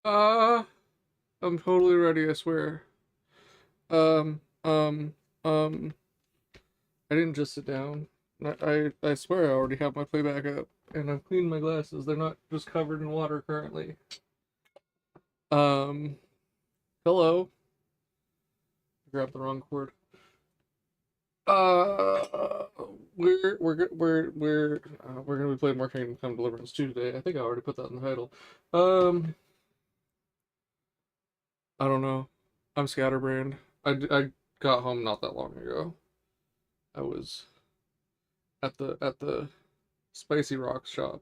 Uh, I'm totally ready, I swear. Um, um, um, I didn't just sit down. I swear I already have my playback up, and I've cleaned my glasses. They're not just covered in water currently. Um, hello. I grabbed the wrong cord. Uh, we're gonna be playing more Kingdom Come Deliverance 2 today. I think I already put that in the title. Um, I don't know. I'm scatterbrained. I got home not that long ago. I was at the Spicy Rocks shop.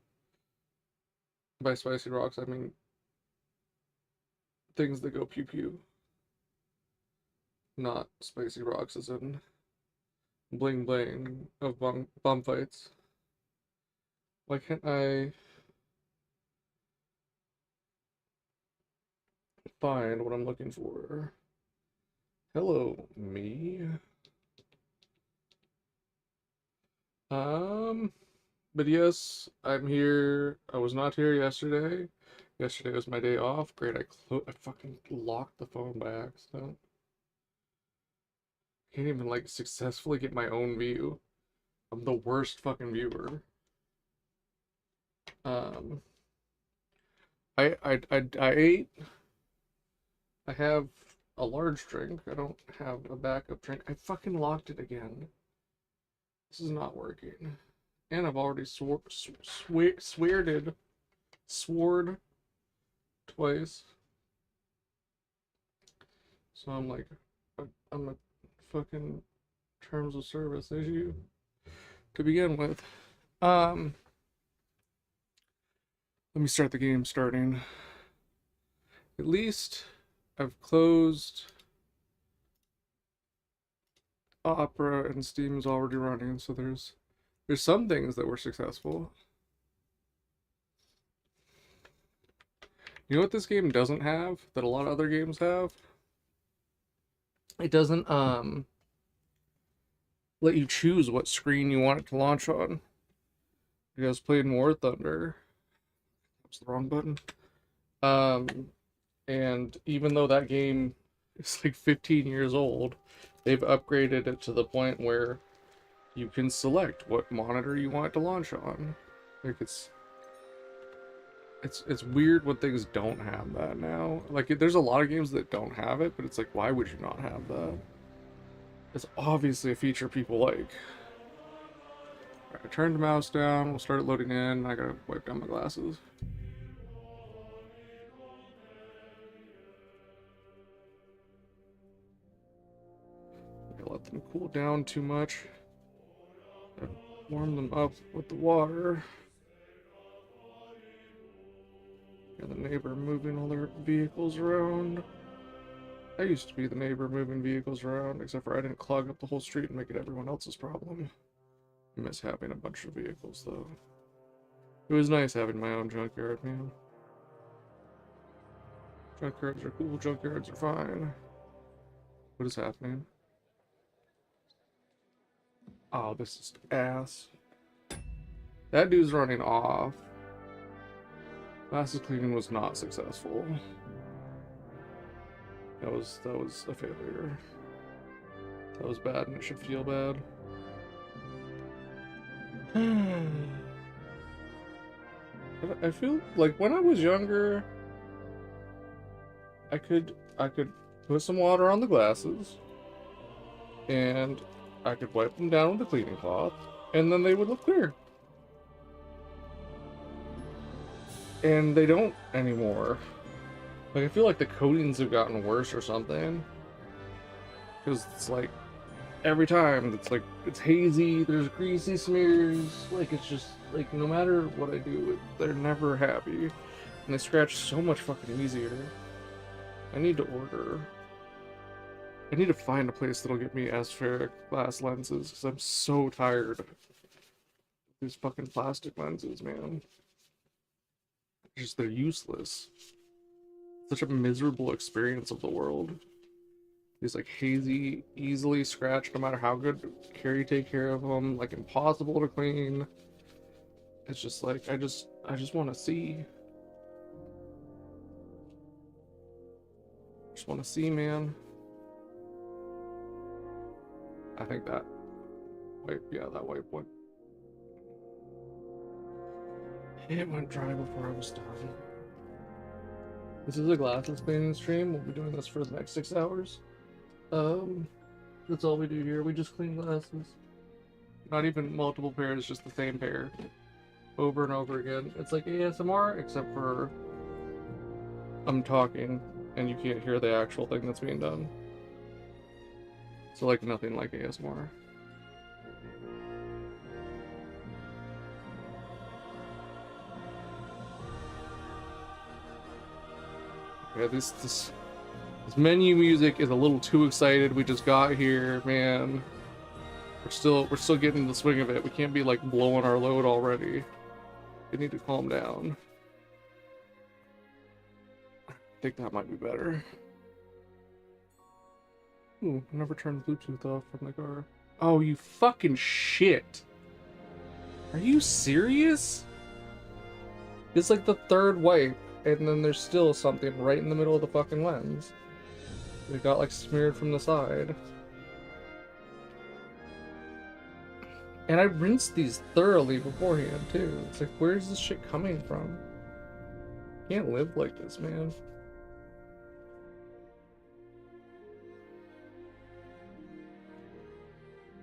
By Spicy Rocks, I mean things that go pew pew, not Spicy Rocks as in bling bling of bomb fights. Why can't I find what I'm looking for? Hello, me. Um, but yes, I'm here. I was not here yesterday. Yesterday was my day off. Great, I fucking locked the phone by accident. Can't even like successfully get my own view. I'm the worst fucking viewer. Um, I ate. I have a large drink. I don't have a backup drink. I fucking locked it again. This is not working. And I've already swored twice. So I'm like, I'm a fucking terms of service issue to begin with. Um, Let me start the game starting. At least I've closed Opera and Steam is already running, so there's some things that were successful. You know what this game doesn't have that a lot of other games have? It doesn't let you choose what screen you want it to launch on. You guys played War Thunder. That's the wrong button. Um and even though that game is like 15 years old, they've upgraded it to the point where you can select what monitor you want it to launch on. Like it's weird when things don't have that now. Like there's a lot of games that don't have it, but it's like why would you not have that? It's obviously a feature people like. Right, I turned the mouse down, we'll start it loading in, I gotta wipe down my glasses. Gotta let them cool down too much. Gotta warm them up with the water. Got the neighbor moving all their vehicles around. I used to be the neighbor moving vehicles around, except for I didn't clog up the whole street and make it everyone else's problem. I miss having a bunch of vehicles, though. It was nice having my own junkyard, man. Junkyards are cool, junkyards are fine. What is happening? Oh, this is ass. That dude's running off. Glasses cleaning was not successful. That was a failure. That was bad and it should feel bad. I feel like when I was younger, I could put some water on the glasses and I could wipe them down with a cleaning cloth and then they would look clear. And they don't anymore. Like I feel like the coatings have gotten worse or something. Because it's like every time it's like it's hazy, there's greasy smears, like it's just like no matter what I do, they're never happy. And they scratch so much fucking easier. I need to order. I need to find a place that'll get me aspheric glass lenses because I'm so tired of these fucking plastic lenses, man. Just they're useless. Such a miserable experience of the world. These like hazy, easily scratched no matter how good care you take care of them, like impossible to clean. It's just like I just want to see. just want to see, man. I think that wipe, yeah, that wipe went. It went dry before I was done. This is a glasses cleaning stream. We'll be doing this for the next 6 hours. That's all we do here. We just clean glasses. Not even multiple pairs, just the same pair. Over and over again. It's like ASMR, except for I'm talking and you can't hear the actual thing that's being done. So like nothing like ASMR. Yeah, this menu music is a little too excited. We just got here, man. We're still getting the swing of it. We can't be like blowing our load already. We need to calm down. I think that might be better. Ooh, never turned Bluetooth off from the car. Oh, you fucking shit. Are you serious? It's like the third wipe, and then there's still something right in the middle of the fucking lens. It got like smeared from the side. And I rinsed these thoroughly beforehand too. It's like, where's this shit coming from? Can't live like this, man.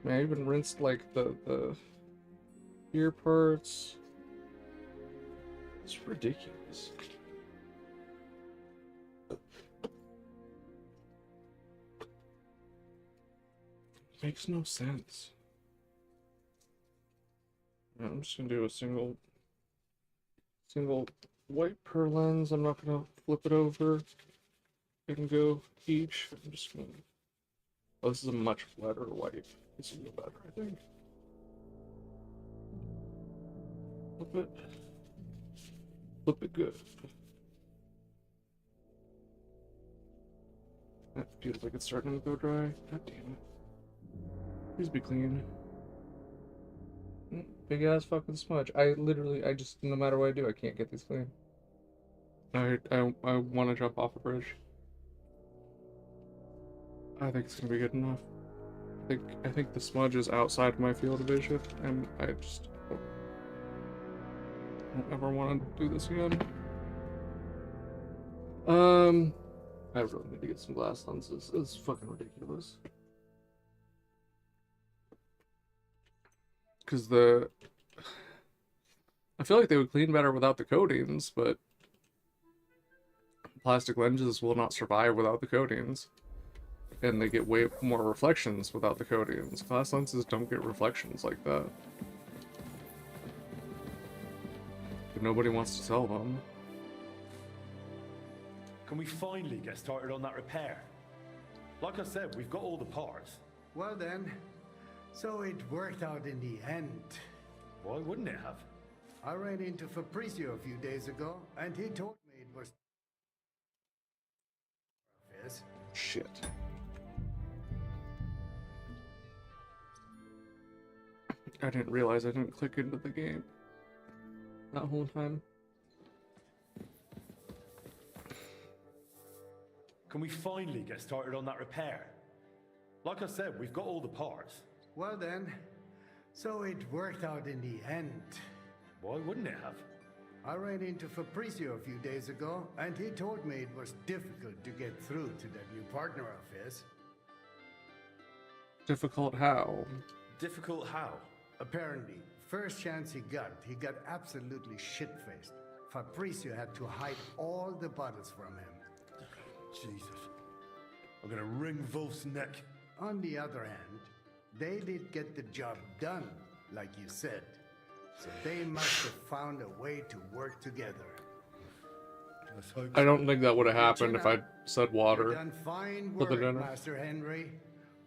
Man, I even rinsed like the ear parts. It's ridiculous. Makes no sense. I'm just gonna do a single wipe per lens. I'm not gonna flip it over. I can go each. I'm just gonna. Oh, this is a much flatter wipe. This will go better, I think. Flip it. Flip it good. That feels like it's starting to go dry. God damn it. Please be clean. Big ass fucking smudge. I just, no matter what I do, I can't get these clean. I want to jump off a bridge. I think it's gonna be good enough. I think the smudge is outside my field of vision, and I just don't ever want to do this again. I really need to get some glass lenses. It's fucking ridiculous. Because I feel like they would clean better without the coatings, but plastic lenses will not survive without the coatings. And they get way more reflections without the coatings. Glass lenses don't get reflections like that. But nobody wants to sell them. Can we finally get started on that repair? Like I said, we've got all the parts. Well then, so it worked out in the end. Why wouldn't it have? I ran into Fabrizio a few days ago, and he told me it was... Shit. I didn't realize I didn't click into the game that whole time. Can we finally get started on that repair? Like I said, we've got all the parts. Well then, so it worked out in the end. Why wouldn't it have? I ran into Fabrizio a few days ago, and he told me it was difficult to get through to that new partner of his. Difficult how? Difficult how? Apparently, first chance he got absolutely shit-faced. Fabrizio had to hide all the bottles from him. Jesus. I'm gonna wring Wolf's neck. On the other hand, they did get the job done, like you said. So they must have found a way to work together. I don't think that would have happened if I said water. You've done fine for the work, dinner. Master Henry.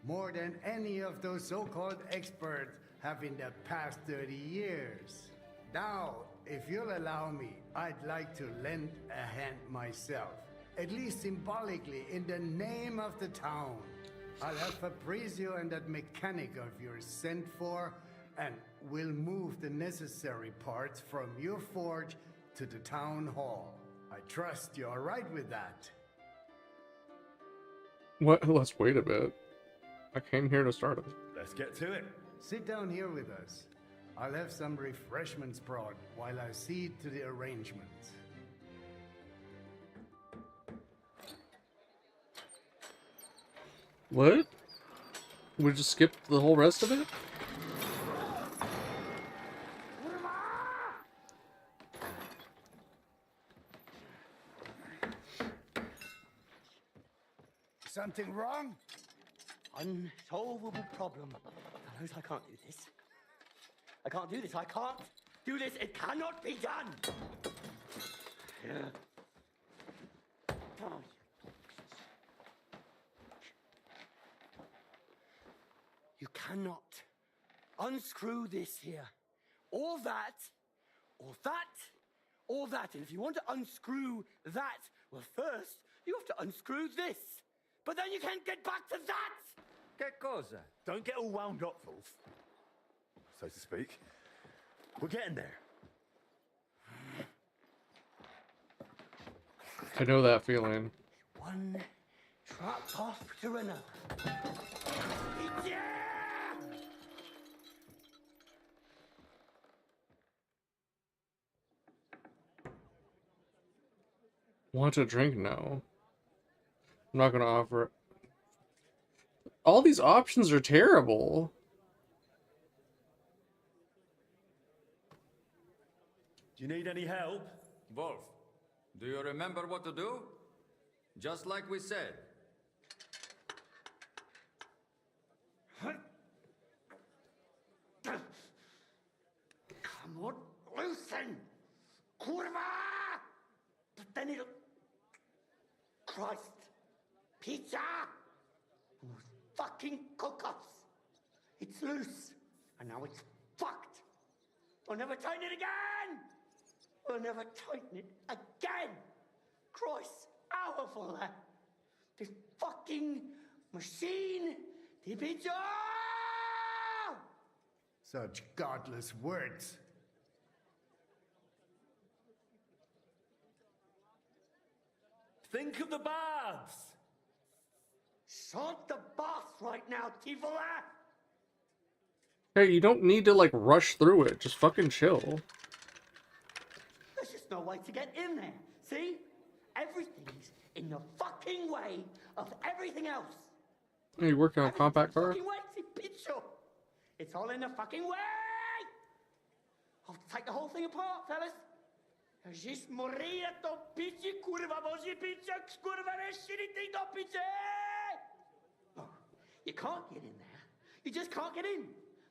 More than any of those so-called experts have in the past 30 years. Now, if you'll allow me, I'd like to lend a hand myself. At least symbolically, in the name of the town. I'll have Fabrizio and that mechanic of yours sent for, and we'll move the necessary parts from your forge to the town hall. I trust you're all right with that. What? Let's wait a bit. I came here to start it. Let's get to it. Sit down here with us. I'll have some refreshments brought while I see to the arrangements. What? We just skipped the whole rest of it? Something wrong? Unsolvable problem. Fellows, I can't do this. I can't do this. I can't do this. It cannot be done. Oh. You cannot unscrew this here. Or that, or that, or that. And if you want to unscrew that, well, first, you have to unscrew this. But then you can't get back to that! Che cosa? Don't get all wound up, Wolf. So to speak. We're getting there. I know that feeling. One truck after another. Yeah! Want a drink? No. I'm not gonna offer it. All these options are terrible. Do you need any help? Wolf, do you remember what to do? Just like we said. Come on, loosen! Kurva! But then it'll... Christ! Pizza! Oh, fucking cook-offs! It's loose, and now it's fucked! I'll never tighten it again! I'll never tighten it again! Christ, powerful! This fucking machine! The pizza! Such godless words. Think of the baths! Sod the bath right now, Tivola! Hey, you don't need to, like, rush through it. Just fucking chill. There's just no way to get in there. See? Everything's in the fucking way of everything else. Are you working on a Everything's compact in the car? fucking way, see, picture. It's all in the fucking way! I'll have to take the whole thing apart, fellas. Just morire to pici, kurva, vozi pizza, kurva, reshiriti do pizza! No, you can't get in there. You just can't get in.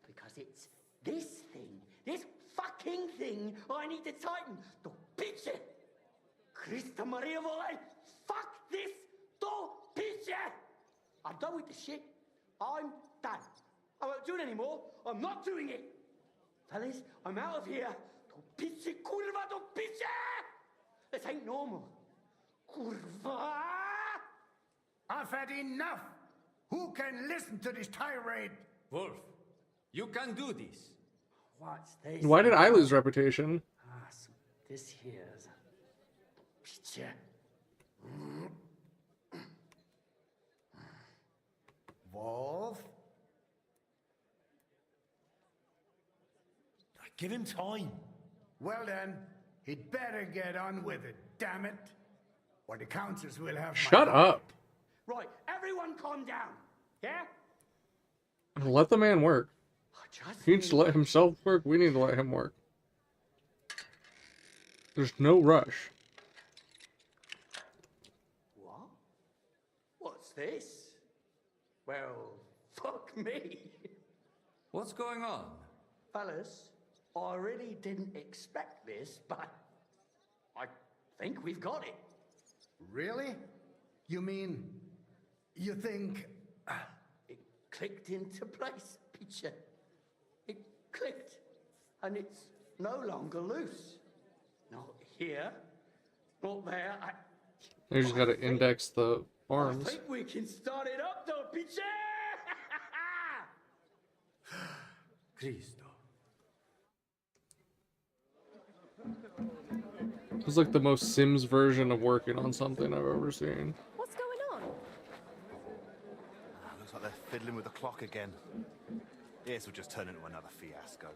Because it's this thing, this fucking thing I need to tighten. The pizza! Christa Maria Vole, fuck this, the pizza! I'm done with the shit. I'm done. I won't do it anymore. I'm not doing it. Fellas, I'm out of here. Do pizza, kurva, do pizza! This ain't normal. Kurva! I've had enough! Who can listen to this tirade? Wolf, you can do this. What's this? Why did I lose reputation? Ah, so this here's pizza. Wolf? Give him time. Well then, he'd better get on with it, damn it. Or the counters will have Shut up. Right, everyone calm down. Yeah? Let the man work. Just He needs to let himself work. We need to let him work. There's no rush. What? What's this? Well, fuck me. What's going on? Fellas, I really didn't expect this, but I think we've got it. Really? You mean, you think... It clicked into place, picture. It clicked, and it's no longer loose. Not here, not there. You just gotta index the I arms. think we can start it up, though, picture. Cristo. This is like the most Sims version of working on something I've ever seen. What's going on? fiddling with the clock again. This will just turn into another fiasco.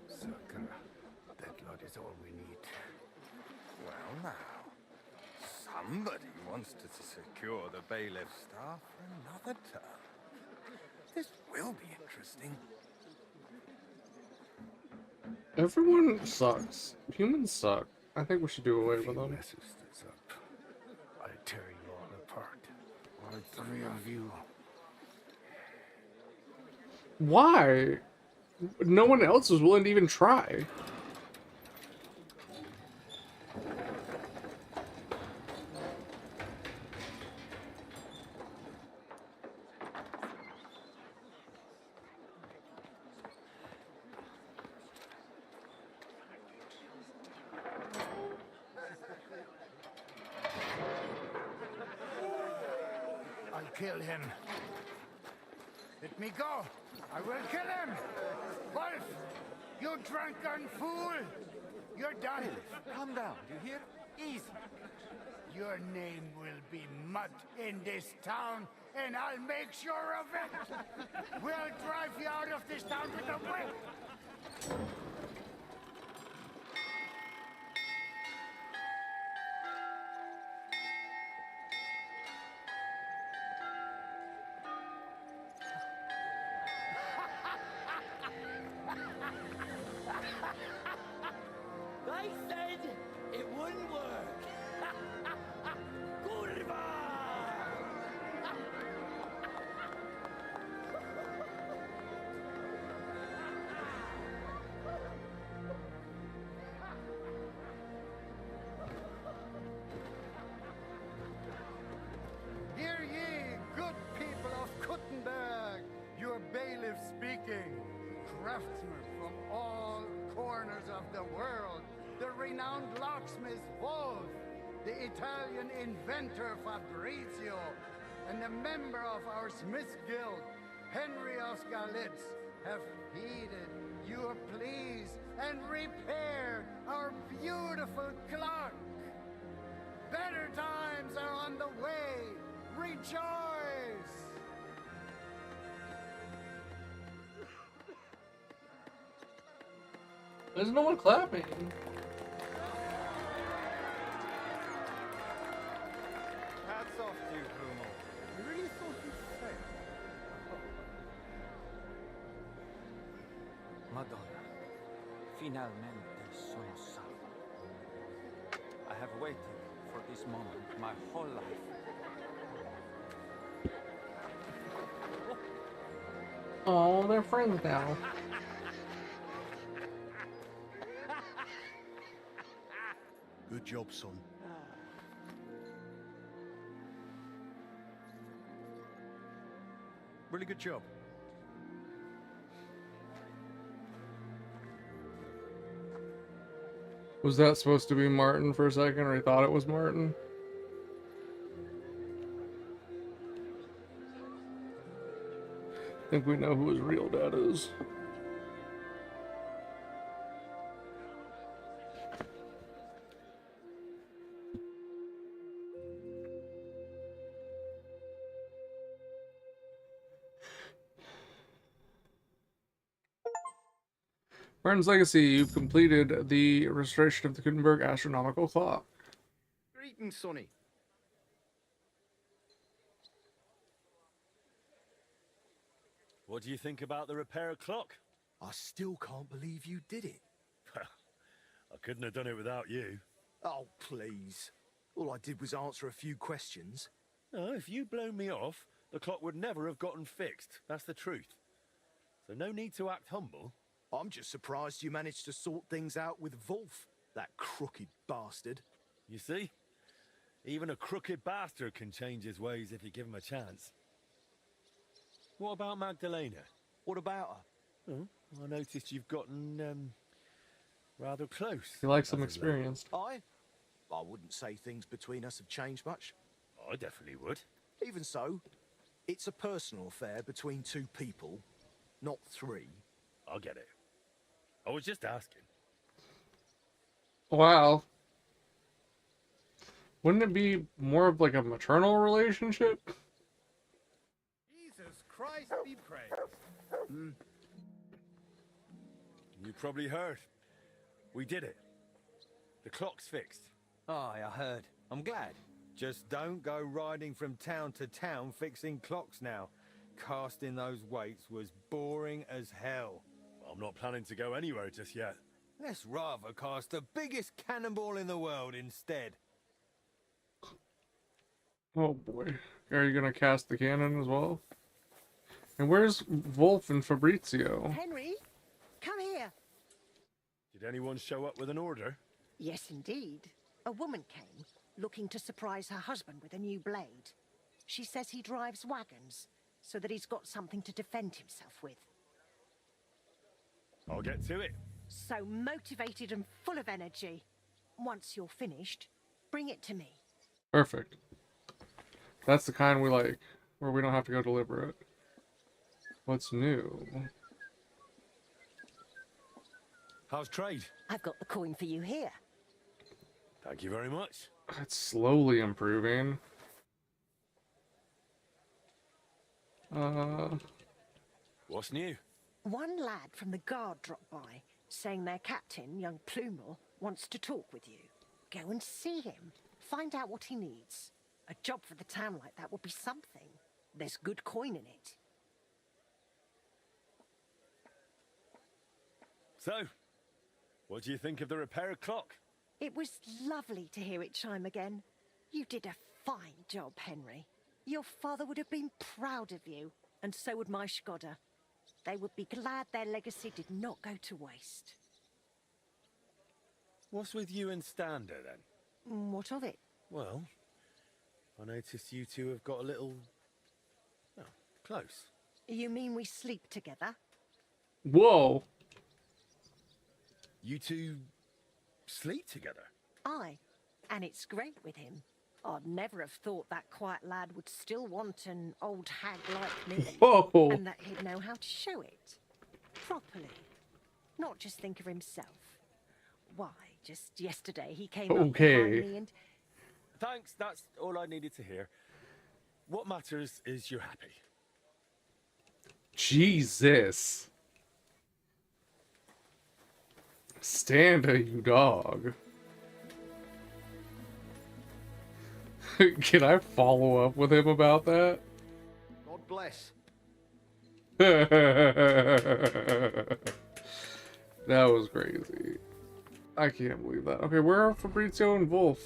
Sucker, that lot is all we need. Well, now, somebody wants to secure the bailiff's staff for another term. This will be interesting. Everyone sucks. Humans suck. I think we should do away If with you them. messes this up, I'll tear you all apart. All three of you. Why? No one else was willing to even try. I'll kill him. Let me go. I will kill him. Wolf, you drunken fool. You're done. Calm down, do you hear? Easy. Your name will be mud in this town, and I'll make sure of it. We'll drive you out of this town with a whip. I said it wouldn't work. Kurva! Hear ye, good people of Kuttenberg, your bailiff speaking, craftsmen from all corners of the world, the renowned locksmith Wolf, the Italian inventor Fabrizio, and the member of our Smiths Guild, Henry of Skalitz, have heeded your pleas and repaired our beautiful clock. Better times are on the way. Rejoice! There's no one clapping. Hats off to you, Bruno. I really thought you'd fail. Madonna, finalmente sono salvo. I have waited for this moment my whole life. Oh, they're friends now. Good job, son. Really good job. Was that supposed to be Martin for a second, or he thought it was Martin? I think we know who his real dad is. Martin's Legacy, you've completed the restoration of the Gutenberg astronomical clock. Greetings, Sonny. What do you think about the repair clock? I still can't believe you did it. I couldn't have done it without you. Oh, please. All I did was answer a few questions. No, if you'd blown me off, the clock would never have gotten fixed. That's the truth. So no need to act humble. I'm just surprised you managed to sort things out with Wolf, that crooked bastard. You see? Even a crooked bastard can change his ways if you give him a chance. What about Magdalena? What about her? Oh, I noticed you've gotten, rather close. He likes as some of late. experienced. I wouldn't say things between us have changed much. I definitely would. Even so, It's a personal affair between two people, not three. I'll get it. I was just asking. Wow. Wouldn't it be more of like a maternal relationship? Jesus Christ be praised. You probably heard. We did it. The clock's fixed. Aye, I heard. I'm glad. Just don't go riding from town to town fixing clocks now. Casting those weights was boring as hell. I'm not planning to go anywhere just yet. Let's rather cast the biggest cannonball in the world instead. Oh boy. Are you gonna cast the cannon as well? And where's Wolf and Fabrizio? Henry, come here. Did anyone show up with an order? Yes, indeed. A woman came, looking to surprise her husband with a new blade. She says he drives wagons, so that he's got something to defend himself with. I'll get to it. So motivated and full of energy. Once you're finished, bring it to me. Perfect. That's the kind we like, where we don't have to go deliver it. What's new? How's trade? I've got the coin for you here. Thank you very much. It's slowly improving. What's new? One lad from the guard dropped by, saying their captain, young Plumel, wants to talk with you. Go and see him. Find out what he needs. A job for the town like that would be something. There's good coin in it. So, what do you think of the repair clock? It was lovely to hear it chime again. You did a fine job, Henry. Your father would have been proud of you, and so would my Skoda. They would be glad their legacy did not go to waste. What's with you and Stander, then? What of it? Well, I noticed you two have got a little... oh, close. You mean we sleep together? Whoa! You two... sleep together? Aye, and it's great with him. I'd never have thought that quiet lad would still want an old hag like me. Whoa! And that he'd know how to show it. Properly. Not just think of himself. Why, just yesterday he came up behind me and... Thanks, that's all I needed to hear. What matters is you're happy. Jesus. Standa, you dog. Can I follow up with him about that? God bless. That was crazy. I can't believe that. Okay, where are Fabrizio and Wolf?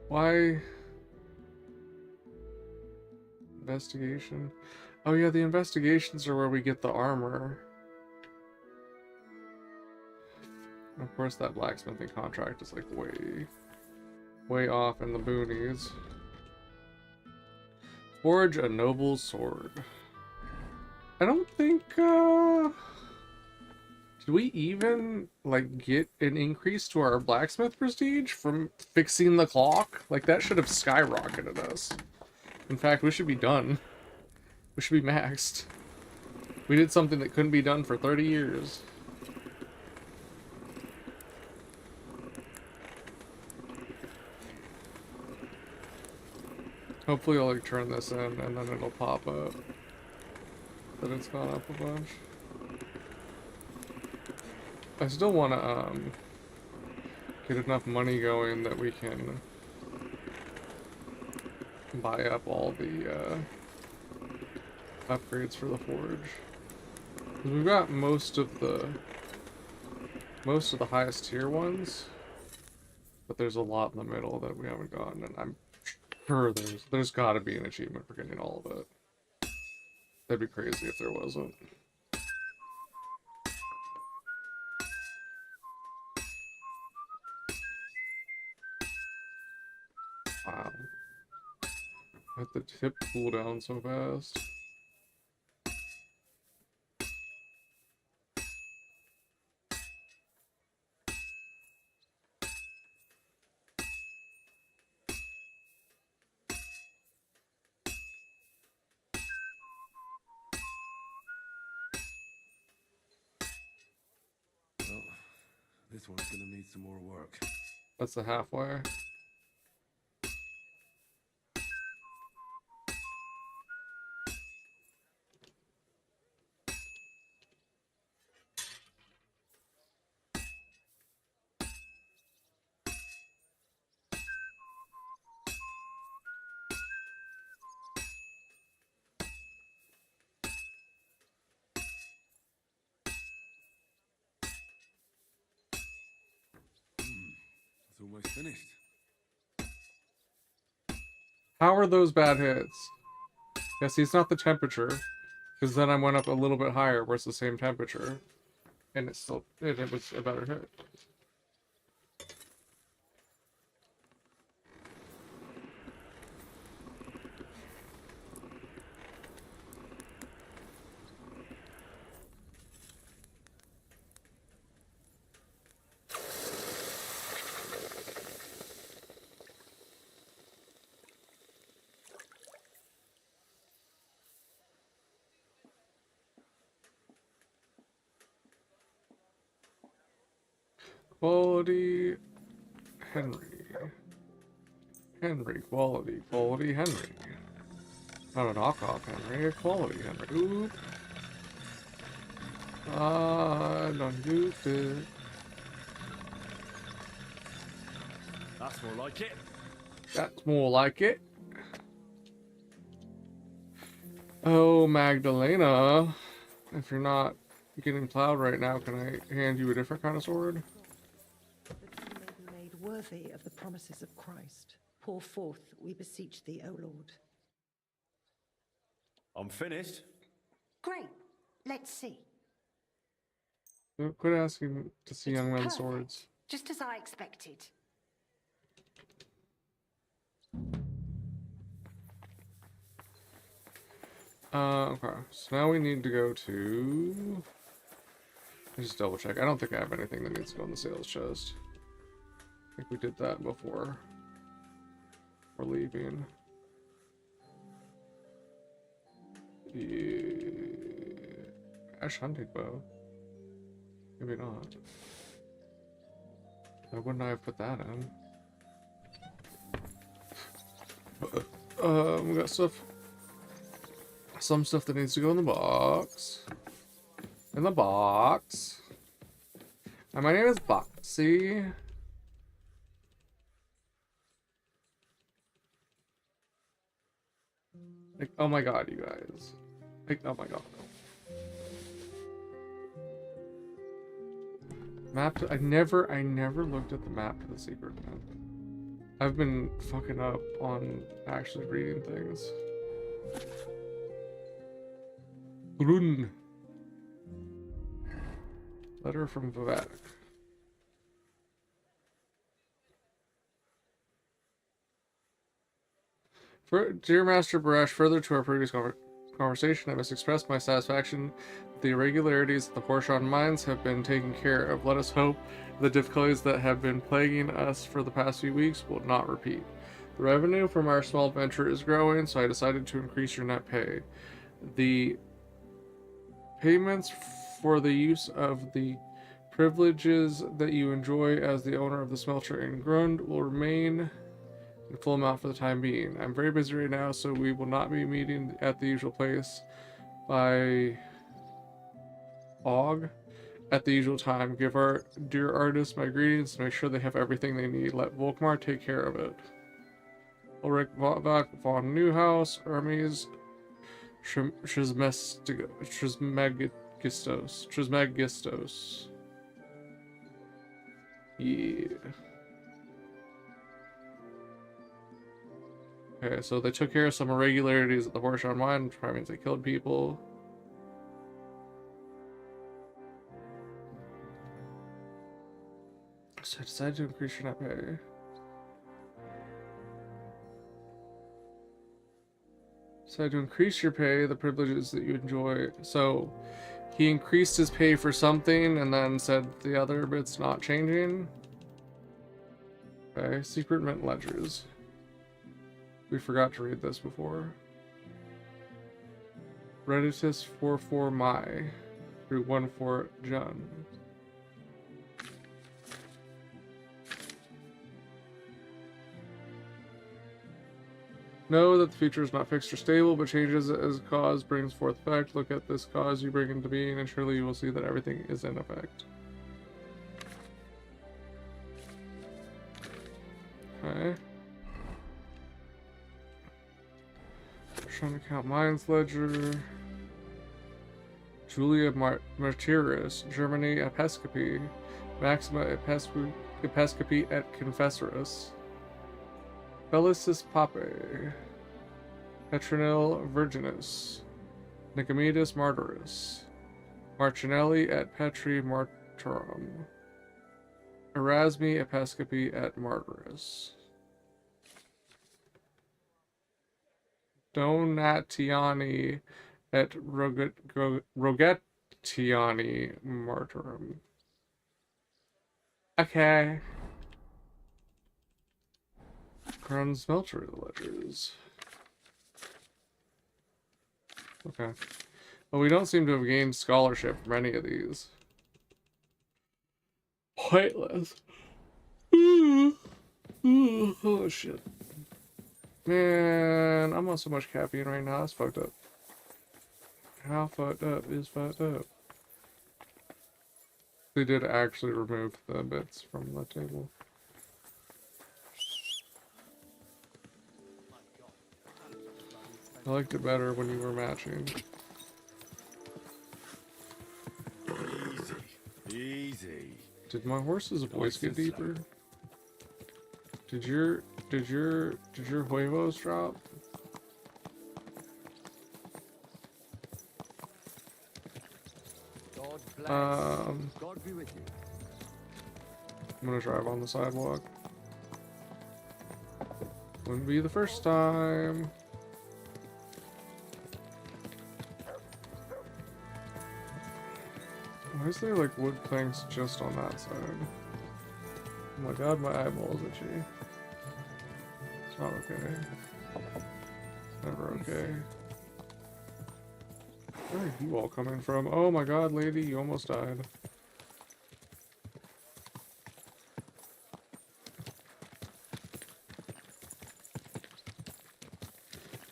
Why? Investigation? Oh yeah, the investigations are where we get the armor. Of course, that blacksmithing contract is like way off in the boonies. Forge a noble sword. I don't think, did we even, like, get an increase to our blacksmith prestige from fixing the clock? Like, that should have skyrocketed us. In fact, we should be done. We should be maxed. We did something that couldn't be done for 30 years. Hopefully I'll like turn this in and then it'll pop up that it's gone up a bunch. I still want to get enough money going that we can buy up all the upgrades for the forge. 'Cause we've got most of the highest tier ones, but there's a lot in the middle that we haven't gotten, and I'm sure there's got to be an achievement for getting all of it. That'd be crazy if there wasn't. Wow. Let the tip cool down so fast. This one's gonna need some more work. That's the halfway. It's almost finished. How are those bad hits? Yeah, see, it's not the temperature. Because then I went up a little bit higher where it's the same temperature. And it was a better hit. Quality Henry. Henry, quality Henry. Not a knockoff Henry, a quality Henry. Oop. Don't do it. That's more like it. That's more like it. Oh, Magdalena. If you're not getting plowed right now, can I hand you a different kind of sword? That we may be made worthy of the promises of Christ. Pour forth, we beseech thee, O Lord. I'm finished. Great. Let's see. Quit asking to see It's young men's perfect. swords. Just as I expected. Okay. So now we need to go to... Let's just double check. I don't think I have anything that needs to go in the sales chest. I think we did that before we're leaving. Yeah. Ash hunting bow. Maybe not. Why wouldn't I have put that in? We got stuff. Some stuff that needs to go in the box. In the box. And my name is Boxy. Like, oh my god, you guys. Like, oh my god. Map to, I never looked at the map to the secret map. I've been fucking up on actually reading things. Brun. Letter from Vivek. Dear Master Barash, further to our previous conversation, I must express my satisfaction that the irregularities of the Horshan mines have been taken care of. Let us hope the difficulties that have been plaguing us for the past few weeks will not repeat. The revenue from our small venture is growing, so I decided to increase your net pay. The payments for the use of the privileges that you enjoy as the owner of the smelter in Grund will remain in full amount for the time being. I'm very busy right now, so we will not be meeting at the usual place by Og at the usual time. Give our dear artists my greetings and make sure they have everything they need. Let Volkmar take care of it. Ulrich von Neuhaus, Hermes, Trismegistos. Yeah. Okay, so they took care of some irregularities at the Horshan mine, which probably means they killed people. So I decided to increase your net pay. Decided to increase your pay, the privileges that you enjoy. So he increased his pay for something and then said the other bit's not changing. Okay, secret mint ledgers. We forgot to read this before. Redditus 44 Mai through 14 Jun. Know that the future is not fixed or stable, but changes as a cause brings forth effect. Look at this cause you bring into being, and surely you will see that everything is in effect. Okay. Trying to count Mind's Ledger. Julia Martyris, Germany Episcopi. Maxima Episcopi et Confessoris. Bellicis Papae. Petronil Virginis. Nicomedes Martyris. Marcinelli et Petri Martyrum. Erasmi Episcopi et Martyris. Donatiani et Rogettiani Martyrum. Okay. Crown Smelter Ledgers. Okay. Well, we don't seem to have gained scholarship from any of these. Pointless. Oh shit. Man, I'm on so much caffeine right now. That's fucked up. How fucked up is fucked up? They did actually remove the bits from the table. I liked it better when you were matching. Easy. Easy. Did my horse's voice get deeper? Did your huevos drop? God bless. God be with you. I'm gonna drive on the sidewalk. Wouldn't be the first time. Why is there like wood planks just on that side? Oh my god, my eyeballs itchy. It's not okay. It's never okay. Where are you all coming from? Oh my god, lady, you almost died.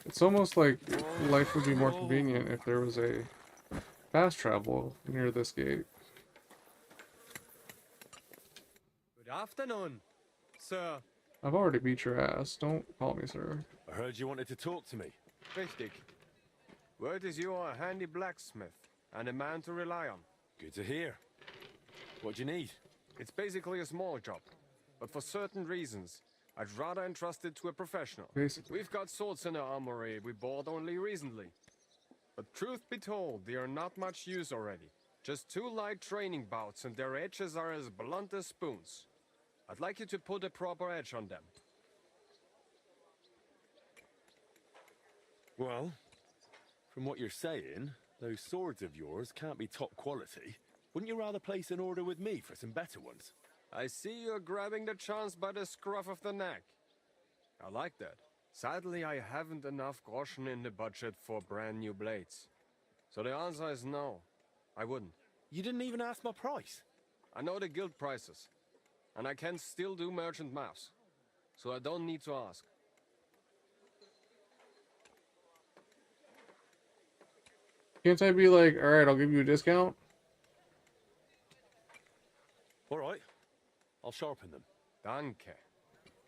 It's almost like life would be more convenient if there was a fast travel near this gate. Good afternoon, sir. I've already beat your ass. Don't call me sir. I heard you wanted to talk to me. Richtig. Word is you are a handy blacksmith and a man to rely on. Good to hear. What do you need? It's basically a small job, but for certain reasons, I'd rather entrust it to a professional. Basically. We've got swords in our armory we bought only recently. But truth be told, they are not much use already. Just 2 light training bouts and their edges are as blunt as spoons. I'd like you to put a proper edge on them. Well, from what you're saying, those swords of yours can't be top quality. Wouldn't you rather place an order with me for some better ones? I see you're grabbing the chance by the scruff of the neck. I like that. Sadly, I haven't enough groschen in the budget for brand new blades. So the answer is no. I wouldn't. You didn't even ask my price. I know the guild prices. And I can still do merchant maths. So I don't need to ask. Can't I be like, alright, I'll give you a discount? Alright. I'll sharpen them. Danke.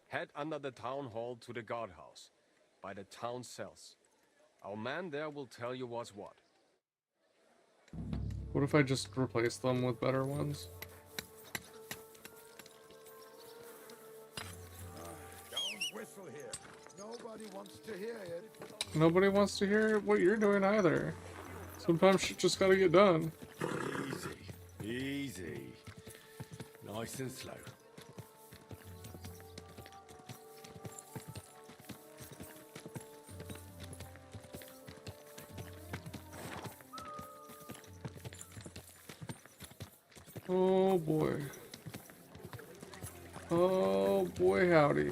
Head under the town hall to the guardhouse, by the town cells. Our man there will tell you what's what. What if I just replace them with better ones? Don't whistle here. Nobody wants to hear it. Nobody wants to hear what you're doing either. Sometimes shit just gotta get done. Easy. Easy. Nice and slow. Oh boy. Oh boy, howdy.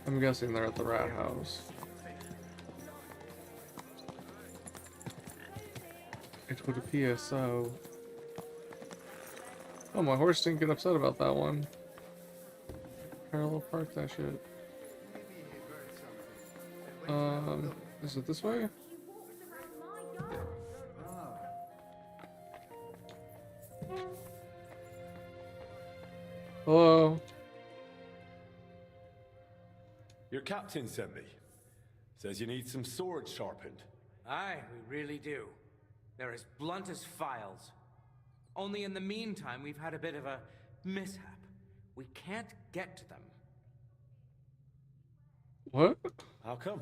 I'm guessing they're at the rat house. It would appear so. Oh, my horse didn't get upset about that one. Parallel park that shit. Is it this way? Hello? Your captain sent me. Says you need some swords sharpened. Aye, we really do. They're as blunt as files. Only in the meantime, we've had a bit of a mishap. We can't get to them. What? How come?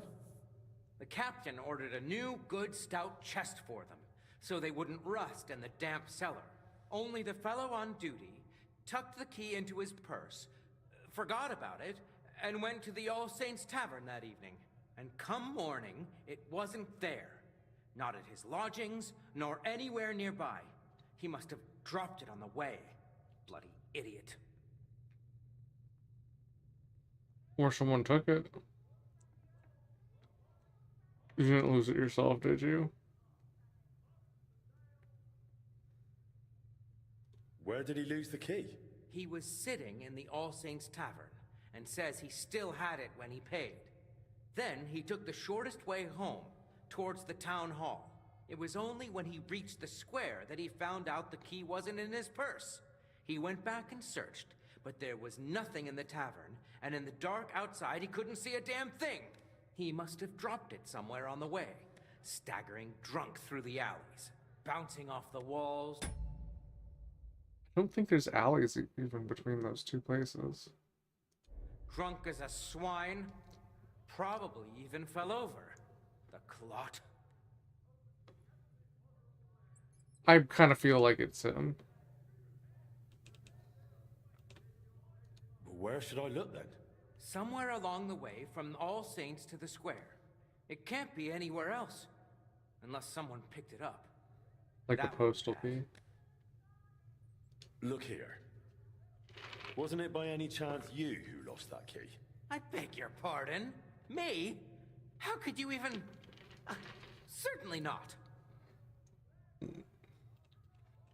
The captain ordered a new, good, stout chest for them, so they wouldn't rust in the damp cellar. Only the fellow on duty tucked the key into his purse, forgot about it, and went to the All Saints Tavern that evening. And come morning, it wasn't there. Not at his lodgings, nor anywhere nearby. He must have dropped it on the way. Bloody idiot. Or someone took it. You didn't lose it yourself, did you? Where did he lose the key? He was sitting in the All Saints Tavern, and says he still had it when he paid. Then he took the shortest way home, towards the town hall. It was only when he reached the square that he found out the key wasn't in his purse. He went back and searched, but there was nothing in the tavern, and in the dark outside he couldn't see a damn thing. He must have dropped it somewhere on the way, staggering drunk through the alleys, bouncing off the walls. I don't think there's alleys even between those two places. Drunk as a swine, probably even fell over. The clot. I kind of feel like it's him. Where should I look then? Somewhere along the way from All Saints to the square. It can't be anywhere else. Unless someone picked it up. Like a postal key. Look here. Wasn't it by any chance you who lost that key? I beg your pardon? Me? How could you even... certainly not.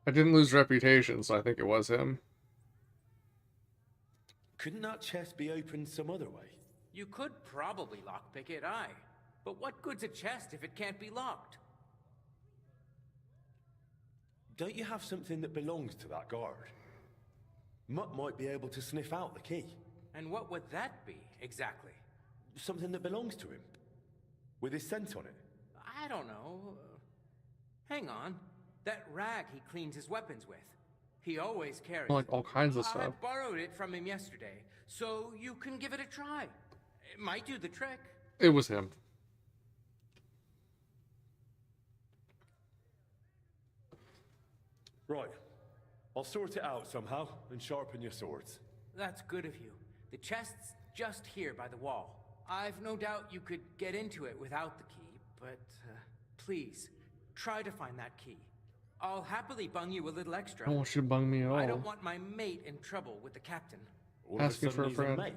I didn't lose reputation, so I think it was him. Couldn't that chest be opened some other way? You could probably lockpick it, aye. But what good's a chest if it can't be locked? Don't you have something that belongs to that guard? Mutt might be able to sniff out the key. And what would that be, exactly? Something that belongs to him. With his scent on it. I don't know. Hang on. That rag he cleans his weapons with. He always carries Like all kinds of stuff. I borrowed it from him yesterday, so you can give it a try. It might do the trick. It was him. Right. I'll sort it out somehow and sharpen your swords. That's good of you. The chest's just here by the wall. I've no doubt you could get into it without the key, but please, try to find that key. I'll happily bung you a little extra. I don't want you to bung me at all. I don't want my mate in trouble with the captain. All Asking of a for a sudden he's friend. mate,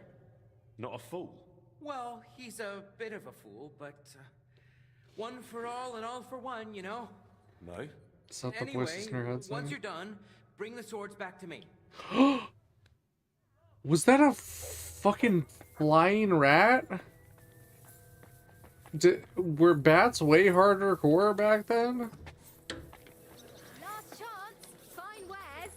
not a fool. Well, he's a bit of a fool, but one for all and all for one, you know? No. Is that the Anyway, voices in your head saying? once you're done, bring the swords back to me. Was that a fucking flying rat? Were bats way harder core back then? Last chance. Fine wares.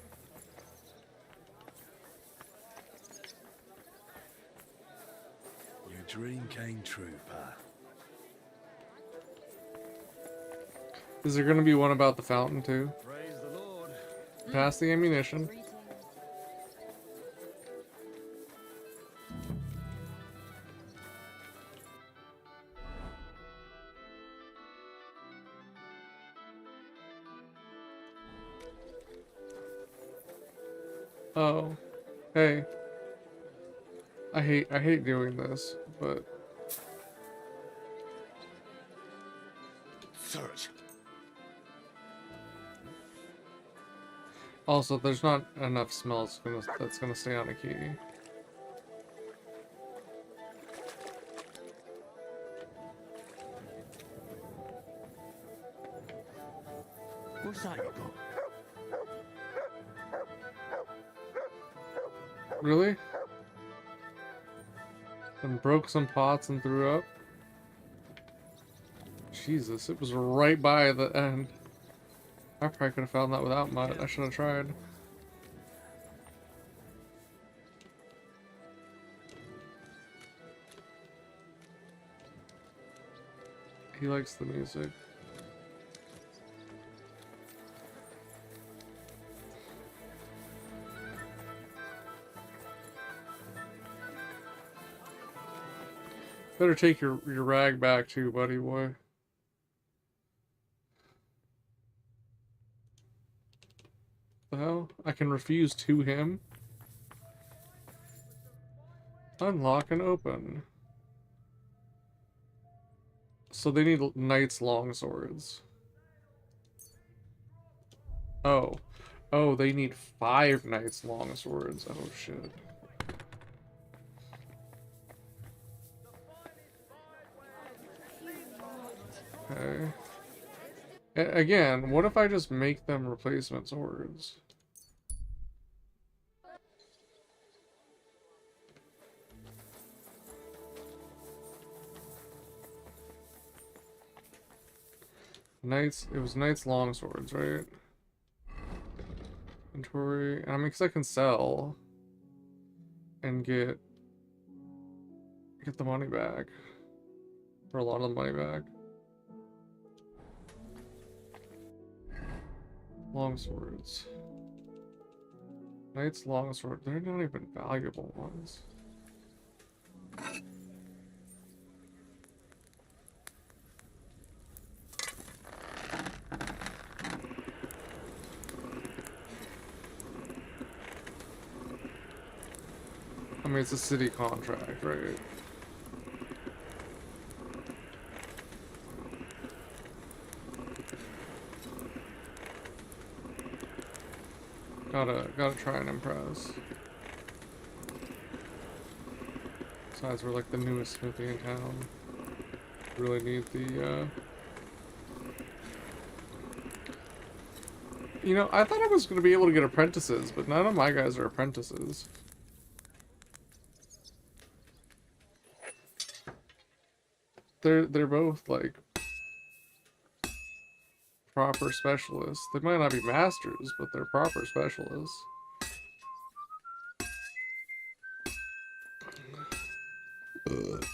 Your dream came true, Pa. Is there gonna be one about the fountain too? Praise the Lord. Pass the ammunition. Oh, hey. I hate doing this, but Search. also there's not enough smells that's gonna stay on a key. What's that you got? Really? And broke some pots and threw up? Jesus, it was right by the end. I probably could have found that without mud. I should have tried. He likes the music. Better take your rag back too, buddy boy. The hell? I can refuse to him. Unlock and open. So they need knights' longswords. Oh. Oh, they need 5 knights' longswords. Oh shit. Okay. Again, what if I just make them replacement swords? Knights, it was knights longswords, right? Inventory. I mean, because I can sell and get the money back, or a lot of the money back. Longswords. Knights longsword. They're not even valuable ones. I mean, it's a city contract, right? Gotta try and impress. Besides, we're like the newest smithy in town. Really need the, You know, I thought I was gonna be able to get apprentices, but none of my guys are apprentices. They're both, like, proper specialists. They might not be masters, but they're proper specialists. Ugh.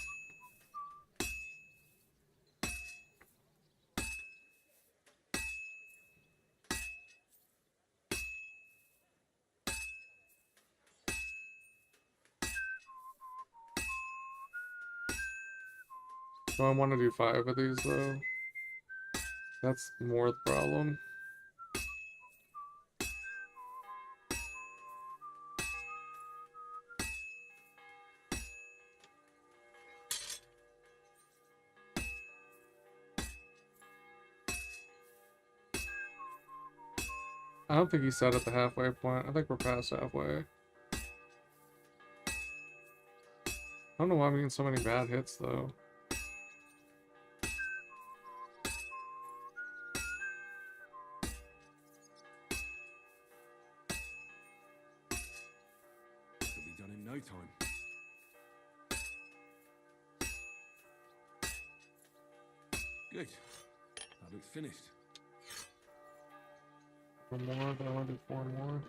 So I want to do 5 of these, though. That's more the problem. I don't think he said at the halfway point. I think we're past halfway. I don't know why I'm getting so many bad hits, though. It'll be done in no time. Good. That looks finished. 4 more, but I want to do 4 more.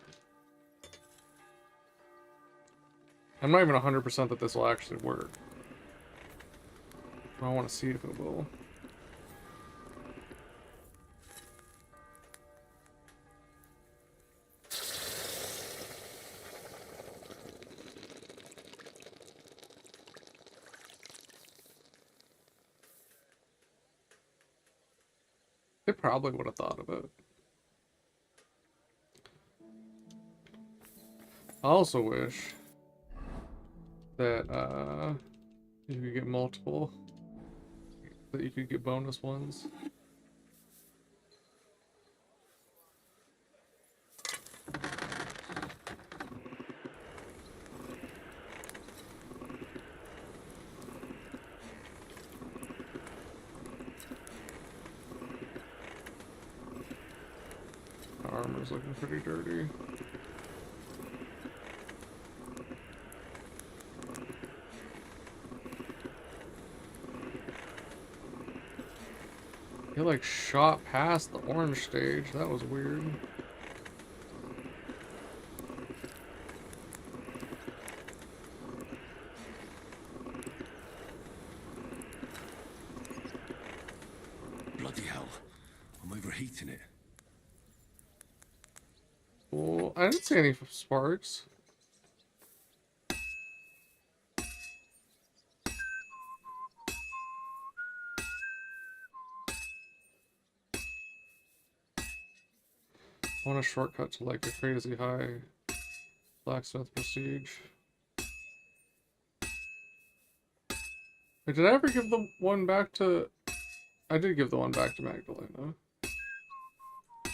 I'm not even 100% that this will actually work. I want to see if it will. They probably would have thought of it. I also wish that you could get multiple, that you could get bonus ones. Armor's looking pretty dirty. It like shot past the orange stage. That was weird. Bloody hell. I'm overheating it. Well, I didn't see any sparks. I want a shortcut to like a crazy high blacksmith prestige. Wait, did I ever give the one back to... I did give the one back to Magdalena.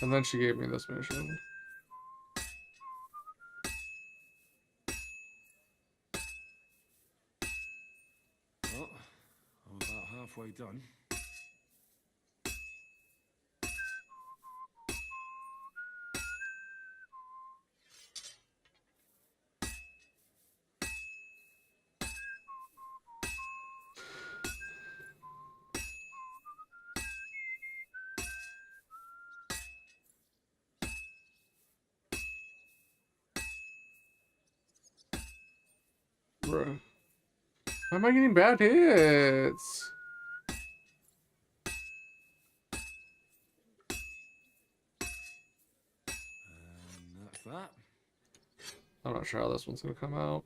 And then she gave me this mission. Well, I'm about halfway done. Bruh. Why am I getting bad hits? And that's that. I'm not sure how this one's gonna come out.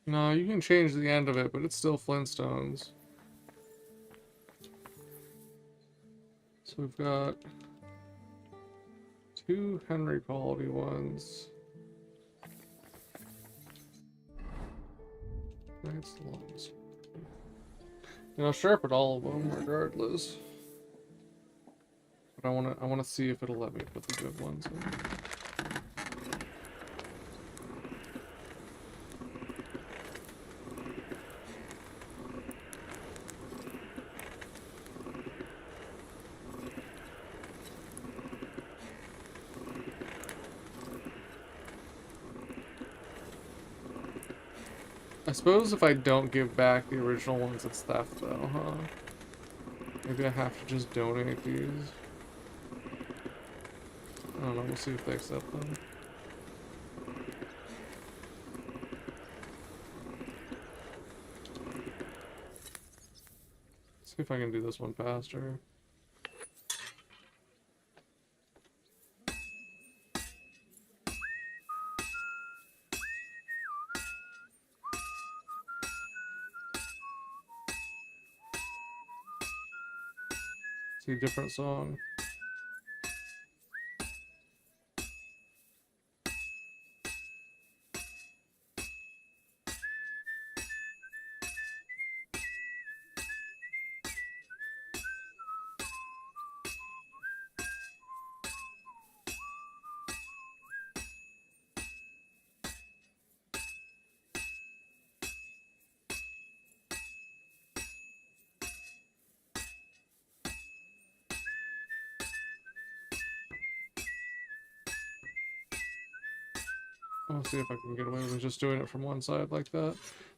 No, you can change the end of it, but it's still Flintstones. So we've got 2 Henry quality ones. Nice ones. And I'll sharpen all of them regardless. But I wanna see if it'll let me put the good ones in. I suppose if I don't give back the original ones, it's theft though, huh? Maybe I have to just donate these. I don't know, we'll see if they accept them. See if I can do this one faster. See a different song. I'll see if I can get away with just doing it from one side like that.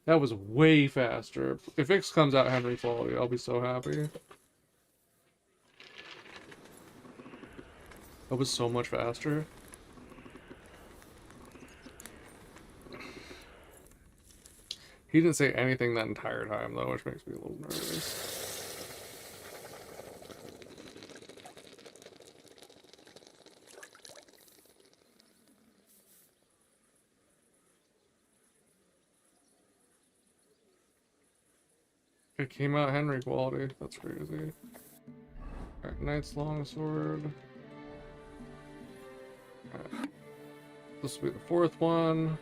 That was way faster. If X comes out Henry quality, I'll be so happy. That was so much faster. He didn't say anything that entire time though, which makes me a little nervous. It came out Henry quality. That's crazy. Alright, Knight's Longsword. Alright. This will be the 4th one.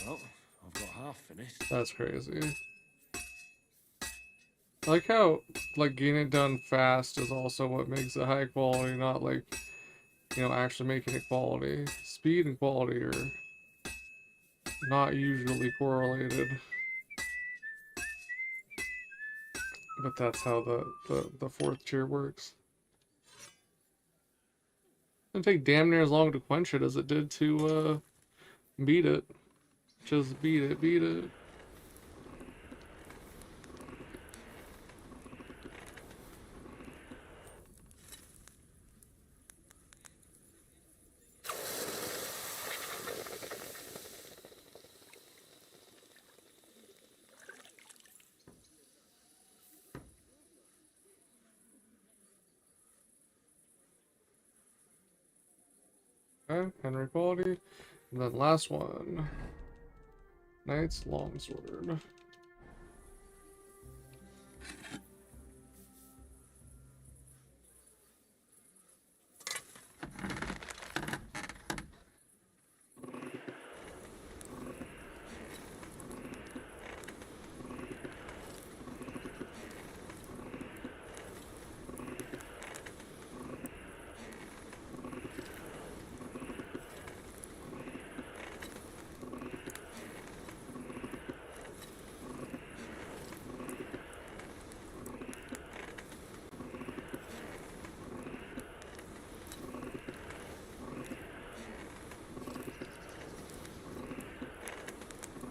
Well, I've got half finished. That's crazy. I like how, like, getting it done fast is also what makes it high quality, not like, you know, actually making it quality. Speed and quality are not usually correlated. But that's how the fourth tier works. It'll take damn near as long to quench it as it did to beat it. Just beat it, beat it. Okay, Henry quality. And then last one. Knight's Longsword.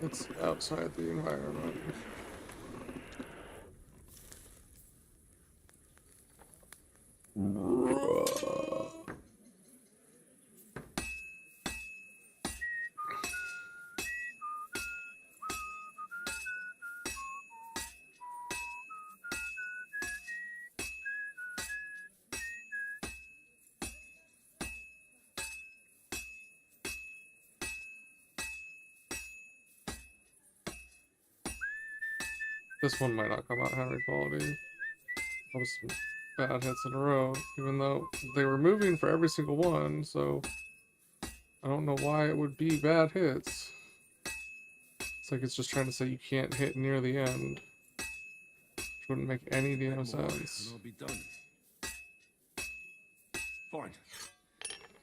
It's outside the environment. This one might not come out Henry quality. That was some bad hits in a row, even though they were moving for every single one, so I don't know why it would be bad hits. It's like it's just trying to say you can't hit near the end. Which wouldn't make any damn sense. And I'll be done. Fine.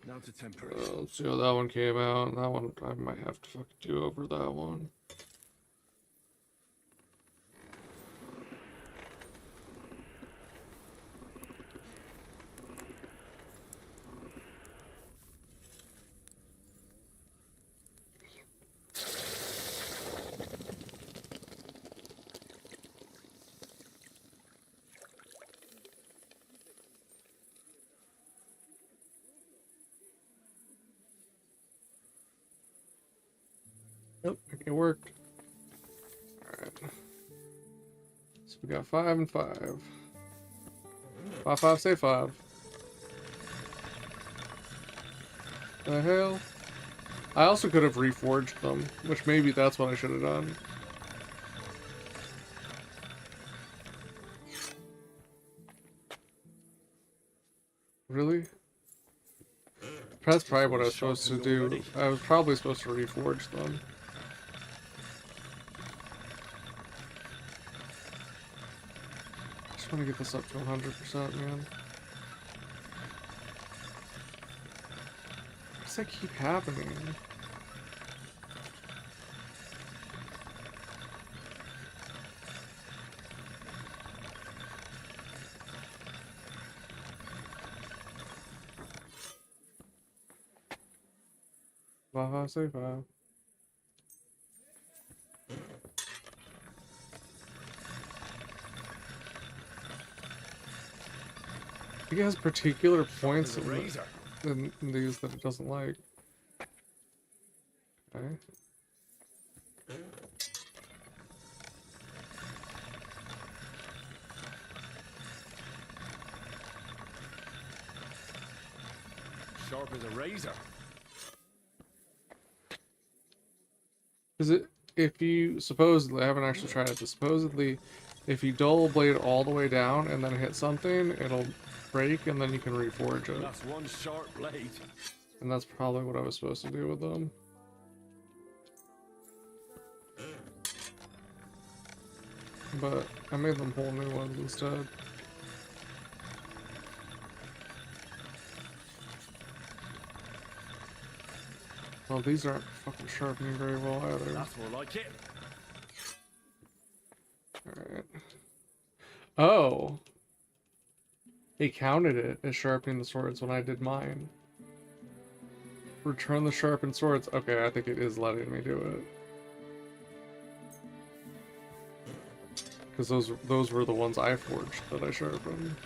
Now to temporary. Let's see how that one came out. That one, I might have to fucking do over that one. Yep, it worked. Alright. So we got 5 and 5. 5, 5, say 5. The hell? I also could have reforged them, which maybe that's what I should have done. Really? That's probably what I was supposed to do. I was probably supposed to reforge them. I just want to get this up to 100%, man. Why does that keep happening? Five, say 5. I think it has particular points in these that it doesn't like. Okay. Sharp as a razor. Is it, if you, supposedly, I haven't actually tried it, but supposedly, if you dull blade all the way down and then hit something, it'll break and then you can reforge it. That's one sharp blade. And that's probably what I was supposed to do with them. but I made them whole new ones instead. Well, these aren't fucking sharpening very well either. That's more like it. Alright. Oh! It counted it as sharpening the swords when I did mine. Return the sharpened swords. Okay, I think it is letting me do it. Because those were the ones I forged that I sharpened.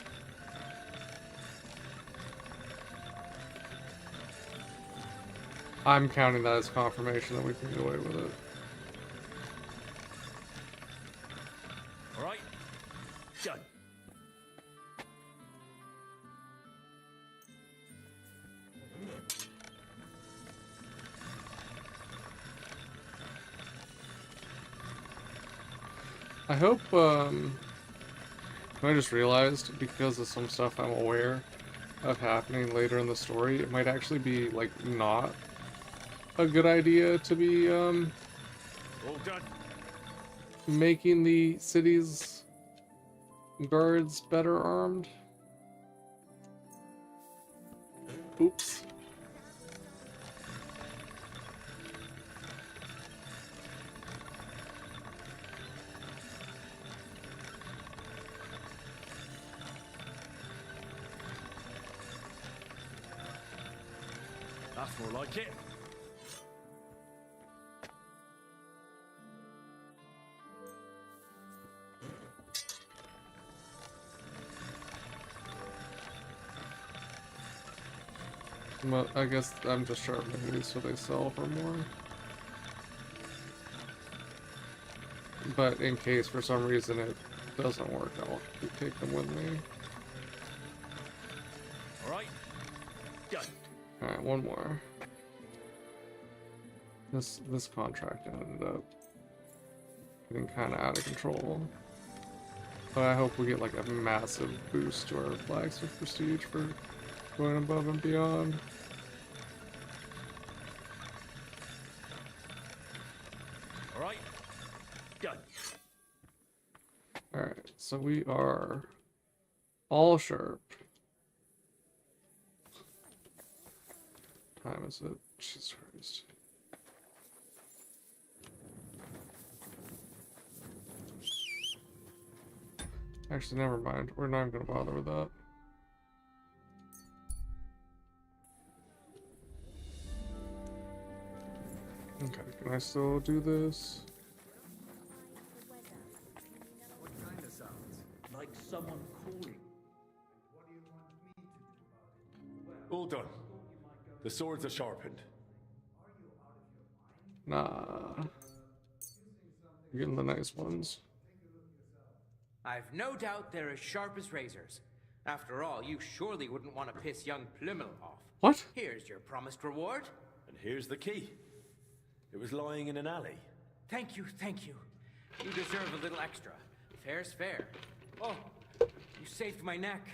I'm counting that as confirmation that we can get away with it. Alright. Done. I hope, I just realized, because of some stuff I'm aware of happening later in the story, it might actually be, like, not a good idea to be, All done. making the city's guards better armed. Oops. That's more like it. But I guess I'm just sharpening these so they sell for more. But in case for some reason it doesn't work, I'll take them with me. Alright. Done. Alright, one more. This contract ended up getting kind of out of control. But I hope we get like a massive boost to our blacksmith prestige for going above and beyond. Alright. Done. Alright, so we are all sharp. What time is it? Jesus Christ. Actually, never mind. We're not even gonna bother with that. Okay, can I still do this? What kind of sounds? Like someone calling. All done. The swords are sharpened. Nah. You're getting the nice ones. I've no doubt they're as sharp as razors. After all, you surely wouldn't want to piss young Plumel off. What? Here's your promised reward. And here's the key. It was lying in an alley. Thank you, thank you. You deserve a little extra. Fair's fair. Oh, you saved my neck.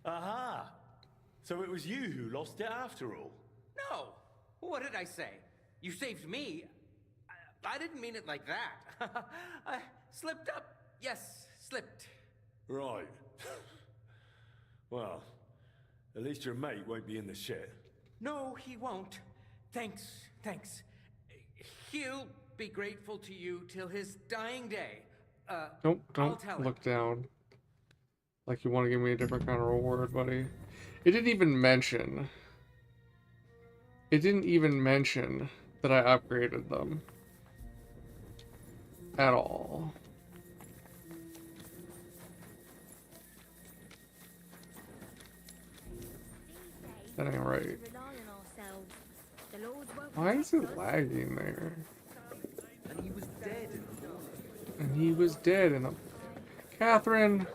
Aha! So it was you who lost it after all? No! What did I say? You saved me. I didn't mean it like that. I slipped up. Yes, slipped. Right. Well, at least your mate won't be in the shit. No, he won't. Thanks, thanks. He'll be grateful to you till his dying day. Don't I'll tell him. look down. Like you want to give me a different kind of reward, buddy. It didn't even mention. It didn't even mention that I upgraded them. At all. That ain't right. Why is it lagging there? And he was dead in the morning. And he was dead in the... Catherine!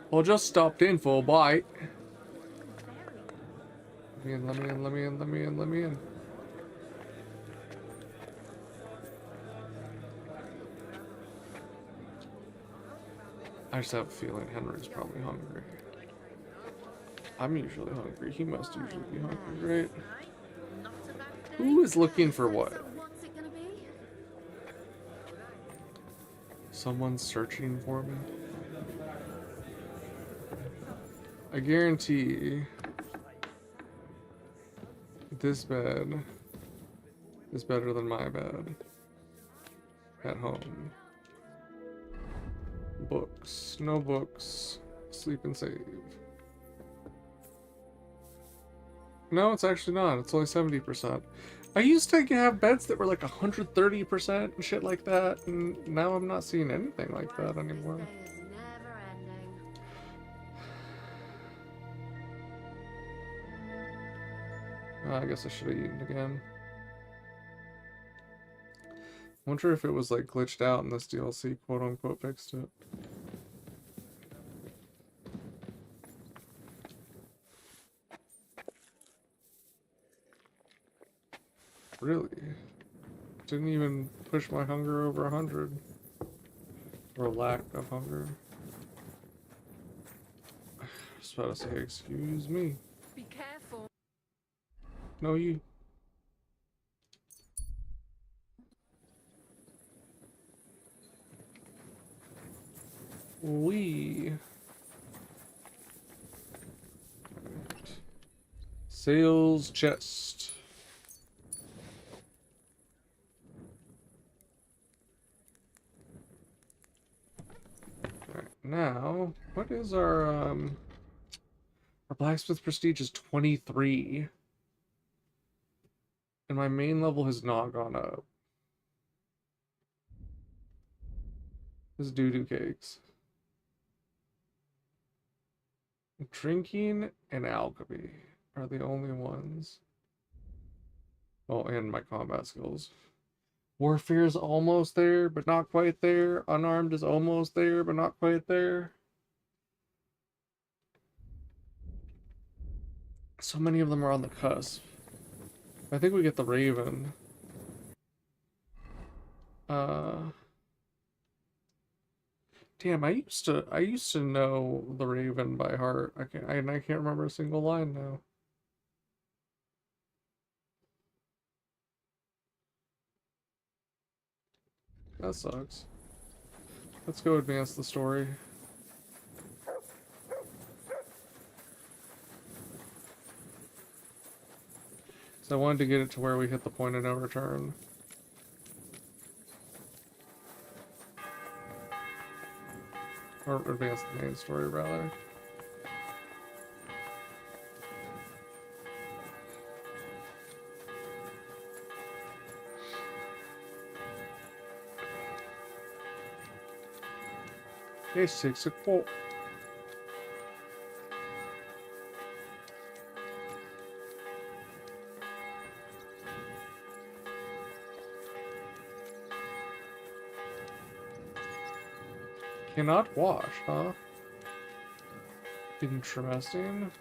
Well, just stopped in for a bite. Let me in, let me in, let me in, let me in, let me in. I just have a feeling Henry's probably hungry. I'm usually hungry. He must usually be hungry, right? Who is looking for what? Someone's searching for me. I guarantee this bed is better than my bed at home. Books. No books. Sleep and save. No, it's actually not. It's only 70%. I used to have beds that were like 130% and shit like that, and now I'm not seeing anything like that anymore. I guess I should have eaten again. I wonder if it was like glitched out and this DLC quote unquote fixed it. Really? Didn't even push my hunger over 100. Or lack of hunger. I was about to say, excuse me. Be careful. No, you. We. Sales chest. Alright, now, what is our blacksmith prestige is 23. And my main level has not gone up. This doo-doo cakes. Drinking and alchemy are the only ones. Oh, and my combat skills. Warfare is almost there, but not quite there. Unarmed is almost there, but not quite there. So many of them are on the cusp. I think we get the Raven. Damn, I used to know the Raven by heart. I can't remember a single line now. That sucks. Let's go advance the story. So I wanted to get it to where we hit the point of no return. Or advance the main story, rather. It's 6 o'clock. Cannot wash, huh? Interesting.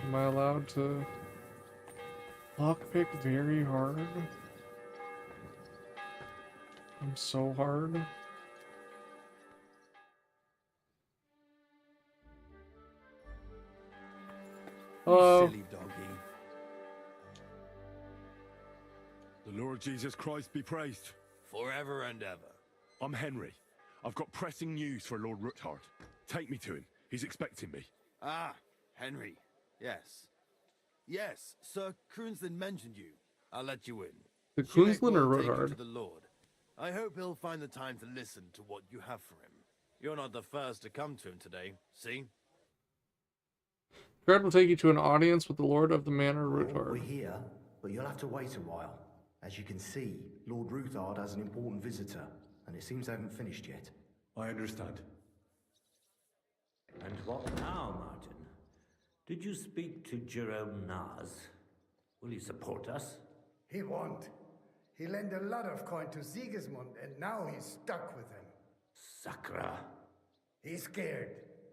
Am I allowed to lockpick very hard? I'm so hard. Hello. Silly doggy. The Lord Jesus Christ be praised. Forever and ever. I'm Henry. I've got pressing news for Lord Ruthard. Take me to him. He's expecting me. Ah, Henry. Yes. Yes, Sir Kroonslin mentioned you. I'll let you in. The Kroonslin or will take you Ruthard? to the Lord. I hope he'll find the time to listen to what you have for him. You're not the first to come to him today, see? Fred will take you to an audience with the Lord of the Manor, We're Ruthard. here, but you'll have to wait a while. As you can see, Lord Ruthard has an important visitor, and it seems they haven't finished yet. I understand. And what now, Martin? Did you speak to Jerome Naz? Will he support us? He won't. He lent a lot of coin to Sigismund, and now he's stuck with him. Sakra. He's scared.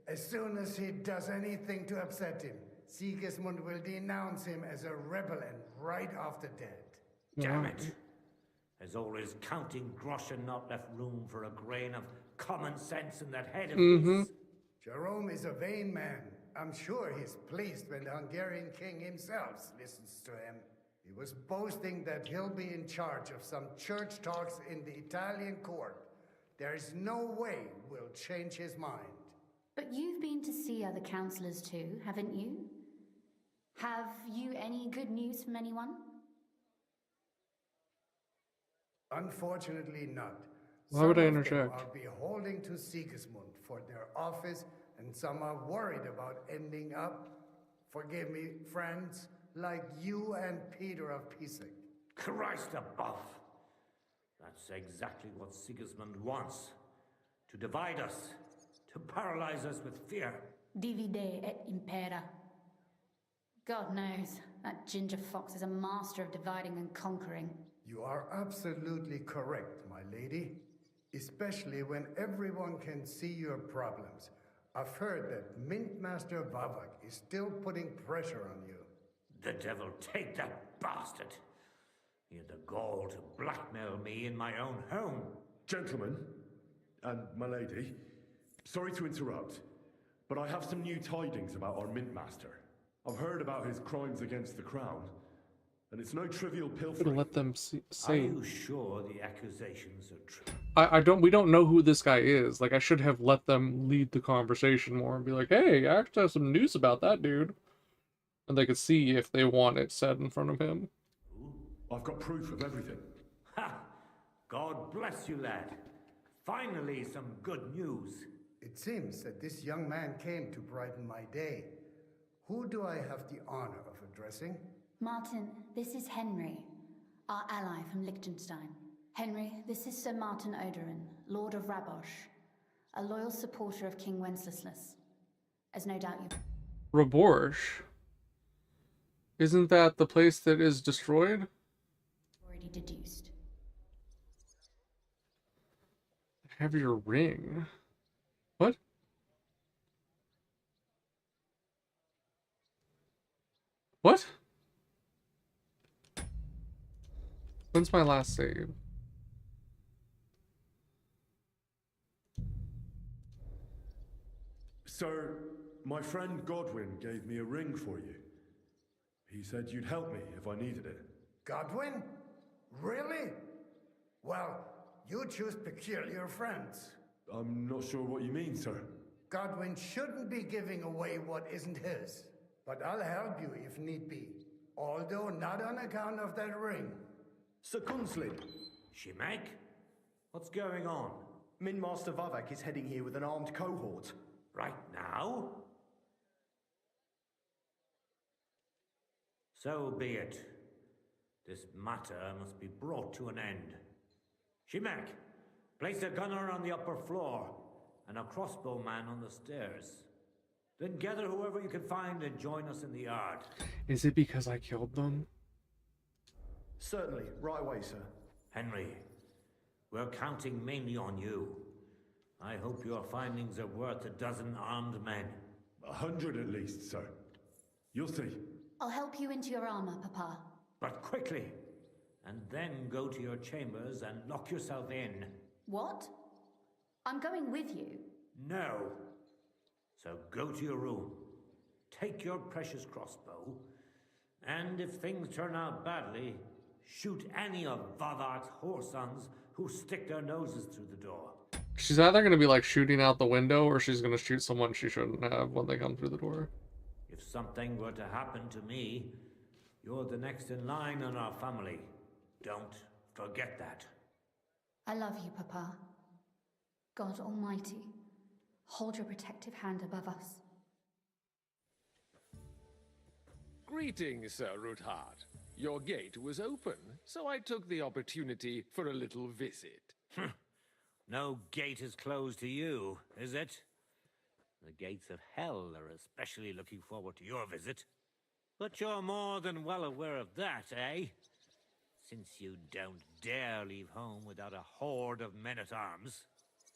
As soon as he does anything to upset him, Sigismund will denounce him as a rebel and right off the dead. Damn it. There's always counting groschen not left room for a grain of common sense in that head of his. Jerome is a vain man. I'm sure he's pleased when the Hungarian king himself listens to him. He was boasting that he'll be in charge of some church talks in the Italian court. There is no way we'll change his mind. But you've been to see other councillors too, haven't you? Have you any good news from anyone? Unfortunately not. Why would I Some of them interject? are beholden to Sigismund for their office, and some are worried about ending up, forgive me, friends, like you and Peter of Pisek. Christ above! That's exactly what Sigismund wants. To divide us. To paralyze us with fear. Divide et impera. God knows, that ginger fox is a master of dividing and conquering. You are absolutely correct, my lady. Especially when everyone can see your problems. I've heard that Mint Master Vavak is still putting pressure on you. The devil take that bastard! He had the gall to blackmail me in my own home. Gentlemen, and my lady, sorry to interrupt, but I have some new tidings about our Mint Master. I've heard about his crimes against the crown, and it's no trivial pilfering. Let them Are say. you sure the accusations are true? We don't know who this guy is. Like, I should have let them lead the conversation more and be like, hey, I actually have some news about that dude. And they could see if they want it said in front of him. I've got proof of everything. Ha! God bless you, lad. Finally, some good news. It seems that this young man came to brighten my day. Who do I have the honor of addressing? Martin, this is Henry, our ally from Liechtenstein. Henry, this is Sir Martin Oderin, Lord of Rabosh, a loyal supporter of King Wenceslas. As no doubt you... Raborsh? Isn't that the place that is destroyed? Already deduced. Have your ring. What? What? When's my last save? Sir, my friend Godwin gave me a ring for you. He said you'd help me if I needed it. Godwin? Really? Well, you choose peculiar friends. I'm not sure what you mean, sir. Godwin shouldn't be giving away what isn't his. But I'll help you if need be. Although not on account of that ring. Sir Gunslin, Shimek? What's going on? Min Master Vavak is heading here with an armed cohort. Right now? So be it. This matter must be brought to an end. Shimek, place a gunner on the upper floor and a crossbowman on the stairs. Then gather whoever you can find and join us in the yard. Is it because I killed them? Certainly, right away, sir. Henry, we're counting mainly on you. I hope your findings are worth 12 armed men. 100 at least, sir. You'll see. I'll help you into your armor, Papa. But quickly, and then go to your chambers and lock yourself in. What? I'm going with you. No. So go to your room, take your precious crossbow, and if things turn out badly, shoot any of Vavak's whoresons who stick their noses through the door. She's either going to be like shooting out the window or she's going to shoot someone she shouldn't have when they come through the door. If something were to happen to me, you're the next in line in our family. Don't forget that. I love you, Papa. God Almighty, hold your protective hand above us. Greetings, Sir Ruthard. Your gate was open, so I took the opportunity for a little visit. No gate is closed to you, is it? The gates of hell are especially looking forward to your visit. But you're more than well aware of that, eh? Since you don't dare leave home without a horde of men-at-arms.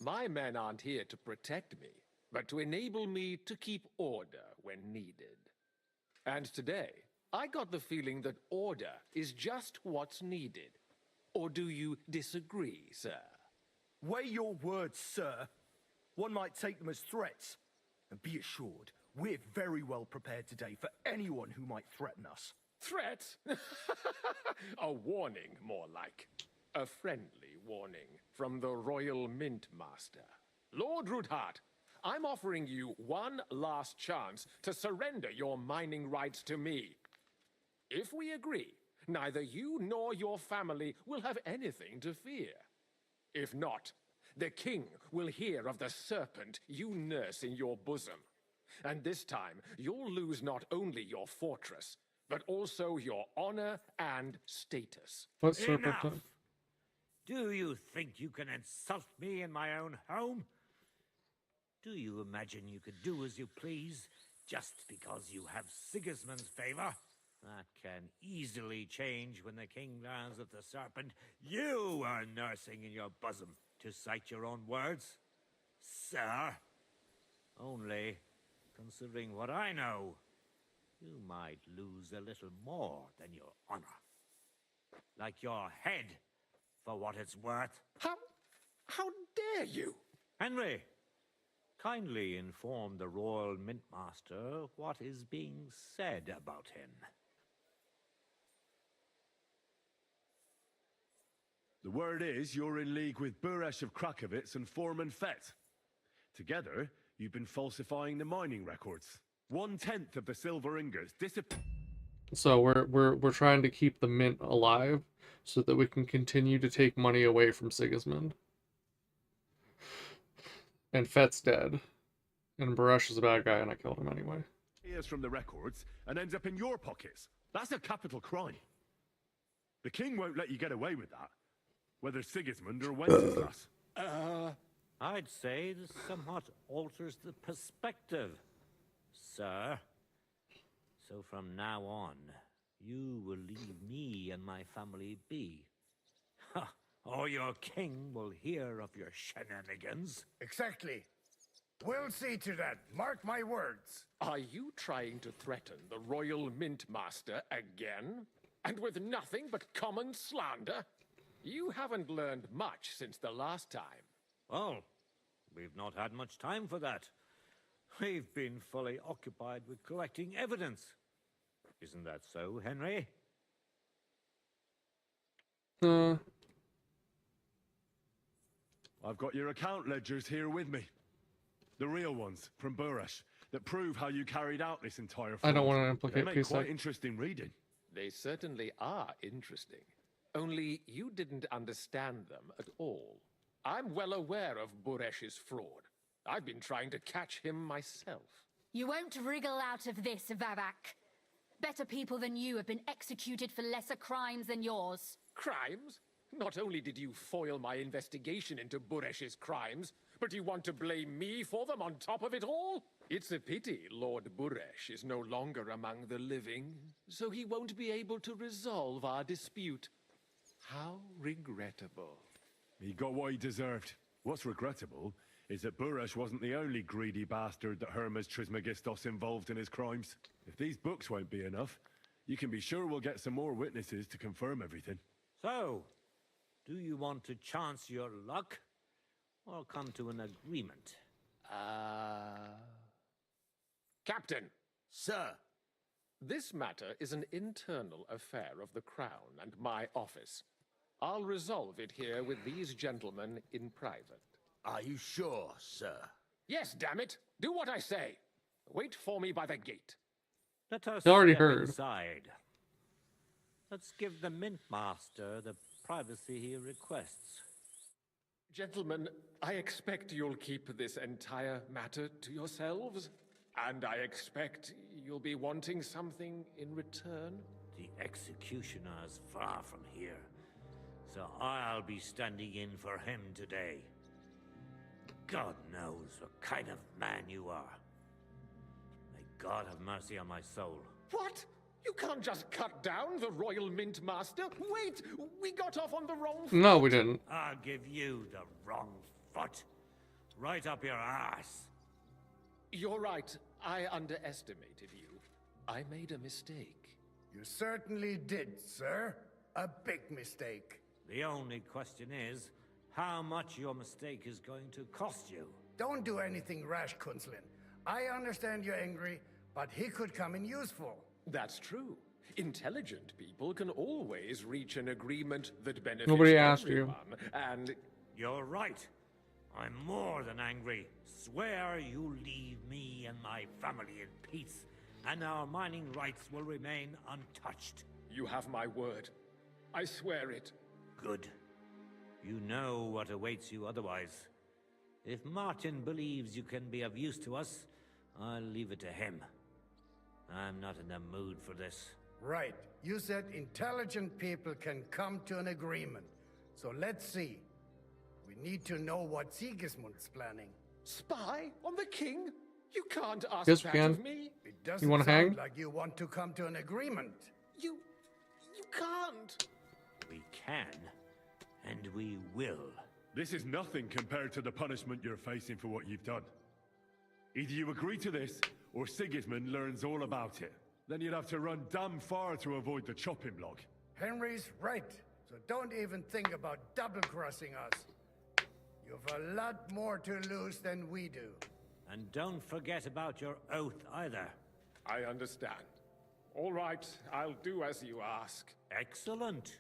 My men aren't here to protect me, but to enable me to keep order when needed. And today, I got the feeling that order is just what's needed. Or do you disagree, sir? Weigh your words, sir. One might take them as threats. And be assured, we're very well prepared today for anyone who might threaten us. Threat? A warning, more like. A friendly warning from the Royal Mint Master. Lord Ruthard, I'm offering you one last chance to surrender your mining rights to me. If we agree, neither you nor your family will have anything to fear. If not, the king will hear of the serpent you nurse in your bosom. And this time, you'll lose not only your fortress, but also your honor and status. What serpent? Enough! Do you think you can insult me in my own home? Do you imagine you could do as you please just because you have Sigismund's favor? That can easily change when the king learns of the serpent you are nursing in your bosom, to cite your own words, sir. Only, considering what I know, you might lose a little more than your honor. Like your head, for what it's worth. How dare you? Henry, kindly inform the Royal Mint Master what is being said about him. The word is you're in league with Buresh of Krakowitz and Foreman Fett. Together, you've been falsifying the mining records. 1/10 of the silver ingots disappeared. So we're trying to keep the mint alive so that we can continue to take money away from Sigismund. And Fett's dead. And Baresh is a bad guy and I killed him anyway. Hears from the records and ends up in your pockets. That's a capital crime. The king won't let you get away with that. Whether Sigismund or Wenceslas. I'd say this somewhat alters the perspective, sir. So from now on, you will leave me and my family be. Or your king will hear of your shenanigans. Exactly. We'll see to that. Mark my words. Are you trying to threaten the Royal Mint Master again? And with nothing but common slander? You haven't learned much since the last time. Well, we've not had much time for that. We've been fully occupied with collecting evidence. Isn't that so, Henry? I've got your account ledgers here with me. The real ones, from Buresh, that prove how you carried out this entire fraud. I don't want to implicate They make quite Pesach. interesting reading. They certainly are interesting. Only you didn't understand them at all. I'm well aware of Buresh's fraud. I've been trying to catch him myself. You won't wriggle out of this, Vavak. Better people than you have been executed for lesser crimes than yours. Crimes? Not only did you foil my investigation into Buresh's crimes, but you want to blame me for them on top of it all? It's a pity Lord Buresh is no longer among the living, so he won't be able to resolve our dispute. How regrettable. He got what he deserved. What's regrettable is that Buresh wasn't the only greedy bastard that Hermes Trismegistos involved in his crimes. If these books won't be enough, you can be sure we'll get some more witnesses to confirm everything. So, do you want to chance your luck, or come to an agreement? Captain! Sir! This matter is an internal affair of the Crown and my office. I'll resolve it here with these gentlemen in private. Are you sure, sir? Yes, damn it! Do what I say! Wait for me by the gate. Let us He already step heard. inside. Let's give the Mint Master the privacy he requests. Gentlemen, I expect you'll keep this entire matter to yourselves. And I expect you'll be wanting something in return. The executioner is far from here, so I'll be standing in for him today. God knows what kind of man you are. May God have mercy on my soul. What? You can't just cut down the Royal Mint Master? Wait! We got off on the wrong foot! No, we didn't. I'll give you the wrong foot. Right up your ass. You're right. I underestimated you. I made a mistake. You certainly did, sir. A big mistake. The only question is, how much your mistake is going to cost you. Don't do anything rash, Kunzlin. I understand you're angry, but he could come in useful. That's true. Intelligent people can always reach an agreement that benefits Nobody asked you. everyone, and... You're right. I'm more than angry. Swear you leave me and my family in peace, and our mining rights will remain untouched. You have my word. I swear it. Good. You know what awaits you otherwise. If Martin believes you can be of use to us, I'll leave it to him. I'm not in the mood for this. Right. You said intelligent people can come to an agreement. So let's see. We need to know what Sigismund's planning. Spy on the king? You can't ask Yes, that we can. of me. It doesn't wanna sound hang? like you want to come to an agreement. You can't. We can, and we will. This is nothing compared to the punishment you're facing for what you've done. Either you agree to this, or Sigismund learns all about it. Then you'd have to run damn far to avoid the chopping block. Henry's right. So don't even think about double-crossing us. You've a lot more to lose than we do. And don't forget about your oath either. I understand. All right, I'll do as you ask. Excellent.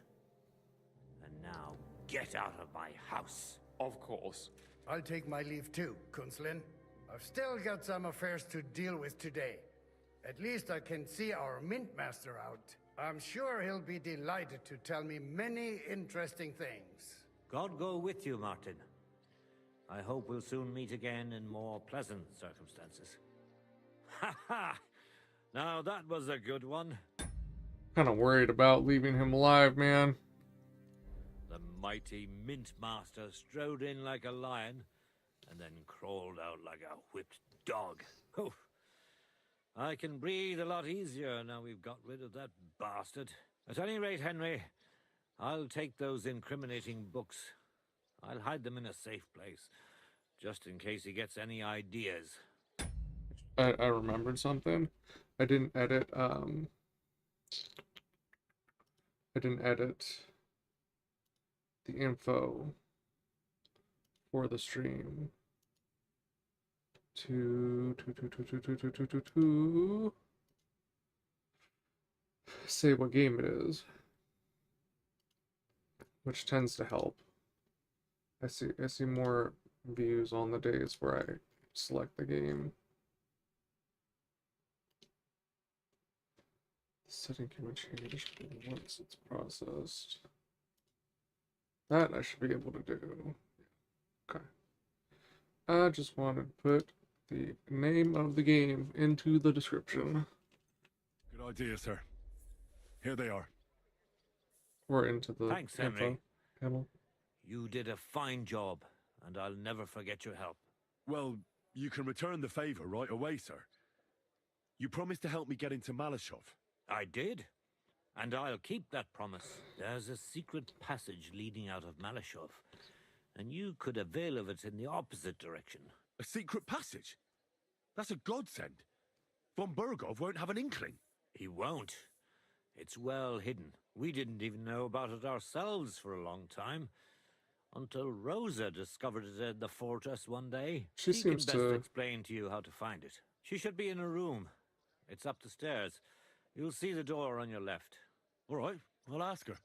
And now, get out of my house. Of course. I'll take my leave too, Kunslin. I've still got some affairs to deal with today. At least I can see our Mint Master out. I'm sure he'll be delighted to tell me many interesting things. God go with you, Martin. I hope we'll soon meet again in more pleasant circumstances. Ha ha! Now that was a good one. Kind of worried about leaving him alive, man. The mighty Mint Master strode in like a lion, and then crawled out like a whipped dog. Oof. I can breathe a lot easier now we've got rid of that bastard. At any rate, Henry, I'll take those incriminating books. I'll hide them in a safe place, just in case he gets any ideas. I remembered something. I didn't edit the info for the stream to say what game it is, which tends to help. I see more views on the days where I select the game. The setting can be changed once it's processed. That I should be able to do. Okay. I just wanted to put the name of the game into the description. Good idea, sir. Here they are. Or into the Thanks, info Henry. panel. You did a fine job, and I'll never forget your help. Well, you can return the favor right away, sir. You promised to help me get into Malashov. I did, and I'll keep that promise. There's a secret passage leading out of Malashov, and you could avail of it in the opposite direction. A secret passage? That's a godsend. Von Burgov won't have an inkling. He won't. It's well hidden. We didn't even know about it ourselves for a long time. Until Rosa discovered it in the fortress one day. She can seems best to... explain to you how to find it. She should be in a room. It's up the stairs. You'll see the door on your left. All right, I'll ask her.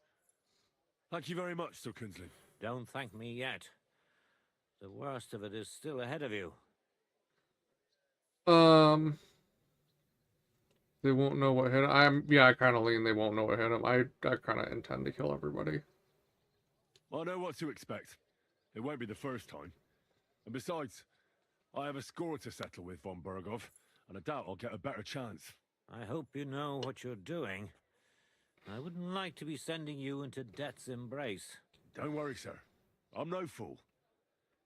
Thank you very much, Sir Kunslin. Don't thank me yet. The worst of it is still ahead of you. They won't know what hit him. I kind of lean they won't know what hit him. I kind of intend to kill everybody. I know what to expect. It won't be the first time. And besides, I have a score to settle with Von Burgov, and I doubt I'll get a better chance. I hope you know what you're doing. I wouldn't like to be sending you into death's embrace. Don't worry, sir. I'm no fool.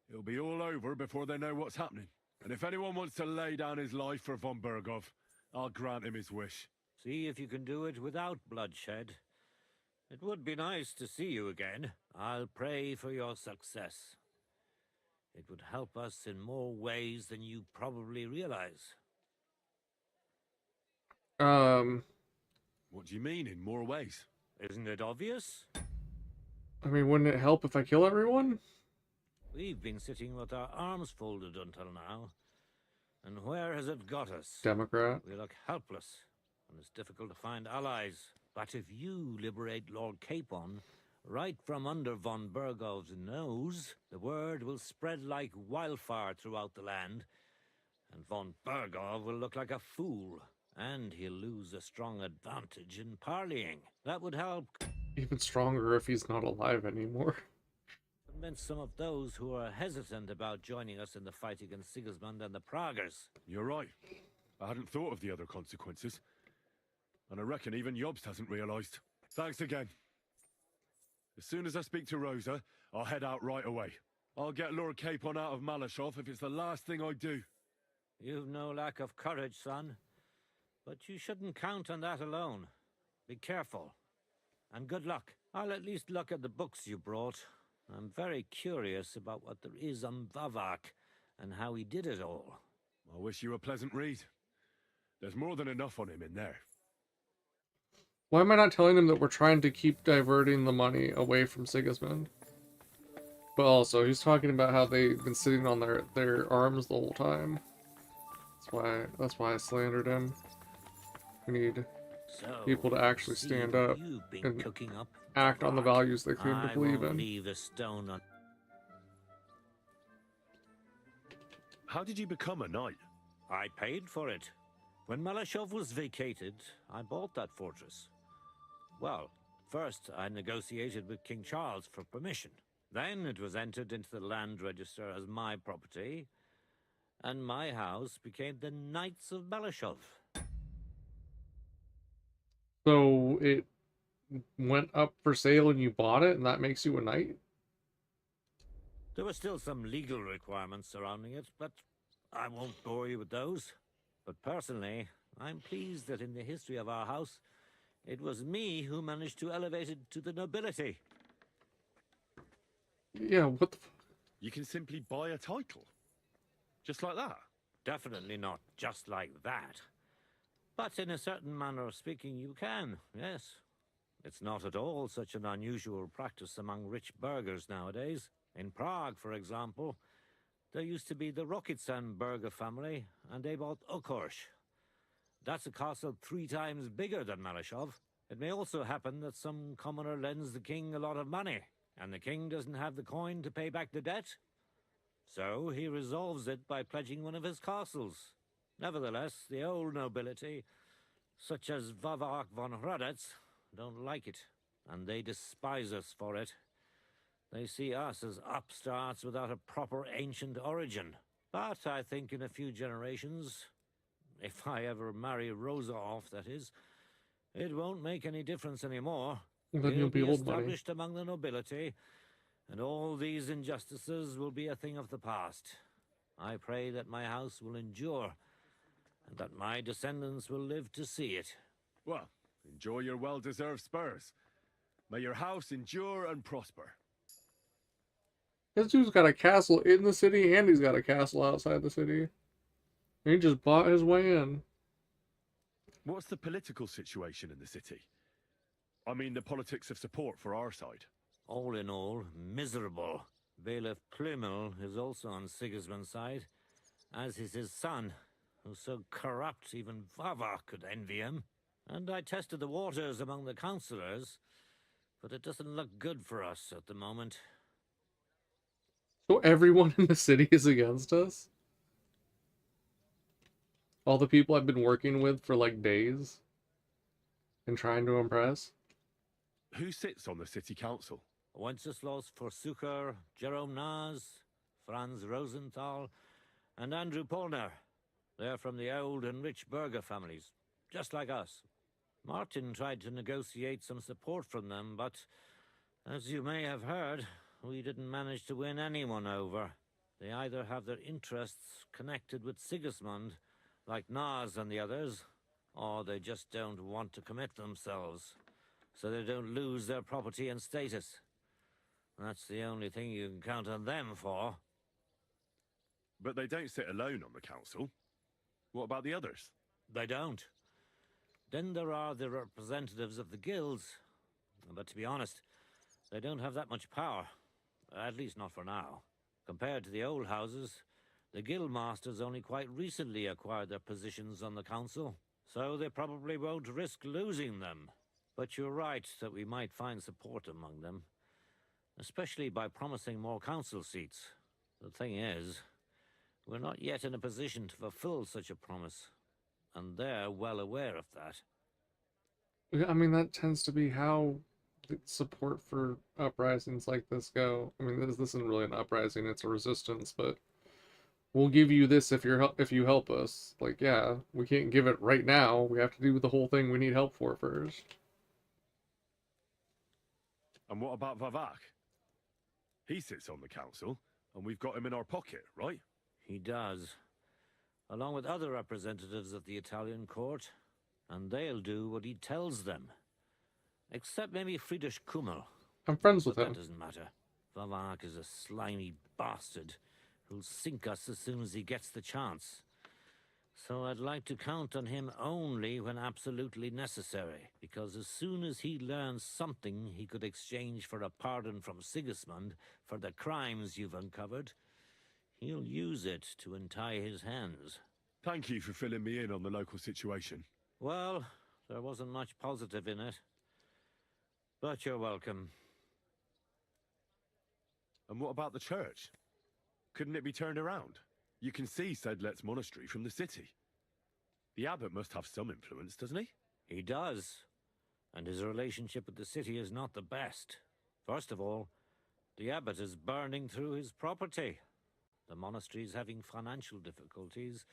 It'll be all over before they know what's happening. And if anyone wants to lay down his life for Von Burgov, I'll grant him his wish. See if you can do it without bloodshed. It would be nice to see you again. I'll pray for your success. It would help us in more ways than you probably realize. What do you mean, in more ways? Isn't it obvious? I mean, wouldn't it help if I kill everyone? We've been sitting with our arms folded until now. And where has it got us? Democrat. We look helpless. and it's difficult to find allies. But if you liberate Lord Capon, right from under von Burgov's nose, the word will spread like wildfire throughout the land, and von Burgov will look like a fool, and he'll lose a strong advantage in parleying. That would help Even stronger if he's not alive anymore. convince some of those who are hesitant about joining us in the fight against Sigismund and the Praguers. You're right. I hadn't thought of the other consequences. And I reckon even Jobst hasn't realized. Thanks again. As soon as I speak to Rosa, I'll head out right away. I'll get Lord Capon out of Malashov if it's the last thing I do. You've no lack of courage, son. But you shouldn't count on that alone. Be careful. And good luck. I'll at least look at the books you brought. I'm very curious about what there is on Vavak and how he did it all. I wish you a pleasant read. There's more than enough on him in there. Why am I not telling him that we're trying to keep diverting the money away from Sigismund? But also, he's talking about how they've been sitting on their arms the whole time. That's why I slandered him. We need people to actually stand up and act on the values they claim to believe in. Leave a stone on. How did you become a knight? I paid for it. When Malashov was vacated, I bought that fortress. Well, first I negotiated with King Charles for permission. Then it was entered into the land register as my property, and my house became the Knights of Malashov. So it went up for sale and you bought it, and that makes you a knight? There were still some legal requirements surrounding it, but I won't bore you with those. But personally, I'm pleased that in the history of our house, it was me who managed to elevate it to the nobility. Yeah, what the f— You can simply buy a title? Just like that? Definitely not just like that. But in a certain manner of speaking, you can, yes. It's not at all such an unusual practice among rich burghers nowadays. In Prague, for example, there used to be the Rokitsan burgher family, and they bought Okorsh. That's a castle 3 times bigger than Malashov. It may also happen that some commoner lends the king a lot of money, and the king doesn't have the coin to pay back the debt. So he resolves it by pledging one of his castles. Nevertheless, the old nobility, such as Vavak von Hradec, don't like it, and they despise us for it. They see us as upstarts without a proper ancient origin. But I think in a few generations, if I ever marry Rosa off, that is, it won't make any difference anymore. Then you'll be old money. Established among the nobility, and all these injustices will be a thing of the past. I pray that my house will endure, and that my descendants will live to see it. Well, enjoy your well-deserved spurs. May your house endure and prosper. This dude's got a castle in the city, and he's got a castle outside the city. And he just bought his way in. What's the political situation in the city? I mean, the politics of support for our side. All in all, miserable. Bailiff Plumel is also on Sigismund's side, as is his son, who's so corrupt even Vava could envy him. And I tested the waters among the councillors, but it doesn't look good for us at the moment. So everyone in the city is against us? All the people I've been working with for like days and trying to impress? Who sits on the city council? Wenceslas Forsucher, Jerome Naz, Franz Rosenthal, and Andrew Polner. They're from the old and rich burgher families, just like us. Martin tried to negotiate some support from them, but as you may have heard, we didn't manage to win anyone over. They either have their interests connected with Sigismund, like Naz and the others, or they just don't want to commit themselves, so they don't lose their property and status. That's the only thing you can count on them for. But they don't sit alone on the council. What about the others? They don't. Then there are the representatives of the guilds. But to be honest, they don't have that much power. At least not for now. Compared to the old houses, the guild masters only quite recently acquired their positions on the council. So they probably won't risk losing them. But you're right that we might find support among them, especially by promising more council seats. The thing is, we're not yet in a position to fulfill such a promise, and they're well aware of that. Yeah, I mean, that tends to be how the support for uprisings like this go. I mean, this isn't really an uprising, it's a resistance, but we'll give you this if you help us. Like, yeah, we can't give it right now. We have to do the whole thing we need help for first. And what about Vavak? He sits on the council, and we've got him in our pocket, right? He does, along with other representatives of the Italian court, and they'll do what he tells them. Except maybe Friedrich Kummel. I'm friends with But him. that doesn't matter. Vavak is a slimy bastard who'll sink us as soon as he gets the chance. So I'd like to count on him only when absolutely necessary, because as soon as he learns something he could exchange for a pardon from Sigismund for the crimes you've uncovered, he'll use it to untie his hands. Thank you for filling me in on the local situation. Well, there wasn't much positive in it. But you're welcome. And what about the church? Couldn't it be turned around? You can see Sedlet's monastery from the city. The abbot must have some influence, doesn't he? He does. And his relationship with the city is not the best. First of all, the abbot is burning through his property. The monastery's having financial difficulties,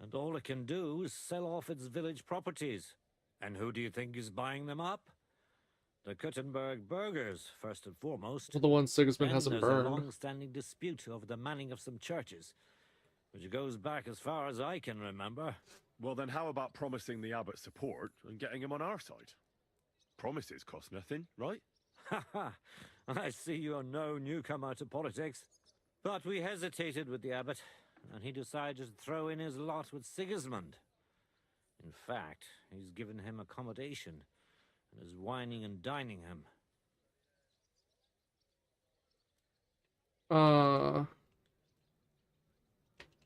and all it can do is sell off its village properties. And who do you think is buying them up? The Kuttenberg burghers, first and foremost. Well, the one Sigismund hasn't There's burned. a long-standing dispute over the manning of some churches, which goes back as far as I can remember. Well, then how about promising the abbot support and getting him on our side? Promises cost nothing, right? Ha ha! I see you're no newcomer to politics. But we hesitated with the abbot, and he decided to throw in his lot with Sigismund. In fact, he's given him accommodation and is wining and dining him.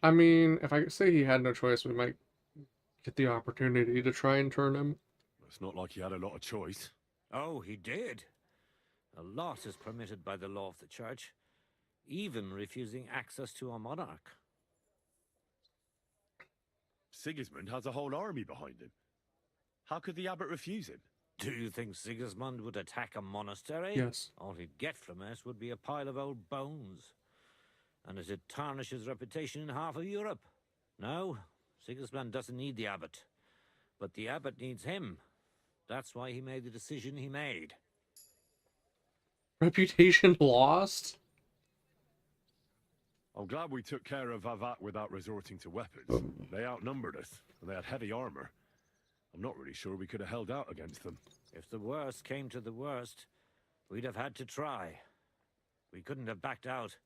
I mean, if I say he had no choice, we might get the opportunity to try and turn him. It's not like he had a lot of choice. Oh, he did. A lot is permitted by the law of the church, even refusing access to a monarch. Sigismund has a whole army behind him. How could the abbot refuse him? Do you think Sigismund would attack a monastery? Yes. All he'd get from it would be a pile of old bones. And it'd tarnish his reputation in half of Europe. No, Sigismund doesn't need the abbot. But the abbot needs him. That's why he made the decision he made. Reputation lost? I'm glad we took care of Vavak without resorting to weapons. They outnumbered us, and they had heavy armor. I'm not really sure we could have held out against them. If the worst came to the worst, we'd have had to try. We couldn't have backed out.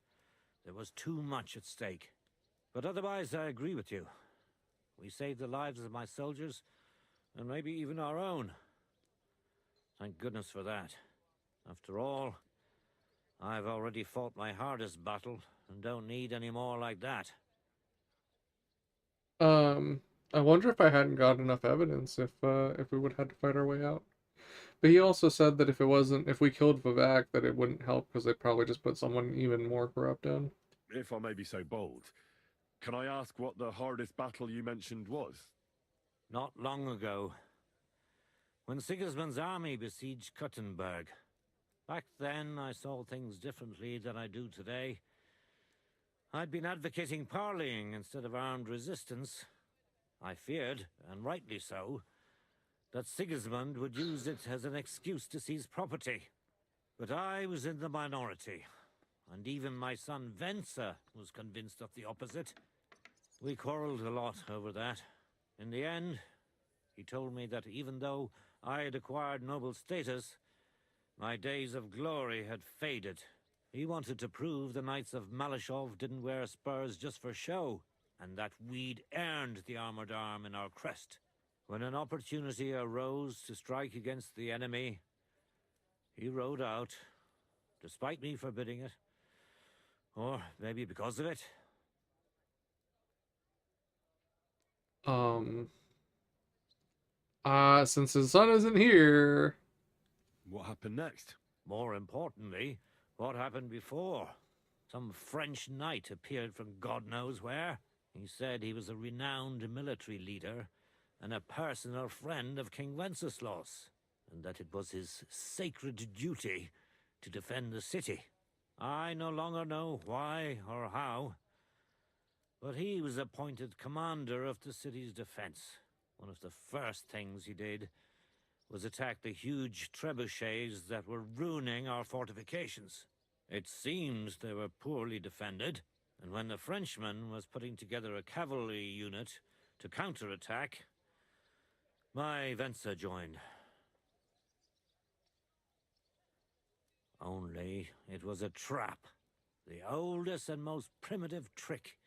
There was too much at stake. But otherwise, I agree with you. We saved the lives of my soldiers, and maybe even our own. Thank goodness for that. After all, I've already fought my hardest battle, and don't need any more like that. I wonder if I hadn't got enough evidence if we would have had to fight our way out. But he also said that if we killed Vivek, that it wouldn't help because they'd probably just put someone even more corrupt in. If I may be so bold, can I ask what the hardest battle you mentioned was? Not long ago, when Sigismund's army besieged Kuttenberg. Back then, I saw things differently than I do today. I'd been advocating parleying instead of armed resistance. I feared, and rightly so, that Sigismund would use it as an excuse to seize property. But I was in the minority, and even my son Venser was convinced of the opposite. We quarreled a lot over that. In the end, he told me that even though I had acquired noble status, my days of glory had faded. He wanted to prove the Knights of Malashov didn't wear spurs just for show, and that we'd earned the armored arm in our crest. When an opportunity arose to strike against the enemy, he rode out, despite me forbidding it. Or maybe because of it. Since his son isn't here... What happened next? More importantly, what happened before? Some French knight appeared from God knows where. He said he was a renowned military leader and a personal friend of King Wenceslas, and that it was his sacred duty to defend the city. I no longer know why or how, but he was appointed commander of the city's defense. One of the first things he did was attack the huge trebuchets that were ruining our fortifications. It seems they were poorly defended, and when the Frenchman was putting together a cavalry unit to counterattack, my Venser joined. Only it was a trap, the oldest and most primitive trick,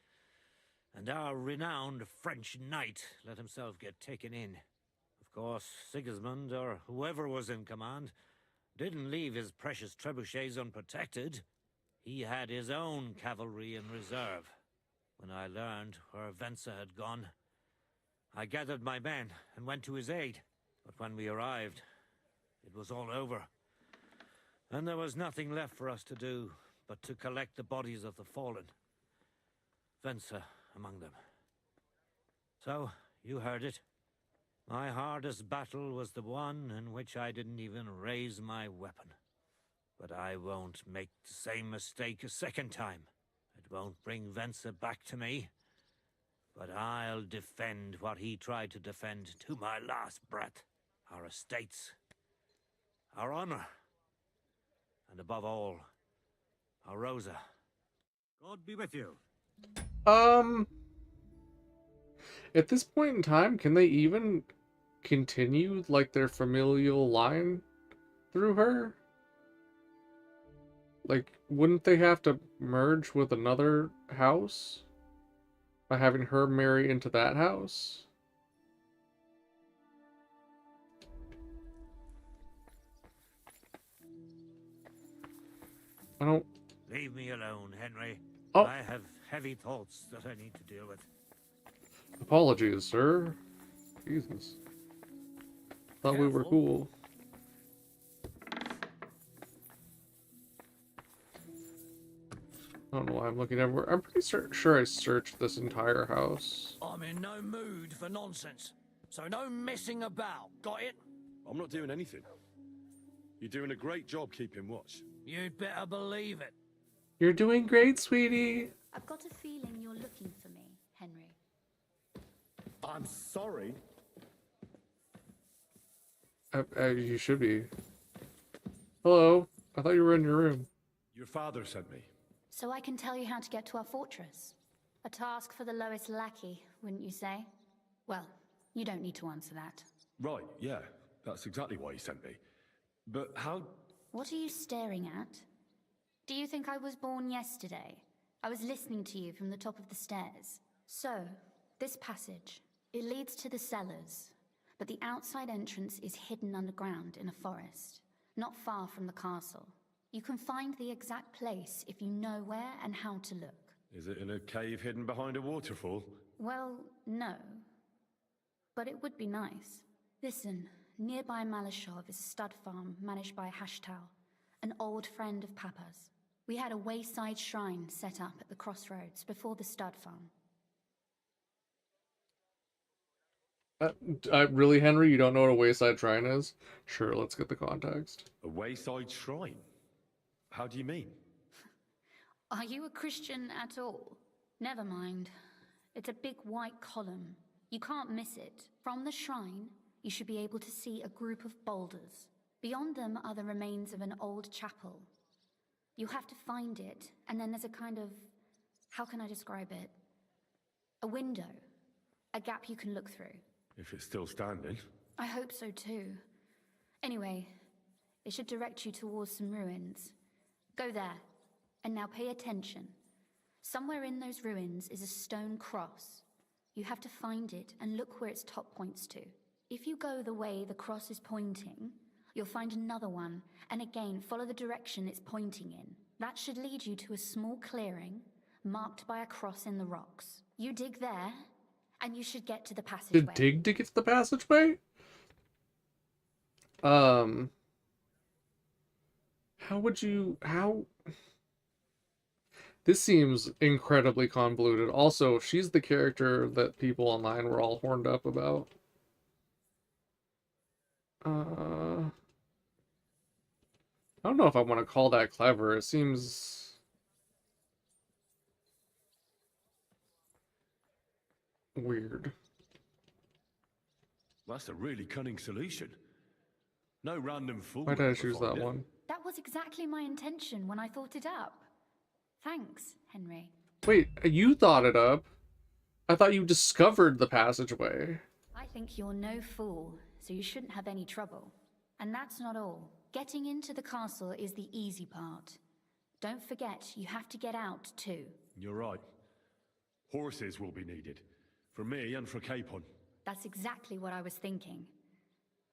and our renowned French knight let himself get taken in. Of course, Sigismund, or whoever was in command, didn't leave his precious trebuchets unprotected. He had his own cavalry in reserve. When I learned where Venser had gone, I gathered my men and went to his aid. But when we arrived, it was all over. And there was nothing left for us to do but to collect the bodies of the fallen. Venser among them. So, you heard it. My hardest battle was the one in which I didn't even raise my weapon. But I won't make the same mistake a second time. It won't bring Venser back to me. But I'll defend what he tried to defend to my last breath. Our estates, our honor, and above all, our Rosa. God be with you. At this point in time, can they even continue, like, their familial line through her? Like, wouldn't they have to merge with another house by having her marry into that house? I don't... Leave me alone, Henry. Oh. I have heavy thoughts that I need to deal with. Apologies, sir. Jesus. Thought we were cool. I don't know why I'm looking everywhere. I'm pretty sure I searched this entire house. I'm in no mood for nonsense, so no messing about. Got it? I'm not doing anything. You're doing a great job keeping watch. You'd better believe it. You're doing great, sweetie. I've got a feeling you're looking for me, Henry. I'm sorry. You should be. Hello. I thought you were in your room. Your father sent me. So I can tell you how to get to our fortress. A task for the lowest lackey, wouldn't you say? Well, you don't need to answer that. Right, yeah. That's exactly why he sent me. But how... What are you staring at? Do you think I was born yesterday? I was listening to you from the top of the stairs. So, this passage, it leads to the cellars, but the outside entrance is hidden underground in a forest, not far from the castle. You can find the exact place if you know where and how to look. Is it in a cave hidden behind a waterfall? Well, no. But it would be nice. Listen, nearby Malashov is a stud farm managed by Hashtal, an old friend of Papa's. We had a wayside shrine set up at the crossroads before the stud farm. Really, Henry? You don't know what a wayside shrine is? Sure, let's get the context. A wayside shrine? How do you mean? Are you a Christian at all? Never mind. It's a big white column. You can't miss it. From the shrine, you should be able to see a group of boulders. Beyond them are the remains of an old chapel. You have to find it, and then there's a kind of... how can I describe it? A window. A gap you can look through. If it's still standing. I hope so too. Anyway, it should direct you towards some ruins. Go there, and now pay attention. Somewhere in those ruins is a stone cross. You have to find it and look where its top points to. If you go the way the cross is pointing, you'll find another one, and again follow the direction it's pointing in. That should lead you to a small clearing, marked by a cross in the rocks. You dig there, and you should get to the passageway. Dig to get to the passageway? How would you, how, this seems incredibly convoluted. Also, she's the character that people online were all horned up about. I don't know if I want to call that clever. It seems weird. That's a really cunning solution. No random fool. Why did I choose that one? That was exactly my intention when I thought it up. Thanks, Henry. Wait, you thought it up? I thought you discovered the passageway. I think you're no fool, so you shouldn't have any trouble. And that's not all. Getting into the castle is the easy part. Don't forget, you have to get out too. You're right. Horses will be needed. For me and for Capon. That's exactly what I was thinking.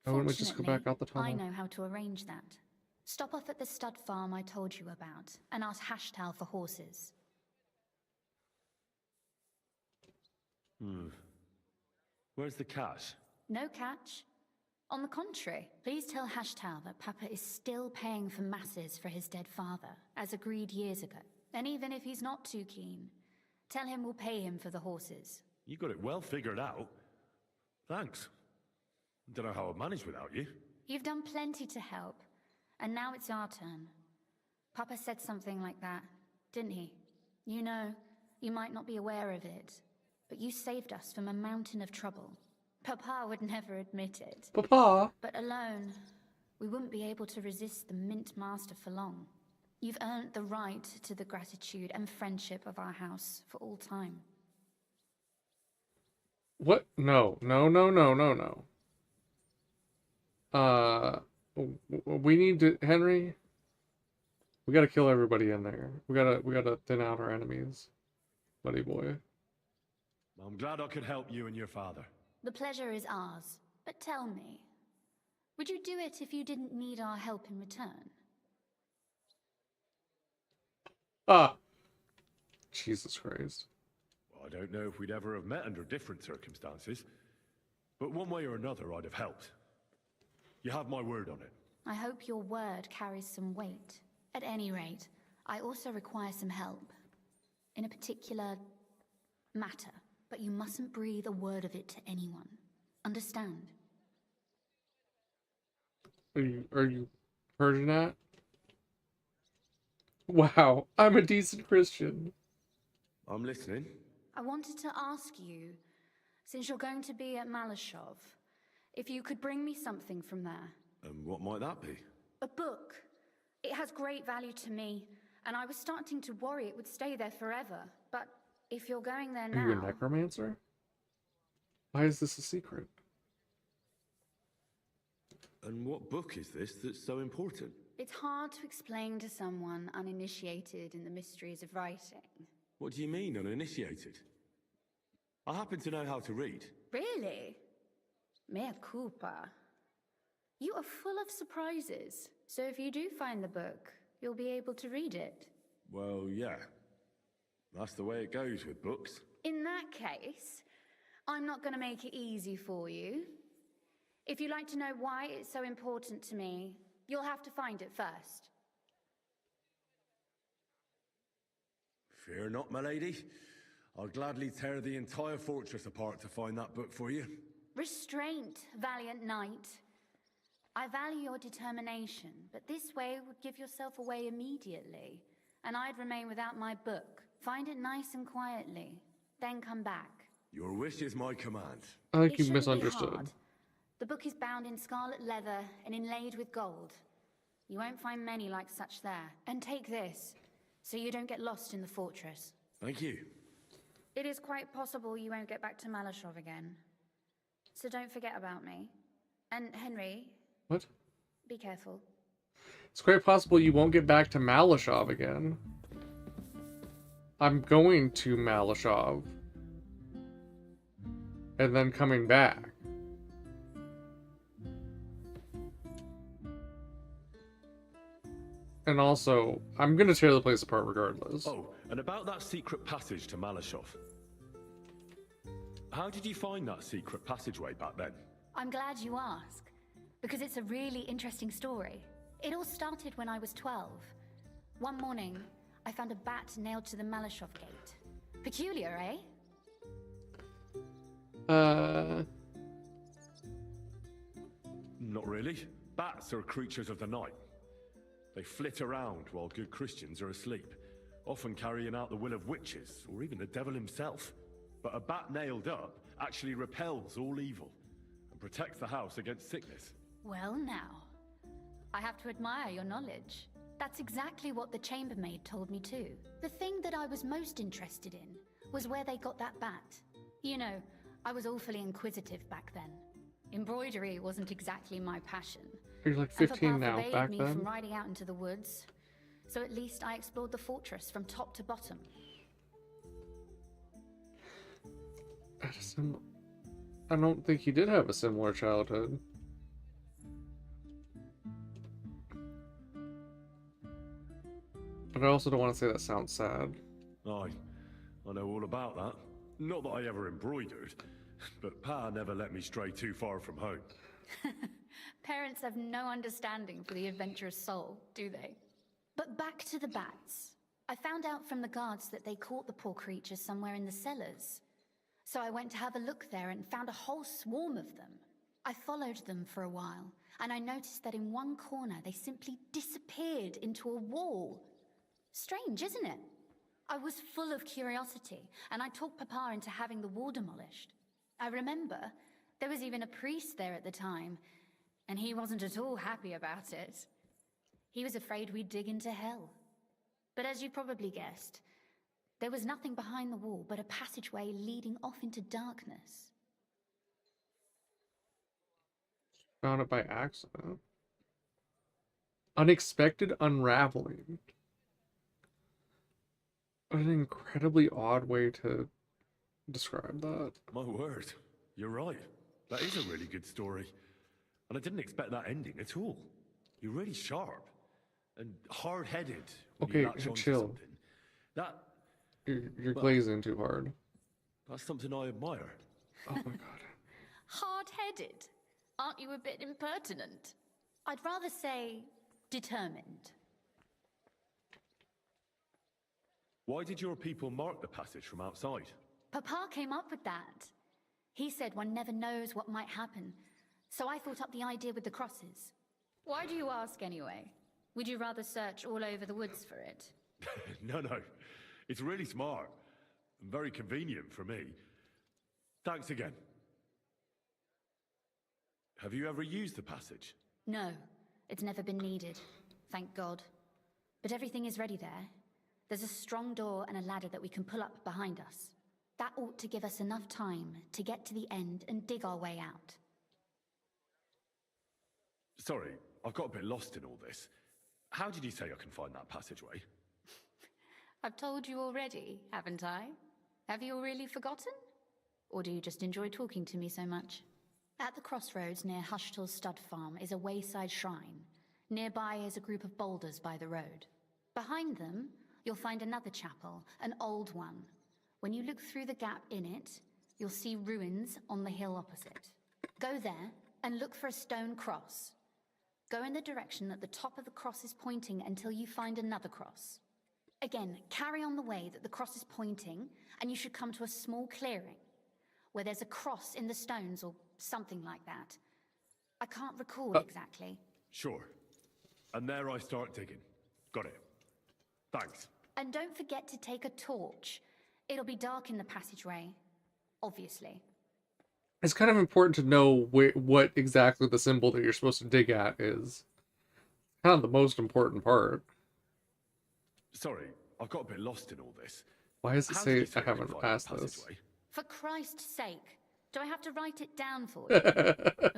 Why wouldn't we just go back out the tunnel? I know how to arrange that. Stop off at the stud farm I told you about, and ask Hashtal for horses. Where's the cash? No catch. On the contrary, please tell Hashtal that Papa is still paying for masses for his dead father, as agreed years ago. And even if he's not too keen, tell him we'll pay him for the horses. You got it well figured out. Thanks. Don't know how I'd manage without you. You've done plenty to help, and now it's our turn. Papa said something like that, didn't he? You know, you might not be aware of it, but you saved us from a mountain of trouble. Papa would never admit it. Papa! But alone, we wouldn't be able to resist the Mint Master for long. You've earned the right to the gratitude and friendship of our house for all time. What? No. We need to, Henry. We gotta kill everybody in there. We gotta thin out our enemies, buddy boy. I'm glad I could help you and your father. The pleasure is ours. But tell me, would you do it if you didn't need our help in return? Jesus Christ. I don't know if we'd ever have met under different circumstances, but one way or another I'd have helped. You have my word on it. I hope your word carries some weight. At any rate, I also require some help. In a particular matter, but you mustn't breathe a word of it to anyone. Understand? Are you heard that? Wow, I'm a decent Christian. I'm listening. I wanted to ask you, since you're going to be at Malashov, if you could bring me something from there. And what might that be? A book. It has great value to me, and I was starting to worry it would stay there forever. But if you're going there now... Are you a necromancer? Why is this a secret? And what book is this that's so important? It's hard to explain to someone uninitiated in the mysteries of writing. What do you mean, uninitiated? I happen to know how to read. Really? Mea culpa. You are full of surprises. So if you do find the book, you'll be able to read it. Well, yeah. That's the way it goes with books. In that case, I'm not going to make it easy for you. If you'd like to know why it's so important to me, you'll have to find it first. Fear not, my lady. I'll gladly tear the entire fortress apart to find that book for you. Restraint, valiant knight. I value your determination, but this way would give yourself away immediately, and I'd remain without my book. Find it nice and quietly, then come back. Your wish is my command. I think you It shouldn't be misunderstood. hard. The book is bound in scarlet leather and inlaid with gold. You won't find many like such there. And take this, so you don't get lost in the fortress. Thank you. It is quite possible you won't get back to Malashov again. So don't forget about me. And Henry... What? Be careful. It's quite possible you won't get back to Malashov again. I'm going to Malashov. And then coming back. And also, I'm gonna tear the place apart regardless. Oh, and about that secret passage to Malashov. How did you find that secret passageway back then? I'm glad you asked. because it's a really interesting story. It all started when I was 12. One morning, I found a bat nailed to the Malashov gate. Peculiar, eh? Not really. Bats are creatures of the night. They flit around while good Christians are asleep, often carrying out the will of witches, or even the devil himself. But a bat nailed up actually repels all evil, and protects the house against sickness. Well now, I have to admire your knowledge. That's exactly what the chambermaid told me too. The thing that I was most interested in was where they got that bat. You know, I was awfully inquisitive back then. Embroidery wasn't exactly my passion. You're like 15 now, forbade back me then? from riding out into the woods, so at least I explored the fortress from top to bottom. I don't think he did have a similar childhood. But I also don't want to say that sounds sad. I know all about that. Not that I ever embroidered, but Pa never let me stray too far from home. Parents have no understanding for the adventurous soul, do they? But back to the bats. I found out from the guards that they caught the poor creatures somewhere in the cellars. So I went to have a look there and found a whole swarm of them. I followed them for a while, and I noticed that in one corner they simply disappeared into a wall. Strange, isn't it? I was full of curiosity, and I talked Papa into having the wall demolished. I remember there was even a priest there at the time, and he wasn't at all happy about it. He was afraid we'd dig into hell. But as you probably guessed, there was nothing behind the wall but a passageway leading off into darkness. Found it by accident. Unexpected unraveling. What an incredibly odd way to describe that. My word, you're right. That is a really good story. And I didn't expect that ending at all. You're really sharp and hard-headed. Okay, chill. That You're glazing too hard. That's something I admire. Oh my god. Hard-headed? Aren't you a bit impertinent? I'd rather say determined. Why did your people mark the passage from outside? Papa came up with that. He said one never knows what might happen, so I thought up the idea with the crosses. Why do you ask anyway? Would you rather search all over the woods for it? No. It's really smart. And very convenient for me. Thanks again. Have you ever used the passage? No, it's never been needed. Thank God. But everything is ready there. There's a strong door and a ladder that we can pull up behind us. That ought to give us enough time to get to the end and dig our way out. Sorry, I've got a bit lost in all this. How did you say I can find that passageway? I've told you already, haven't I? Have you really forgotten? Or do you just enjoy talking to me so much? At the crossroads near Hushtal's stud farm is a wayside shrine. Nearby is a group of boulders by the road. Behind them, you'll find another chapel, an old one. When you look through the gap in it, you'll see ruins on the hill opposite. Go there and look for a stone cross. Go in the direction that the top of the cross is pointing until you find another cross. Again, carry on the way that the cross is pointing, and you should come to a small clearing, where there's a cross in the stones or something like that. I can't recall exactly. Sure. And there I start digging. Got it. Thanks. And don't forget to take a torch. It'll be dark in the passageway, obviously. It's kind of important to know what exactly the symbol that you're supposed to dig at is. Kind of the most important part. Sorry, I've got a bit lost in all this. Why does it say I haven't asked this? For Christ's sake, do I have to write it down for you?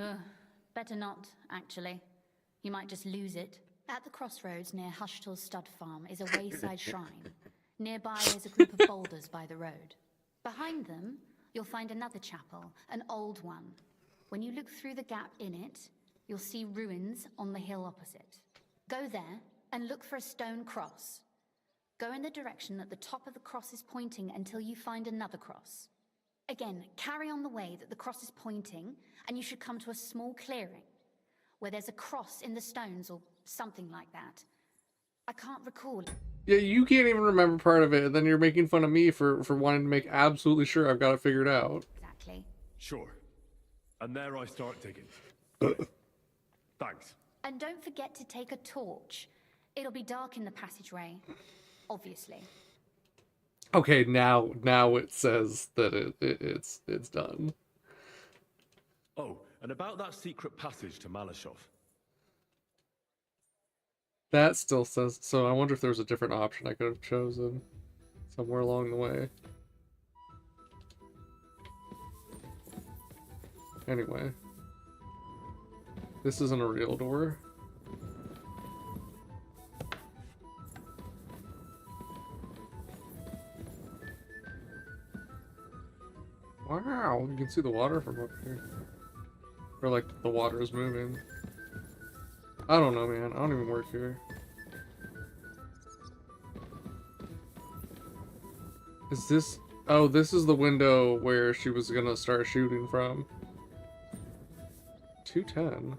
Better not, actually. You might just lose it. At the crossroads near Hushtal's stud farm is a wayside shrine. Nearby is a group of boulders by the road. Behind them, you'll find another chapel, an old one. When you look through the gap in it, you'll see ruins on the hill opposite. Go there and look for a stone cross. Go in the direction that the top of the cross is pointing until you find another cross. Again, carry on the way that the cross is pointing, and you should come to a small clearing, where there's a cross in the stones or something like that. I can't recall. Yeah, you can't even remember part of it, and then you're making fun of me for wanting to make absolutely sure I've got it figured out. Exactly. Sure. And there I start digging. Thanks. And don't forget to take a torch. It'll be dark in the passageway, obviously. Okay, now it says that it's done. Oh, and about that secret passage to Malashov. That still says so. I wonder if there was a different option I could have chosen somewhere along the way. Anyway, this isn't a real door. Wow, you can see the water from up here. Or like the water is moving. I don't know, man. I don't even work here. Is this... Oh, this is the window where she was gonna start shooting from. 210.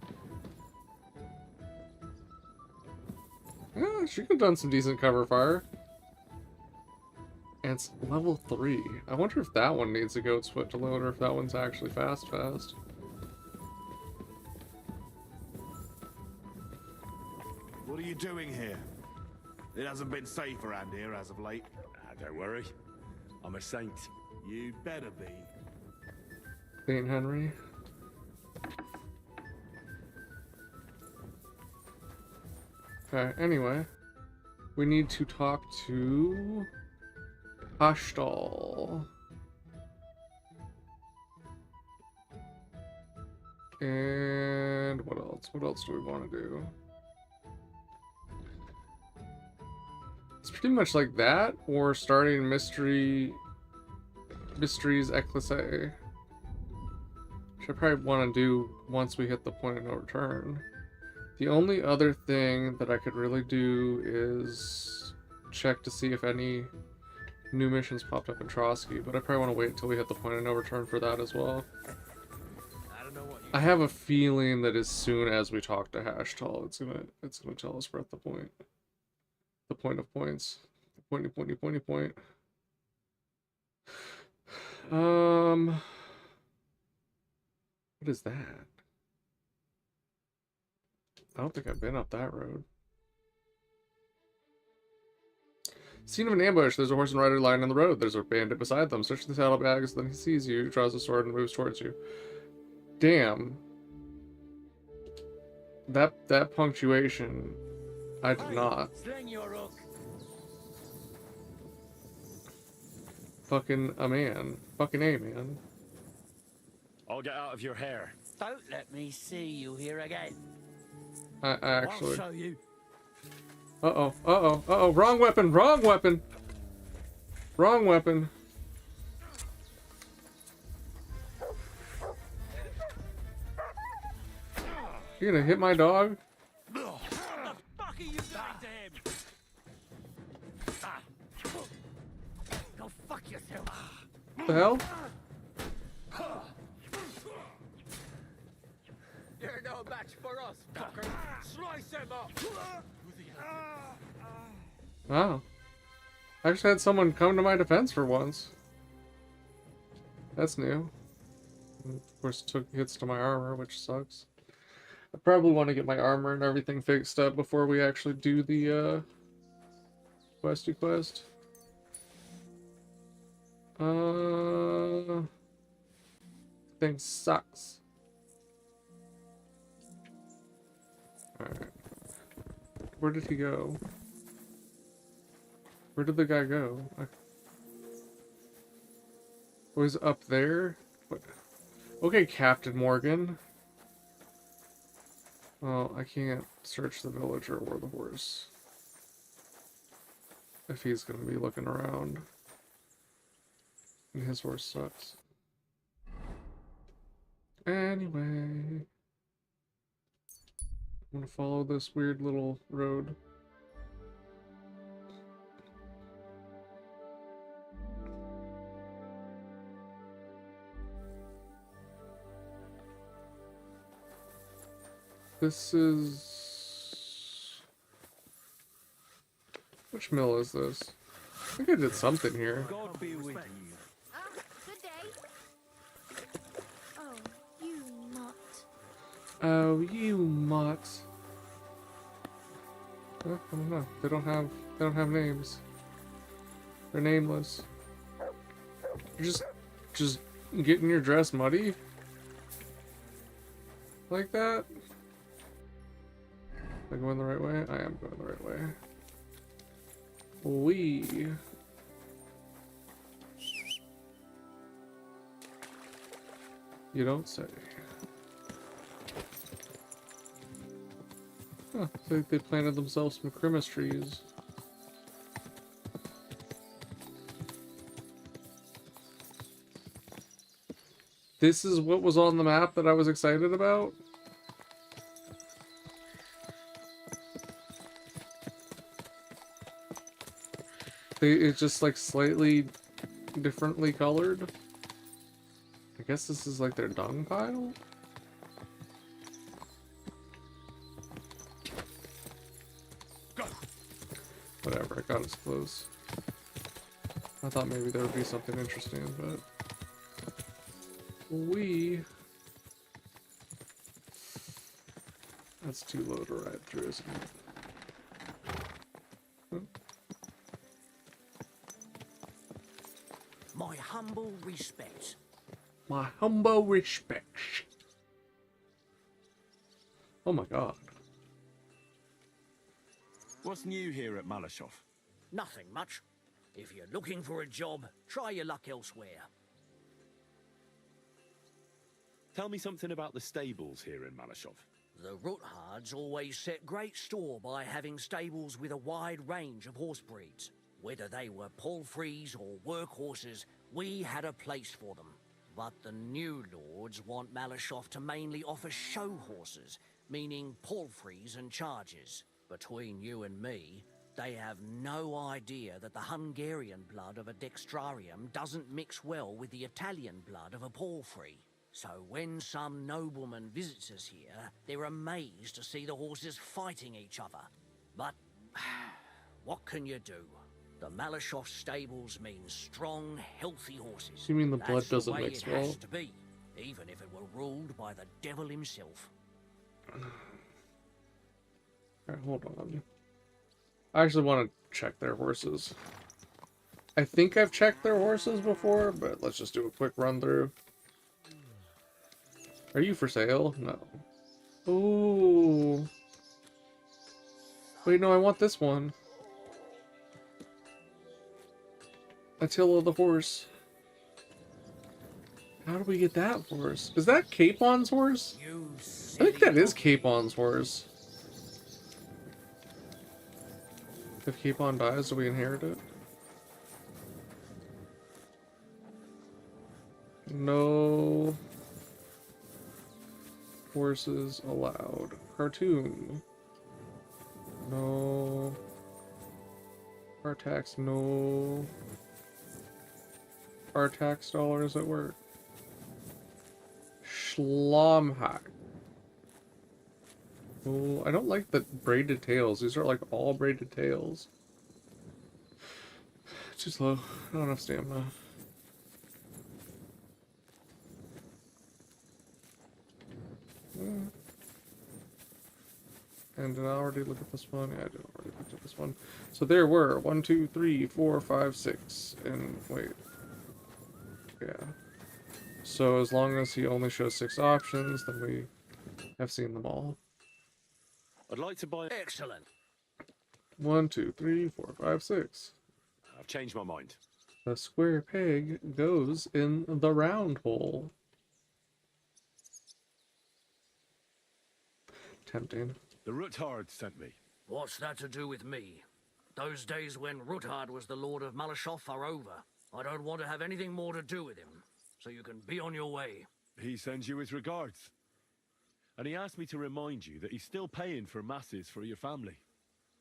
Yeah, she could have done some decent cover fire. And it's level 3. I wonder if that one needs a goat's foot to load or if that one's actually fast. What are you doing here? It hasn't been safe around here as of late. Don't worry. I'm a saint. You better be. Saint Henry. Okay, anyway. We need to talk to... Hashtal. And what else? What else do we want to do? It's pretty much like that, or starting Mysteries Ecclesiae. Which I probably want to do once we hit the point of no return. The only other thing that I could really do is check to see if any new missions popped up in Trotsky, but I probably want to wait until we hit the point of no return for that as well. I have a feeling that as soon as we talk to Hashtal, it's gonna tell us we're at the point. The point of points. The pointy point. What is that? I don't think I've been up that road. Scene of an ambush. There's a horse and rider lying on the road. There's a bandit beside them. Search the saddlebags, then he sees you, draws a sword, and moves towards you. Damn. That punctuation, I did not. Sling your hook. Fucking a man. Fucking a man. I'll get out of your hair. Don't let me see you here again. I actually... I'll show you. Uh-oh. Wrong weapon. You gonna hit my dog? What the fuck are you doing to him? Go fuck yourself. What the hell? You're no match for us, fucker. Slice him up. Wow. I actually had someone come to my defense for once. That's new. And of course, took hits to my armor, which sucks. I probably want to get my armor and everything fixed up before we actually do the questy quest. Thing sucks. Alright. Where did he go? Where did the guy go? Oh, he's up there? What? Okay, Captain Morgan. Well, I can't search the villager or the horse. If he's gonna be looking around. And his horse sucks. Anyway. I'm gonna follow this weird little road. This is... Which mill is this? I think I did something here. God be with you. Ah, good day. Oh, you mutt. Oh, you mutt. I don't know. They don't have names. They're nameless. You're just getting your dress muddy? Like that? Am I going the right way? I am going the right way. You don't say. Huh, I think they planted themselves some Christmas trees. This is what was on the map that I was excited about? It's just like slightly differently colored. I guess this is like their dung pile? Go. Whatever, I got us close. I thought maybe there would be something interesting, but... That's too low to ride through, isn't it? My humble respects. My humble respects. Oh my god. What's new here at Malashov? Nothing much. If you're looking for a job, try your luck elsewhere. Tell me something about the stables here in Malashov. The Ruthards always set great store by having stables with a wide range of horse breeds. Whether they were palfreys or workhorses, we had a place for them. But the new lords want Malashov to mainly offer show horses, meaning palfreys and chargers. Between you and me, they have no idea that the Hungarian blood of a dextrarium doesn't mix well with the Italian blood of a palfrey. So when some nobleman visits us here, they're amazed to see the horses fighting each other. But what can you do? The Malashov stables mean strong, healthy horses. You mean the blood That's doesn't the way mix it well? has to be, even if it were ruled by the devil himself. Alright, hold on. I actually want to check their horses. I think I've checked their horses before, but let's just do a quick run through. Are you for sale? No. Ooh. Wait, no, I want this one. Attila the horse. How do we get that horse? Is that Capon's horse? I think that is Capon's horse. If Capon dies, do we inherit it? No horses allowed. Cartoon. No. Our tax, no. Our tax dollars at work. Schlomhack. Oh, I don't like the braided tails. These are like all braided tails. Too slow. I don't have enough stamina. And did I already look at this one? Yeah, I did already look at this one. So there were 1, 2, 3, 4, 5, 6. And wait. Yeah. So as long as he only shows 6 options, then we have seen them all. I'd like to buy... Excellent. 1, 2, 3, 4, 5, 6. I've changed my mind. The square peg goes in the round hole. Tempting. The Ruthard sent me. What's that to do with me? Those days when Ruthard was the Lord of Malashov are over. I don't want to have anything more to do with him, so you can be on your way. He sends you his regards. And he asked me to remind you that he's still paying for masses for your family,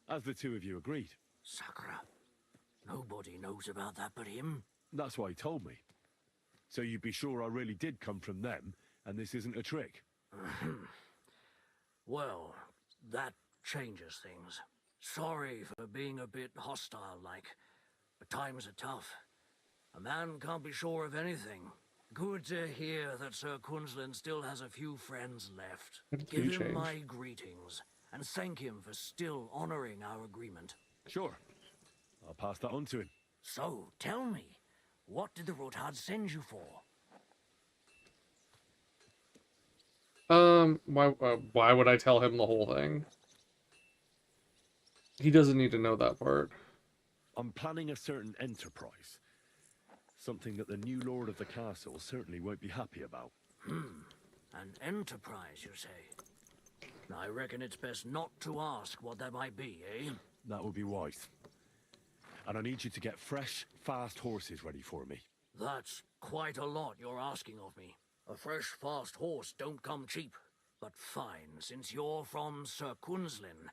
as the two of you agreed. Sakura, nobody knows about that but him. That's why he told me. So you'd be sure I really did come from them, and this isn't a trick. Well, that changes things. Sorry for being a bit hostile-like, but times are tough. A man can't be sure of anything. Good to hear that Sir Quinlan still has a few friends left. Give him my greetings, and thank him for still honoring our agreement. Sure. I'll pass that on to him. So, tell me, what did the Rothard send you for? Why would I tell him the whole thing? He doesn't need to know that part. I'm planning a certain enterprise. Something that the new lord of the castle certainly won't be happy about. An enterprise, you say? I reckon it's best not to ask what that might be, eh? That would be wise. And I need you to get fresh, fast horses ready for me. That's quite a lot you're asking of me. A fresh, fast horse don't come cheap. But fine, since you're from Sir Quinlan,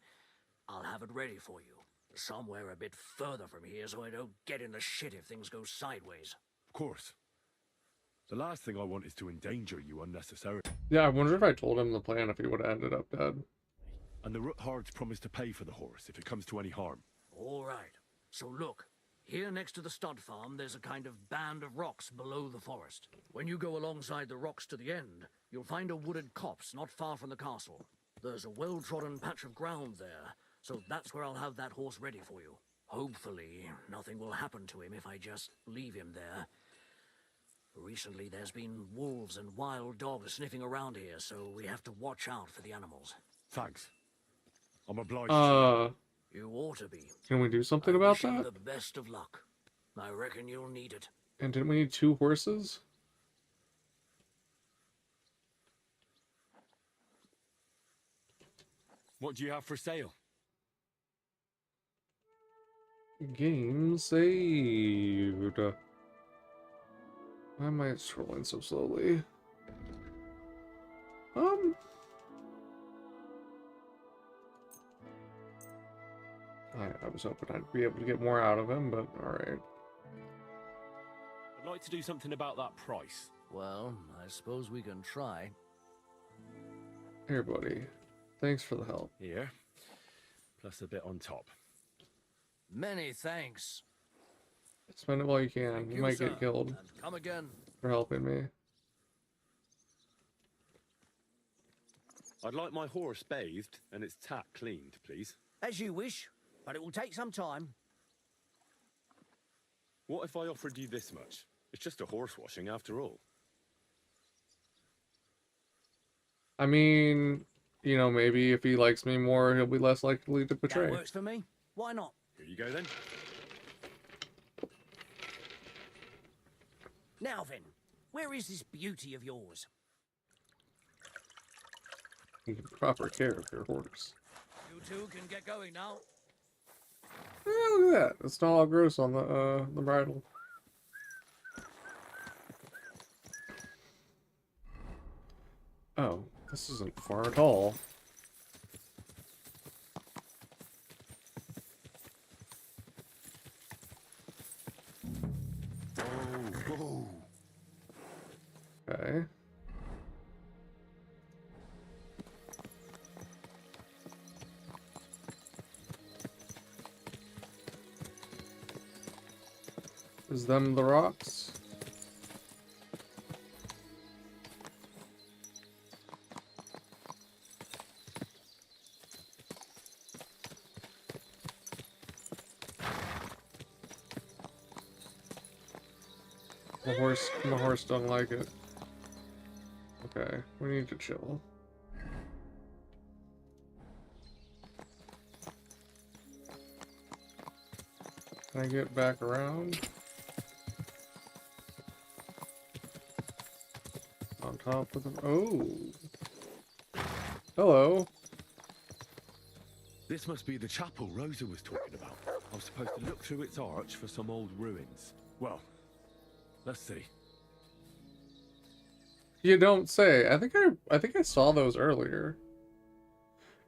I'll have it ready for you. Somewhere a bit further from here so I don't get in the shit if things go sideways. Of course. The last thing I want is to endanger you unnecessarily. Yeah, I wonder if I told him the plan if he would have ended up dead. And the Roothards promised to pay for the horse if it comes to any harm. All right. So look, here next to the stud farm, there's a kind of band of rocks below the forest. When you go alongside the rocks to the end, you'll find a wooded copse not far from the castle. There's a well-trodden patch of ground there, so that's where I'll have that horse ready for you. Hopefully, nothing will happen to him if I just leave him there. Recently, there's been wolves and wild dogs sniffing around here, so we have to watch out for the animals. Thanks. I'm obliged. You ought to be. Can we do something about Wish you that? the best of luck. I reckon you'll need it. And didn't we need 2 horses? What do you have for sale? Game saved. Why am I scrolling so slowly? I was hoping I'd be able to get more out of him, but alright. I'd like to do something about that price. Well, I suppose we can try. Here, buddy. Thanks for the help. Here. Plus a bit on top. Many thanks. Spend it while you can. Thank You you, might sir. get killed And come again. for helping me. I'd like my horse bathed and its tack cleaned, please. As you wish, but it will take some time. What if I offered you this much? It's just a horse washing after all. I mean, you know, maybe if he likes me more, he'll be less likely to betray. That works for me. Why not? Here you go then. Now then, where is this beauty of yours? You can proper care of your horse. You two can get going now. Look at that. It's not all gross on the bridle. Oh, this isn't far at all. Whoa. Okay. Is them the rocks? My horse don't like it. Okay, we need to chill. Can I get back around? On top of them. Oh. Hello. This must be the chapel Rosa was talking about. I was supposed to look through its arch for some old ruins. Well, let's see. You don't say. I think I saw those earlier.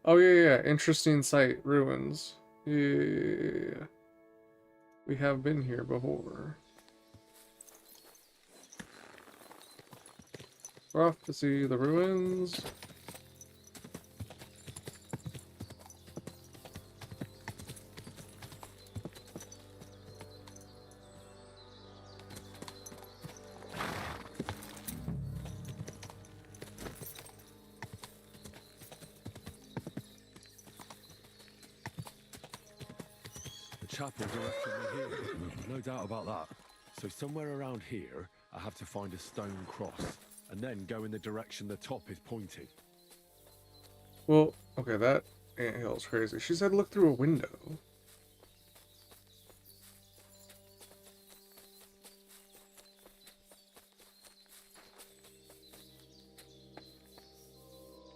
Oh yeah. Interesting site, ruins. Yeah. We have been here before. We're off to see the ruins. chapel directly here. No doubt about that. So somewhere around here, I have to find a stone cross, and then go in the direction the top is pointing. Well, okay, that anthill is crazy. She said look through a window.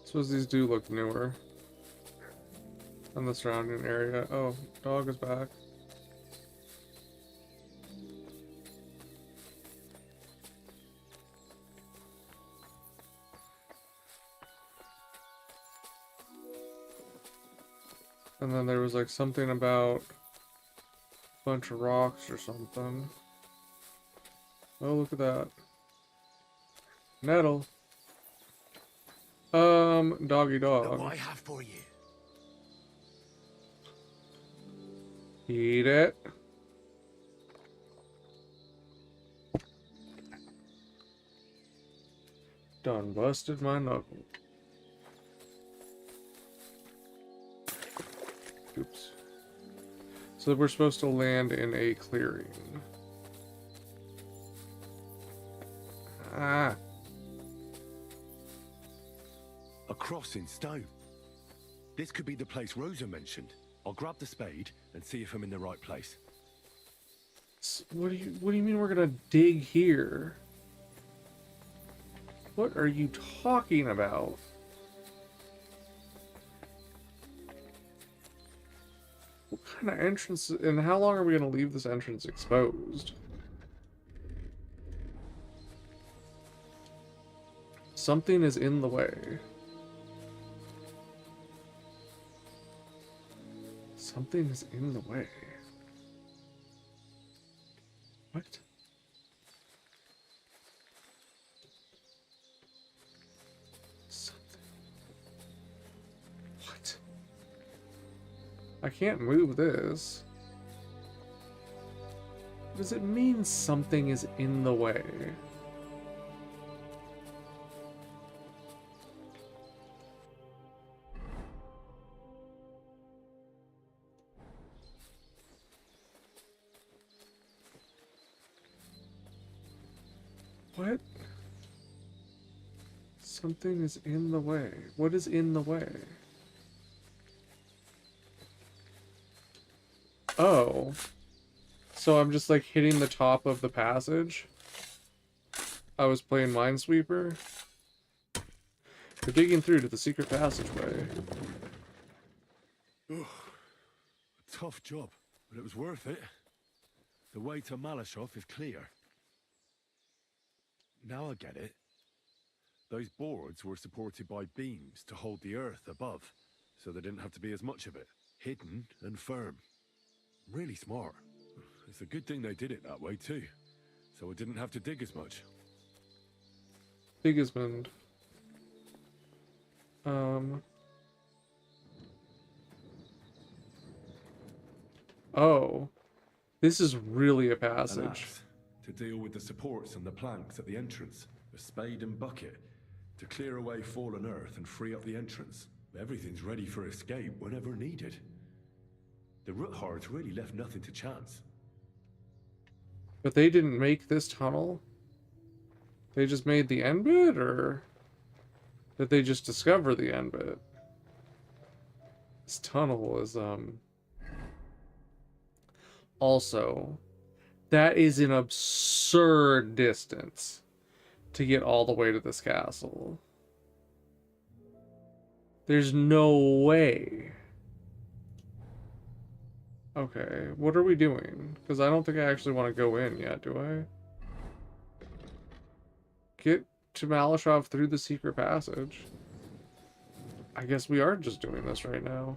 Suppose these do look newer. And the surrounding area. Oh, dog is back. And then there was like something about a bunch of rocks or something. Oh, look at that. Nettle. Doggy dog. What I have for you. Eat it. Done busted my knuckle. Oops. So we're supposed to land in a clearing. Ah. A cross in stone. This could be the place Rosa mentioned. I'll grab the spade and see if I'm in the right place. What do you mean we're gonna dig here? What are you talking about? What kind of entrance, and how long are we gonna leave this entrance exposed? Something is in the way. Something is in the way. What? Something. What? I can't move this. Does it mean something is in the way? What? Something is in the way. What is in the way? Oh. So I'm just like hitting the top of the passage? I was playing Minesweeper? We're digging through to the secret passageway. Ugh. A tough job, but it was worth it. The way to Malashov is clear. Now I get it. Those boards were supported by beams to hold the earth above, so there didn't have to be as much of it. Hidden and firm. Really smart. It's a good thing they did it that way too, so I didn't have to dig as much. Sigismund. Oh. This is really a An passage. axe to deal with the supports and the planks at the entrance. A spade and bucket to clear away fallen earth and free up the entrance. Everything's ready for escape whenever needed. The Roothards really left nothing to chance. But they didn't make this tunnel? They just made the end bit, or did they just discover the end bit? This tunnel is, also, that is an absurd distance to get all the way to this castle. There's no way. Okay, what are we doing? Because I don't think I actually want to go in yet, do I? Get to Malashov through the secret passage. I guess we are just doing this right now.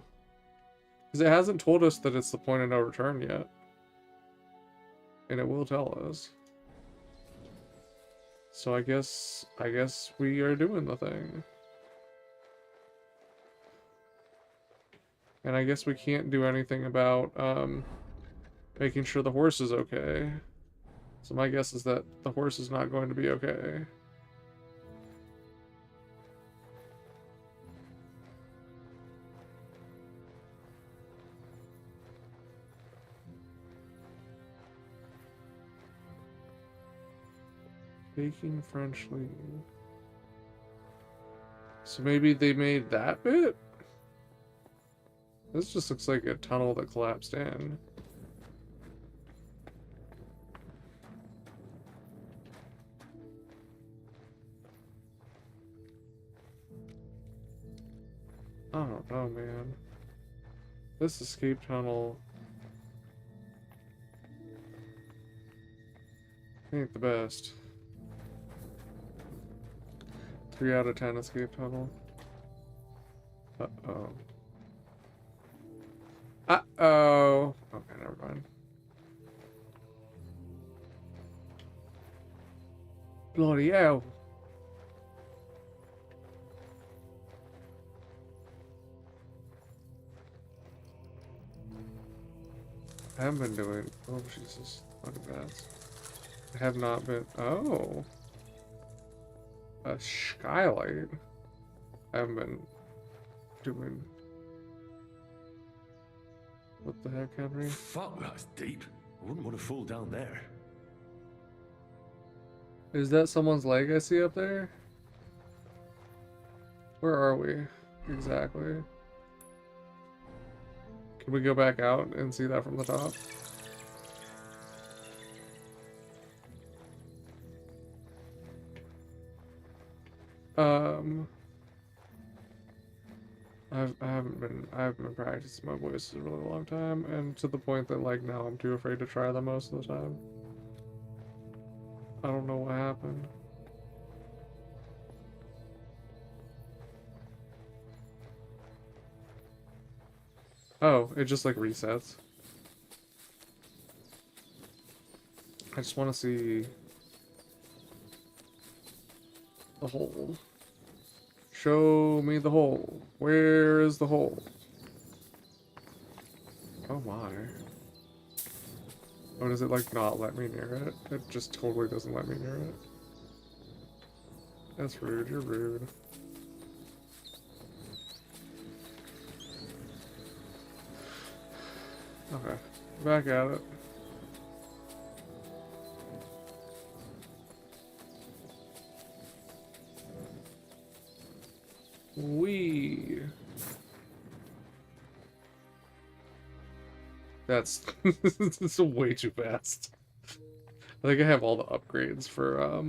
Because it hasn't told us that it's the point of no return yet. And it will tell us. So I guess we are doing the thing. And I guess we can't do anything about making sure the horse is okay. So my guess is that the horse is not going to be okay. Baking French leaf. So maybe they made that bit? This just looks like a tunnel that collapsed in. I don't know, man. This escape tunnel ain't the best. 3 out of 10 escape tunnel. Uh-oh. Uh-oh. Okay, never mind. Bloody hell. I haven't been doing... Oh, Jesus. Fucking bats. I have not been... Oh. A skylight. I haven't been doing... What the heck, Henry? Fuck, that's deep. I wouldn't want to fall down there. Is that someone's leg I see up there? Where are we? Exactly. Can we go back out and see that from the top? I haven't been practicing my voices a really long time, and to the point that like now I'm too afraid to try them most of the time. I don't know what happened. Oh, it just like resets. I just want to see the hole. Show me the hole. Where is the hole? Oh my. Oh, does it like not let me near it? It just totally doesn't let me near it. That's rude, you're rude. Okay, back at it. That's this is way too fast. I think I have all the upgrades for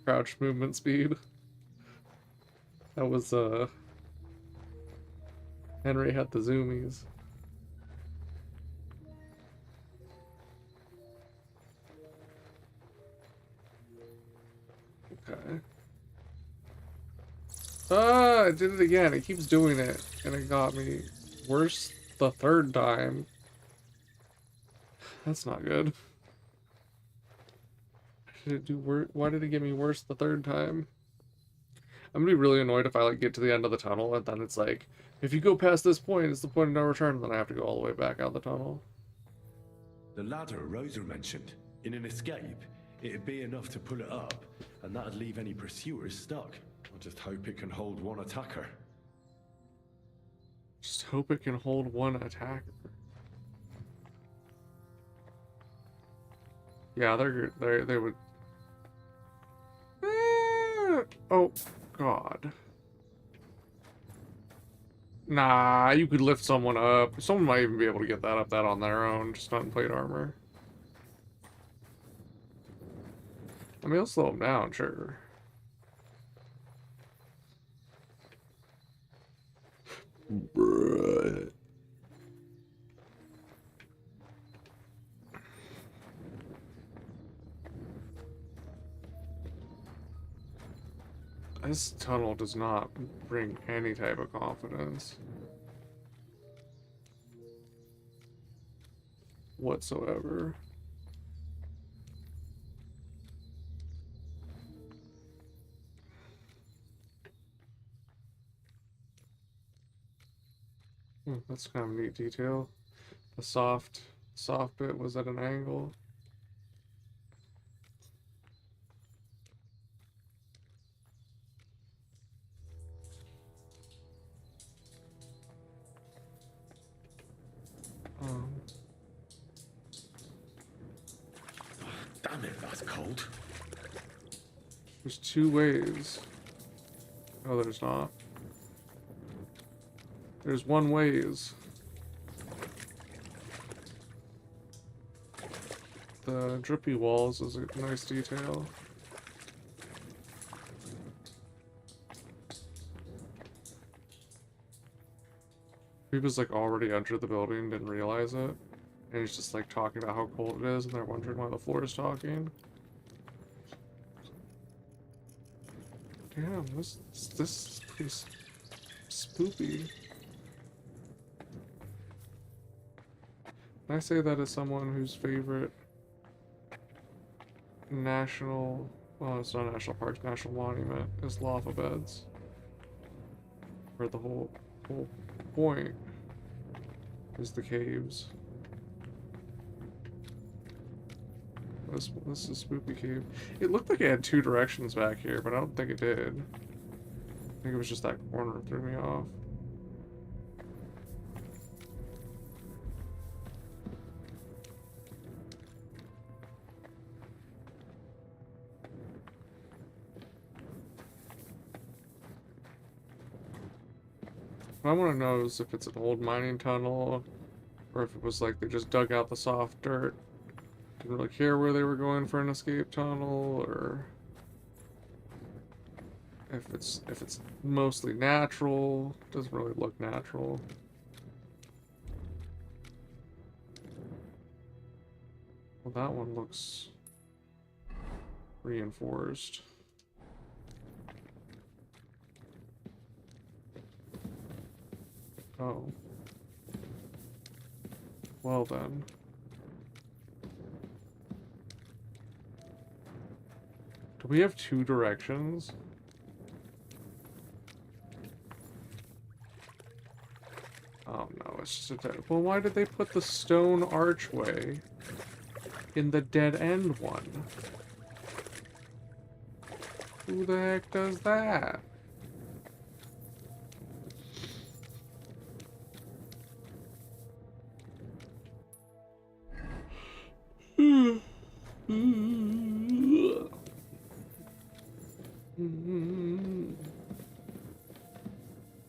crouch movement speed. That was Henry had the zoomies. Okay. Ah, I did it again. It keeps doing it, and it got me worse the third time. That's not good. Did it do worse? Why did it get me worse the third time? I'm gonna be really annoyed if I like get to the end of the tunnel and then it's like, if you go past this point, it's the point of no return, and then I have to go all the way back out the tunnel. The ladder Rosa mentioned. In an escape, it'd be enough to pull it up, and that'd leave any pursuers stuck. I just hope it can hold one attacker. Just hope it can hold one attacker. Yeah, they would. Oh God. Nah, you could lift someone up. Someone might even be able to get that up that on their own, just not in plate armor. I mean, it'll slow them down, sure. Bruh. This tunnel does not bring any type of confidence whatsoever. That's kind of a neat detail. The soft bit was at an angle. Damn it, that's cold. There's two ways. Oh, there's not. There's one ways. The drippy walls is a nice detail. He was like already under the building, didn't realize it. And he's just like talking about how cold it is, and they're wondering why the floor is talking. Damn, this is pretty spoopy. Can I say that as someone whose favorite national, well, it's not national park, national monument is lava beds? Where the whole point is the caves. This is Spoopy Cave. It looked like it had two directions back here, but I don't think it did. I think it was just that corner that threw me off. What I want to know is if it's an old mining tunnel, or if it was like they just dug out the soft dirt. Didn't really care where they were going for an escape tunnel, or if it's mostly natural. Doesn't really look natural. Well, that one looks reinforced. Oh. Well then. Do we have two directions? Oh no, it's just a dead... Well, why did they put the stone archway in the dead end one? Who the heck does that?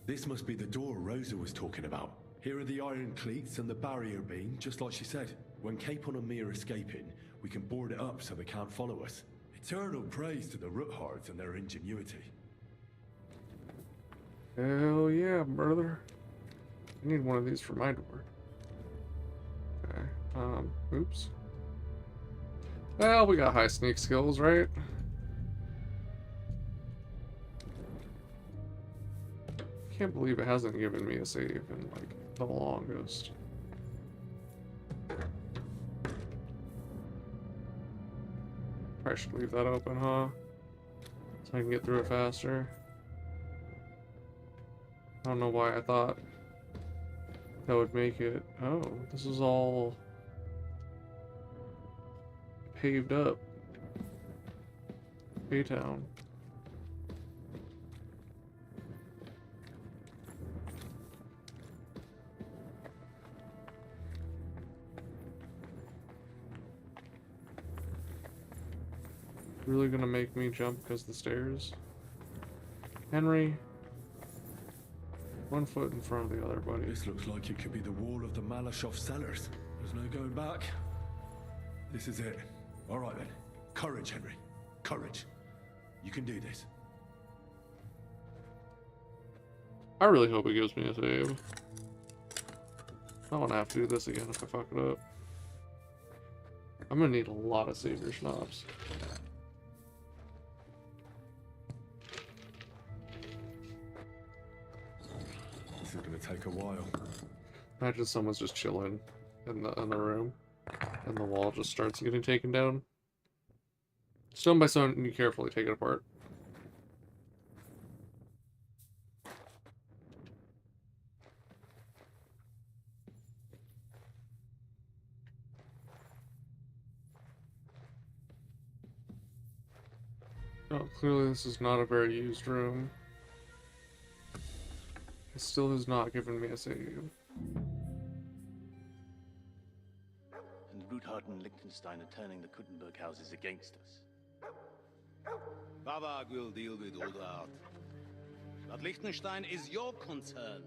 This must be the door Rosa was talking about. Here are the iron cleats and the barrier beam, just like she said. When Capon and me are escaping, we can board it up so they can't follow us. Eternal praise to the Roothards and their ingenuity. Hell yeah, brother. I need one of these for my door. Okay, oops. Well, we got high sneak skills, right? Can't believe it hasn't given me a save in like the longest. Probably should leave that open, huh? So I can get through it faster. I don't know why I thought that would make it. Oh, this is all paved up. A-Town. Really gonna make me jump because the stairs? Henry, 1 foot in front of the other, buddy. This looks like it could be the wall of the Malashov cellars. There's no going back. This is it. All right then. Courage, Henry. Courage. You can do this. I really hope it gives me a save. I don't want to have to do this again if I fuck it up. I'm gonna need a lot of savior schnapps. This is gonna take a while. Imagine someone's just chilling in the room, and the wall just starts getting taken down. Stone by stone, you carefully take it apart. Oh, clearly this is not a very used room. It still has not given me a save. And Ruthard and Liechtenstein are turning the Kuttenberg houses against us. Bavag will deal with Uldart. But Liechtenstein is your concern.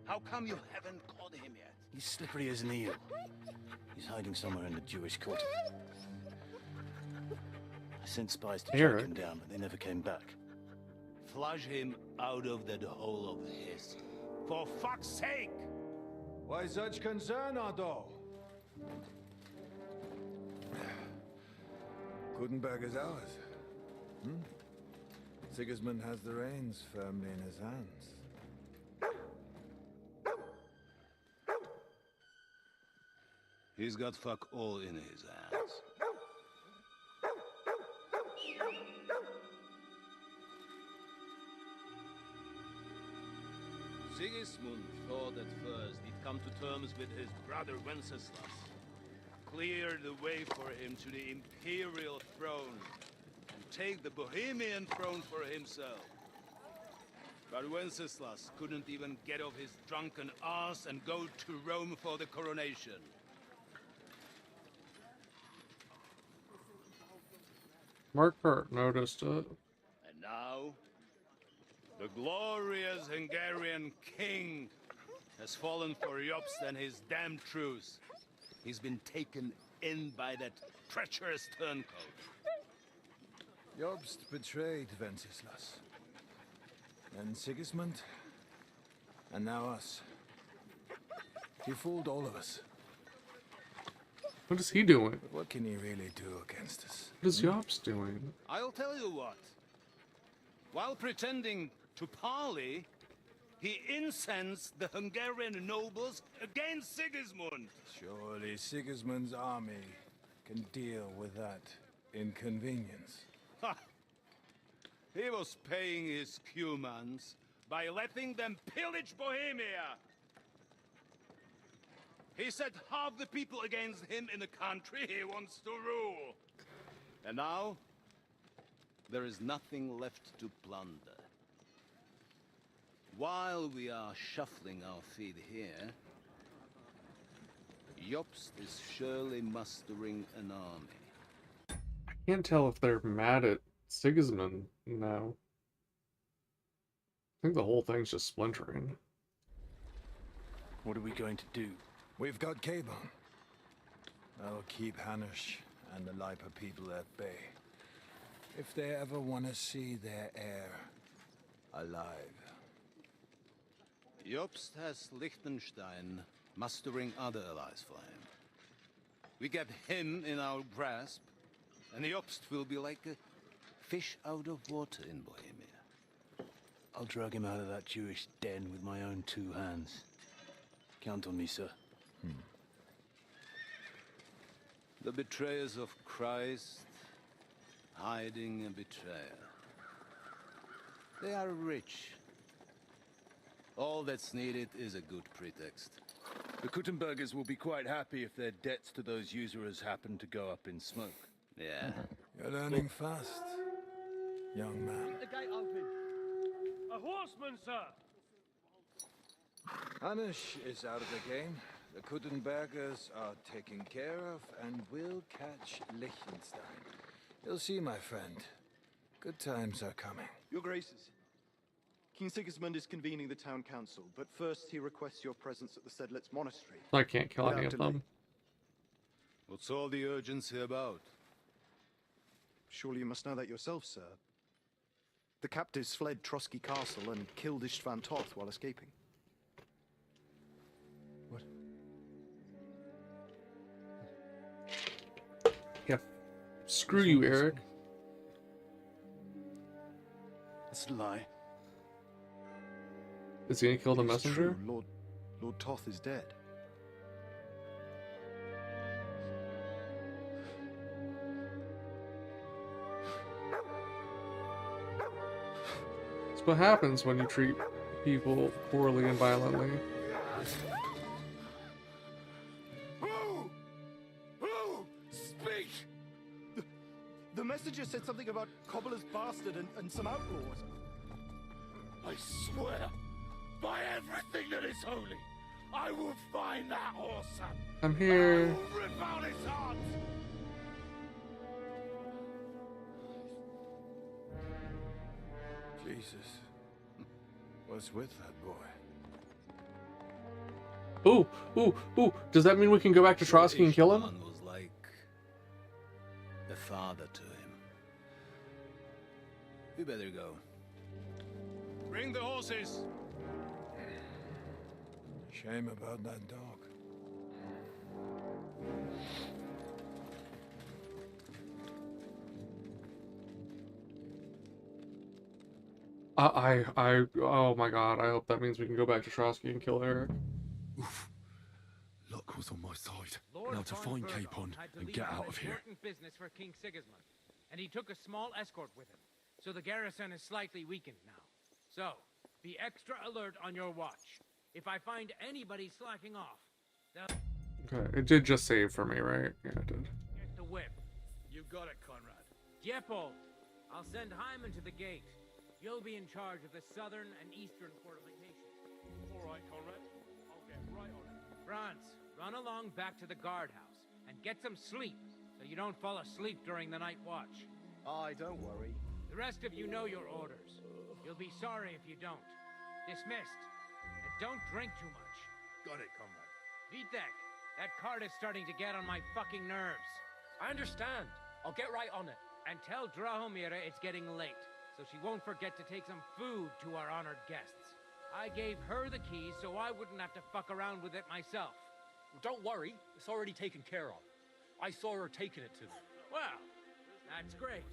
How come you haven't caught him yet? He's slippery as an eel. He's hiding somewhere in the Jewish quarter. I sent spies to track him down, but they never came back. Flush him out of that hole of his. For fuck's sake! Why such concern, Otto? Gutenberg is ours. Sigismund has the reins firmly in his hands. He's got fuck all in his hands. Sigismund thought at first he'd come to terms with his brother Wenceslas, clear the way for him to the imperial throne, and take the Bohemian throne for himself. But Wenceslas couldn't even get off his drunken ass and go to Rome for the coronation. Mark Hurt noticed it. And now, the glorious Hungarian king has fallen for Jobst and his damned truce. He's been taken in by that treacherous turncoat. Jobst betrayed Wenceslas. And Sigismund. And now us. He fooled all of us. What is he doing? But what can he really do against us? What is Jobst doing? I'll tell you what. While pretending to parley, he incensed the Hungarian nobles against Sigismund. Surely Sigismund's army can deal with that inconvenience. Ha! He was paying his Cumans by letting them pillage Bohemia. He set half the people against him in the country he wants to rule. And now, there is nothing left to plunder. While we are shuffling our feet here, Jobst is surely mustering an army. I can't tell if they're mad at Sigismund now. I think the whole thing's just splintering. What are we going to do? We've got Cabon. That'll keep Hanush and the Lipa people at bay. If they ever want to see their heir alive. Jobst has Liechtenstein mustering other allies for him. We get him in our grasp, and Jobst will be like a fish out of water in Bohemia. I'll drag him out of that Jewish den with my own two hands. Count on me, sir. The betrayers of Christ, hiding a betrayal. They are rich. All that's needed is a good pretext. The Kuttenbergers will be quite happy if their debts to those usurers happen to go up in smoke. Yeah. You're learning fast, young man. The gate open. A horseman, sir! Hanush is out of the game. The Kuttenbergers are taken care of, and we'll catch Liechtenstein. You'll see, my friend. Good times are coming. Your Graces, King Sigismund is convening the town council, but first he requests your presence at the Sedlitz monastery. I can't kill any of them. What's all the urgency about? Surely you must know that yourself, sir. The captives fled Trotsky Castle and killed Istvan Toth while escaping. What? Yeah. Screw you, Eric. It's a lie. Is he gonna kill the messenger? True. Lord Toth is dead. That's what happens when you treat people poorly and violently. Who? Speak! The messenger said something about Cobbler's bastard and some outlaws. I swear, by everything that is holy, I will find that whoreson. I'm here. I will rip out his heart. Jesus. What's with that boy? Ooh, ooh, ooh. Does that mean we can go back to Trotsky and kill him? Ishtan was like a father to him. We better go. Bring the horses. Shame about that dog. Oh my god, I hope that means we can go back to Trotsky and kill Eric. Oof. Luck was on my side. Lord Now to find von Capon had to and leave get on out of here. important business for King Sigismund, and he took a small escort with him. So the garrison is slightly weakened now. So, be extra alert on your watch. If I find anybody slacking off, Okay, it did just save for me, right? Yeah, it did. get the whip. You got it, Conrad. Diepold, I'll send Hyman to the gate. You'll be in charge of the southern and eastern fortifications. All right, Conrad. I'll get right on it. Franz, run along back to the guardhouse and get some sleep so you don't fall asleep during the night watch. Aye, don't worry. The rest of you know your orders. You'll be sorry if you don't. Dismissed. And don't drink too much. Got it, Conrad. Vitek, that cart is starting to get on my fucking nerves. I understand. I'll get right on it. And tell Drahomira it's getting late, so she won't forget to take some food to our honored guests. I gave her the keys so I wouldn't have to fuck around with it myself. Don't worry, it's already taken care of. I saw her taking it to them. Well, that's great.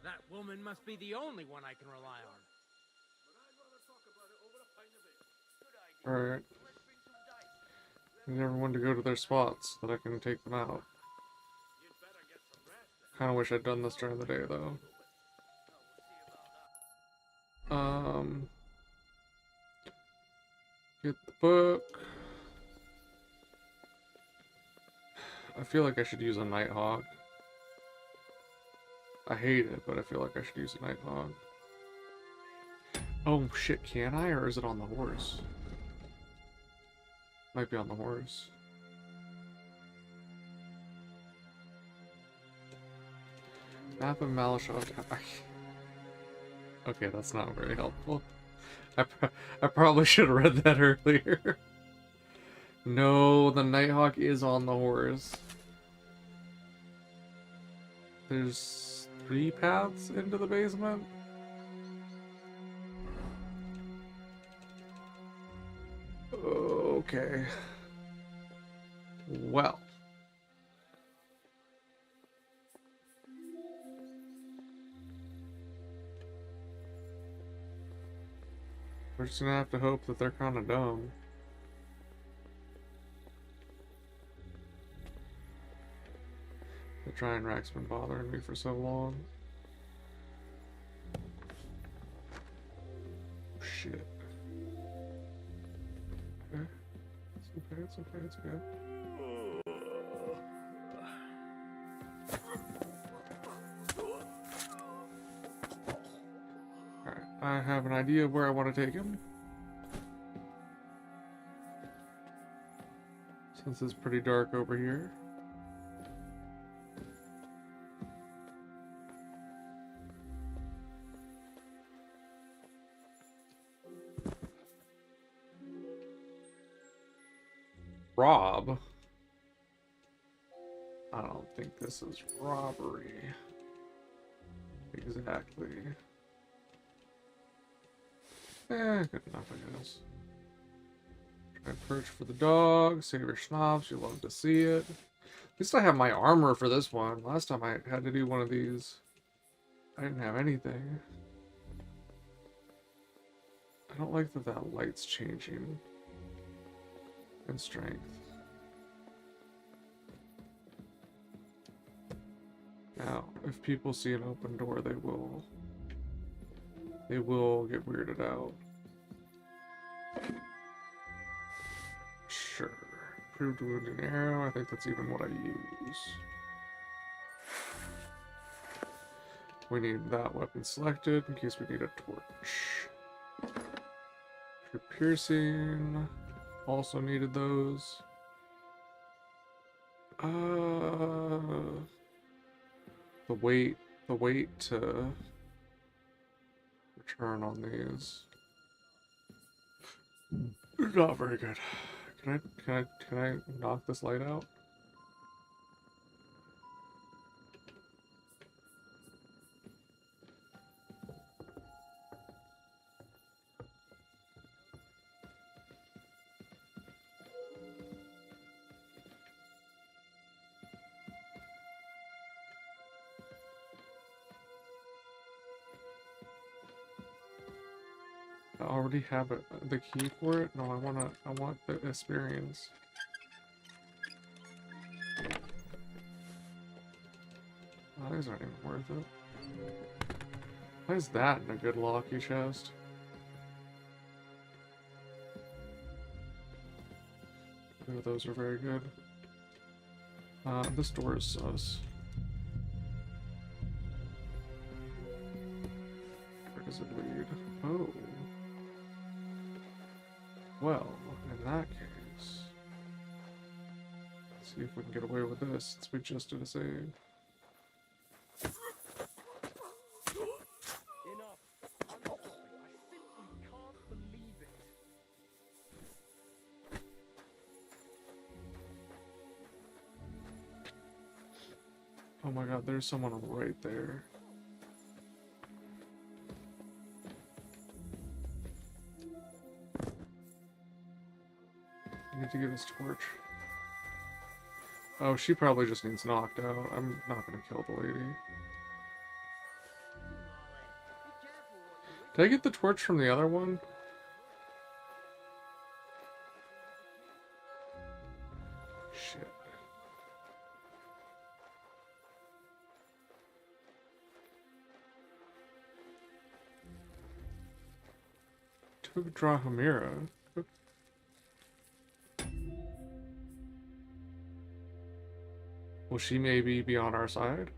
That woman must be the only one I can rely on. Alright. Need everyone to go to their spots so that I can take them out. Kinda wish I'd done this during the day, though. Get the book. I feel like I should use a Nighthawk. I hate it, but I feel like I should use a Nighthawk. Oh shit, can I? Or is it on the horse? Might be on the horse. Map of Malishon. Okay, that's not very helpful. I probably should have read that earlier. No, the Nighthawk is on the horse. There's 3 paths into the basement. Okay. Well. We're just gonna have to hope that they're kind of dumb. The train rack's been bothering me for so long. Shit. Okay. It's okay, it's okay, it's okay. Alright, I have an idea of where I want to take him. Since it's pretty dark over here. Rob? I don't think this is robbery. Exactly. Good enough, I guess. Try and perch for the dog. Save your schnapps. You love to see it. At least I have my armor for this one. Last time I had to do one of these, I didn't have anything. I don't like that that light's changing in strength. Now, if people see an open door, they will get weirded out. Sure. Improved wounding arrow. I think that's even what I use. We need that weapon selected in case we need a torch. For piercing, also needed those. The weight to Return on these. Not very good. Can I knock this light out? I already have the key for it. No, I want the experience. Oh, these aren't even worth it. Why is that in a good locky chest? None of those are very good. This door is sus. Where does it lead? Oh. Well, in that case, let's see if we can get away with this since we just did a save. Oh my god, there's someone right there. I need to get his torch. Oh, she probably just needs knocked out. I'm not gonna kill the lady. Did I get the torch from the other one? Shit. Took Drahomira. Will she maybe be on our side?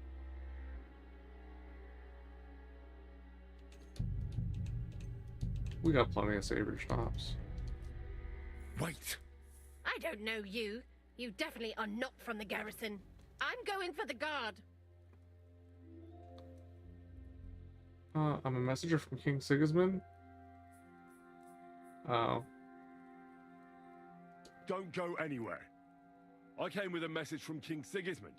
We got plenty of saber stops. Wait! I don't know you. You definitely are not from the garrison. I'm going for the guard. I'm a messenger from King Sigismund. Oh. Don't go anywhere. I came with a message from King Sigismund.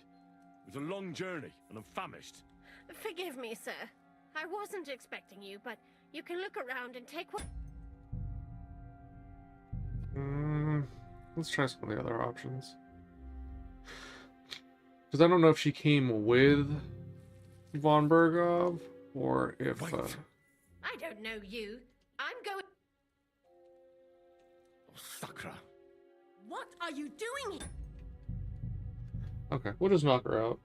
It was a long journey, and I'm famished. Forgive me, sir. I wasn't expecting you, but you can look around and take what... Let's try some of the other options. Because I don't know if she came with von Bergov, or if... I don't know you. I'm going... Sakra. What are you doing here? Okay, we'll just knock her out.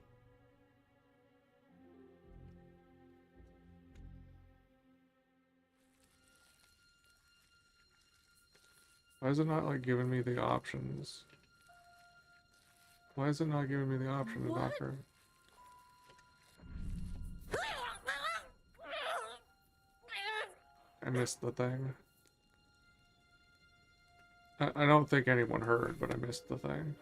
Why is it not, like, giving me the options? Why is it not giving me the option to knock her? I missed the thing. I don't think anyone heard, but I missed the thing.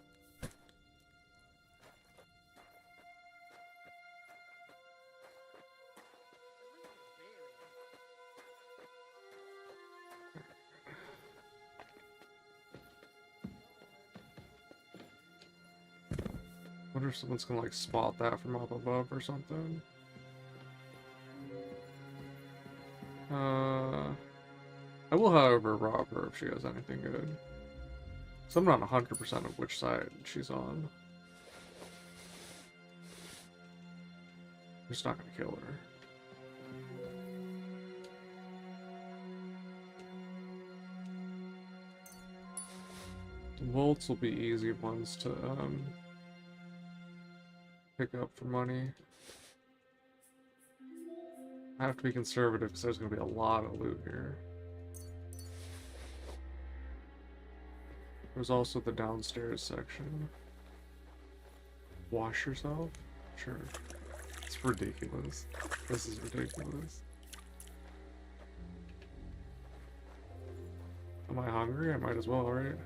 I wonder if someone's gonna like spot that from up above or something. I will, however, rob her if she has anything good. So I'm not 100% of which side she's on. I'm just not gonna kill her. The bolts will be easy ones to pick up for money. I have to be conservative because there's going to be a lot of loot here. There's also the downstairs section. Wash yourself? Sure. It's ridiculous. This is ridiculous. Am I hungry? I might as well, right?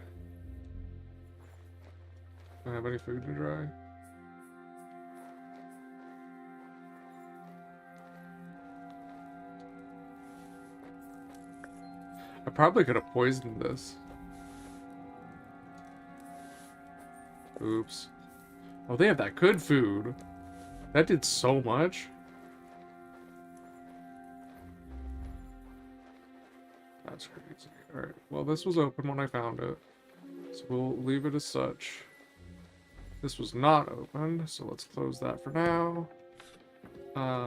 Do I have any food to dry? I probably could have poisoned this. Oops. Oh, they have that good food. That did so much. That's crazy. Alright, well, this was open when I found it. So we'll leave it as such. This was not open, so let's close that for now.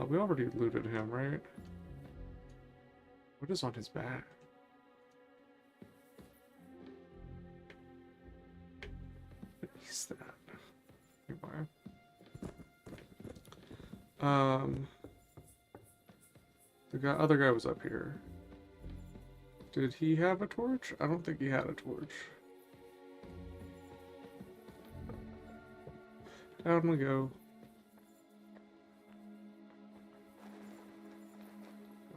We already looted him, right? What is on his back? What is that? Anyway. The other guy was up here. Did he have a torch? I don't think he had a torch. Down we go.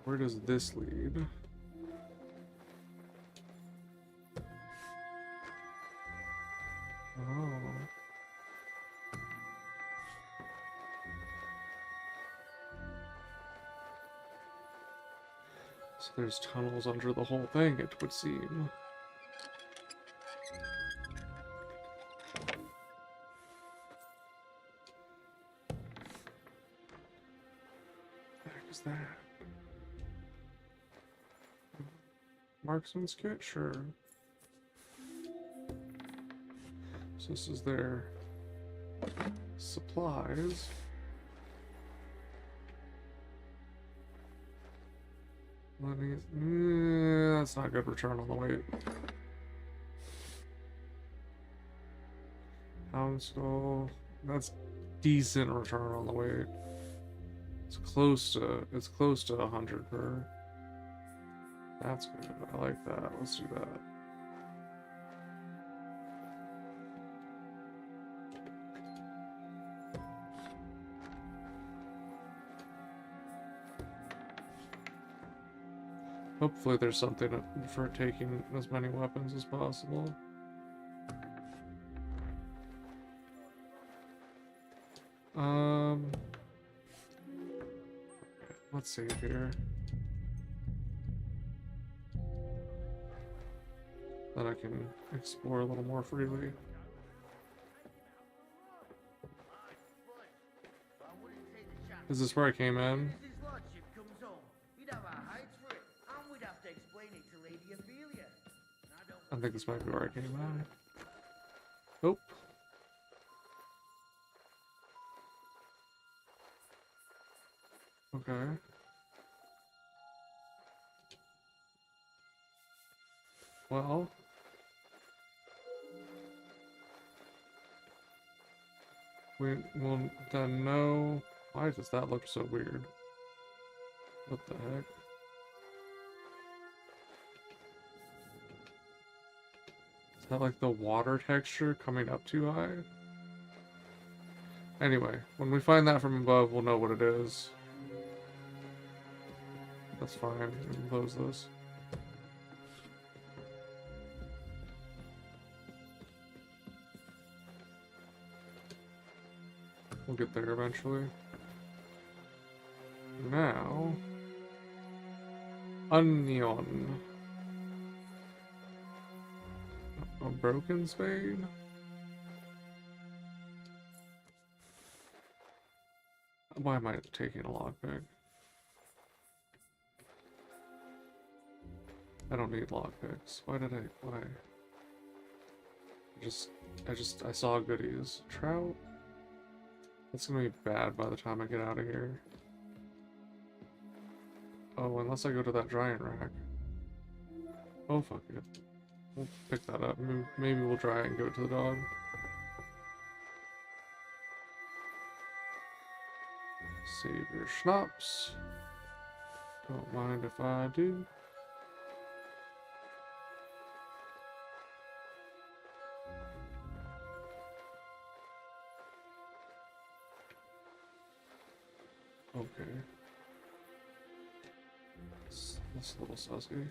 Where does this lead? Oh. So there's tunnels under the whole thing, it would seem. What the heck is that? Marksman's kit? Sure. So this is their supplies. That's not good return on the weight. Hound skull. That's decent return on the weight. It's close to 100 per. That's good. I like that. Let's do that. Hopefully there's something for taking as many weapons as possible. Let's save here. Then I can explore a little more freely. Is this where I came in? I think this might be where I came in. Oh. Okay. Well. We will then know. Why does that look so weird? What the heck? Is that like the water texture coming up too high? Anyway, when we find that from above, we'll know what it is. That's fine. We can close this. We'll get there eventually. Now... Onion. A broken spade? Why am I taking a lockpick? I don't need lockpicks. Why? I saw goodies. Trout? That's gonna be bad by the time I get out of here. Oh, unless I go to that drying rack. Oh, fuck it. We'll pick that up. Maybe we'll dry it and give it to the dog. Save your schnapps. Don't mind if I do. Okay. That's a little sussy.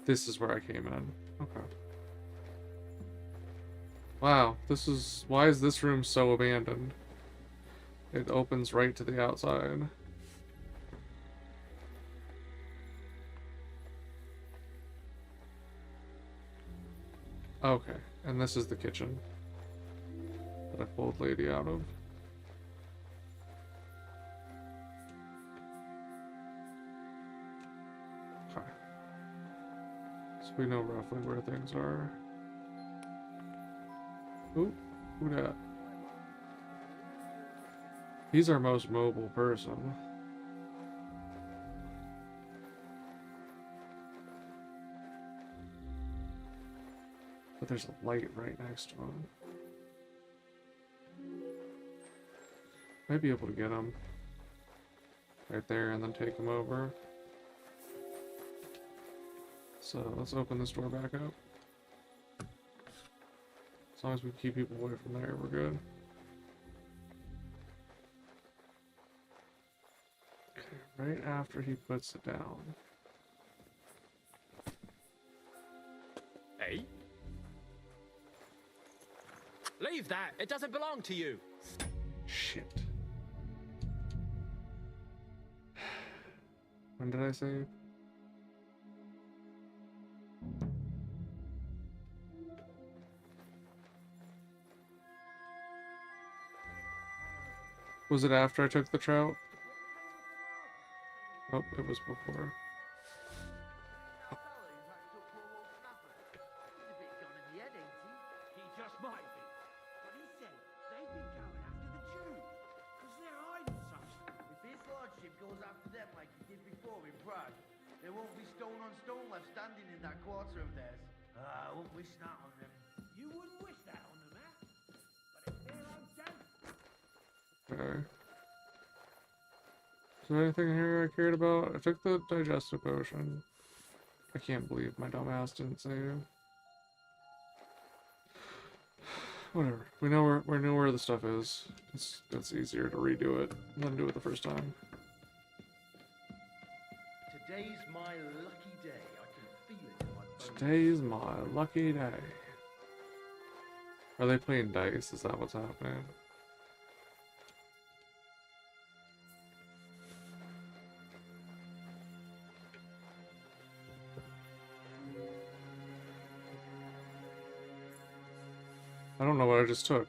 This is where I came in. Okay. Wow, why is this room so abandoned? It opens right to the outside. Okay, and this is the kitchen that I pulled Lady out of. Okay. So we know roughly where things are. Ooh, who dat? He's our most mobile person. But there's a light right next to him. Might be able to get him right there and then take him over. So let's open this door back up. As long as we keep people away from there, we're good. Okay, right after he puts it down. Hey? Leave that! It doesn't belong to you! Shit. When did I save? Was it after I took the trout? Oh, it was before. He just might be. But he said they've been going after the Jew. Because they're hiding something. If his lordship goes after them like he did before in Prague, there won't be stone on stone left standing in that quarter of theirs. I won't wish that on them. You wouldn't wish that on them, eh? But if they're undead, Okay. Is there anything here I cared about? I took the digestive potion. I can't believe my dumb ass didn't save. Whatever. We know where the stuff is. It's easier to redo it than do it the first time. Today's my lucky day. I can feel it in my bones. Today's my lucky day. Are they playing dice? Is that what's happening? I don't know what I just took.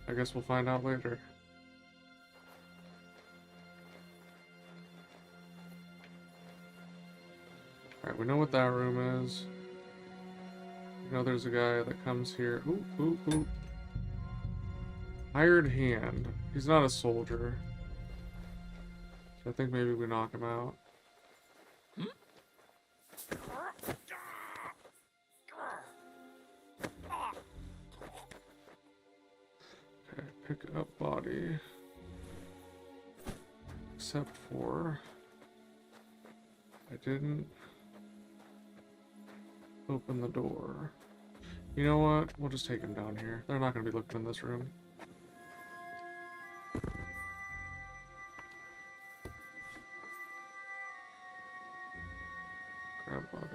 I guess we'll find out later. Alright, we know what that room is. We know there's a guy that comes here. Ooh, ooh, ooh. Hired hand. He's not a soldier. So I think maybe we knock him out. Okay, pick up body. Except for... I didn't open the door. You know what? We'll just take him down here. They're not going to be looking in this room. Grab body.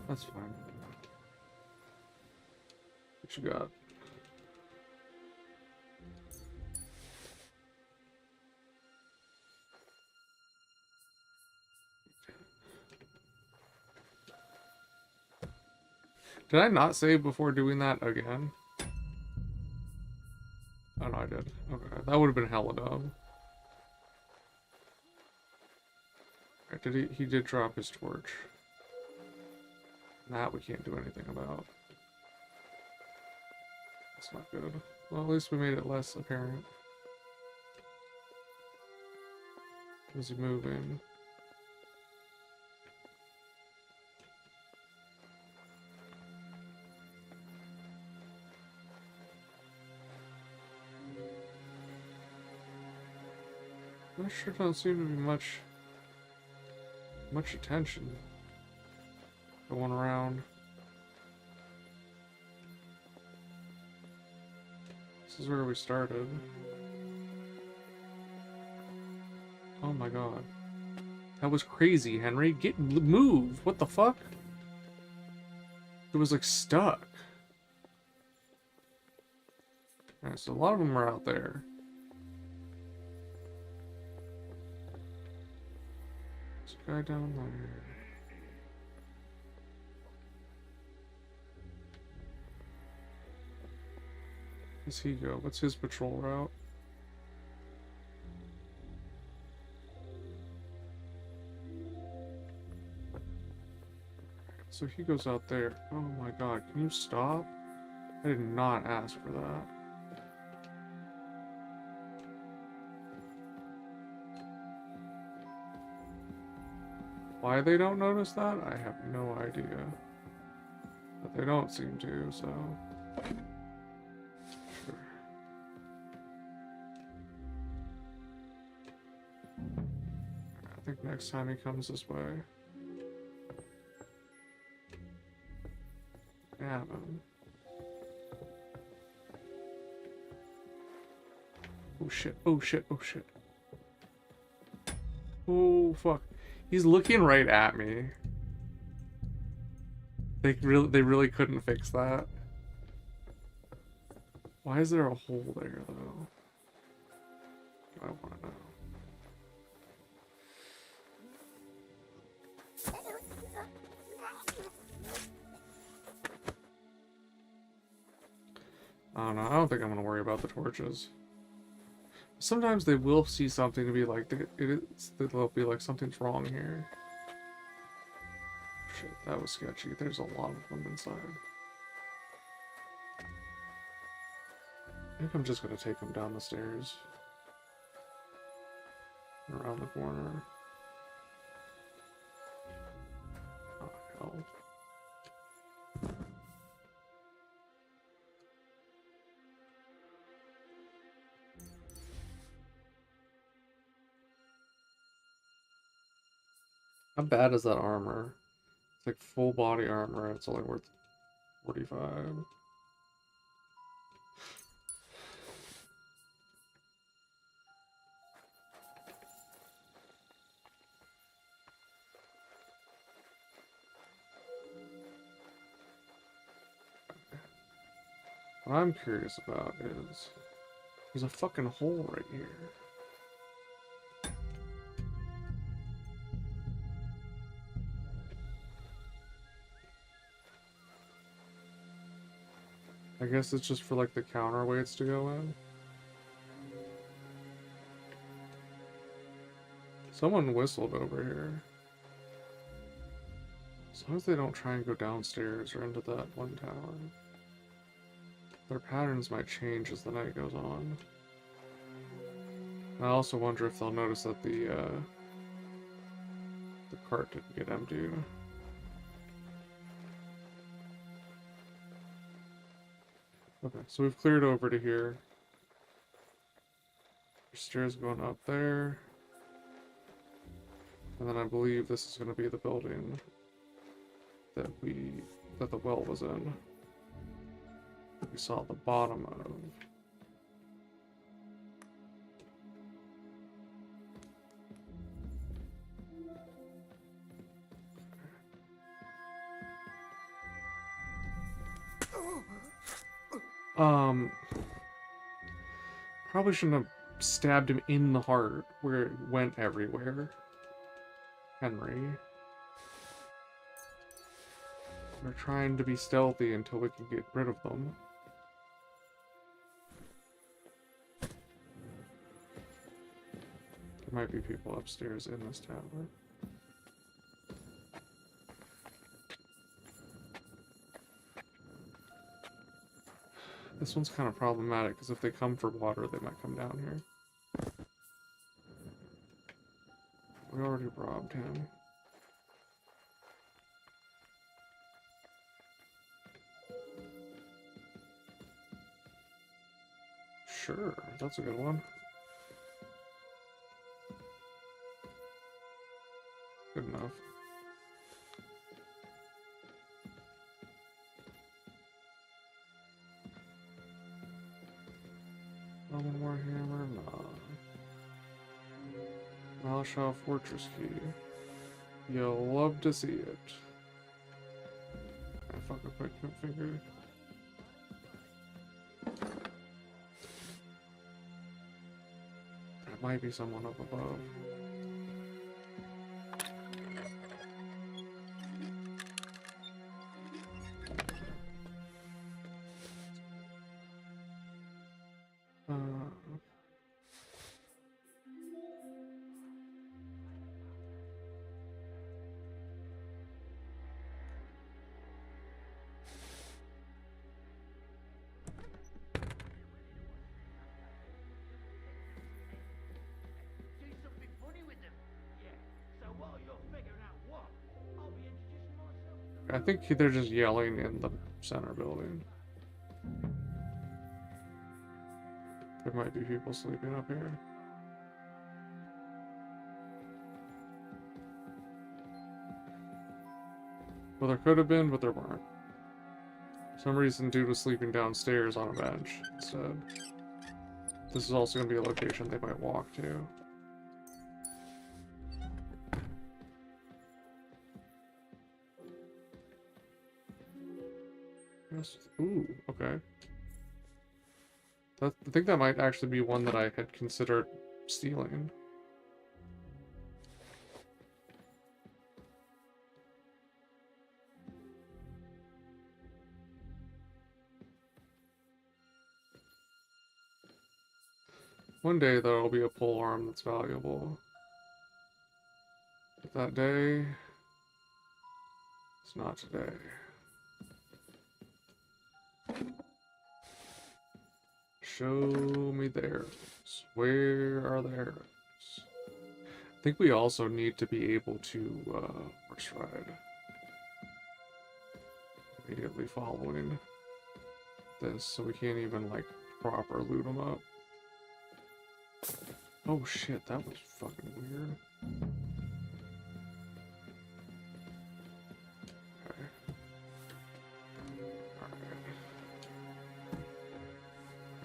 That's fine. What you got? Did I not save before doing that again? Oh no, I did. Okay, that would have been hella dumb. Alright, did he did drop his torch. That we can't do anything about. That's not good. Well, at least we made it less apparent. Was he moving? There sure don't seem to be much attention going around. This is where we started. Oh my god. That was crazy, Henry. Move! What the fuck? It was like stuck. Alright, so a lot of them are out there. There's a guy down there. Where does he go? What's his patrol route? So he goes out there. Oh my god, can you stop? I did not ask for that. Why they don't notice that, I have no idea. But they don't seem to, so... Sure. I think next time he comes this way... Have him. Oh shit, oh shit, oh shit. Oh fuck. He's looking right at me. They really couldn't fix that. Why is there a hole there though? I wanna know. I don't know. I don't think I'm gonna worry about the torches. Sometimes they will see something to be like, they'll be like, something's wrong here. Shit, that was sketchy. There's a lot of them inside. I think I'm just gonna take them down the stairs. Around the corner. Oh, hell. How bad is that armor? It's like full body armor. It's only worth 45. What I'm curious about is there's a fucking hole right here. I guess it's just for like the counterweights to go in. Someone whistled over here. As long as they don't try and go downstairs or into that one tower. Their patterns might change as the night goes on. I also wonder if they'll notice that the cart didn't get emptied. Okay, so we've cleared over to here. There's stairs going up there. And then I believe this is going to be the building that the well was in. We saw the bottom of. Probably shouldn't have stabbed him in the heart where it went everywhere. Henry. We're trying to be stealthy until we can get rid of them. There might be people upstairs in this tower. This one's kind of problematic, because if they come for water, they might come down here. We already robbed him. Sure, that's a good one. Good enough. One more hammer? Nah. Malshaw Fortress Key. You'll love to see it. I fucking quick finger. might be someone up above. See something funny with them? Yeah. So while you're figuring out what, I'll be introducing myself. I think they're just yelling in the center building. There might be people sleeping up here. Well, there could have been, but there weren't. For some reason, dude was sleeping downstairs on a bench instead. This is also going to be a location they might walk to. Yes. Ooh, okay. I think that might actually be one that I had considered stealing. One day there will be a pole arm that's valuable. But that day, it's not today. Show me the arrows. Where are the arrows? I think we also need to be able to horse ride. Immediately following this, so we can't even like proper loot them up. Oh shit, that was fucking weird. Okay. Alright.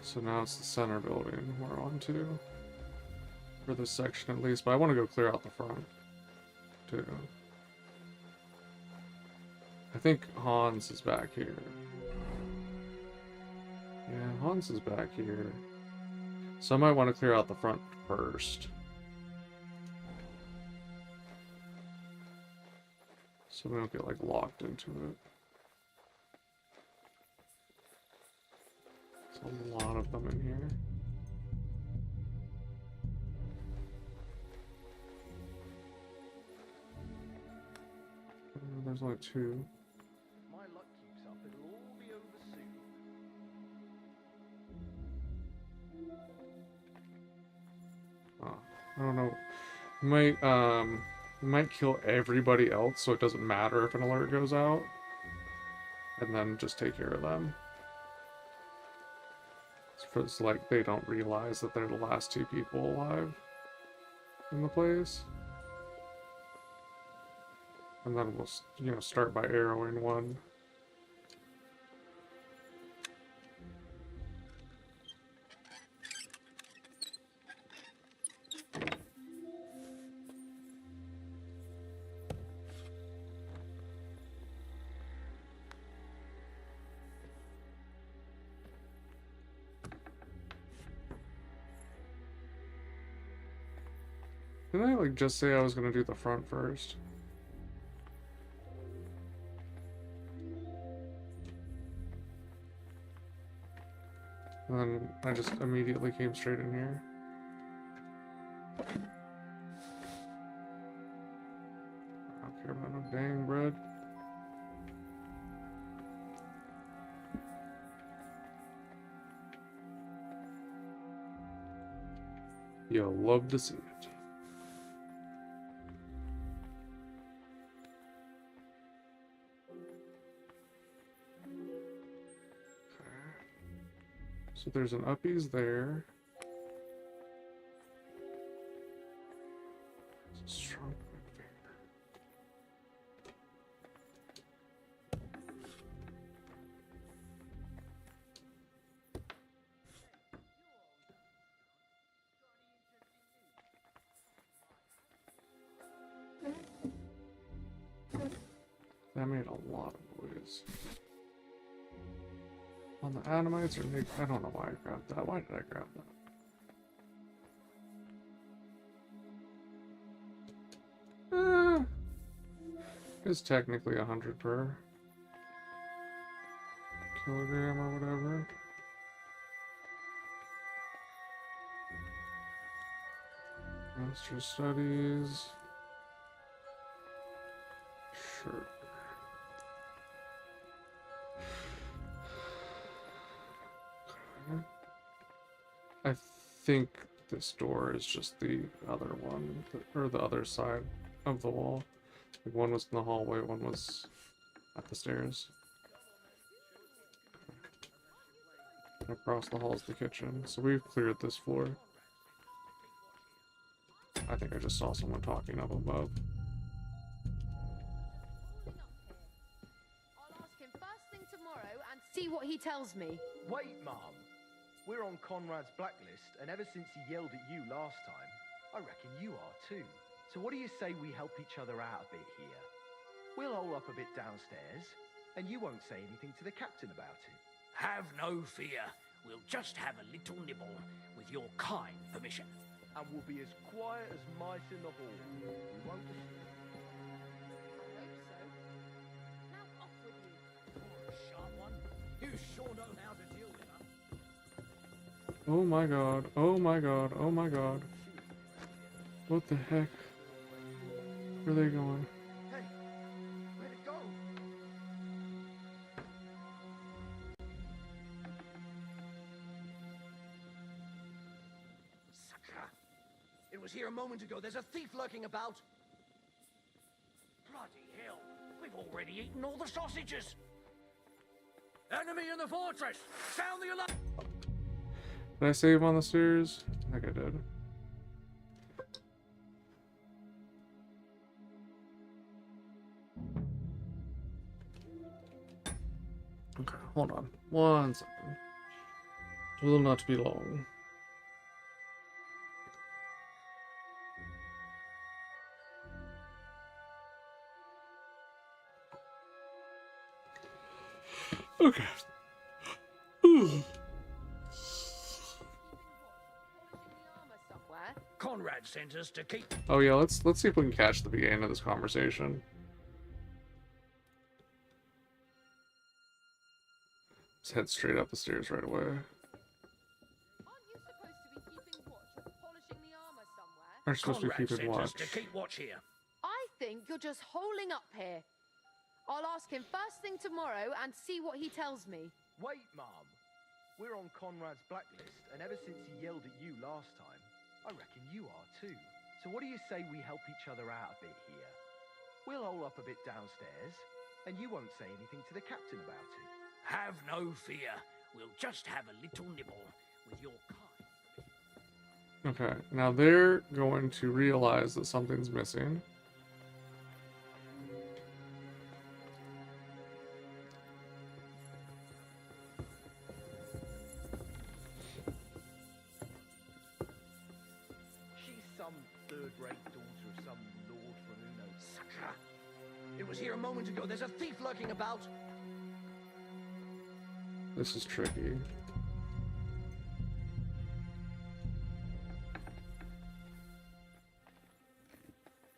So now it's the center building we're on to. For this section at least, but I want to go clear out the front too. I think Hans is back here. Yeah, Hans is back here. So I might want to clear out the front first. So we don't get like locked into it. There's a lot of them in here. There's only two. My luck keeps up, it'll all be over soon. Oh, I don't know. We might kill everybody else so it doesn't matter if an alert goes out. And then just take care of them. It's like they don't realize that they're the last two people alive in the place. And then we'll, you know, start by arrowing one. Didn't I like just say I was gonna do the front first? And then I just immediately came straight in here. I don't care about no dang bread. You'll love to see it. So there's an uppies there. Strong finger. That made a lot of noise. On the Adamites or Nick? I don't know why I grabbed that. Why did I grab that? It's technically 100 per kilogram or whatever. Master studies. Sure. I think this door is just the other one, or the other side of the wall. Like one was in the hallway, one was at the stairs. Across the hall is the kitchen, so we've cleared this floor. I think I just saw someone talking up above. I'll ask him first thing tomorrow and see what he tells me. Wait, Mom. We're on Conrad's blacklist, and ever since he yelled at you last time, I reckon you are too. So what do you say we help each other out a bit here? We'll hole up a bit downstairs, and you won't say anything to the captain about it. Have no fear. We'll just have a little nibble, with your kind permission. And we'll be as quiet as mice in the hall. We won't disturb. Now off with you. Sharp one. You sure know how to deal with her. Oh my god, oh my god, oh my god. What the heck? Where are they going? Hey, where'd it go? Sucker. It was here a moment ago. There's a thief lurking about. Bloody hell. We've already eaten all the sausages. Enemy in the fortress. Sound the alarm. Did I save on the stairs? I think I did. Okay, hold on. 1 second. It will not be long. Okay. Conrad sent us to keep. Oh yeah, let's see if we can catch the beginning of this conversation. Let's head straight up the stairs right away. Aren't supposed to be keeping watch. To keep watch here. I think you're just holing up here. I'll ask him first thing tomorrow and see what he tells me. Wait, Mom. We're on Conrad's blacklist, and ever since he yelled at you last time, I reckon you are too. So what do you say we help each other out a bit here? We'll hole up a bit downstairs, and you won't say anything to the captain about it. Have no fear. We'll just have a little nibble with your kind. Okay, now they're going to realize that something's missing. third-rate daughter of some lord from who knows. Sucker! It was here a moment ago. There's a thief lurking about. This is tricky.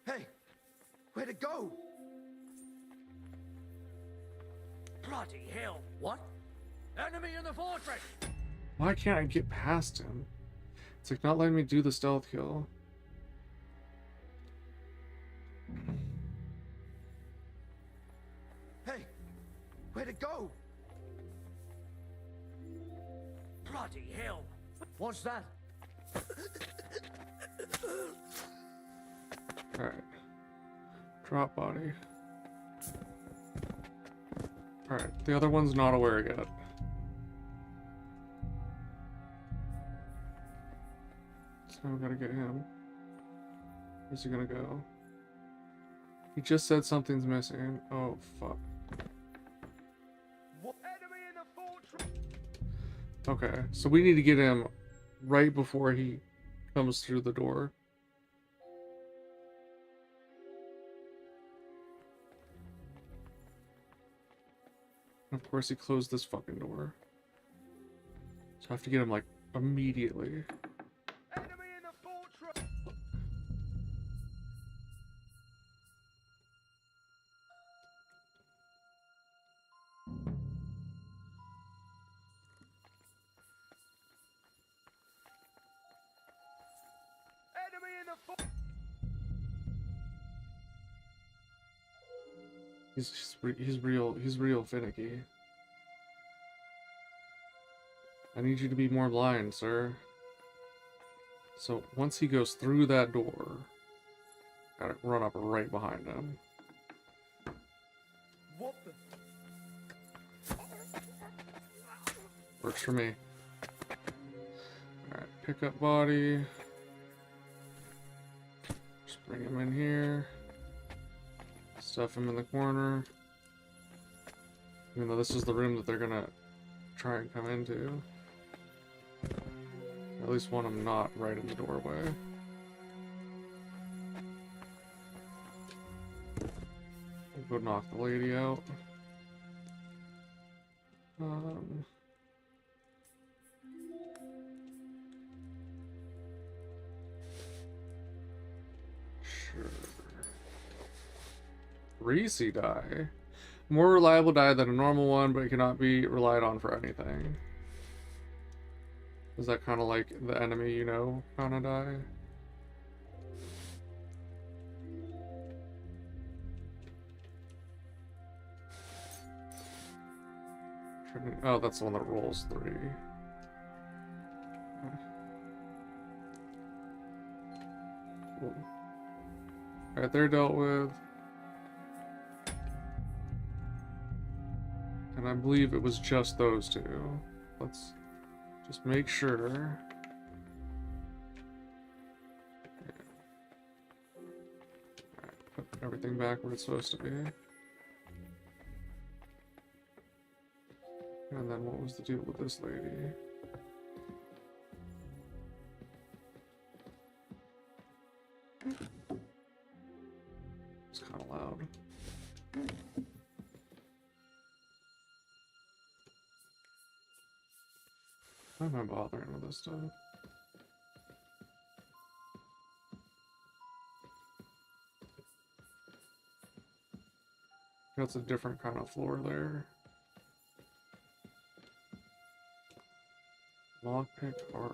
Hey! Where'd it go? Bloody hell! What? Enemy in the fortress! Why can't I get past him? It's like not letting me do the stealth kill. Hey! Where'd it go? Bloody hell! What's that? Alright. Drop body. Alright, the other one's not aware yet. So we gotta get him. Where's he gonna go? He just said something's missing. Oh, fuck. Enemy in the fortress! Okay, so we need to get him right before he comes through the door. And of course he closed this fucking door. So I have to get him like immediately. Enemy in the fortress! He's real finicky. I need you to be more blind, sir. So once he goes through that door, gotta run up right behind him. What the? Works for me. Alright, pick up body. Just bring him in here. Stuff him in the corner. Even though this is the room that they're gonna try and come into. At least want him not right in the doorway. We'll go knock the lady out. Sure. Greasy die. More reliable die than a normal one, but it cannot be relied on for anything. Is that kind of like the enemy you know kind of die? Oh, that's the one that rolls 3. Cool. Alright, they're dealt with. And I believe it was just those two. Let's just make sure. Alright, put everything back where it's supposed to be. And then what was the deal with this lady? It's kind of loud. Why am I bothering with this stuff? That's a different kind of floor there. Lockpick hard.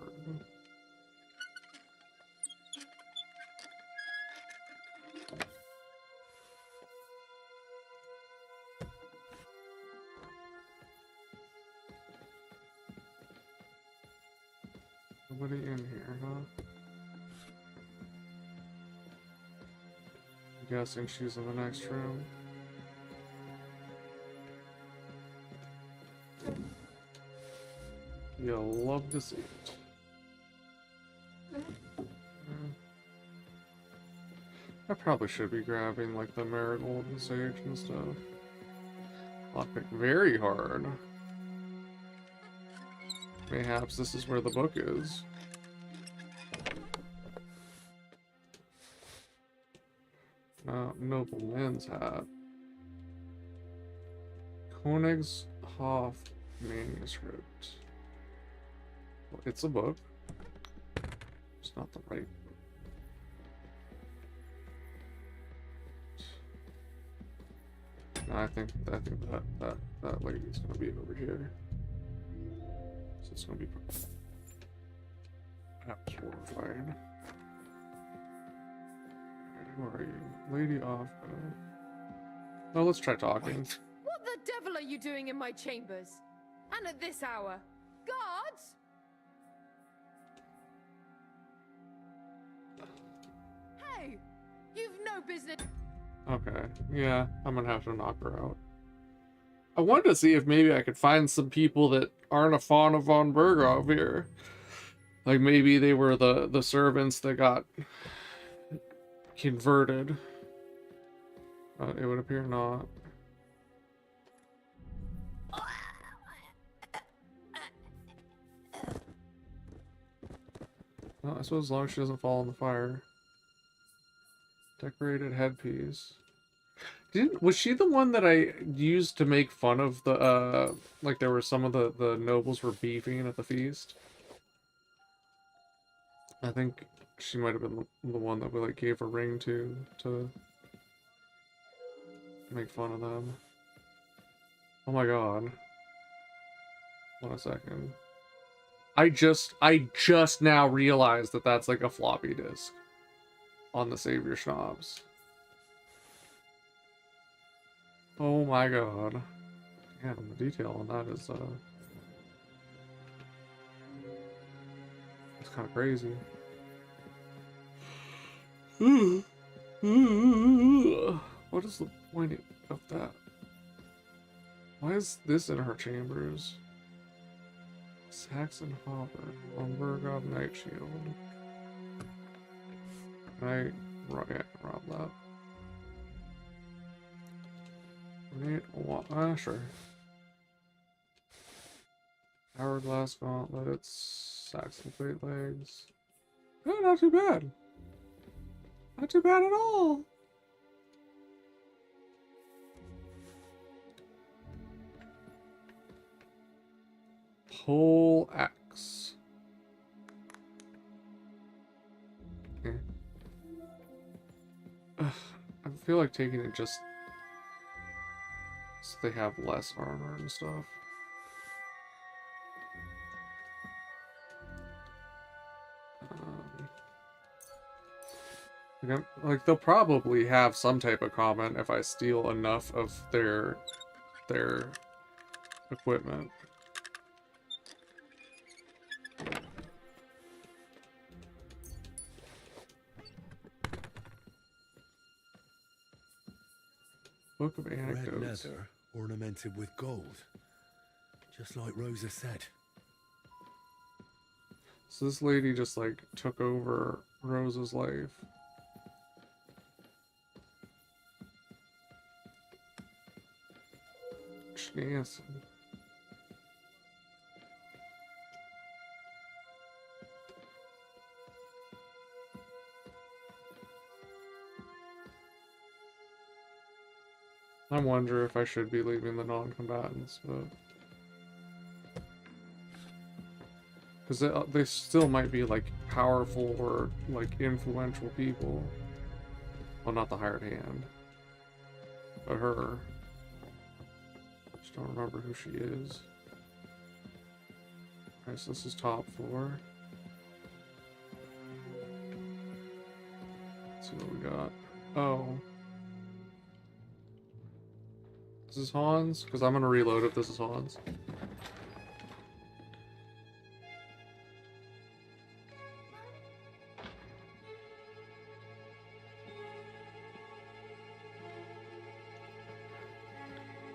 Nobody in here, huh? I'm guessing she's in the next room. You'll love to see it. I probably should be grabbing like the marigold and sage and stuff. Lockpick very hard. Mayhaps this is where the book is. Nobleman's hat. Königshof manuscript. Well, it's a book. It's not the right book. No, I think that lady's gonna be over here. So it's gonna be perhaps horrifying. Who are you? Lady off. Oh, let's try talking. What the devil are you doing in my chambers? And at this hour? Guards? Hey! You've no business. Okay, yeah, I'm gonna have to knock her out. I wanted to see if maybe I could find some people that aren't a fawn of von Berghoff here. Like maybe they were the servants that got converted. It would appear not. Well, I suppose as long as she doesn't fall in the fire. Decorated headpiece. Was she the one that I used to make fun of the, like there were some of the nobles were beefing at the feast? I think she might have been the one that we like gave a ring to make fun of them. Oh my god. One second. I just now realized that that's like a floppy disk. on the Savior schnapps. Oh my god. Damn, the detail on that is, it's kind of crazy. What is the point of that? Why is this in her chambers? Saxon Hopper on Burgov Night Shield. Can I rob that? Right? Sure. Hourglass gauntlets, Saxon plate legs. Oh, not too bad. Not too bad at all. Pole axe. Okay. I feel like taking it just so they have less armor and stuff. Like they'll probably have some type of comment if I steal enough of their equipment. Book of Anecdotes. Red leather ornamented with gold, just like Rosa said. So this lady just like took over Rosa's life. Schanson. I wonder if I should be leaving the non-combatants, but because they still might be like powerful or like influential people. Well, not the hired hand, but her. Just don't remember who she is. Alright, so this is top floor. Let's see what we got. Oh. This is Hans? Because I'm going to reload if this is Hans.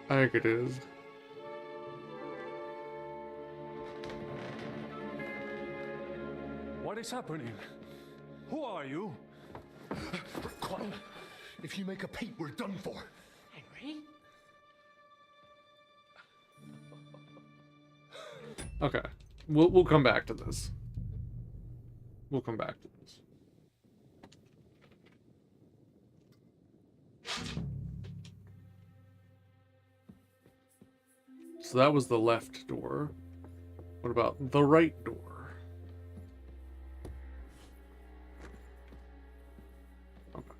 I think it is. What is happening? Who are you? Quiet. If you make a peep, we're done for. Henry? Okay. We'll come back to this. We'll come back to this. So that was the left door. What about the right door? Okay.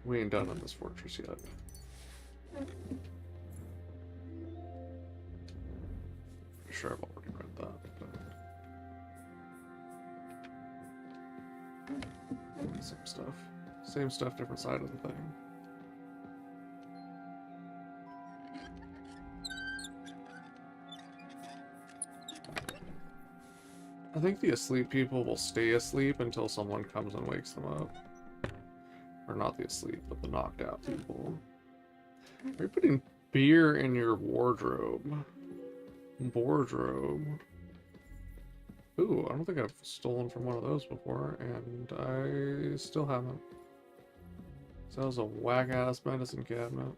We ain't done on this fortress yet. Sure, I've already read that. But... Same stuff. Same stuff, different side of the thing. I think the asleep people will stay asleep until someone comes and wakes them up. Or not the asleep, but the knocked out people. Are you putting beer in your wardrobe? Wardrobe. Ooh, I don't think I've stolen from one of those before, and I still haven't. So that was a whack-ass medicine cabinet.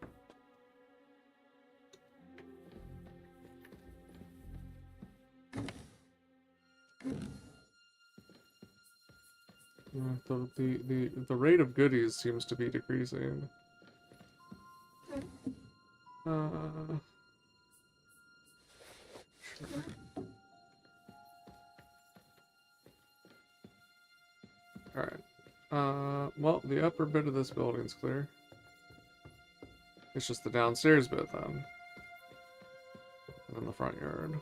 The rate of goodies seems to be decreasing. Sure. Alright. Well, the upper bit of this building's clear. It's just the downstairs bit then. And then the front yard.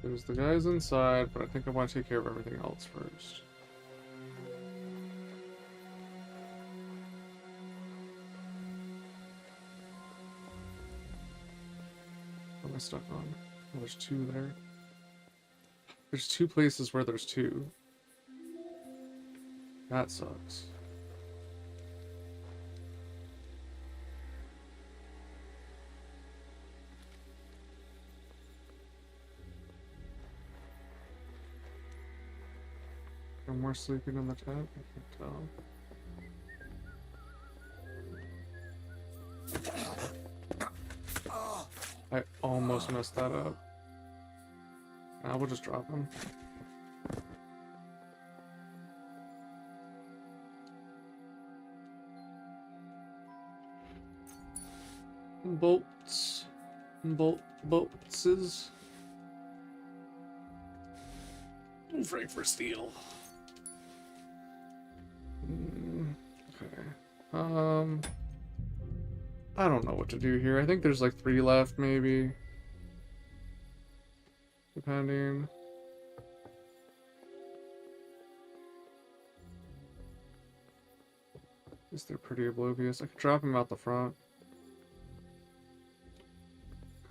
There's the guys inside, but I think I want to take care of everything else first. What am I stuck on? Oh, there's two there. There's two places where there's two. That sucks. No more sleeping in the tent? I can't tell. I almost messed that up. I will just drop him. Bolts. Boltses. Frank for steel. Okay. I don't know what to do here. I think there's like 3 left, maybe. Depending. Guess they're pretty oblivious. I could drop him out the front.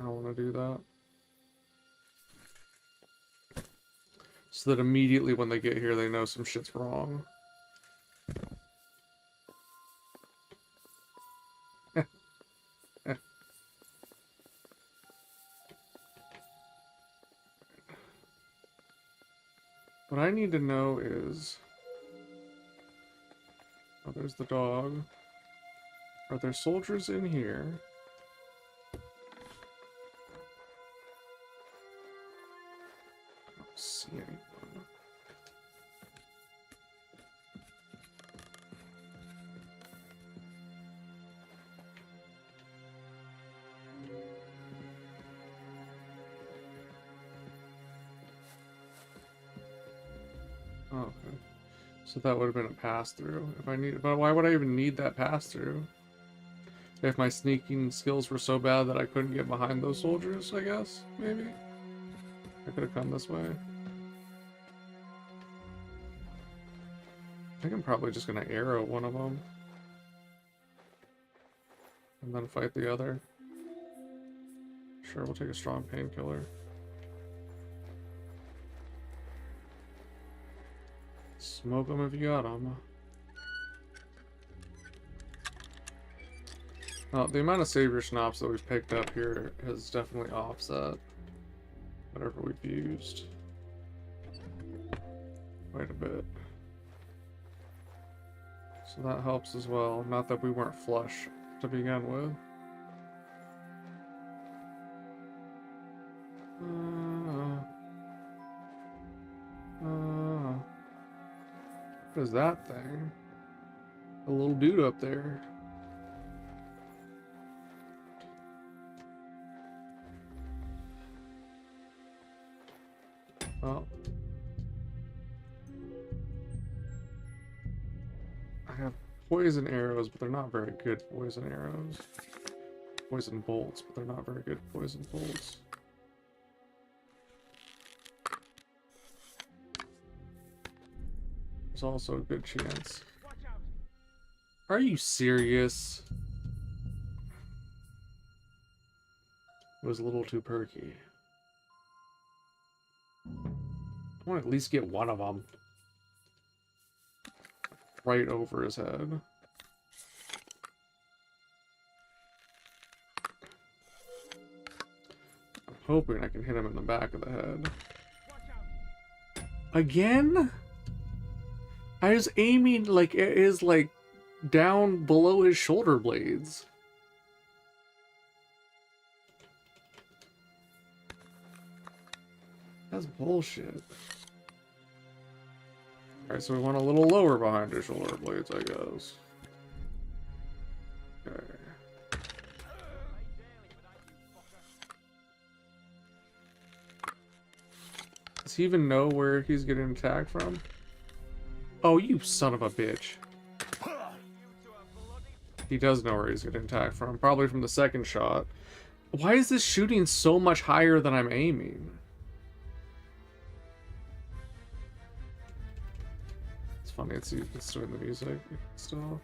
I don't want to do that. So that immediately when they get here, they know some shit's wrong. What I need to know is... Oh, there's the dog. Are there soldiers in here? I don't see anyone. Oh, okay. So that would have been a pass-through. If I need, but why would I even need that pass-through? If my sneaking skills were so bad that I couldn't get behind those soldiers, I guess, maybe? I could have come this way. I think I'm probably just gonna arrow one of them. And then fight the other. Sure, we'll take a strong painkiller. Smoke them if you got them. Well, the amount of savior schnapps that we've picked up here has definitely offset whatever we've used. Quite a bit. So that helps as well. Not that we weren't flush to begin with. What is that thing? A little dude up there. Well, I have poison arrows, but they're not very good poison arrows. Poison bolts, but they're not very good poison bolts. There's also a good chance. Are you serious? It was a little too perky. I want to at least get one of them. Right over his head. I'm hoping I can hit him in the back of the head. Again? I was aiming like it is like down below his shoulder blades. That's bullshit. Alright, so we want a little lower behind his shoulder blades, I guess. Okay. Does he even know where he's getting attacked from? Oh, you son of a bitch. He does know where he's getting attacked from. Probably from the second shot. Why is this shooting so much higher than I'm aiming? funny, it's doing the music still.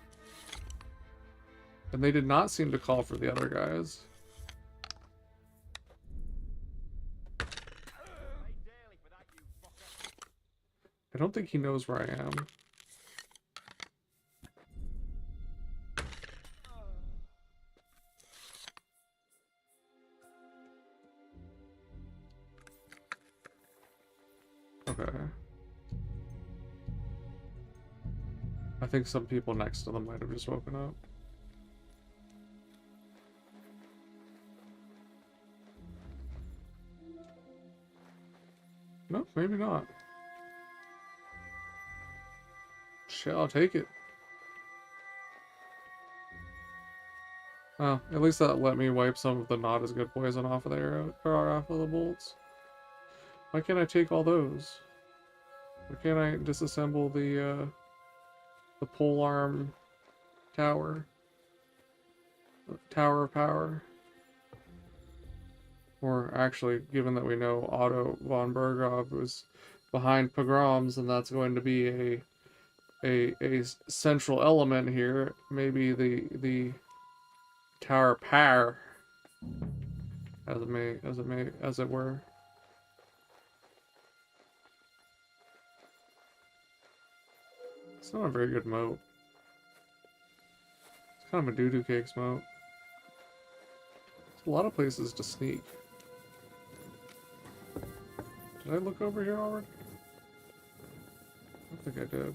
And they did not seem to call for the other guys. I don't think he knows where I am. Okay. I think some people next to them might have just woken up. No, maybe not. Shit, I'll take it. Oh, at least that let me wipe some of the not as good poison off of the arrow, or off of the bolts. Why can't I take all those? Why can't I disassemble the polearm tower? Tower of power? Or actually, given that we know Otto von Berghoff was behind pogroms, and that's going to be a central element here, maybe the Tower of Power, as it were. It's not a very good moat. It's kind of a doo-doo cakes moat. There's a lot of places to sneak. Did I look over here already? I don't think I did.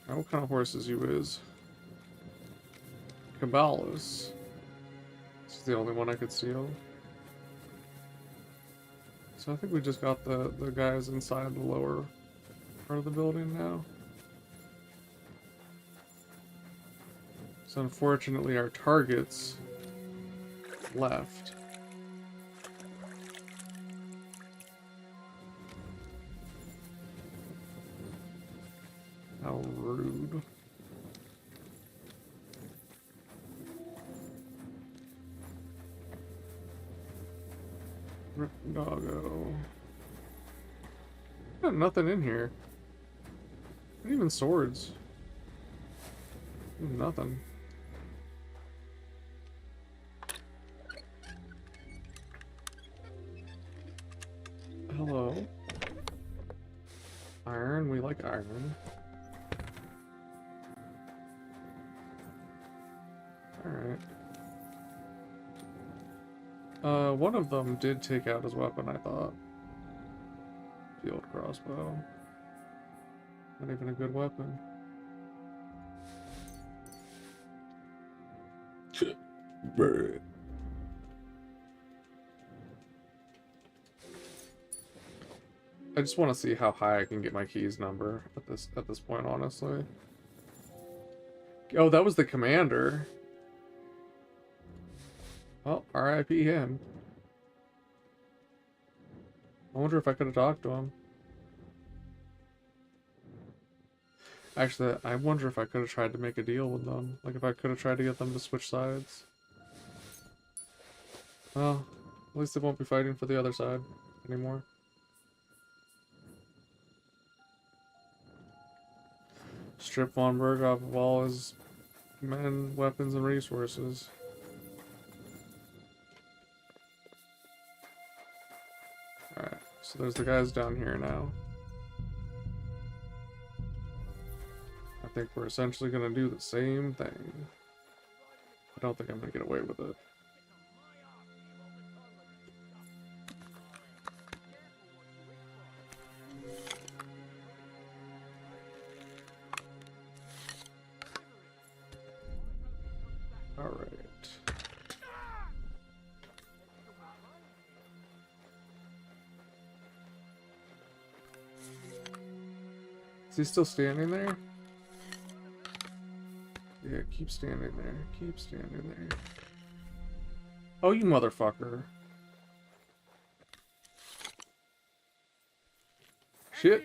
Now, what kind of horses you is? Caballos. This is the only one I could steal. So I think we just got the guys inside the lower part of the building now. So unfortunately our targets left. How rude. Rip doggo. Got nothing in here. Not even swords. Nothing. Hello. Iron, we like iron. Alright. One of them did take out his weapon, I thought. Field crossbow. Not even a good weapon. I just want to see how high I can get my keys number at this point, honestly. Oh, that was the commander. Well, RIP him. I wonder if I could have talked to him. Actually, I wonder if I could have tried to make a deal with them. Like, if I could have tried to get them to switch sides. Well, at least they won't be fighting for the other side anymore. Strip von Berghoff of all his men, weapons, and resources. Alright, so there's the guys down here now. I think we're essentially going to do the same thing. I don't think I'm going to get away with it. Alright. Is he still standing there? Yeah, keep standing there. Keep standing there. Oh, you motherfucker. Shit.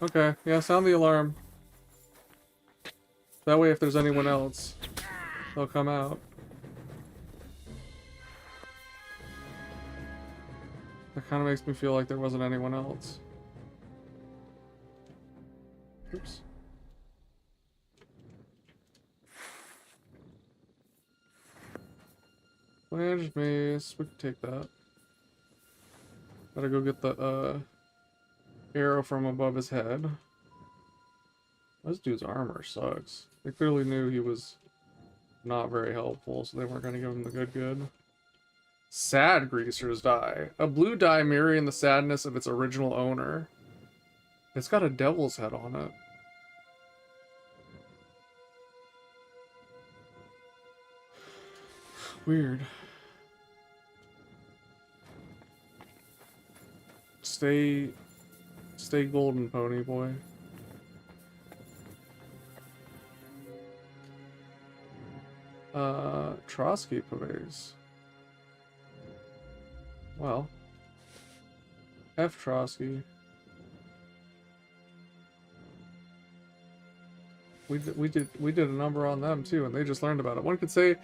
Okay, yeah, sound the alarm. That way if there's anyone else, they'll come out. That kind of makes me feel like there wasn't anyone else. Oops. Flange mace, we can take that. Gotta go get the arrow from above his head. This dude's armor sucks. They clearly knew he was not very helpful, so they weren't gonna give him the good. Sad greaser's die. A blue die mirroring the sadness of its original owner. It's got a devil's head on it. Weird. Stay golden, pony boy. Trotsky Pavese. Well. F Trotsky. We did a number on them too, and they just learned about it. One could say,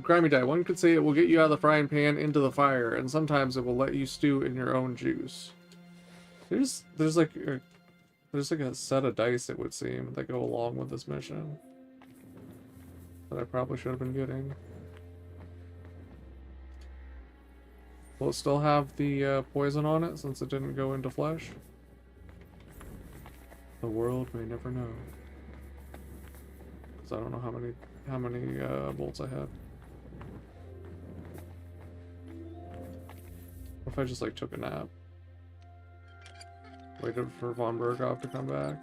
grimy die. One could say it will get you out of the frying pan into the fire, and sometimes it will let you stew in your own juice. There's like a set of dice, it would seem, that go along with this mission that I probably should have been getting. Will it still have the poison on it since it didn't go into flesh? The world may never know. Because I don't know how many bolts I had. What if I just like took a nap? Waited for Von Berghoff to come back.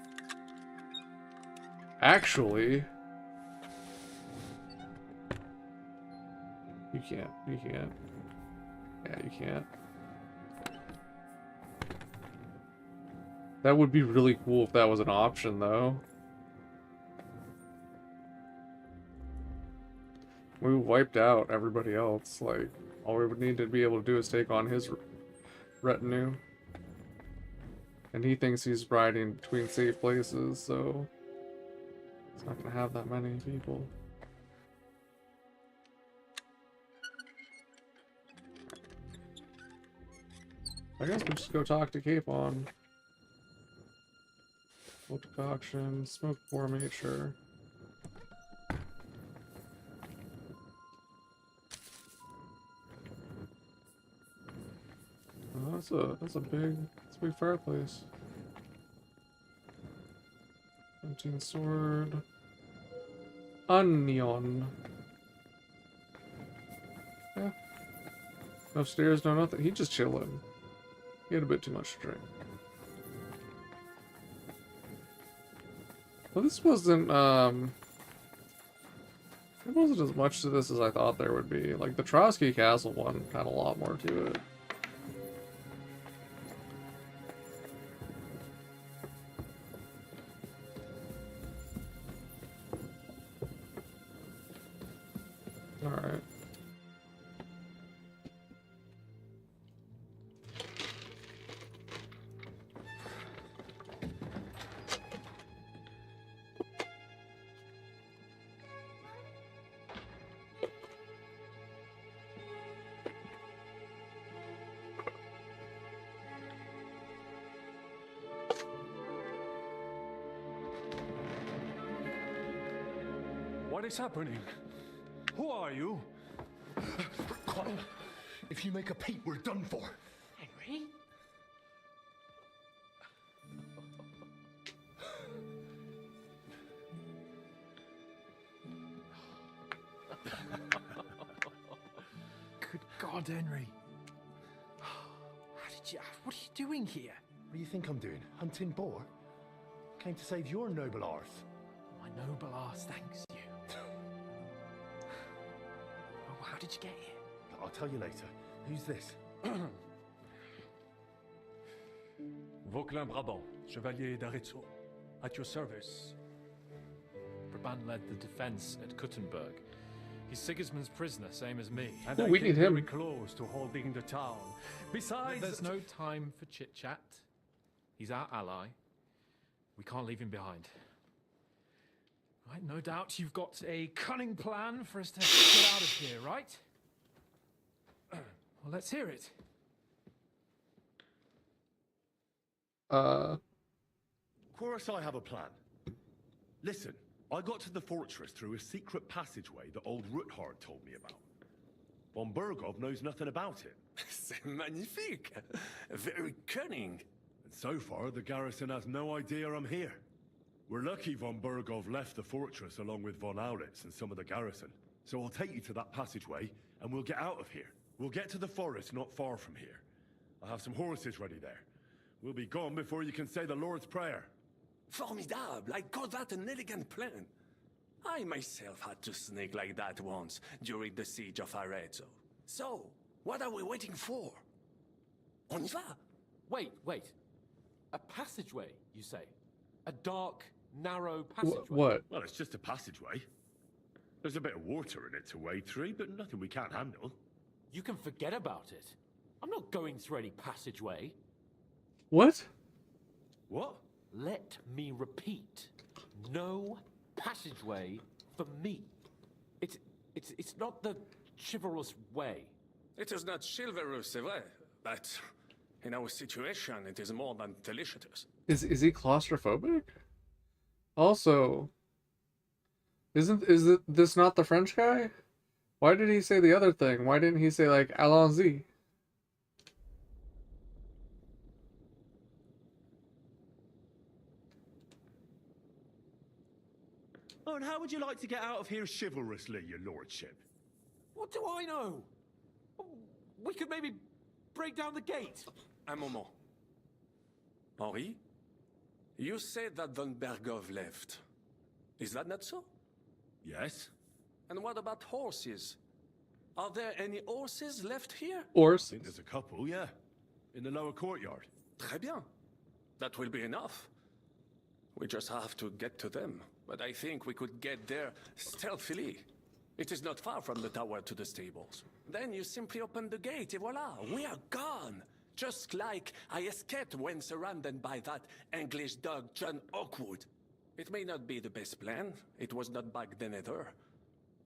Actually, you can't. Yeah, you can't. That would be really cool if that was an option, though. We wiped out everybody else. Like, all we would need to be able to do is take on his retinue. And he thinks he's riding between safe places, so it's not gonna have that many people. I guess we'll just go talk to Capon. Full decoction, smoke formate, sure. Oh, that's a big fireplace. 17 sword. Onion. Yeah. No stairs, no nothing. He just chilling. He had a bit too much to drink. Well, this wasn't, it wasn't as much to this as I thought there would be. Like, the Trotsky Castle one had a lot more to it. Alright. What is happening? Who are you? Quiet. If you make a peep, we're done for. Henry? Good God, Henry. What are you doing here? What do you think I'm doing? Hunting boar? Came to save your noble arse. My noble arse thanks you. Oh, how did you get here? I'll tell you later. Who's this? Vauquelin Brabant, Chevalier d'Arezzo. At your service. Brabant led the defense at Kuttenberg. He's Sigismund's prisoner, same as me. And Ooh, I we came need him. very close to holding the town. Besides, There's no time for chit-chat. He's our ally. We can't leave him behind. Right, no doubt you've got a cunning plan for us to get out of here, right? Well, let's hear it. Of course I have a plan. Listen, I got to the fortress through a secret passageway that old Ruthard told me about. Von Burgov knows nothing about it. C'est magnifique. Very cunning. And so far, the garrison has no idea I'm here. We're lucky von Burgov left the fortress along with von Aulitz and some of the garrison. So I'll take you to that passageway, and we'll get out of here. We'll get to the forest not far from here. I have some horses ready there. We'll be gone before you can say the Lord's Prayer. Formidable. I call that an elegant plan. I myself had to sneak like that once during the siege of Arezzo. So, what are we waiting for? On y va? Wait. A passageway, you say? A dark, narrow passageway? What? Well, it's just a passageway. There's a bit of water in it to wade through, but nothing we can't handle. You can forget about it. I'm not going through any passageway. What? What? Let me repeat. No passageway for me. It's not the chivalrous way. It is not chivalrous, c'est vrai, but in our situation, it is more than delicious. Is he claustrophobic? Also, is this not the French guy? Why did he say the other thing? Why didn't he say like allons-y? Oh, and how would you like to get out of here chivalrously, your lordship? What do I know? We could maybe break down the gate. Un moment. Henri, you said that von Bergov left. Is that not so? Yes. And what about horses? Are there any horses left here? Horses? I think there's a couple, yeah. In the lower courtyard. Très bien. That will be enough. We just have to get to them. But I think we could get there stealthily. It is not far from the tower to the stables. Then you simply open the gate, et voila, we are gone. Just like I escaped when surrounded by that English dog John Oakwood. It may not be the best plan. It was not back then either.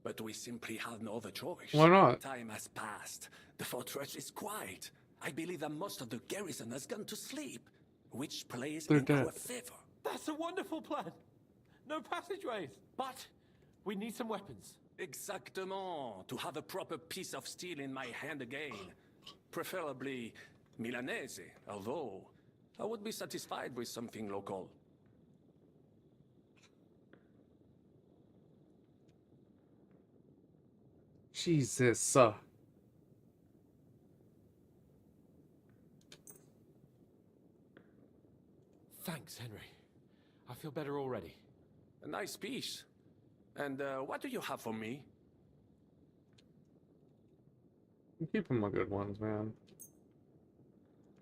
But we simply have no other choice. Why not? Time has passed. The fortress is quiet. I believe that most of the garrison has gone to sleep, which plays in our favor. That's a wonderful plan. No passageways. But we need some weapons. Exactement. To have a proper piece of steel in my hand again. Preferably Milanese, although I would be satisfied with something local. Jesus. Thanks, Henry. I feel better already. A nice piece. And what do you have for me? Keep them the good ones, man.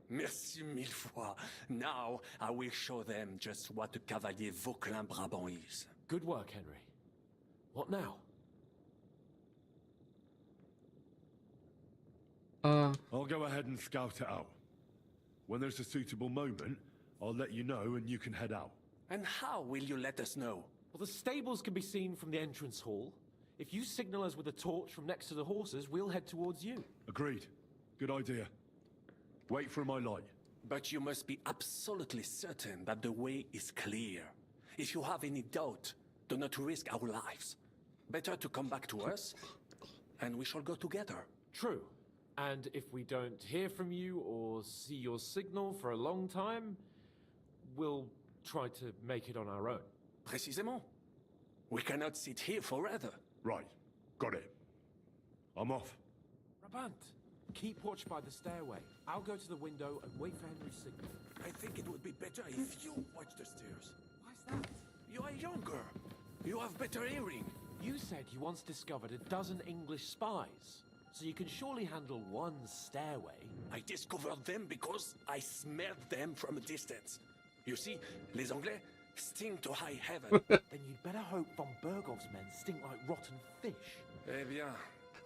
Merci mille fois. Now I will show them just what a Cavalier Vauquelin Brabant is. Good work, Henry. What now? I'll go ahead and scout it out. When there's a suitable moment, I'll let you know and you can head out. And how will you let us know? Well, the stables can be seen from the entrance hall. If you signal us with a torch from next to the horses, we'll head towards you. Agreed. Good idea. Wait for my light. But you must be absolutely certain that the way is clear. If you have any doubt, do not risk our lives. Better to come back to us, and we shall go together. True. And if we don't hear from you or see your signal for a long time, we'll try to make it on our own. Précisément. We cannot sit here forever. Right. Got it. I'm off. Brabant, keep watch by the stairway. I'll go to the window and wait for Henry's signal. I think it would be better if you watch the stairs. Why's that? You are younger. You have better hearing. You said you once discovered a dozen English spies. So you can surely handle one stairway. I discovered them because I smelled them from a distance. You see, les Anglais stink to high heaven. Then you'd better hope von Bergov's men stink like rotten fish. Eh bien,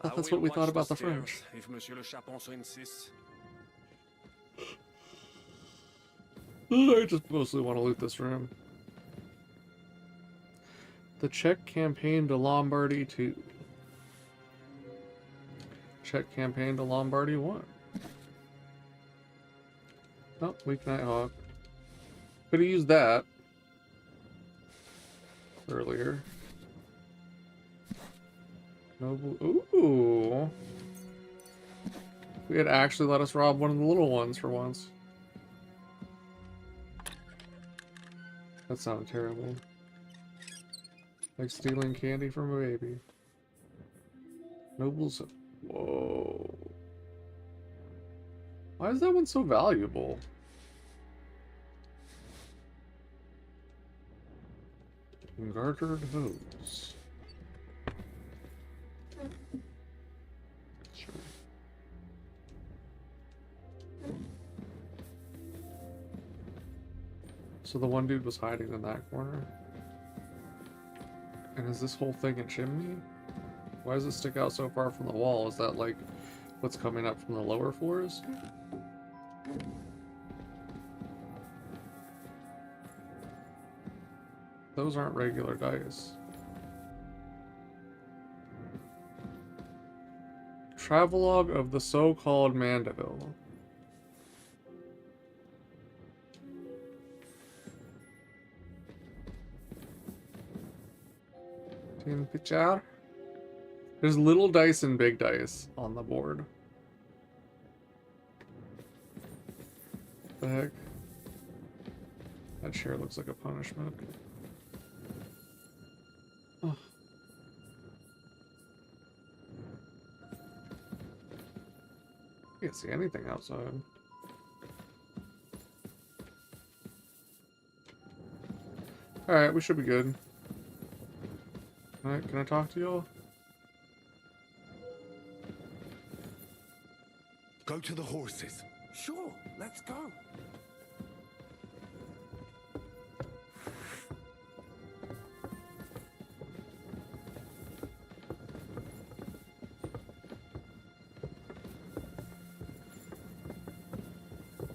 That's what we thought about the stairs, French. If Monsieur le Chapon so insists. I just mostly want to loot this room. The Czech campaign to Lombardy 2. Czech campaign to Lombardy 1. Oh, weak Nighthawk. Could have used that earlier. Noble. Ooh. We had actually let us rob one of the little ones for once. That sounded terrible. Like stealing candy from a baby. Nobles. Whoa. Why is that one so valuable? Gartered hose. Sure. So the one dude was hiding in that corner. And is this whole thing a chimney? Why does it stick out so far from the wall? Is that like what's coming up from the lower floors? Those aren't regular dice. Travelogue of the so-called Mandeville. In picture. There's little dice and big dice on the board. What the heck? That chair looks like a punishment. Oh. Can't see anything outside. Alright, we should be good. Alright, can I talk to y'all? Go to the horses. Sure, let's go.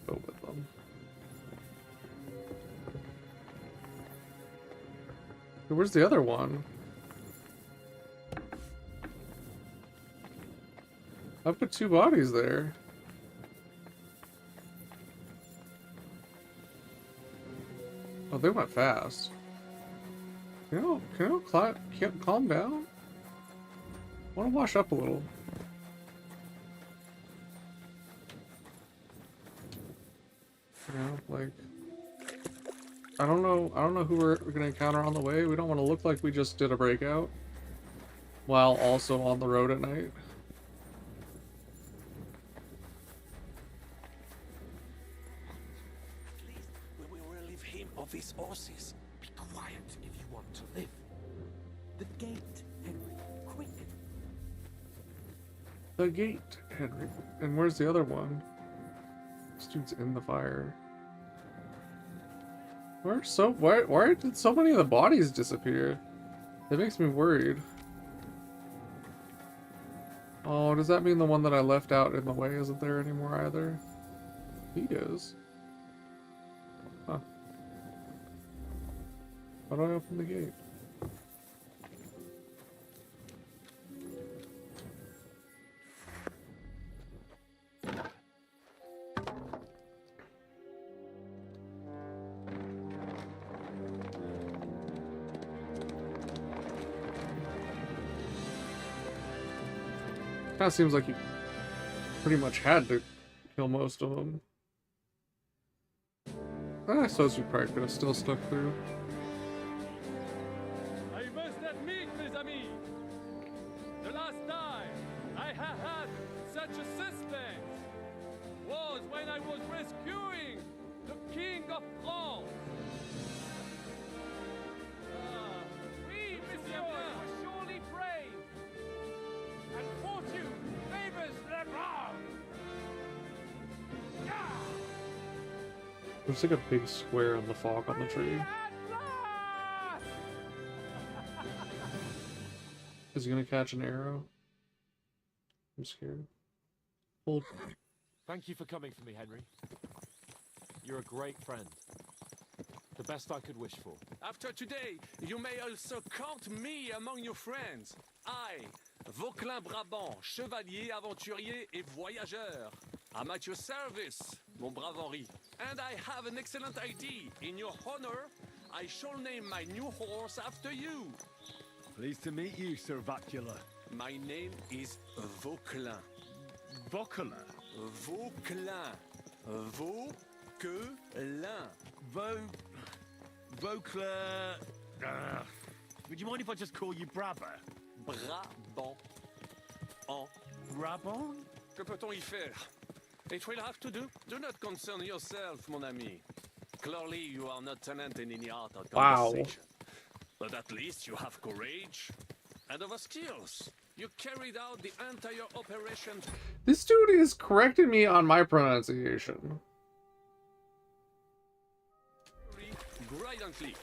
Go with them. Hey, where's the other one? I put 2 bodies there. Oh, they went fast. Can you calm down? I want to wash up a little. You know, like I don't know who we're gonna encounter on the way. We don't want to look like we just did a breakout while also on the road at night. Of his horses. Be quiet if you want to live. The gate, Henry. Quick. The gate, Henry. And where's the other one? This dude's in the fire. Why did so many of the bodies disappear? That makes me worried. Oh, does that mean the one that I left out in the way isn't there anymore either? He is. Huh. How do I open the gate? Kinda seems like you pretty much had to kill most of them. I suppose we probably could have still stuck through. I must admit, mes amis, the last time I had such a suspense was when I was rescuing the King of France. Oui, monsieur, was surely brave, and fortune favors the brave. There's like a big square in the fog on the tree. Is he gonna catch an arrow? I'm scared. Hold. Thank you for coming for me, Henry. You're a great friend. The best I could wish for. After today, you may also count me among your friends. I, Vauquelin Brabant, chevalier, aventurier et voyageur. I'm at your service, mon brave Henri. And I have an excellent idea. In your honor, I shall name my new horse after you. Pleased to meet you, Sir Vacula. My name is Vauquelin. Vauquelin? Vauquelin. Vauquelin. Vauquelin... would you mind if I just call you Brabber? Brabant. En Brabant? Que peut-on y faire? It will have to do. Do not concern yourself, mon ami. Clearly, you are not tenant in any art or conversation. But at least you have courage and other skills. You carried out the entire operation. This dude is correcting me on my pronunciation. Brilliantly.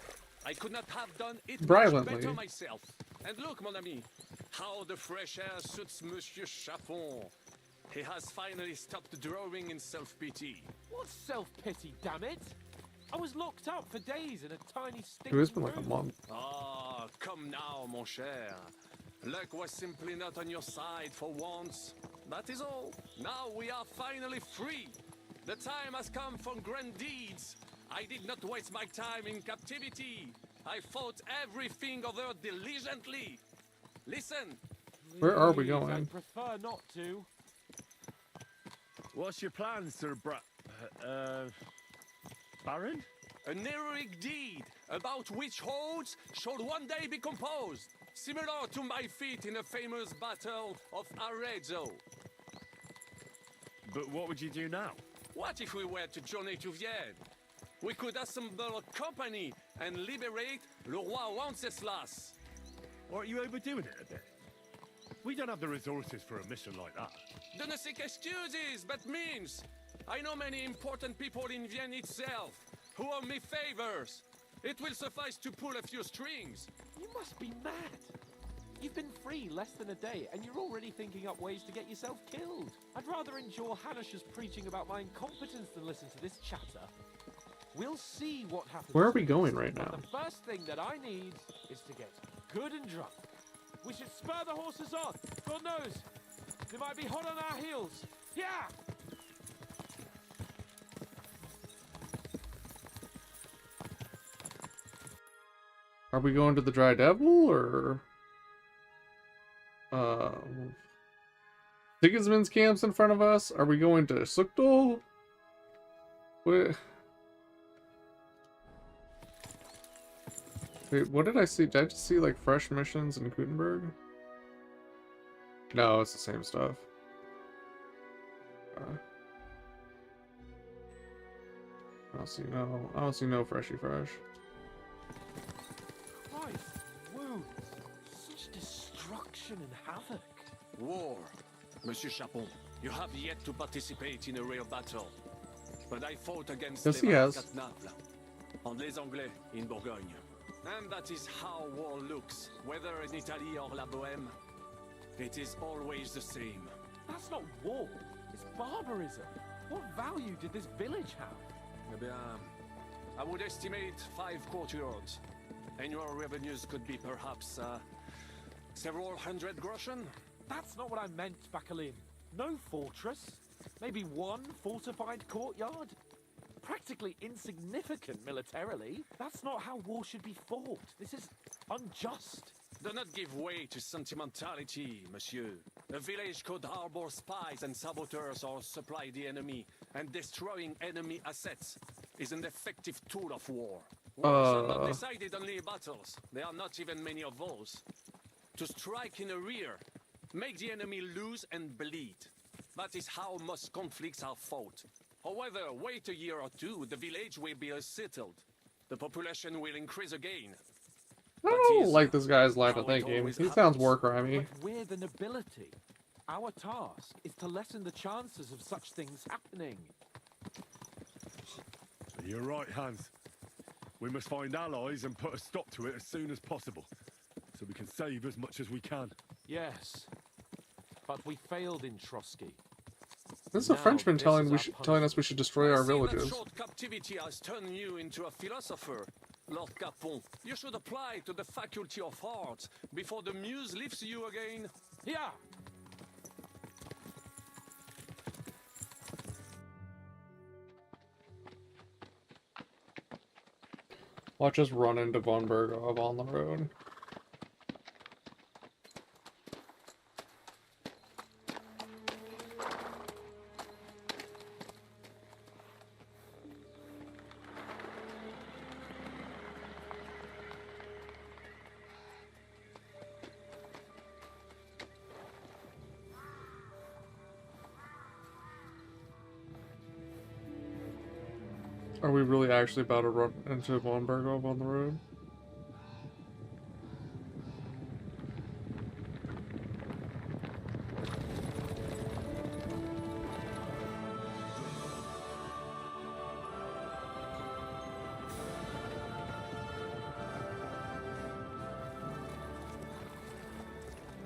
I could not have done it much Brilliantly. better myself. And look, mon ami, how the fresh air suits Monsieur Chapon. He has finally stopped drawing in self-pity. What self-pity, damn it? I was locked up for days in a tiny Dude, it's stinking been like a room. month. Ah, come now, mon cher. Luck was simply not on your side for once. That is all. Now we are finally free. The time has come for grand deeds. I did not waste my time in captivity. I fought everything over diligently. Listen. Where are we Please, going? I prefer not to. What's your plan, Sir Baron? An heroic deed about which hordes shall one day be composed, similar to my feat in the famous Battle of Arezzo. But what would you do now? What if we were to journey to Vienne? We could assemble a company and liberate Le Roi Wenceslas. Aren't you overdoing it a bit? We don't have the resources for a mission like that. Do not seek excuses, but means. I know many important people in Vienne itself who owe me favors. It will suffice to pull a few strings. You must be mad. You've been free less than a day, and you're already thinking up ways to get yourself killed. I'd rather endure Hanish's preaching about my incompetence than listen to this chatter. We'll see what happens. Where are we going right But now? the first thing that I need is to get good and drunk. We should spur the horses on. God knows, they might be hot on our heels. Yeah! Are we going to the Dry Devil or Sigismund's camp's in front of us? Are we going to Sukdal? Wait, what did I see? Did I just see like fresh missions in Gutenberg? No, it's the same stuff. I don't see no freshy fresh. Christ, wounds. Such destruction and havoc. War. Monsieur Chapon, you have yet to participate in a real battle. But I fought against Yes, he les has. at Naples, and les Anglais in Bourgogne. And that is how war looks, whether in Italy or La Bohème. It is always the same. That's not war. It's barbarism. What value did this village have? Eh bien, I would estimate 5 courtyards. Annual revenues could be perhaps several hundred groschen. That's not what I meant, Bacalin. No fortress. Maybe one fortified courtyard. Practically insignificant militarily. That's not how war should be fought. This is unjust. Do not give way to sentimentality, monsieur. A village could harbor spies and saboteurs or supply the enemy, and destroying enemy assets is an effective tool of war. Wars are not decided only in battles. There are not even many of those. To strike in the rear, make the enemy lose and bleed. That is how most conflicts are fought. However, wait a year or two, the village will be settled. The population will increase again. I don't like this guy's line of thinking. He sounds war crimey. But we're the nobility. Our task is to lessen the chances of such things happening. You're right, Hans. We must find allies and put a stop to it as soon as possible, so we can save as much as we can. Yes, but we failed in Trotsky. This is a Frenchman telling us we should destroy our I see that villages. short captivity has turned you into a philosopher, Lord Capon. You should apply to the Faculty of Arts before the muse lifts you again. Yeah. Watch us run into von Bergov on the road. Are we really actually about to run into von Bergov on the road?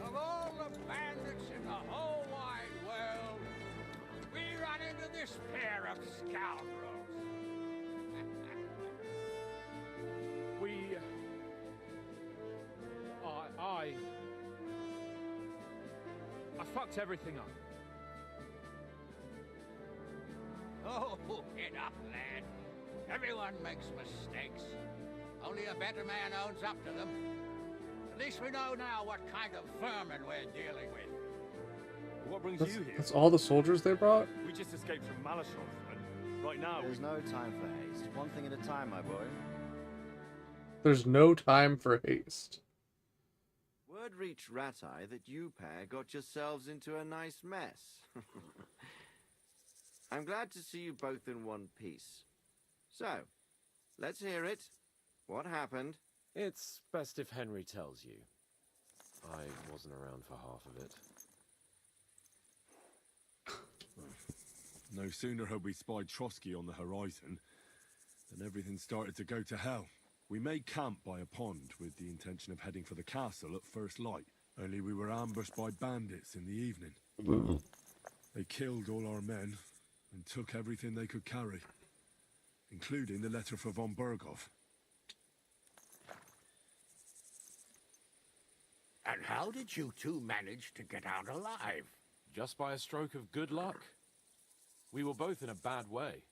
Of all the bandits in the whole wide world, we run into this pair of scoundrels. I fucked everything up. Oh, get up, lad. Everyone makes mistakes. Only a better man owns up to them. At least we know now what kind of vermin we're dealing with. What brings That's, you here? that's all the soldiers they brought? We just escaped from Malashov, and right now There's no time for haste. One thing at a time, my boy. There's no time for haste. Word reached Rat-Eye that you pair got yourselves into a nice mess. I'm glad to see you both in one piece. So, let's hear it. What happened? It's best if Henry tells you. I wasn't around for half of it. No sooner had we spied Trotsky on the horizon than everything started to go to hell. We made camp by a pond with the intention of heading for the castle at first light. Only we were ambushed by bandits in the evening. They killed all our men and took everything they could carry, including the letter for von Bergov. And how did you two manage to get out alive? Just by a stroke of good luck. We were both in a bad way.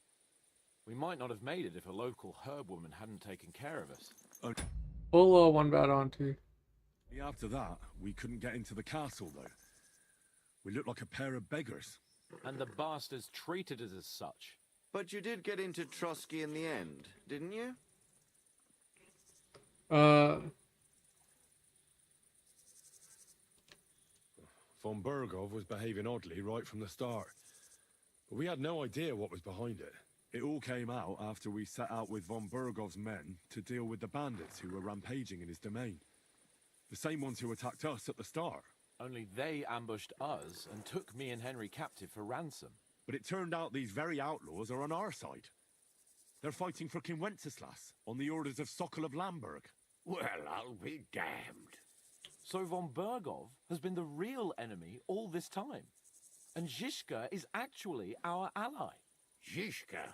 We might not have made it if a local herb woman hadn't taken care of us. We'll one bad auntie. After that, we couldn't get into the castle, though. We looked like a pair of beggars. And the bastards treated us as such. But you did get into Trotsky in the end, didn't you? Von Bergov was behaving oddly right from the start. But we had no idea what was behind it. It all came out after we set out with von Bergov's men to deal with the bandits who were rampaging in his domain. The same ones who attacked us at the start. Only they ambushed us and took me and Henry captive for ransom. But it turned out these very outlaws are on our side. They're fighting for King Wenceslas on the orders of Sokol of Lamberg. Well, I'll be damned. So von Bergov has been the real enemy all this time. And Zhishka is actually our ally. Zhishka.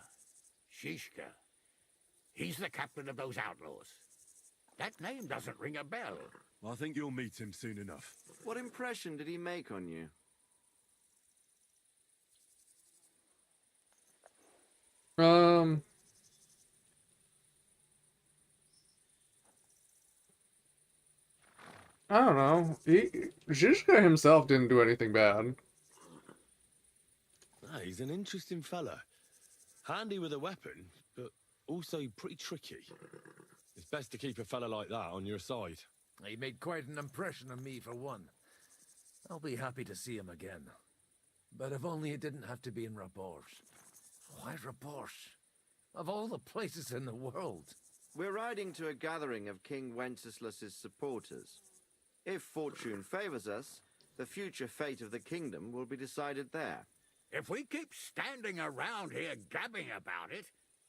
He's the captain of those outlaws. That name doesn't ring a bell. I think you'll meet him soon enough. What impression did he make on you? I don't know. Zhishka himself didn't do anything bad. He's an interesting fella. Handy with a weapon, but also pretty tricky. It's best to keep a fella like that on your side. He made quite an impression on me, for one. I'll be happy to see him again. But if only it didn't have to be in Rabosh. Why Rabosh? Of all the places in the world. We're riding to a gathering of King Wenceslas's supporters. If fortune favors us, the future fate of the kingdom will be decided there. If we keep standing around here gabbing about it,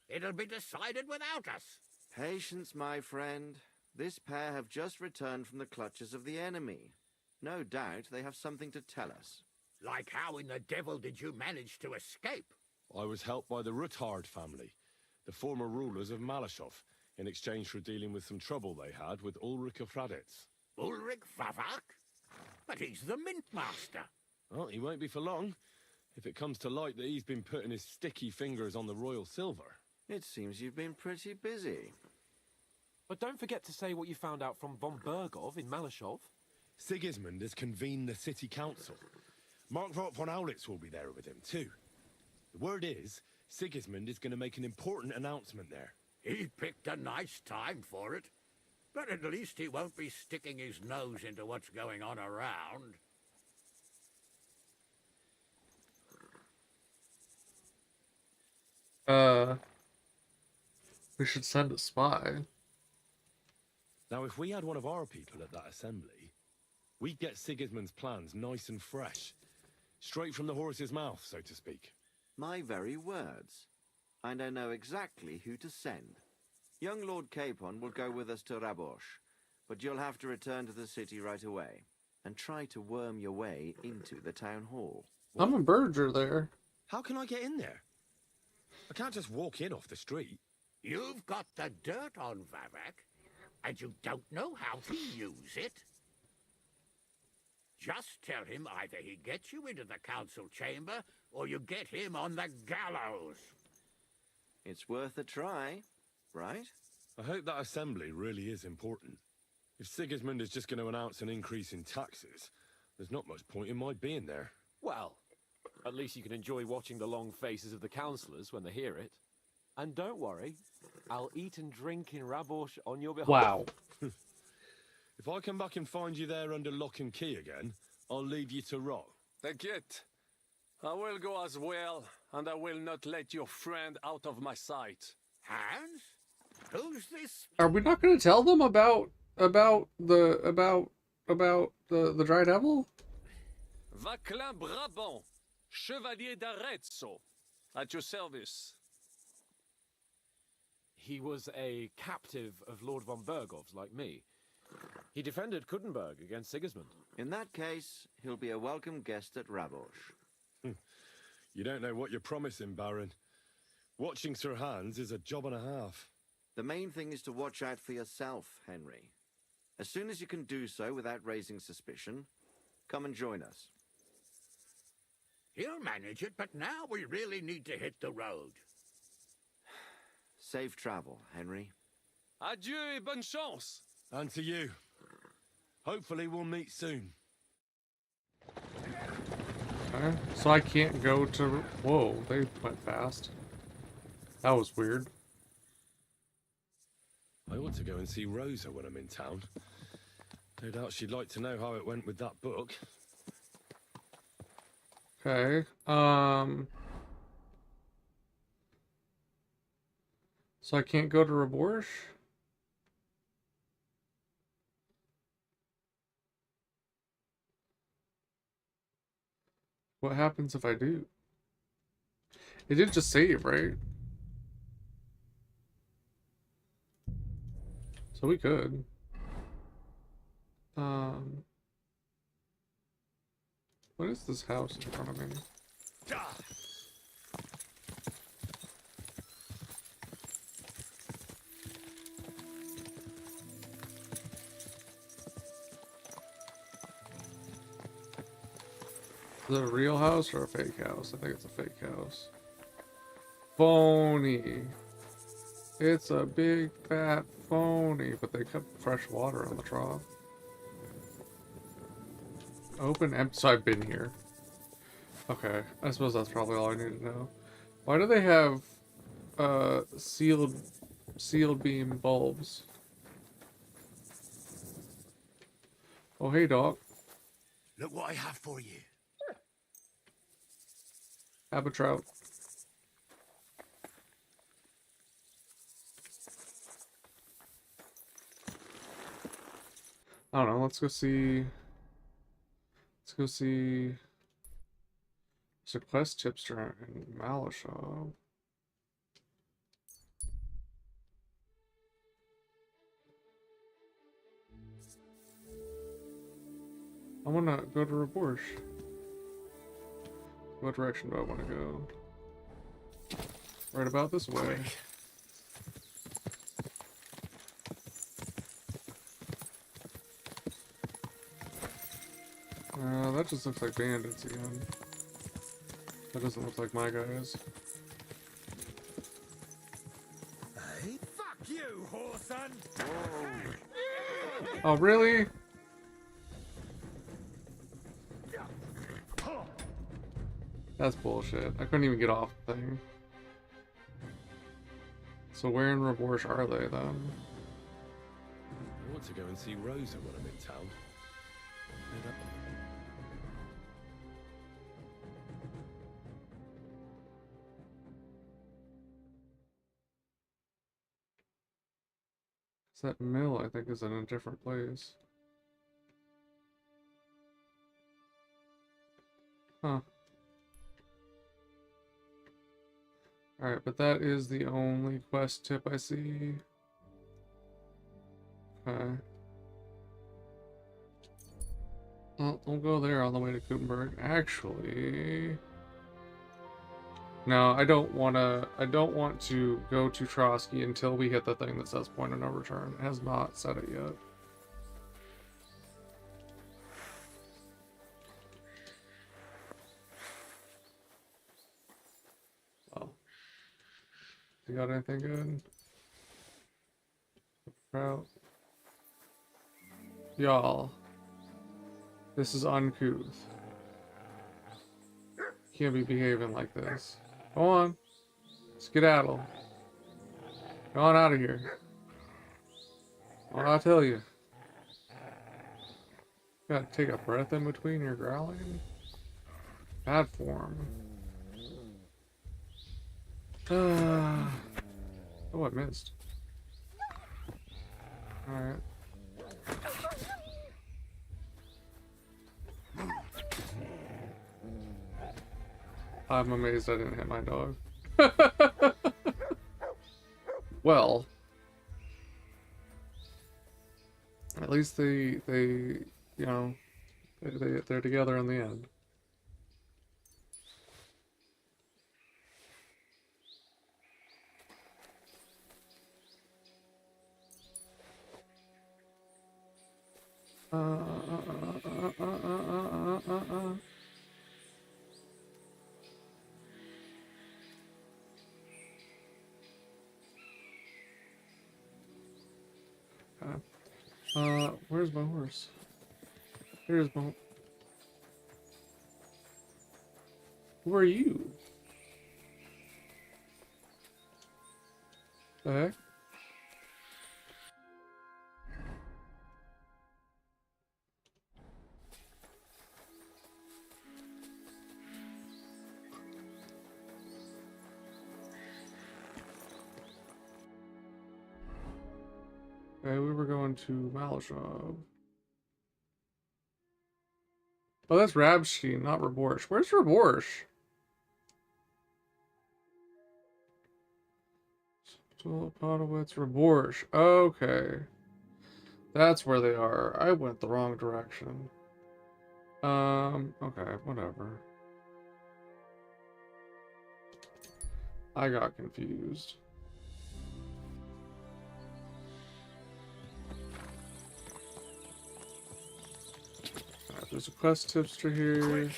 it'll be decided without us. Patience, my friend. This pair have just returned from the clutches of the enemy. No doubt they have something to tell us. Like how in the devil did you manage to escape? I was helped by the Ruthard family, the former rulers of Malashov, in exchange for dealing with some trouble they had with Ulrich of Raditz. Ulrich Vavak? But he's the mint master. Well, he won't be for long, if it comes to light that he's been putting his sticky fingers on the royal silver. It seems you've been pretty busy. But don't forget to say what you found out from von Bergov in Malashov. Sigismund has convened the city council. Markvart von Aulitz will be there with him, too. The word is, Sigismund is going to make an important announcement there. He picked a nice time for it. But at least he won't be sticking his nose into what's going on around. We should send a spy. Now, if we had one of our people at that assembly, we'd get Sigismund's plans nice and fresh. Straight from the horse's mouth, so to speak. My very words. And I know exactly who to send. Young Lord Capon will go with us to Rabosh, but you'll have to return to the city right away, and try to worm your way into the town hall. I'm a Berger there. How can I get in there? I can't just walk in off the street. You've got the dirt on Vavak, and you don't know how to use it. Just tell him either he gets you into the council chamber, or you get him on the gallows. It's worth a try, right? I hope that assembly really is important. If Sigismund is just going to announce an increase in taxes, there's not much point in my being there. Well, at least you can enjoy watching the long faces of the councillors when they hear it. And don't worry, I'll eat and drink in Rabosh on your behalf. Wow. If I come back and find you there under lock and key again, I'll leave you to rot. Take it. I will go as well, and I will not let your friend out of my sight. Hans? Who's this? Are we not going to tell them about the Dry Devil? Vaclin Brabant, Chevalier d'Arezzo, at your service. He was a captive of Lord von Bergov's, like me. He defended Kuttenberg against Sigismund. In that case, he'll be a welcome guest at Rabosh. You don't know what you're promising, Baron. Watching Sir Hans is a job and a half. The main thing is to watch out for yourself, Henry. As soon as you can do so without raising suspicion, come and join us. He'll manage it, but now we really need to hit the road. Safe travel, Henry. Adieu et bonne chance. And to you. Hopefully we'll meet soon. Okay, so I can't go to... Whoa, they went fast. That was weird. I ought to go and see Rosa when I'm in town. No doubt she'd like to know how it went with that book. Okay, so I can't go to Rabosh? What happens if I do? It did just save, right? So we could. What is this house in front of me? Is it a real house or a fake house? I think it's a fake house. Phony. It's a big fat phony, but they kept fresh water on the trough. Open empty. So I've been here. Okay, I suppose that's probably all I need to know. Why do they have sealed beam bulbs? Oh hey Doc. Look what I have for you. Have a trout. I don't know, let's go see. Let's go see. There's a quest tipster in Malashov. I wanna go to Rabosh. What direction do I want to go? Right about this way. That just looks like bandits again. That doesn't look like my guys. Hey, fuck you, whoreson! Oh, really? That's bullshit. I couldn't even get off the thing. So where in Raborsh are they then? I want to go and see Rosa when I'm in town. That mill, I think, is in a different place. Huh. Alright, but that is the only quest tip I see. Okay. Well, we'll go there on the way to Gutenberg. Actually... No, I don't want to go to Trotsky until we hit the thing that says point of no return. It has not said it yet. Well. You got anything good? Trout. Y'all. This is uncouth. Can't be behaving like this. Go on. Skedaddle. Go on out of here. Well, I'll tell you. Gotta take a breath in between your growling. Bad form. Oh, I missed. Alright. I'm amazed I didn't hit my dog. Well, at least they you know, they're together in the end. Where's my horse? Here's my... Who are you? The heck? Okay, we were going to Malashov. Oh, that's Rabshtein, not Raborsh. Where's Raborsh? Potowitz, Raborsh. Okay. That's where they are. I went the wrong direction. Okay, whatever. I got confused. Alright, there's a quest tipster here.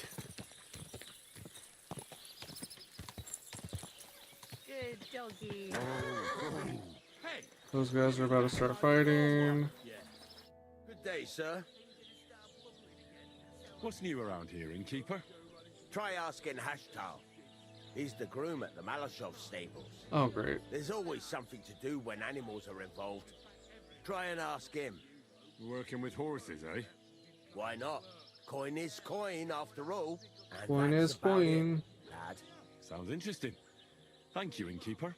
Good doggy. Those guys are about to start fighting. Good day, sir. What's new around here, innkeeper? Try asking Hashtal. He's the groom at the Malashov stables. Oh, great. There's always something to do when animals are involved. Try and ask him. Working with horses, eh? Why not? Coin is coin, after all. And Coin that's is about coin. it, lad. Sounds interesting. Thank you, innkeeper.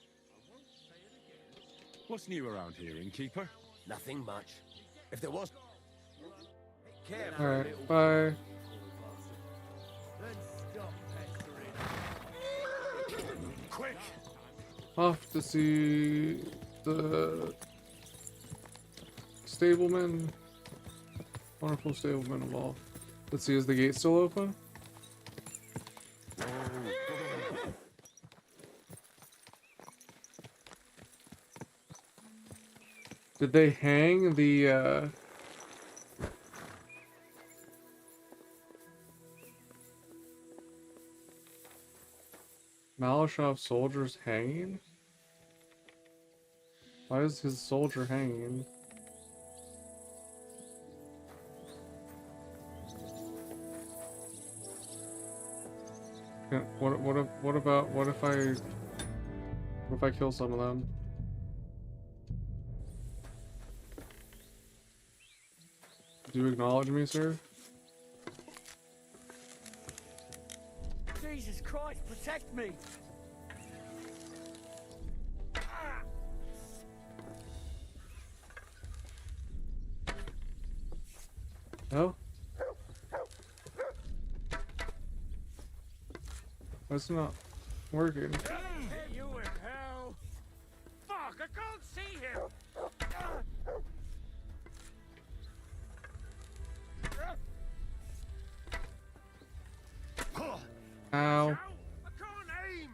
What's new around here, innkeeper? Nothing much. If there was... Careful, Alright, bye. Quick! Off to see the stableman. Wonderful stableman of all. Let's see, is the gate still open? Did they hang the Malashov soldiers hanging? Why is his soldier hanging? What if I kill some of them? Do you acknowledge me, sir? Jesus Christ, protect me! No? That's not working. You in hell! Fuck, I can't see him! Ow. I can't aim!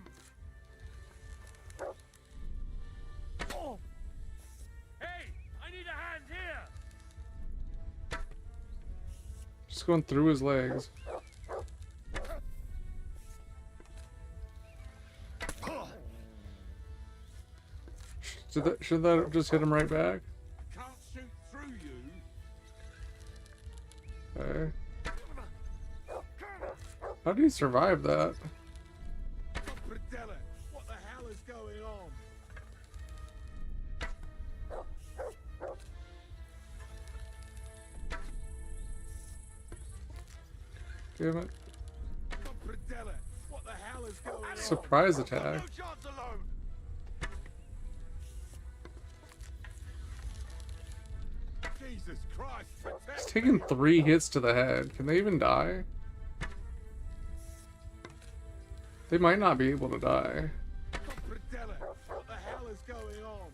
Oh. Hey, I need a hand here! Just going through his legs. Should that just hit him right back? Can't shoot through you. Okay. How did he survive that? What the hell is going on? Damn it. What the hell is going on? Surprise attack. Jesus Christ, He's taking 3 hits to the head. Can they even die? They might not be able to die. what the hell is going on?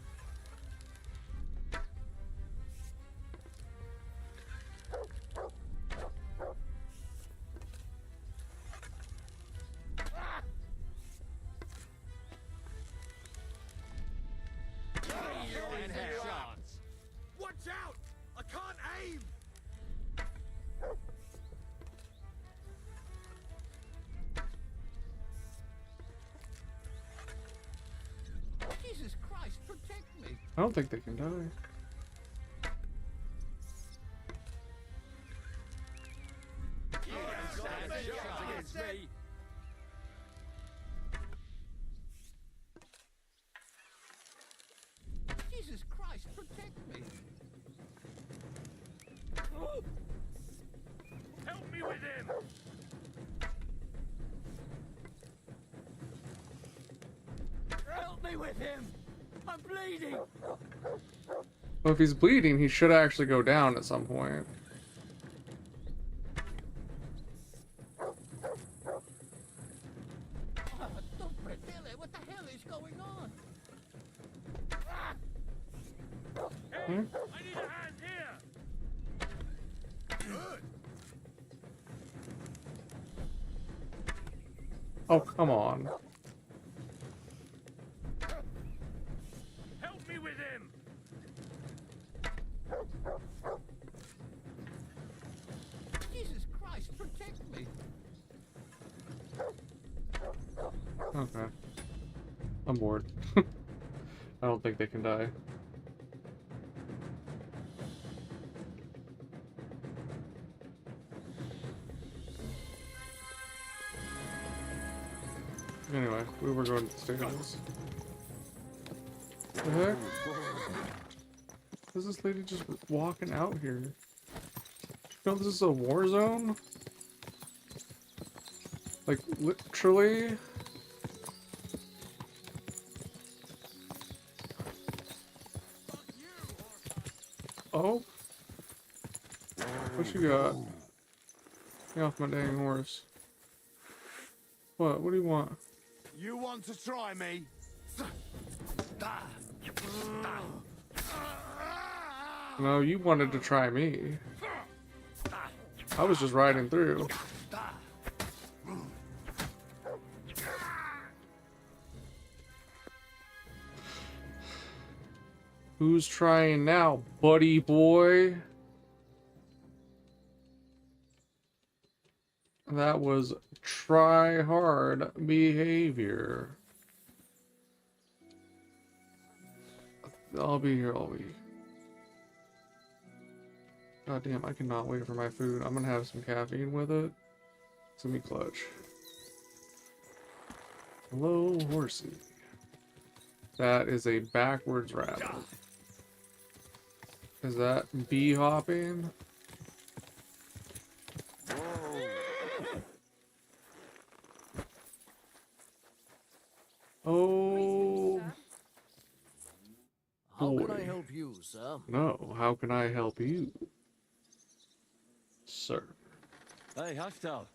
Watch out! I can't aim! Jesus Christ, protect me! I don't think they can die. Jesus Christ, protect me! Help me with him! Help me with him! I'm bleeding! Well, if he's bleeding, he should actually go down at some point. What the hell is going on? Hmm? I need a hand here! Good! Oh, come on. Help me with him! Jesus Christ, protect me! Okay. I'm bored. I don't think they can die. Anyway, we were going to the stables. The heck? Is this lady just walking out here? You know this is a war zone? Like, literally? Oh? What you got? Get off my dang horse. What? What do you want? You want to try me? No, you wanted to try me. I was just riding through. Who's trying now, buddy boy? That was try hard behavior. I'll be here all week. God damn, I cannot wait for my food. I'm gonna have some caffeine with it. It's gonna be clutch. Hello, horsey. That is a backwards rabbit. Is that bee hopping? Oh. How can I Boy. help you, sir? No, how can I help you, sir? Hey, Haftal.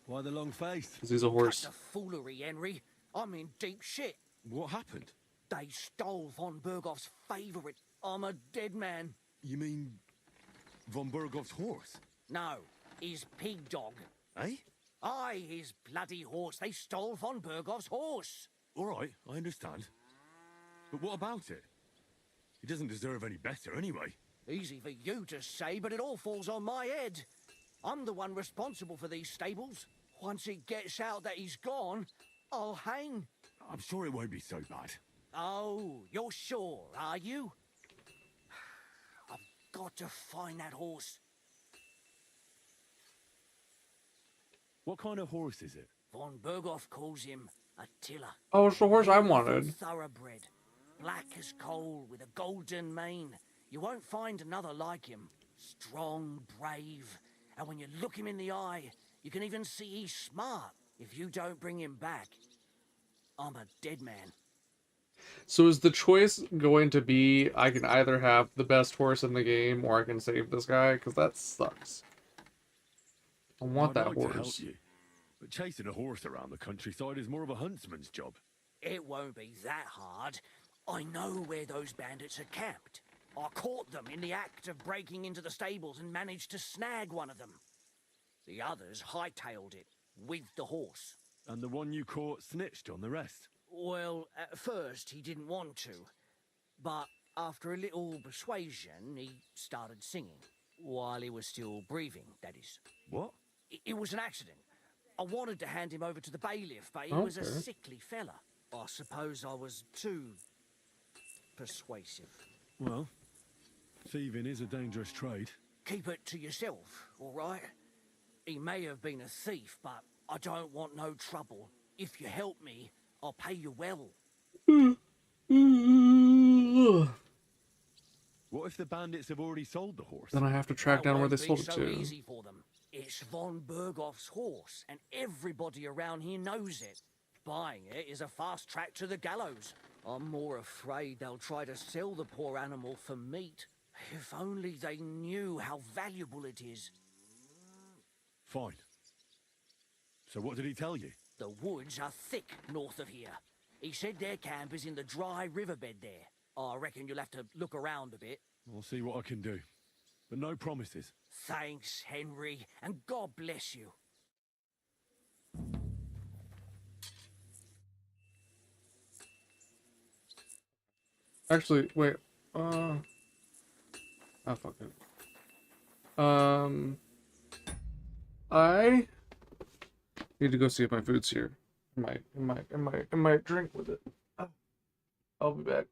Why the long face? Because he's a horse. Cut the foolery, Henry. I'm in deep shit. What happened? They stole von Bergoff's favorite. I'm a dead man. You mean von Bergoff's horse? No, his pig dog. Eh? Aye, his bloody horse. They stole von Bergoff's horse. All right, I understand. But what about it? He doesn't deserve any better anyway. Easy for you to say, but it all falls on my head. I'm the one responsible for these stables. Once it gets out that he's gone, I'll hang. I'm sure it won't be so bad. Oh, you're sure, are you? I've got to find that horse. What kind of horse is it? Von Bergoff calls him Attila. Oh, it's the horse I wanted. Thoroughbred. Black as coal with a golden mane. You won't find another like him. Strong, brave, and when you look him in the eye, you can even see he's smart. If you don't bring him back, I'm a dead man. So is the choice going to be I can either have the best horse in the game or I can save this guy? Because that sucks. I want that I'd like to help horse. you, but chasing a horse around the countryside is more of a huntsman's job. It won't be that hard. I know where those bandits are camped. I caught them in the act of breaking into the stables and managed to snag one of them. The others hightailed it with the horse. And the one you caught snitched on the rest. Well, at first he didn't want to, but after a little persuasion, he started singing. While he was still breathing, that is. What? It was an accident. I wanted to hand him over to the bailiff, but he was a Okay. sickly fella. I suppose I was too persuasive. Well, thieving is a dangerous trade. Keep it to yourself, all right? He may have been a thief, but I don't want no trouble. If you help me, I'll pay you well. What if the bandits have already sold the horse? Then I have to track down where they Won't be sold it so to. easy for them. It's von Bergoff's horse, and everybody around here knows it. Buying it is a fast track to the gallows. I'm more afraid they'll try to sell the poor animal for meat. If only they knew how valuable it is. Fine. So what did he tell you? The woods are thick north of here. He said their camp is in the dry riverbed there. I reckon you'll have to look around a bit. I'll see what I can do. But no promises. Thanks, Henry, and God bless you. Actually, wait. Oh, fuck it. I need to go see if my food's here. I might drink with it. I'll be back.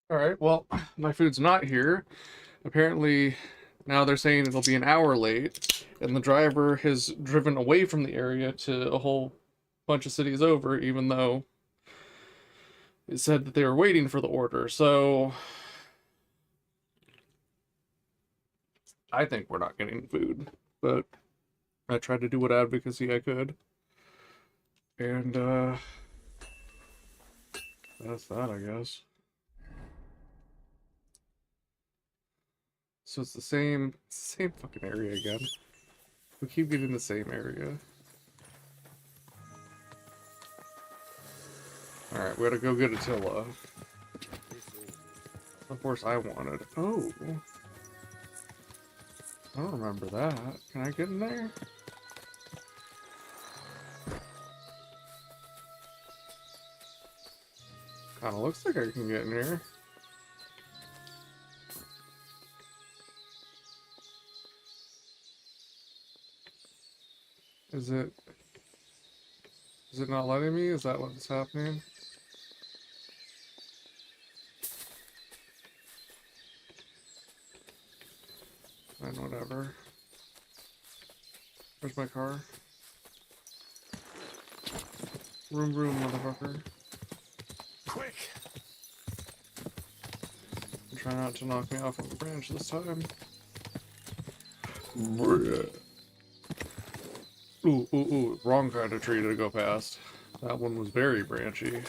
Alright, well, my food's not here. Apparently, now they're saying it'll be an hour late, and the driver has driven away from the area to a whole bunch of cities over, even though it said that they were waiting for the order. So, I think we're not getting food, but I tried to do what advocacy I could. And, that's that, I guess. So it's the same fucking area again. We keep getting the same area. Alright, we gotta go get Attila. Of course I wanted. Oh. I don't remember that. Can I get in there? Kinda looks like I can get in here. Is it not letting me? Is that what's happening? And whatever. Where's my car? Room, motherfucker. Quick! Try not to knock me off of the branch this time. Bruh. Ooh, wrong kind of tree to go past. That one was very branchy.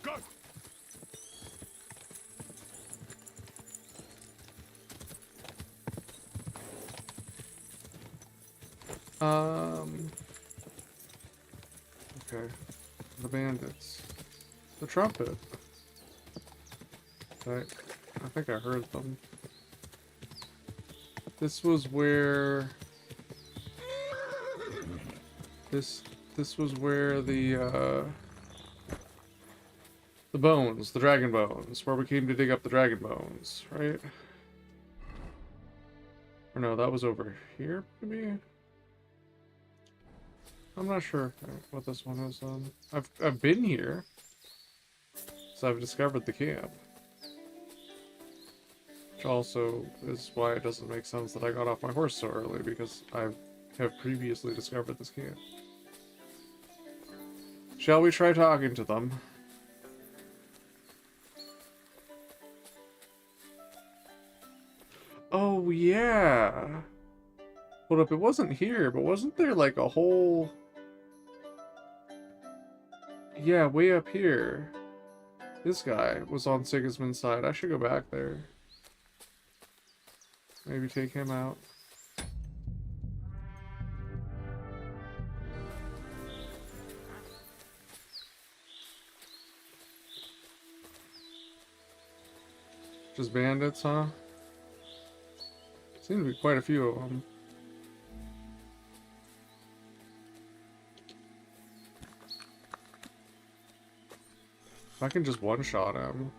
Go! Okay. The bandits. The trumpet. I think I heard them. This was where... This was where the bones, the dragon bones, where we came to dig up the dragon bones, right? Or no, that was over here, maybe? I'm not sure what this one is. I've been here, so I've discovered the camp. Which also is why it doesn't make sense that I got off my horse so early, because I have previously discovered this camp. Shall we try talking to them? Oh, yeah. Hold up, it wasn't here, but wasn't there like a whole... Yeah, way up here. This guy was on Sigismund's side. I should go back there. Maybe take him out. Just bandits, huh? Seem to be quite a few of them. If I can just one-shot him,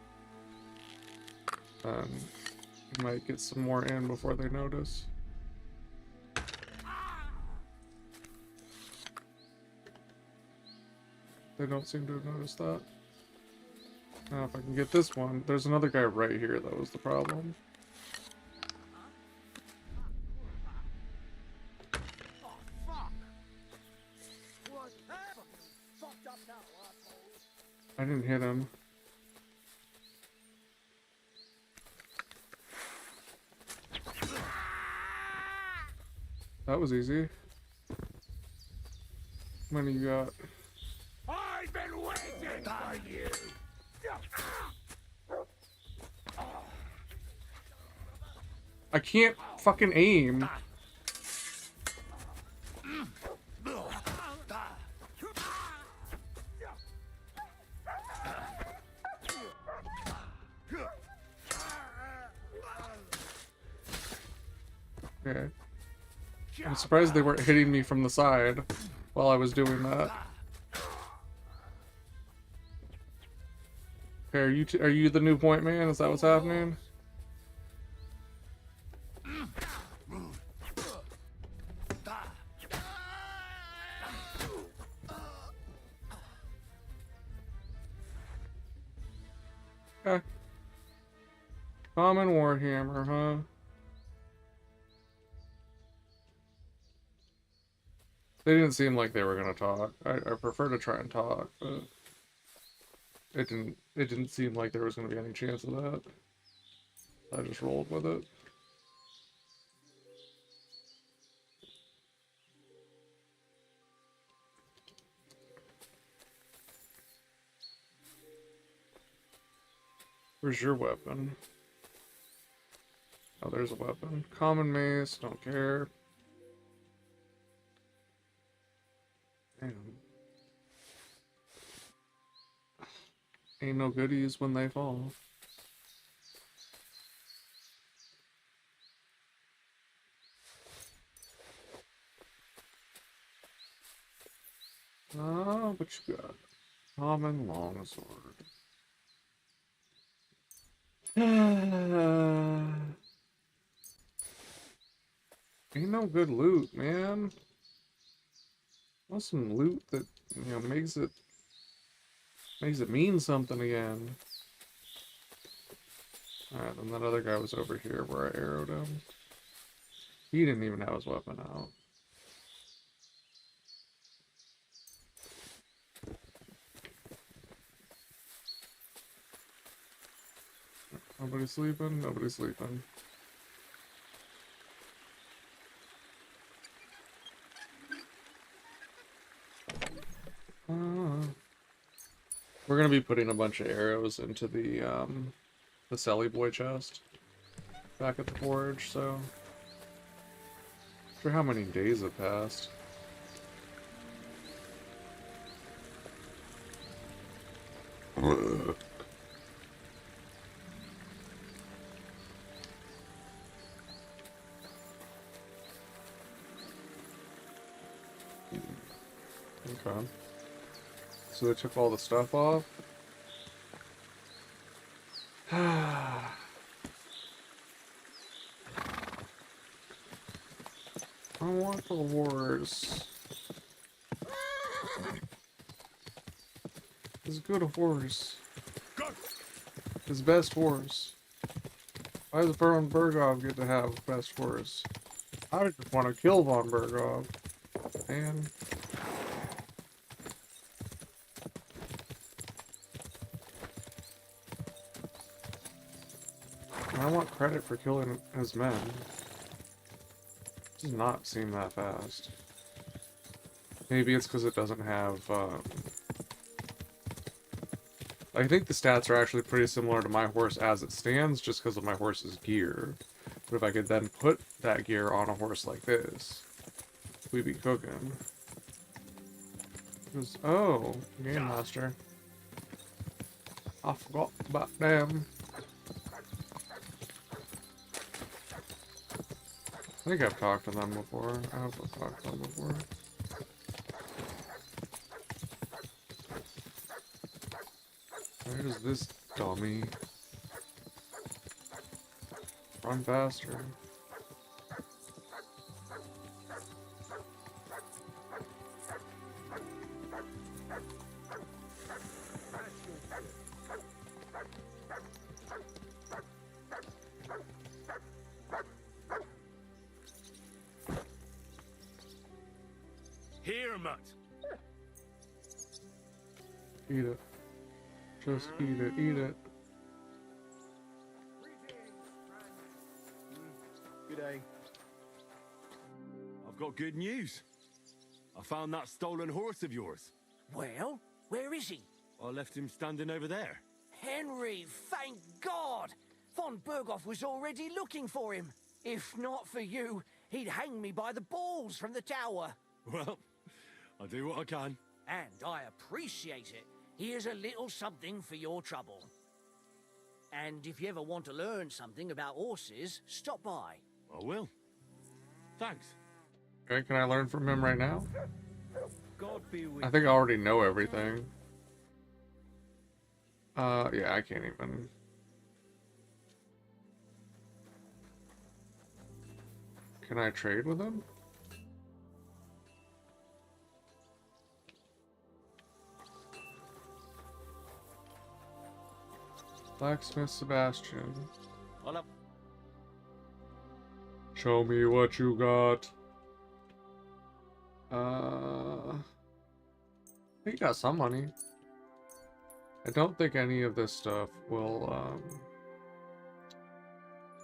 then we might get some more in before they notice. They don't seem to have noticed that. Now if I can get this one, there's another guy right here that was the problem. I didn't hit him. That was easy. How many you got? I've been waiting for you! I can't fucking aim. Okay. I'm surprised they weren't hitting me from the side while I was doing that. Okay, are you the new point man? Is that what's happening? Okay. Common Warhammer, huh? They didn't seem like they were gonna talk. I prefer to try and talk, but it didn't seem like there was gonna be any chance of that. I just rolled with it. Where's your weapon? Oh, there's a weapon. Common mace, don't care. Damn. Ain't no goodies when they fall. Oh, what you got? Common longsword. Ain't no good loot, man. Want some loot that, you know, makes it mean something again. Alright, then that other guy was over here where I arrowed him. He didn't even have his weapon out. Nobody sleeping? Nobody sleeping. We're gonna be putting a bunch of arrows into the Selly Boy chest back at the forge, so not sure how many days have passed. Okay. So they took all the stuff off? I want the horse. It's a good horse. His best horse. Why does Von Bergov get to have best horse? I just want to kill Von Bergov. Man. I want credit for killing his men. Does not seem that fast. Maybe it's because it doesn't have, I think the stats are actually pretty similar to my horse as it stands, just because of my horse's gear. But if I could then put that gear on a horse like this, we'd be cooking. Oh, Game Master. I forgot about them. I think I've talked to them before. I have talked to them before. Where's this dummy? Run faster. Here, Mutt. Eat it. Just eat it, eat it. Good day. I've got good news. I found that stolen horse of yours. Well, where is he? I left him standing over there. Henry, thank God! Von Berghoff was already looking for him. If not for you, he'd hang me by the balls from the tower. Well, I'll do what I can. And I appreciate it. Here's a little something for your trouble. And if you ever want to learn something about horses, stop by. I will. Thanks. Okay, can I learn from him right now? God be with I think I already know everything. Yeah, I can't even. Can I trade with him? Blacksmith Sebastian. Hola. Show me what you got. He got some money. I don't think any of this stuff will,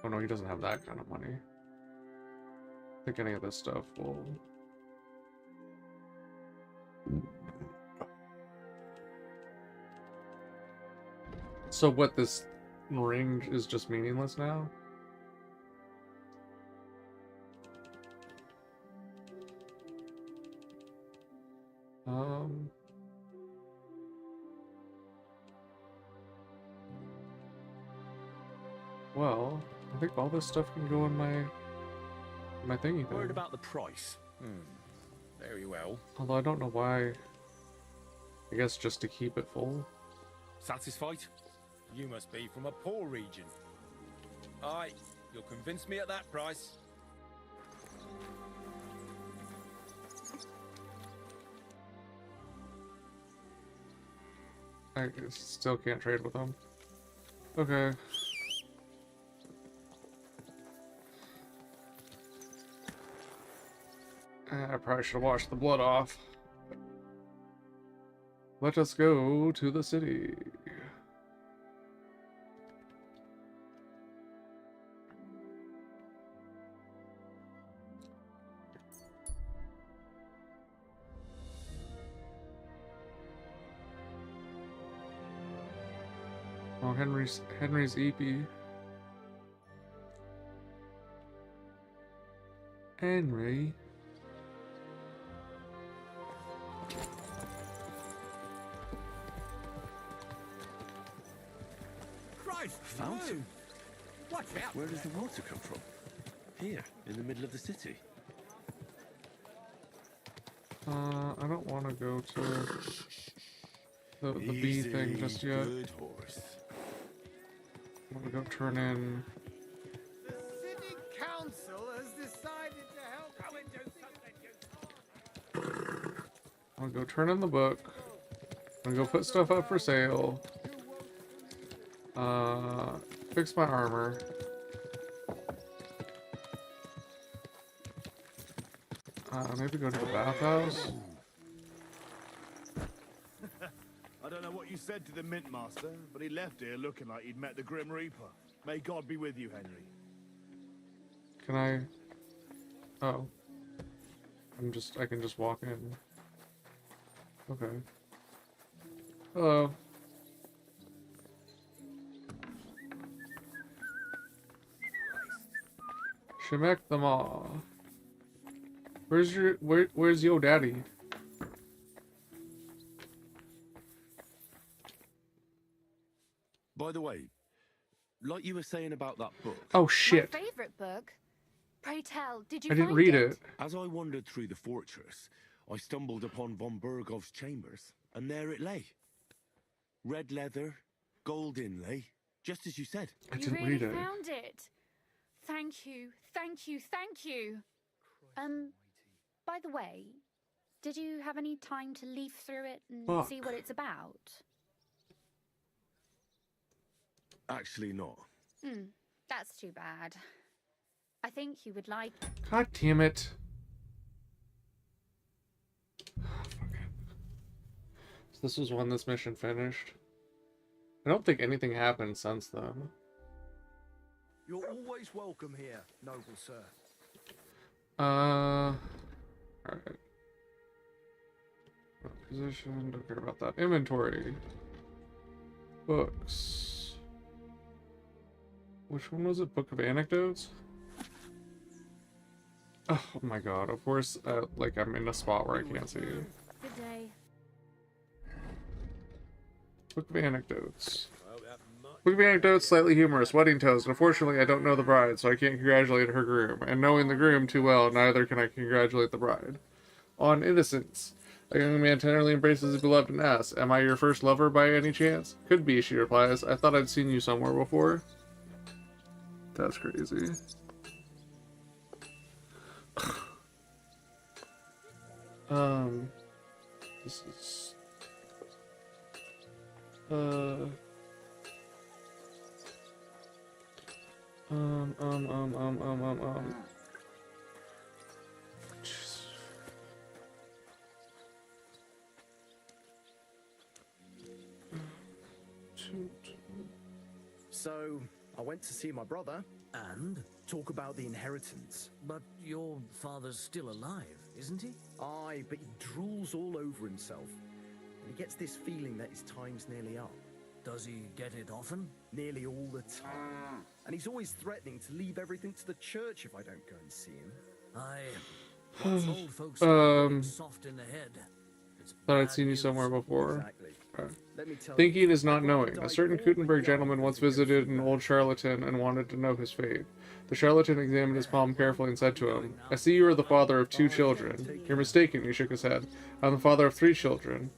oh no, he doesn't have that kind of money. I think any of this stuff will... So what, this ring is just meaningless now? Well, I think all this stuff can go in my thingy thing. Worried about the price? Very well. Although I don't know why. I guess just to keep it full. Satisfied? You must be from a poor region. Aye, you'll convince me at that price. I still can't trade with them. Okay. I probably should have washed the blood off. Let us go to the city. Oh, Henry's EP. Henry. Fountain? Watch out! Where does the water come from? Here, in the middle of the city. I don't want to go to the bee thing just yet. Good horse. I'm gonna go turn in. The city council has decided to help. Come and do something. I'm gonna go turn in the book. I'm gonna go put stuff up for sale. Fix my armor. Maybe go to the bathhouse. I don't know what you said to the Mint Master, but he left here looking like he'd met the Grim Reaper. May God be with you, Henry. Can I? Oh. I can just walk in. Okay. Hello. Shemek them all. Where's your daddy? By the way, like you were saying about that book. Oh shit. My favorite book. Pray tell, did you I didn't find read it. As I wandered through the fortress, I stumbled upon von Burgov's chambers, and there it lay. Red leather, gold inlay, just as you said. I You didn't really read it. found it. Thank you, thank you, thank you. By the way, did you have any time to leaf through it and Fuck. see what it's about? Actually not. That's too bad. I think you would like... God damn it. So this was when this mission finished. I don't think anything happened since then. You're always welcome here, noble sir. Alright. Position, don't care about that. Inventory. Books. Which one was it? Book of Anecdotes? Oh my god, of course, like I'm in a spot where I can't see you. Good day. Book of Anecdotes. Book of Anecdotes, slightly humorous. Wedding toast. Unfortunately, I don't know the bride, so I can't congratulate her groom. And knowing the groom too well, neither can I congratulate the bride. On innocence. A young man tenderly embraces his beloved and asks, "Am I your first lover by any chance?" "Could be," she replies. "I thought I'd seen you somewhere before." That's crazy. This is... So, I went to see my brother. And? Talk about the inheritance. But your father's still alive, isn't he? Aye, but he drools all over himself. And he gets this feeling that his time's nearly up. Does he get it often? Nearly all the time. And he's always threatening to leave everything to the church if I don't go and see him. Once old folks start getting soft in the head. Thought I'd seen you somewhere before. Exactly. Thinking is not knowing. A certain Gutenberg gentleman once visited an old charlatan and wanted to know his fate. The charlatan examined his palm carefully and said to him, "I see you are the father of 2 children. You're mistaken," he shook his head. "I'm the father of 3 children."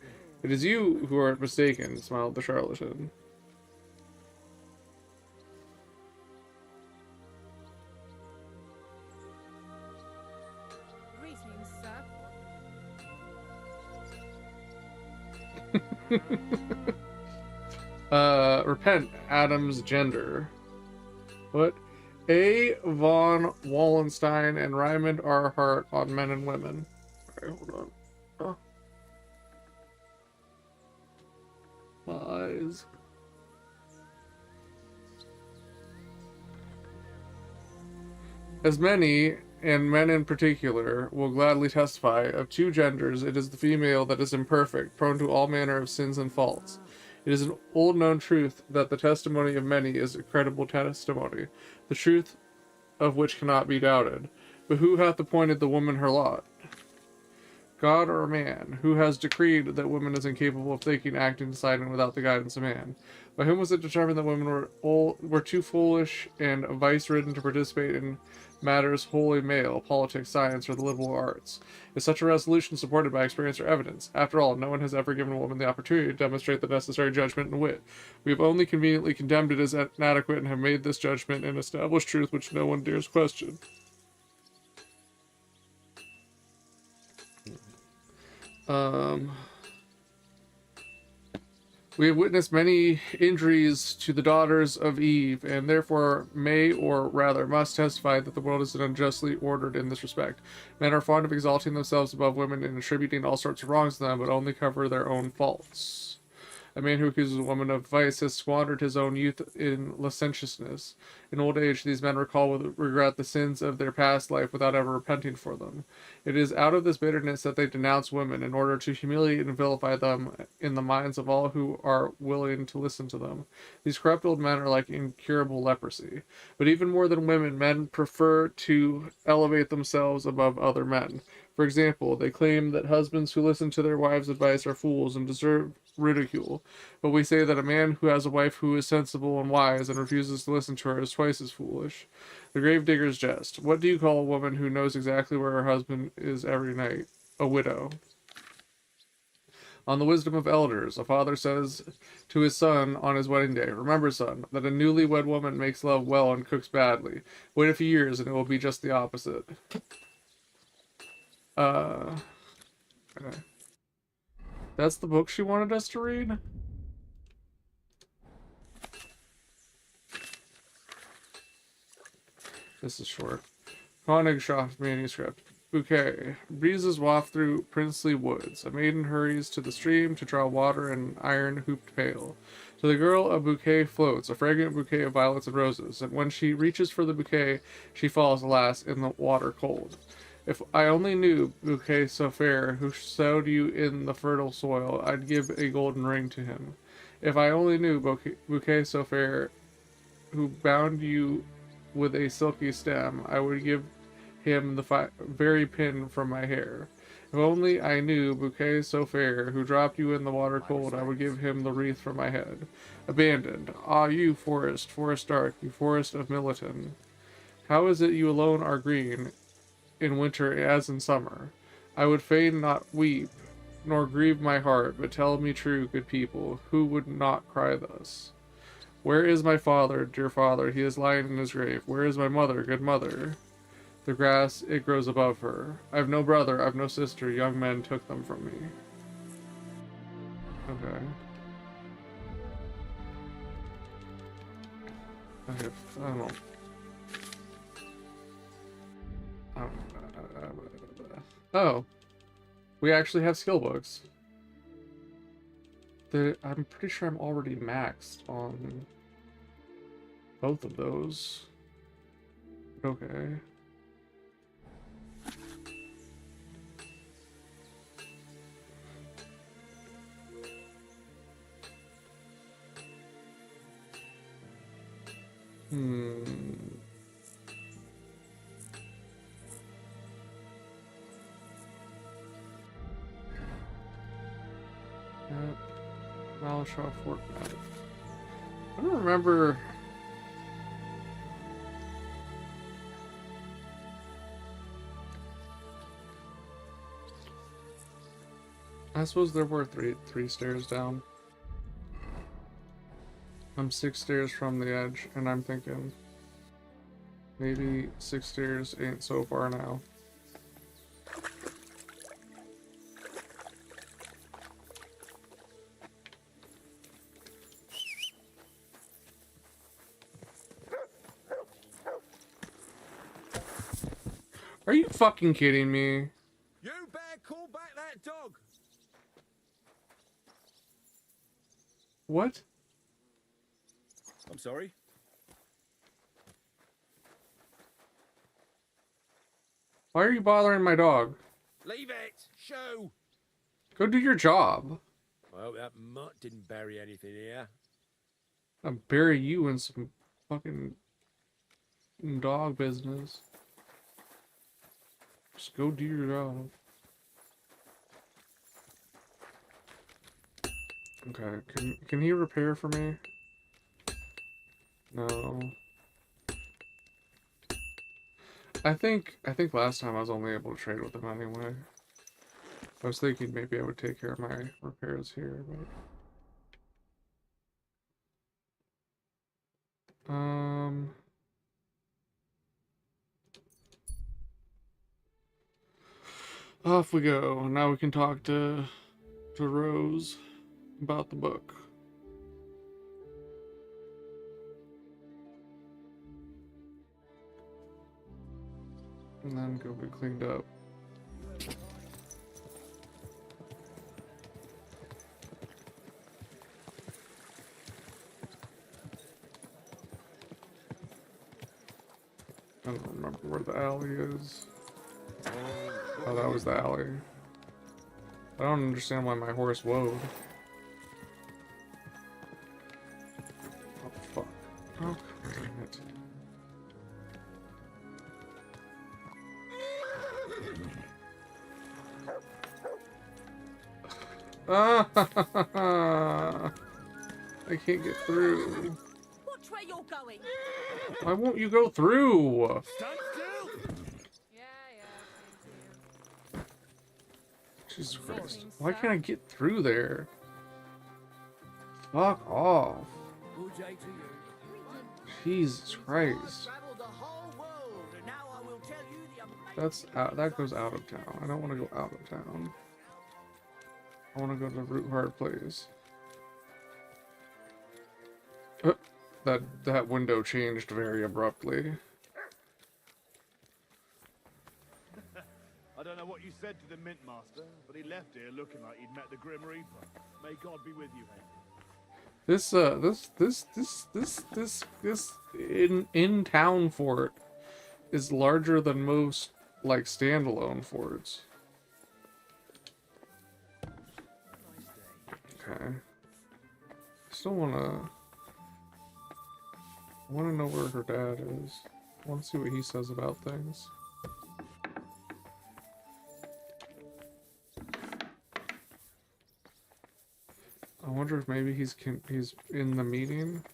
"It is you who are mistaken," smiled the charlatan. Greetings, sir. Repent, Adam's gender. What? A. von Wallenstein and Raymond R. Hart on Men and Women. Alright, hold on. My eyes. As many, and men in particular, will gladly testify, of 2 genders, it is the female that is imperfect, prone to all manner of sins and faults. It is an old known truth that the testimony of many is a credible testimony, the truth of which cannot be doubted. But who hath appointed the woman her lot? God or man? Who has decreed that woman is incapable of thinking, acting, deciding without the guidance of man? By whom was it determined that women were too foolish and vice-ridden to participate in matters wholly male, politics, science, or the liberal arts? Is such a resolution supported by experience or evidence? After all, no one has ever given a woman the opportunity to demonstrate the necessary judgment and wit. We have only conveniently condemned it as inadequate and have made this judgment an established truth which no one dares question. We have witnessed many injuries to the daughters of Eve, and therefore may, or rather must, testify that the world is unjustly ordered in this respect. Men are fond of exalting themselves above women and attributing all sorts of wrongs to them, but only cover their own faults. A man who accuses a woman of vice has squandered his own youth in licentiousness. In old age, these men recall with regret the sins of their past life without ever repenting for them. It is out of this bitterness that they denounce women, in order to humiliate and vilify them in the minds of all who are willing to listen to them. These corrupt old men are like incurable leprosy. But even more than women, men prefer to elevate themselves above other men. For example, they claim that husbands who listen to their wives' advice are fools and deserve ridicule. But we say that a man who has a wife who is sensible and wise and refuses to listen to her is twice as foolish. The gravedigger's jest. What do you call a woman who knows exactly where her husband is every night? A widow. On the wisdom of elders, a father says to his son on his wedding day, "Remember, son, that a newlywed woman makes love well and cooks badly. Wait a few years and it will be just the opposite." Okay. That's the book she wanted us to read? This is short. Königshof manuscript. Bouquet. Breezes waft through princely woods. A maiden hurries to the stream to draw water in an iron-hooped pail. To the girl a bouquet floats, a fragrant bouquet of violets and roses, and when she reaches for the bouquet, she falls, alas, in the water cold. If I only knew, bouquet so fair, who sowed you in the fertile soil, I'd give a golden ring to him. If I only knew, bouquet so fair, who bound you with a silky stem, I would give him the very pin from my hair. If only I knew, bouquet so fair, who dropped you in the water cold, I would give him the wreath from my head. Abandoned. Ah, you forest, forest dark, you forest of Militon. How is it you alone are green, in winter as in summer? I would fain not weep nor grieve my heart, but tell me true, good people, who would not cry thus? Where is my father, dear father? He is lying in his grave. Where is my mother, good mother? The grass, it grows above her. I have no brother, I have no sister. Young men took them from me. Okay. I don't know. Oh. We actually have skill books. I'm pretty sure I'm already maxed on both of those. Okay. Malshaw Fort Map. I don't remember. I suppose there were three stairs down. I'm 6 stairs from the edge, and I'm thinking maybe 6 stairs ain't so far now. Are you fucking kidding me? You better call back that dog. What? I'm sorry. Why are you bothering my dog? Leave it. Shoo. Go do your job. Well, that mutt didn't bury anything here. I'll bury you in some fucking dog business. Just go do your job. Okay, can he repair for me? No. I think last time I was only able to trade with him anyway. I was thinking maybe I would take care of my repairs here, but off we go. Now we can talk to Rose about the book. And then go get cleaned up. I don't remember where the alley is. Oh, that was the alley. I don't understand why my horse woed. Oh, fuck. Oh, damn it. Ah, I can't get through. Watch where you're going. Why won't you go through? Stand still. Jesus Christ. Why can't I get through there? Fuck off. Jesus Christ. That's that goes out of town. I don't want to go out of town. I want to go to the Root Hard Place. That window changed very abruptly. I don't know what you said to the Mint Master, but he left here looking like he'd met the Grim Reaper. May God be with you, This in-town fort is larger than most, like, standalone forts. Okay. Still wanna know where her dad is. I wanna see what he says about things. I wonder if maybe he's in the meeting.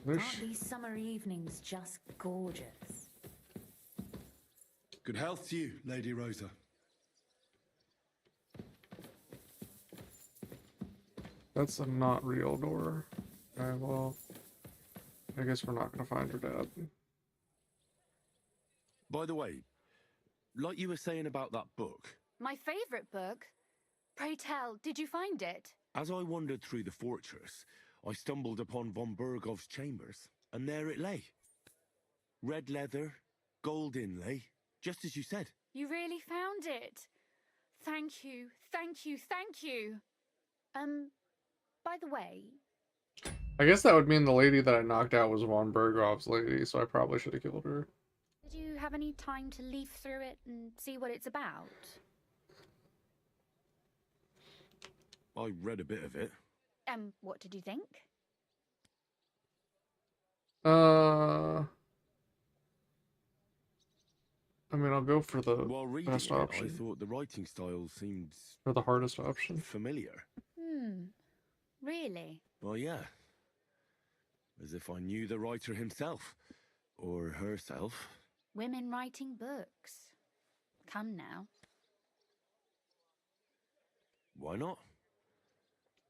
Aren't these summer evenings just gorgeous? Good health to you, Lady Rosa. That's a not real door. Okay, well, I guess we're not gonna find her dad. By the way, like you were saying about that book, My favourite book? Pray tell, did you find it? as I wandered through the fortress, I stumbled upon von Bergov's chambers, and there it lay. Red leather, gold inlay, just as you said. You really found it? Thank you, thank you, thank you. By the way, I guess that would mean the lady that I knocked out was von Bergov's lady, so I probably should have killed her. did you have any time to leaf through it and see what it's about? I read a bit of it. What did you think? I mean, I'll go for the While reading best it, option. I thought the writing style seemed... Or the hardest option. familiar. Really? Well, yeah. As if I knew the writer himself. Or herself. Women writing books. Come now. Why not?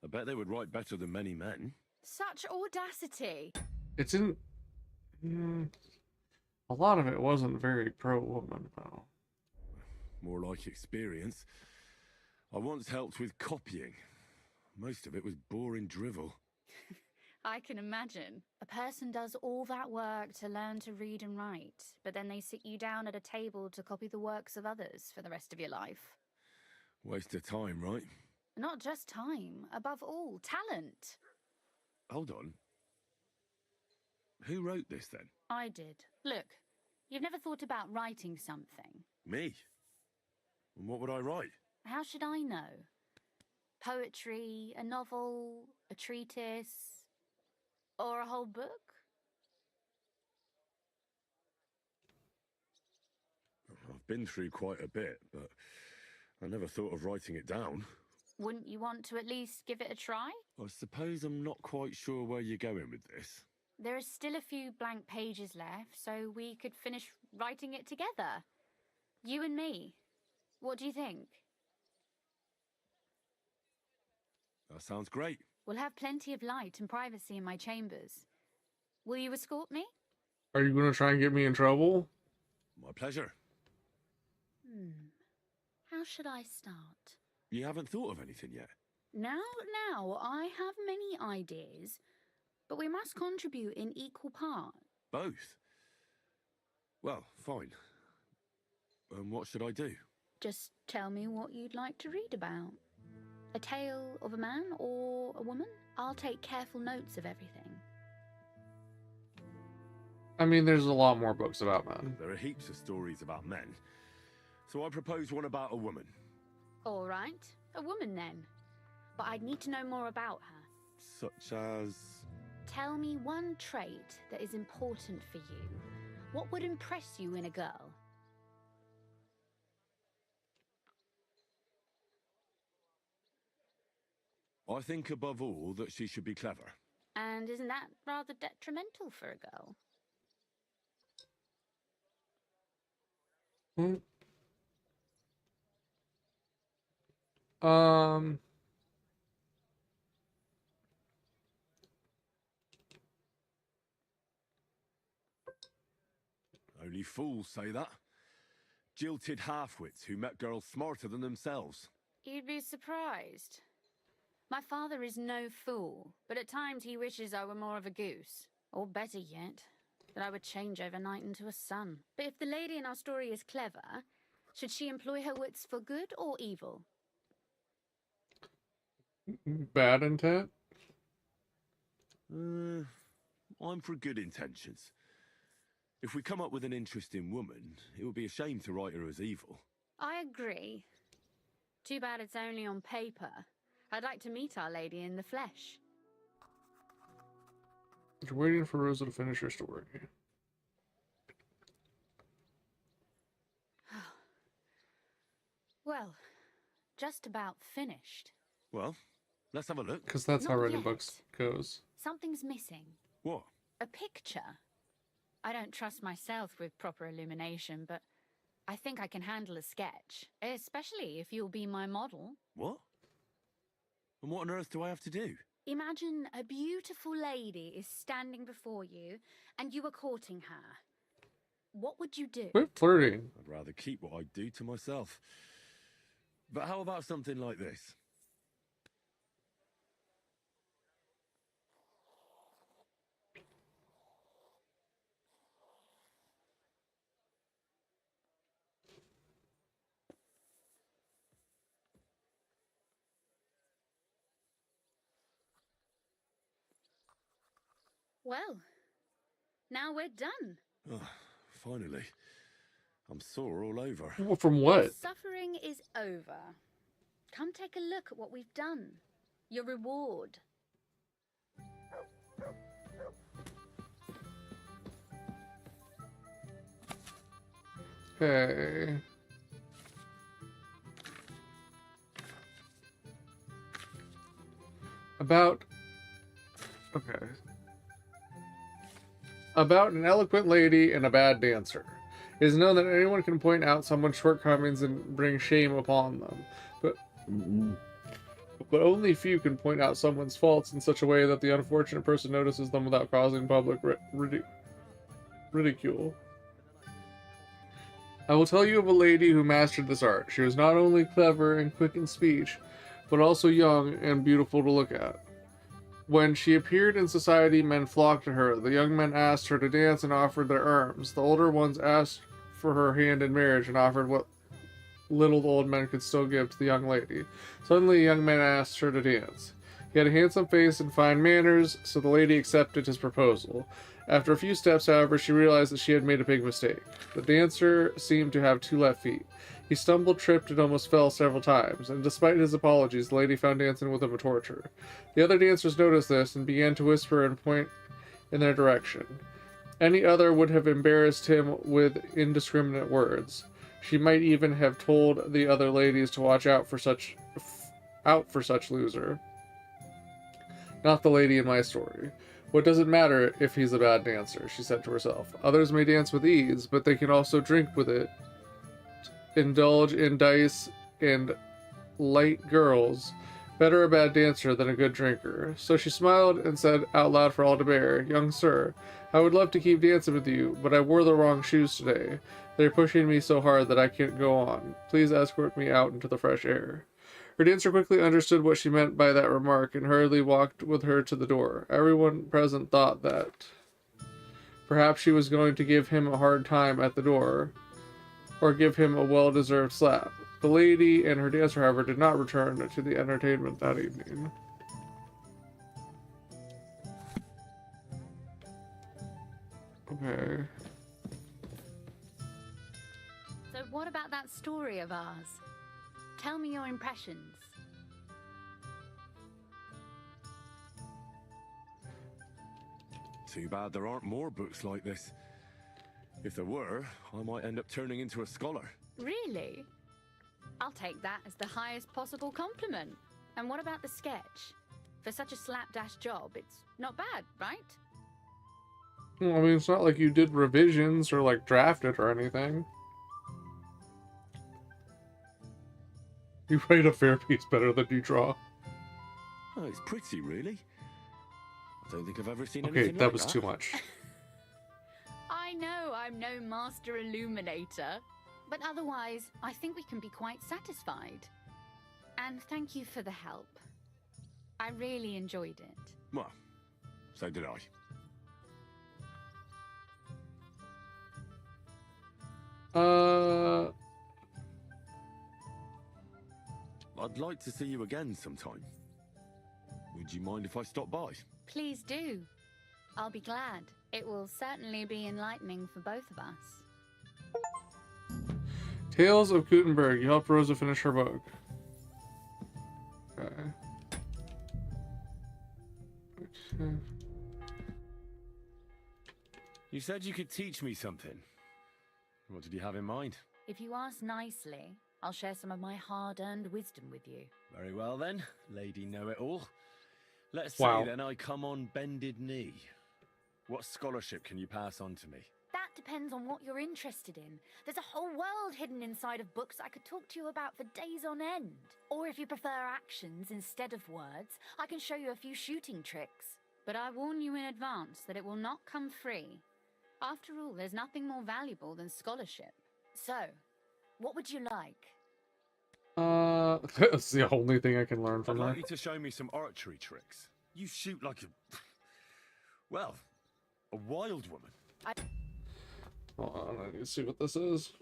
I bet they would write better than many men. Such audacity. It's in... a lot of it wasn't very pro-woman, though. More like experience. I once helped with copying. Most of it was boring drivel. I can imagine. A person does all that work to learn to read and write, but then they sit you down at a table to copy the works of others for the rest of your life. Waste of time, right? Not just time, above all, talent. Hold on. Who wrote this, then? I did. Look, you've never thought about writing something. Me? And what would I write? How should I know? Poetry, a novel, a treatise, or a whole book? I've been through quite a bit, but I never thought of writing it down. Wouldn't you want to at least give it a try? I suppose I'm not quite sure where you're going with this. There are still a few blank pages left, so we could finish writing it together. You and me. What do you think? That sounds great. We'll have plenty of light and privacy in my chambers. Will you escort me? Are you going to try and get me in trouble? My pleasure. How should I start? You haven't thought of anything yet? Now, I have many ideas, but we must contribute in equal part. Both? Well, fine. And what should I do? Just tell me what you'd like to read about. A tale of a man or a woman? I'll take careful notes of everything. I mean, there's a lot more books about men. There are heaps of stories about men. So I propose one about a woman. All right, a woman then. But I'd need to know more about her. Such as... Tell me one trait that is important for you. What would impress you in a girl? I think above all that she should be clever. And isn't that rather detrimental for a girl? Only fools say that. Jilted half-wits who met girls smarter than themselves. You'd be surprised. My father is no fool, but at times he wishes I were more of a goose. Or better yet, that I would change overnight into a sun. But if the lady in our story is clever, should she employ her wits for good or evil? Bad intent? I'm for good intentions. If we come up with an interesting woman, it would be a shame to write her as evil. I agree. Too bad it's only on paper. I'd like to meet Our Lady in the flesh. You're waiting for Rosa to finish her story. Well, just about finished. Well, let's have a look. Because that's how Not writing yet. books goes. Something's missing. What? A picture. I don't trust myself with proper illumination, but I think I can handle a sketch, especially if you'll be my model. What? And what on earth do I have to do? Imagine a beautiful lady is standing before you and you are courting her. What would you do? Quit flirting. I'd rather keep what I do to myself. But how about something like this? Well, now we're done. Oh, finally. I'm sore all over. Well, from what? Your suffering is over. Come take a look at what we've done. Your reward. Okay. About an eloquent lady and a bad dancer. It is known that anyone can point out someone's shortcomings and bring shame upon them, but only few can point out someone's faults in such a way that the unfortunate person notices them without causing public ridicule. I will tell you of a lady who mastered this art. She was not only clever and quick in speech, but also young and beautiful to look at. When she appeared in society, men flocked to her. The young men asked her to dance and offered their arms. The older ones asked for her hand in marriage and offered what little the old men could still give to the young lady. Suddenly, a young man asked her to dance. He had a handsome face and fine manners, so the lady accepted his proposal. After a few steps, however, she realized that she had made a big mistake. The dancer seemed to have 2 left feet. He stumbled, tripped, and almost fell several times, and despite his apologies, the lady found dancing with him a torture. The other dancers noticed this and began to whisper and point in their direction. Any other would have embarrassed him with indiscriminate words. She might even have told the other ladies to watch out for such loser. Not the lady in my story. What does it matter if he's a bad dancer, she said to herself. Others may dance with ease, but they can also drink with it, indulge in dice and light girls. Better a bad dancer than a good drinker. So she smiled and said out loud for all to bear, "Young sir, I would love to keep dancing with you, but I wore the wrong shoes today. They're pushing me so hard that I can't go on. Please escort me out into the fresh air." Her dancer quickly understood what she meant by that remark and hurriedly walked with her to the door. Everyone present thought that perhaps she was going to give him a hard time at the door, or give him a well-deserved slap. The lady and her dancer, however, did not return to the entertainment that evening. Okay. So what about that story of ours? Tell me your impressions. Too bad there aren't more books like this. If there were, I might end up turning into a scholar. Really? I'll take that as the highest possible compliment. And what about the sketch? For such a slapdash job, it's not bad, right? Well, I mean, it's not like you did revisions or, like, drafted or anything. You write a fair piece better than you draw. Oh, it's pretty, really. I don't think I've ever seen Okay, anything that like was too much. I know I'm no master illuminator, but otherwise, I think we can be quite satisfied. And thank you for the help. I really enjoyed it. Well, so did I. I'd like to see you again sometime. Would you mind if I stop by? Please do. I'll be glad. It will certainly be enlightening for both of us. Tales of Gutenberg. You helped Rosa finish her book. Okay. You said you could teach me something. What did you have in mind? If you ask nicely, I'll share some of my hard-earned wisdom with you. Very well then, Lady Know-It-All. Let's Wow. say then I come on bended knee. What scholarship can you pass on to me? That depends on what you're interested in. There's a whole world hidden inside of books I could talk to you about for days on end. Or if you prefer actions instead of words, I can show you a few shooting tricks. But I warn you in advance that it will not come free. After all, there's nothing more valuable than scholarship. So, what would you like? That's the only thing I can learn I'd from like her. you to show me some archery tricks. You shoot like a... well, a wild woman. Hold on, I need to see what this is.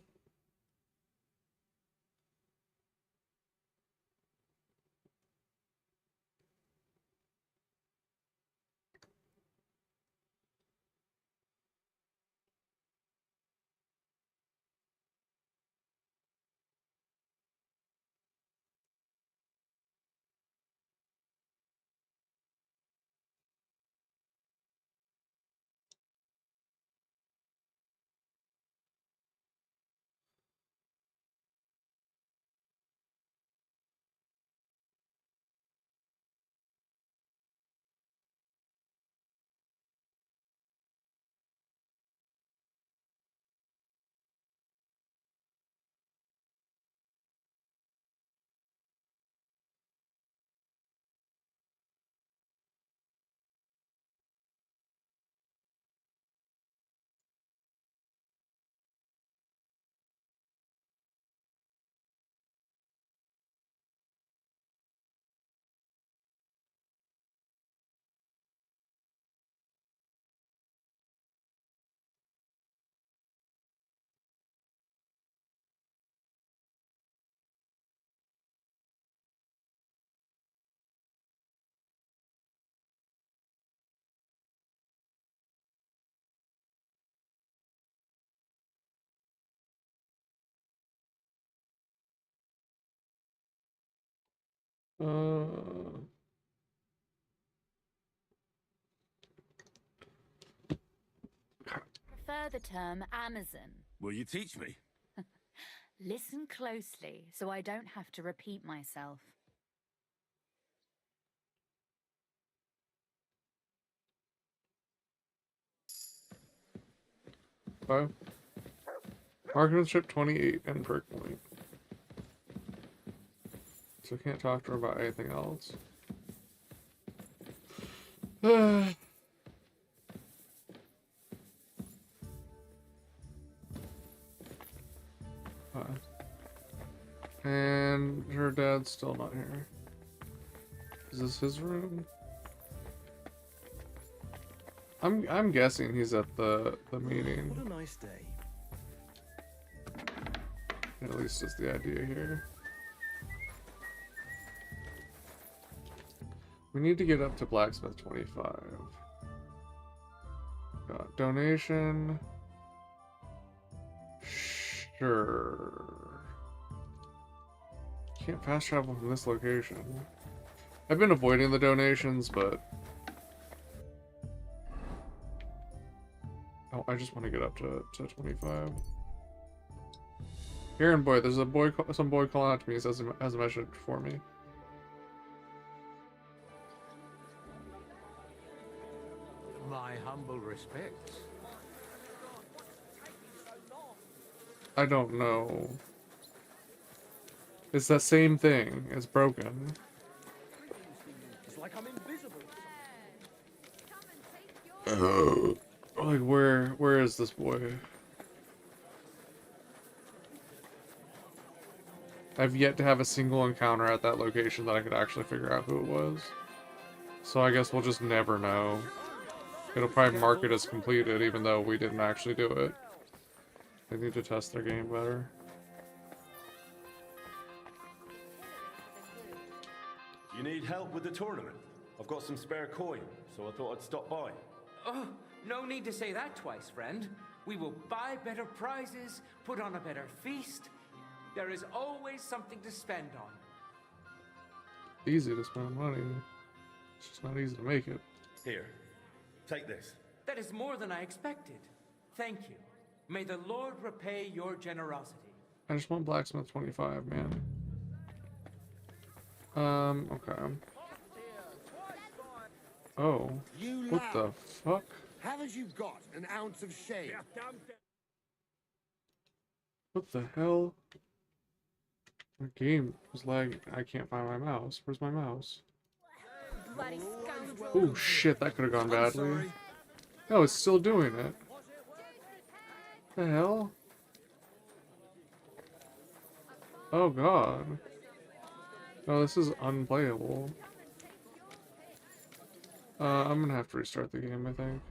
Prefer the term Amazon. Will you teach me? Listen closely so I don't have to repeat myself. Okay. Marksmanship 28 and perk point. So I can't talk to her about anything else. And her dad's still not here. Is this his room? I'm guessing he's at the meeting. What a nice day. At least is the idea here. We need to get up to blacksmith 25. Got donation. Sure. Can't fast travel from this location. I've been avoiding the donations, but... oh, I just want to get up to 25. Aaron boy, there's a boy, some boy calling out to me. He says has a message for me. My humble respects. I don't know. It's the same thing. It's broken. It's like I'm invisible. Like where is this boy? I've yet to have a single encounter at that location that I could actually figure out who it was. So I guess we'll just never know. It'll probably mark it as completed even though we didn't actually do it. They need to test their game better. You need help with the tournament? I've got some spare coin, so I thought I'd stop by. Oh, no need to say that twice, friend. We will buy better prizes, put on a better feast. There is always something to spend on. Easy to spend money. It's just not easy to make it. Here, take this. That is more than I expected. Thank you. May the Lord repay your generosity. I just want blacksmith 25, man. Okay. Oh. What the fuck? Haven't you got an ounce of shame? What the hell? My game was lagging. I can't find my mouse. Where's my mouse? Bloody scoundrel. Oh shit, that could have gone badly. No, it's still doing it. The hell? Oh god. Oh, this is unplayable. I'm gonna have to restart the game, I think.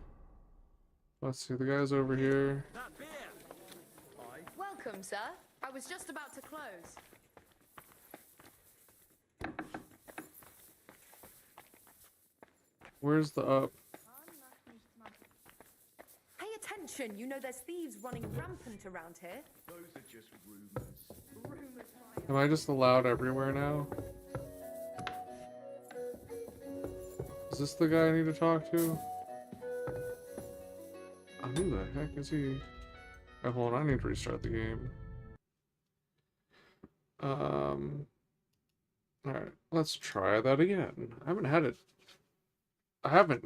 Let's see, the guy's over here. Welcome, sir. I was just about to close. Where's the up? Pay attention. You know there's thieves running rampant around here. Those are just rumors. Am I just allowed everywhere now? Is this the guy I need to talk to? Oh, who the heck is he? Oh, hold on, I need to restart the game. Alright, let's try that again. I haven't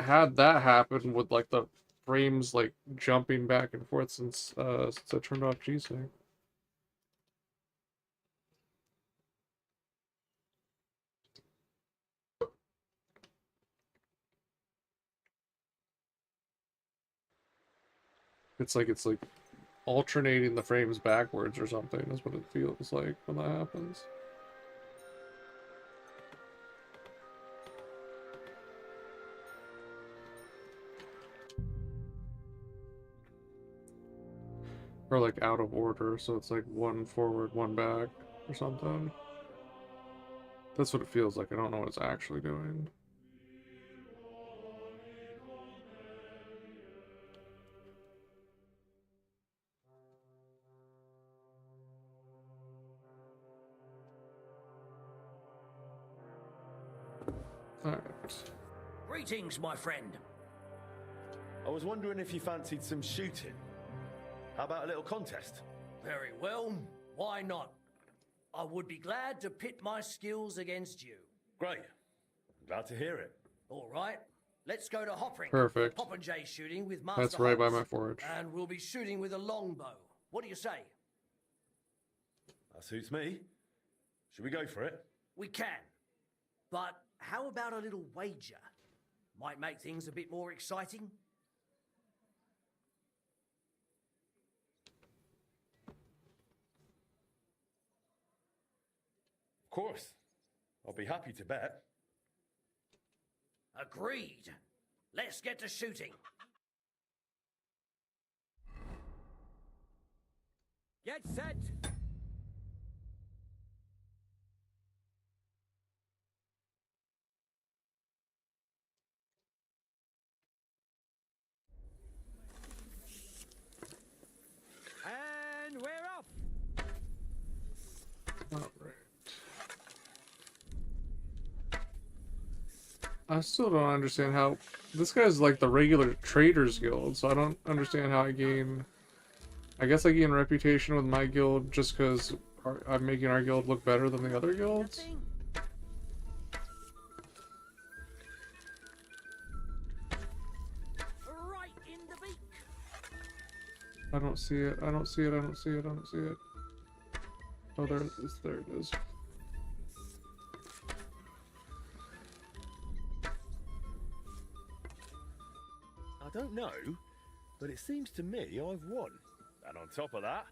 had that happen with like the frames like jumping back and forth since I turned off G-Sync. It's like alternating the frames backwards or something is what it feels like when that happens. Or like out of order, so it's like one forward, one back, or something. That's what it feels like. I don't know what it's actually doing. Alright. Greetings, my friend. I was wondering if you fancied some shooting. How about a little contest? Very well. Why not? I would be glad to pit my skills against you. Great. Glad to hear it. All right. Let's go to Hoppering. Perfect. Popinjay shooting with Master That's right by Holmes, my forge. And we'll be shooting with a longbow. What do you say? That suits me. Should we go for it? We can. But how about a little wager? Might make things a bit more exciting. Of course. I'll be happy to bet. Agreed. Let's get to shooting. Get set. And we're off. Alright. I still don't understand how... This guy's like the regular Traders Guild, so I don't understand how I gain... I guess I gain reputation with my guild just because I'm making our guild look better than the other guilds? Right in the beak. I don't see it, I don't see it, I don't see it, I don't see it. Oh, there it is, there it is. I don't know, but it seems to me I've won. And on top of that,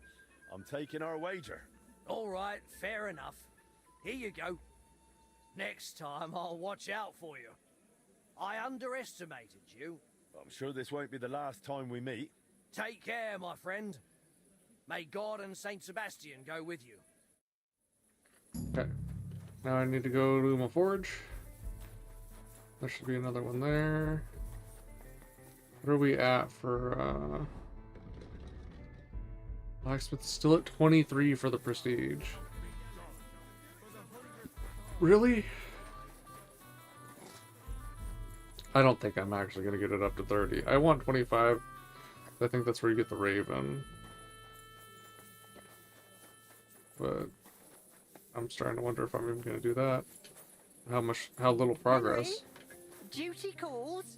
I'm taking our wager. All right, fair enough. Here you go. Next time I'll watch out for you. I underestimated you. I'm sure this won't be the last time we meet. Take care, my friend. May God and Saint Sebastian go with you. Okay. Now I need to go to my forge. There should be another one there. What are we at for, Blacksmith is still at 23 for the prestige. Really? I don't think I'm actually going to get it up to 30. I want 25. I think that's where you get the Raven. But I'm starting to wonder if I'm even going to do that. How little progress. Duty calls?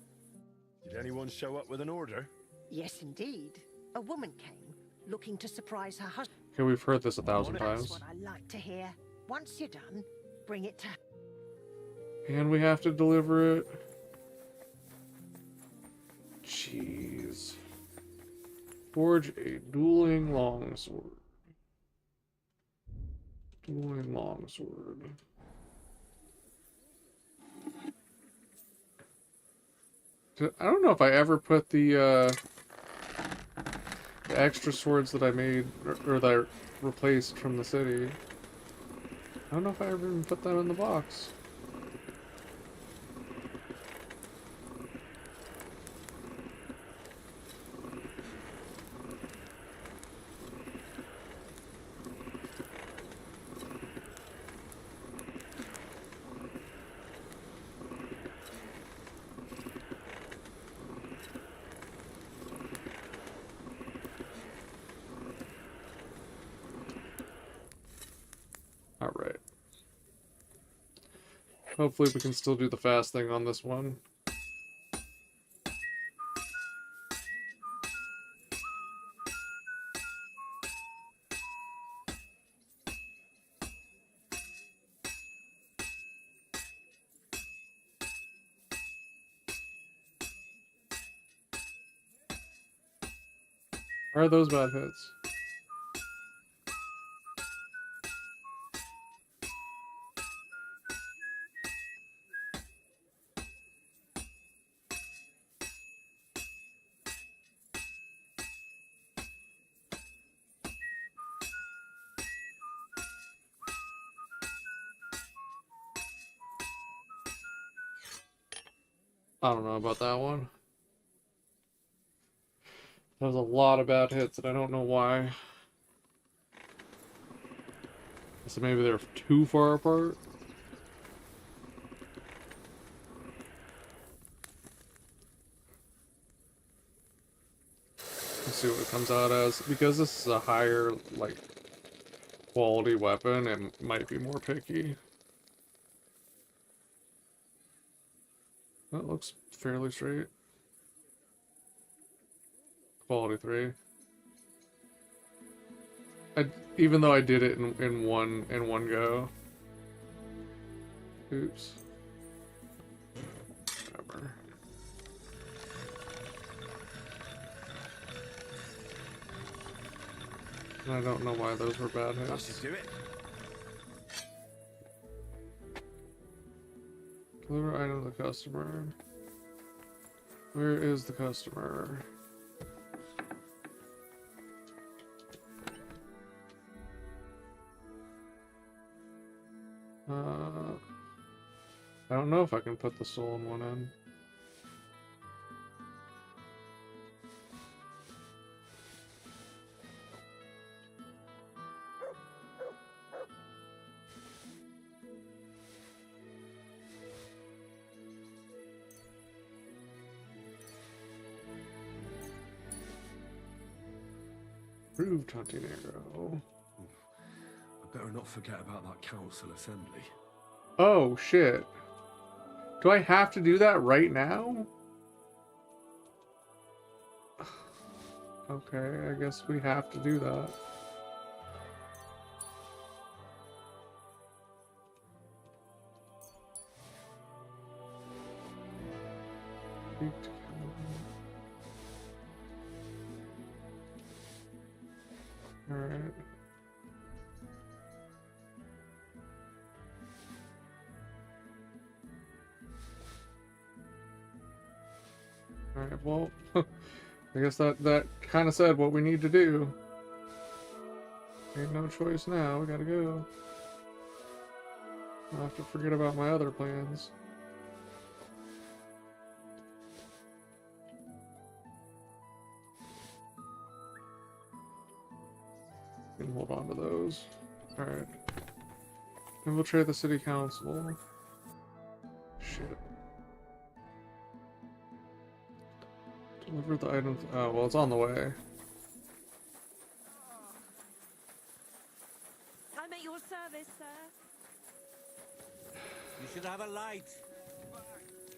Did anyone show up with an order? Yes, indeed. A woman came, looking to surprise her husband. Okay, we've heard this 1,000 That's times. what I like to hear. Once you're done, bring it to... And we have to deliver it. Jeez. Forge a dueling longsword. Dueling longsword. I don't know if I ever put the extra swords that I made, or that I replaced from the city. I don't know if I ever even put them in the box. Alright. Hopefully we can still do the fast thing on this one. Are those bad hits? I don't know about that one. That was a lot of bad hits, and I don't know why. So maybe they're too far apart? Let's see what it comes out as. Because this is a higher, like, quality weapon, it might be more picky. That looks fairly straight. Quality 3. Even though I did it in one go. Oops. Whatever. And I don't know why those were bad hits. That should do it. Deliver item to the customer. Where is the customer? I don't know if I can put the stolen one in. Proved hunting arrow. I better not forget about that council assembly. Oh, shit. Do I have to do that right now? Okay, I guess we have to do that. Alright. Alright, well, I guess that kind of said what we need to do. Ain't no choice now, we gotta go. I'll have to forget about my other plans. Can hold on to those. Alright. Infiltrate the city council. Shit. Deliver the items. Oh, well, it's on the way. I'm at your service, sir. You should have a light.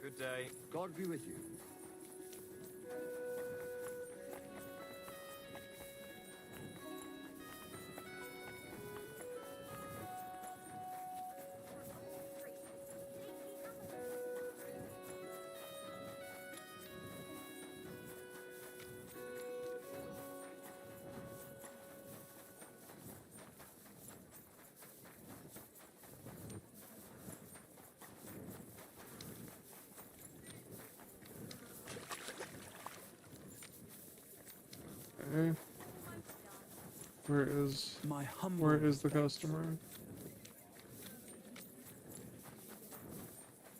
Good day. God be with you. Okay. Where is the customer?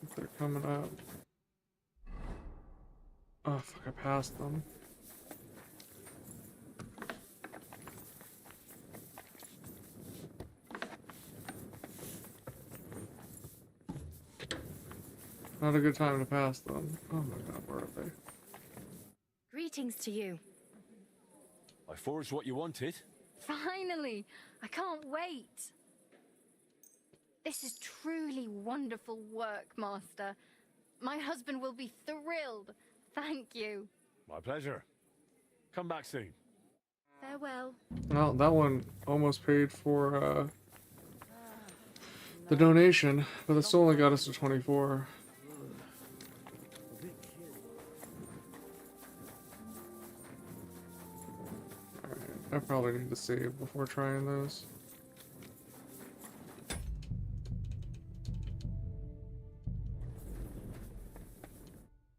If they're coming up. Oh fuck, I passed them. Not a good time to pass them. Oh my god, where are they? Greetings to you. I forged what you wanted. Finally! I can't wait. This is truly wonderful work, Master. My husband will be thrilled. Thank you. My pleasure. Come back soon. Farewell. Well, that one almost paid for the donation, but it still only got us to 24. Alright, I probably need to save before trying those.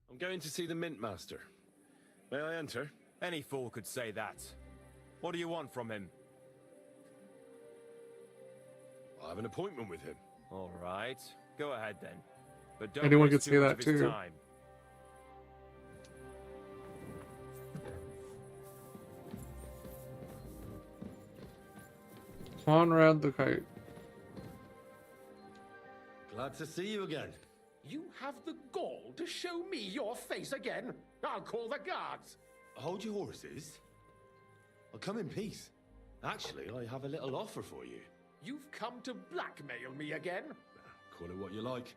I'm going to see the Mint Master. May I enter? Any fool could say that. What do you want from him? I have an appointment with him. All right. Go ahead then. But don't Anyone waste could too say much that of his too. time. Conrad the Kite. Glad to see you again. You have the gall to show me your face again? I'll call the guards. Hold your horses. I'll come in peace. Actually, I have a little offer for you. You've come to blackmail me again? Call it what you like.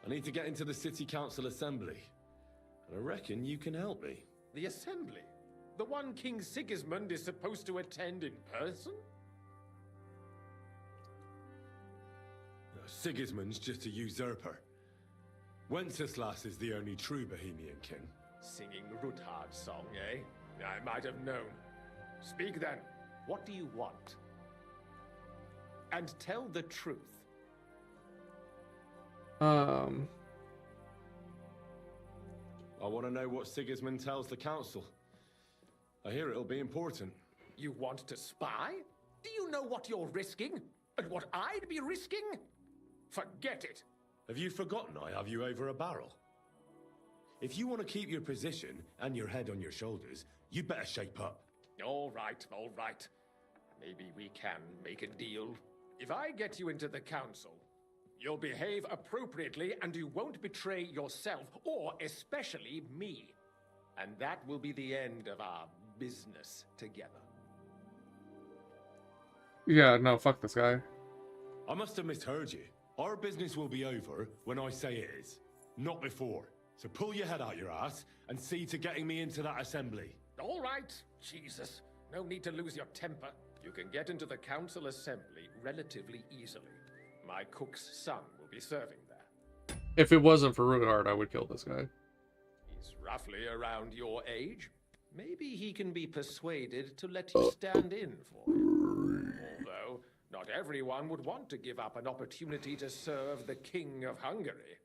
I need to get into the City Council Assembly. And I reckon you can help me. The assembly? The one King Sigismund is supposed to attend in person? Sigismund's just a usurper. Wenceslas is the only true Bohemian king. Singing Ruthard's song, eh? I might have known. Speak then. What do you want? And tell the truth. I want to know what Sigismund tells the council. I hear it'll be important. You want to spy? Do you know what you're risking? And what I'd be risking? Forget it. Have you forgotten I have you over a barrel? If you want to keep your position and your head on your shoulders, you better shape up. All right, all right. Maybe we can make a deal. If I get you into the council, you'll behave appropriately and you won't betray yourself, or especially me. And that will be the end of our business together. Yeah, no, fuck this guy. I must have misheard you. Our business will be over when I say it is, not before. So pull your head out your ass and see to getting me into that assembly. All right, Jesus. No need to lose your temper. You can get into the council assembly relatively easily. My cook's son will be serving there. If it wasn't for Ruthard, I would kill this guy. He's roughly around your age. Maybe he can be persuaded to let you stand in for him. Although, not everyone would want to give up an opportunity to serve the King of Hungary.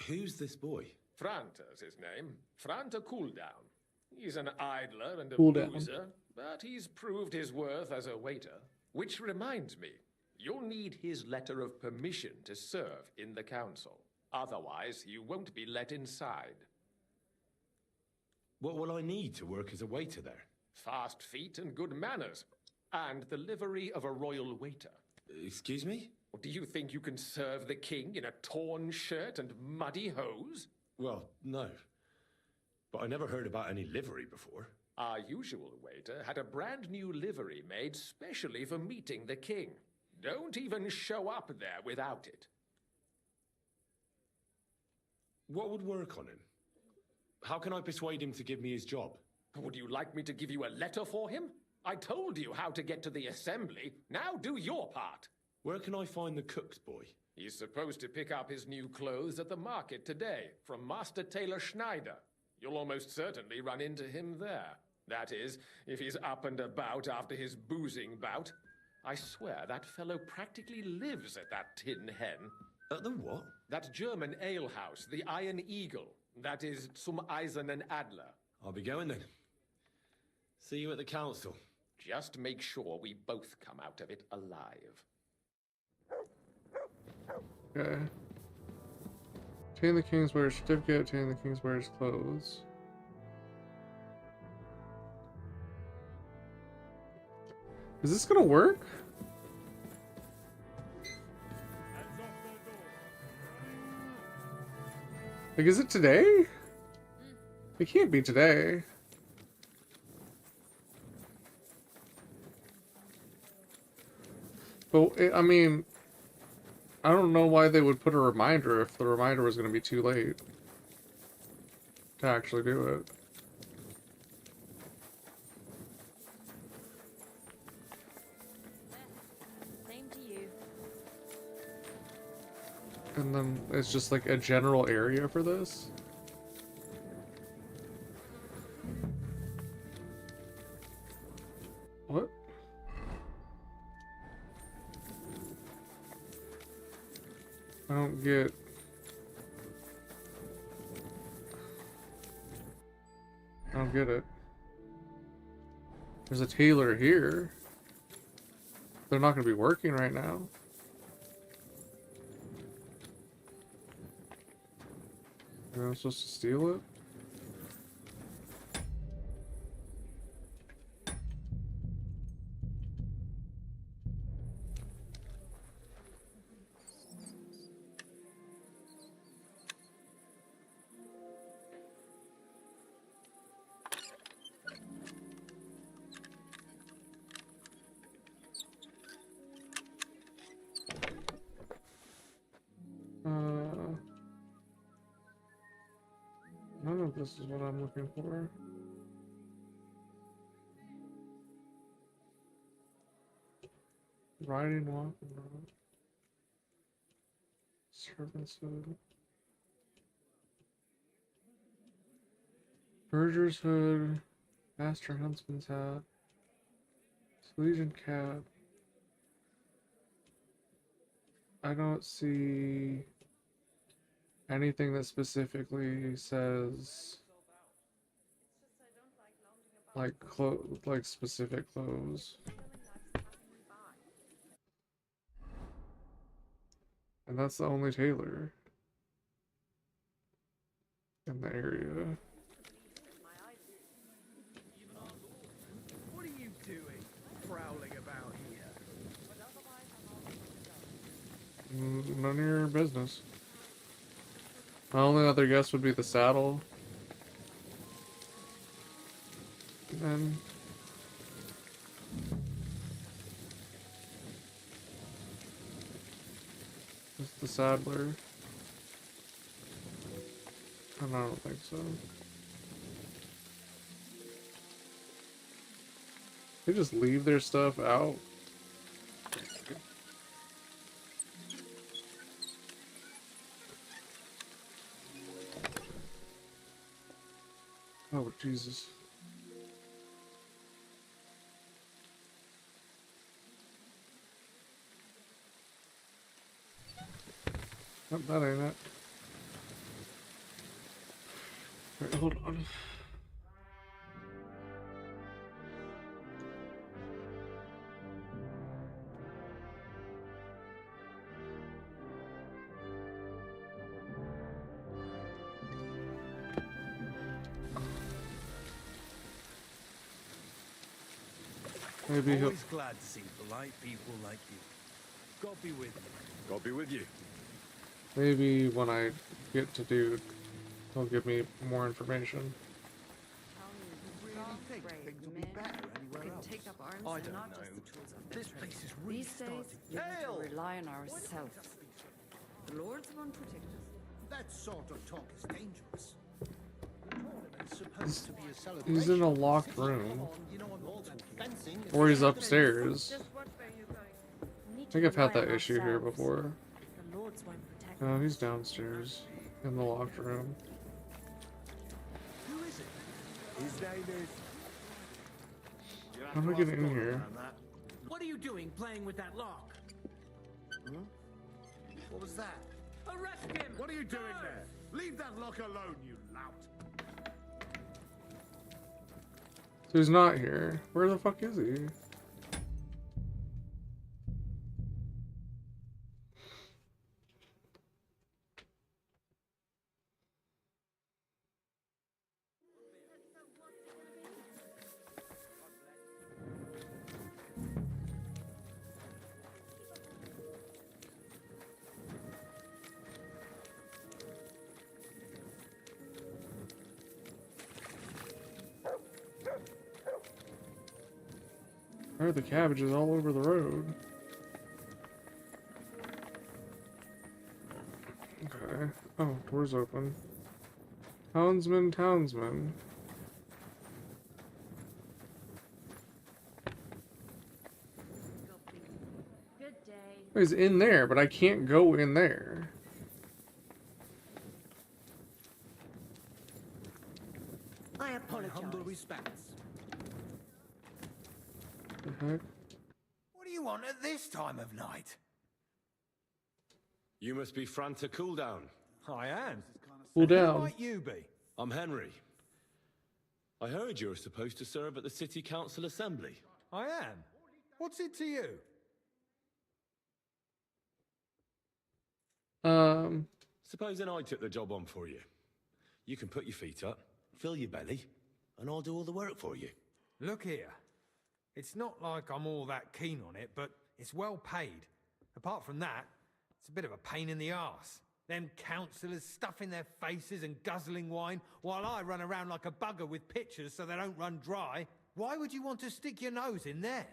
Who's this boy? Franta's his name. Franta Cooldown. He's an idler and a Cooldown. boozer, but he's proved his worth as a waiter. Which reminds me, you'll need his letter of permission to serve in the council. Otherwise, you won't be let inside. What will I need to work as a waiter there? Fast feet and good manners, and the livery of a royal waiter. Excuse me? Do you think you can serve the king in a torn shirt and muddy hose? Well, no. But I never heard about any livery before. Our usual waiter had a brand new livery made specially for meeting the king. Don't even show up there without it. What would work on him? How can I persuade him to give me his job? Would you like me to give you a letter for him? I told you how to get to the assembly. Now do your part. Where can I find the cook's boy? He's supposed to pick up his new clothes at the market today from Master Tailor Schneider. You'll almost certainly run into him there. That is, if he's up and about after his boozing bout. I swear that fellow practically lives at that tin hen. At the what? That German alehouse, the Iron Eagle. That is zum Eisernen Adler. I'll be going then. See you at the council. Just make sure we both come out of it alive. Okay. Obtain the Kingswearer's certificate, obtain the Kingswearer's clothes. Is this gonna work? Like, is it today? It can't be today. But, I mean, I don't know why they would put a reminder if the reminder was going to be too late to actually do it. Same to you. And then it's just like a general area for this. What? I don't get... I don't get it. There's a tailor here. They're not going to be working right now. Am I supposed to steal it? None of this is what I'm looking for. Riding, walking, road. Servant's hood. Verger's hood. Master huntsman's hat. Salesian cap. I don't see anything that specifically says like specific clothes. And that's the only tailor in the area. What are you doing, prowling about here? None of your business. My only other guess would be the saddle. And then just the saddler. And I don't think so. They just leave their stuff out. Oh, Jesus. Nope, that ain't it. Wait, hold on. Maybe he'll... Always glad to see polite people like you. God be with you. God be with you. Maybe when I get to Dude, he'll give me more information. Take up arms I and don't not know. just the tools of This trade. place is really These days, starting. we need Hail! to rely on ourselves. The Lords won't protect us. That sort of talk is dangerous. The tournament's supposed to be a celebration. He's in a locked room. You know, I'm all that fencing. Or he's upstairs. Just watch where you're going. We need I to think I've had rely that on issue here ourselves. before. The Lords won't protect No, us. he's downstairs in the locked room. Who is it? His name is... How do I get in here? What are you doing playing with that lock? Hmm? What was that? Arrest him! What are you doing there? Leave that lock alone, you lout! So he's not here. Where the fuck is he? Where are the cabbages all over the road? Okay. Oh, door's open. Townsman, townsman. Good day. He's in there, but I can't go in there. I apologize. Humble respects. The heck? What do you want at this time of night? You must be Fran to Cool Down. I am. Cool Who down. might you be? I'm Henry. I heard you're supposed to serve at the City Council Assembly. I am. What's it to you? Supposing I took the job on for you. You can put your feet up, fill your belly, and I'll do all the work for you. Look here. It's not like I'm all that keen on it, but it's well paid. Apart from that, it's a bit of a pain in the arse. Them councillors stuffing their faces and guzzling wine, while I run around like a bugger with pictures so they don't run dry. Why would you want to stick your nose in there?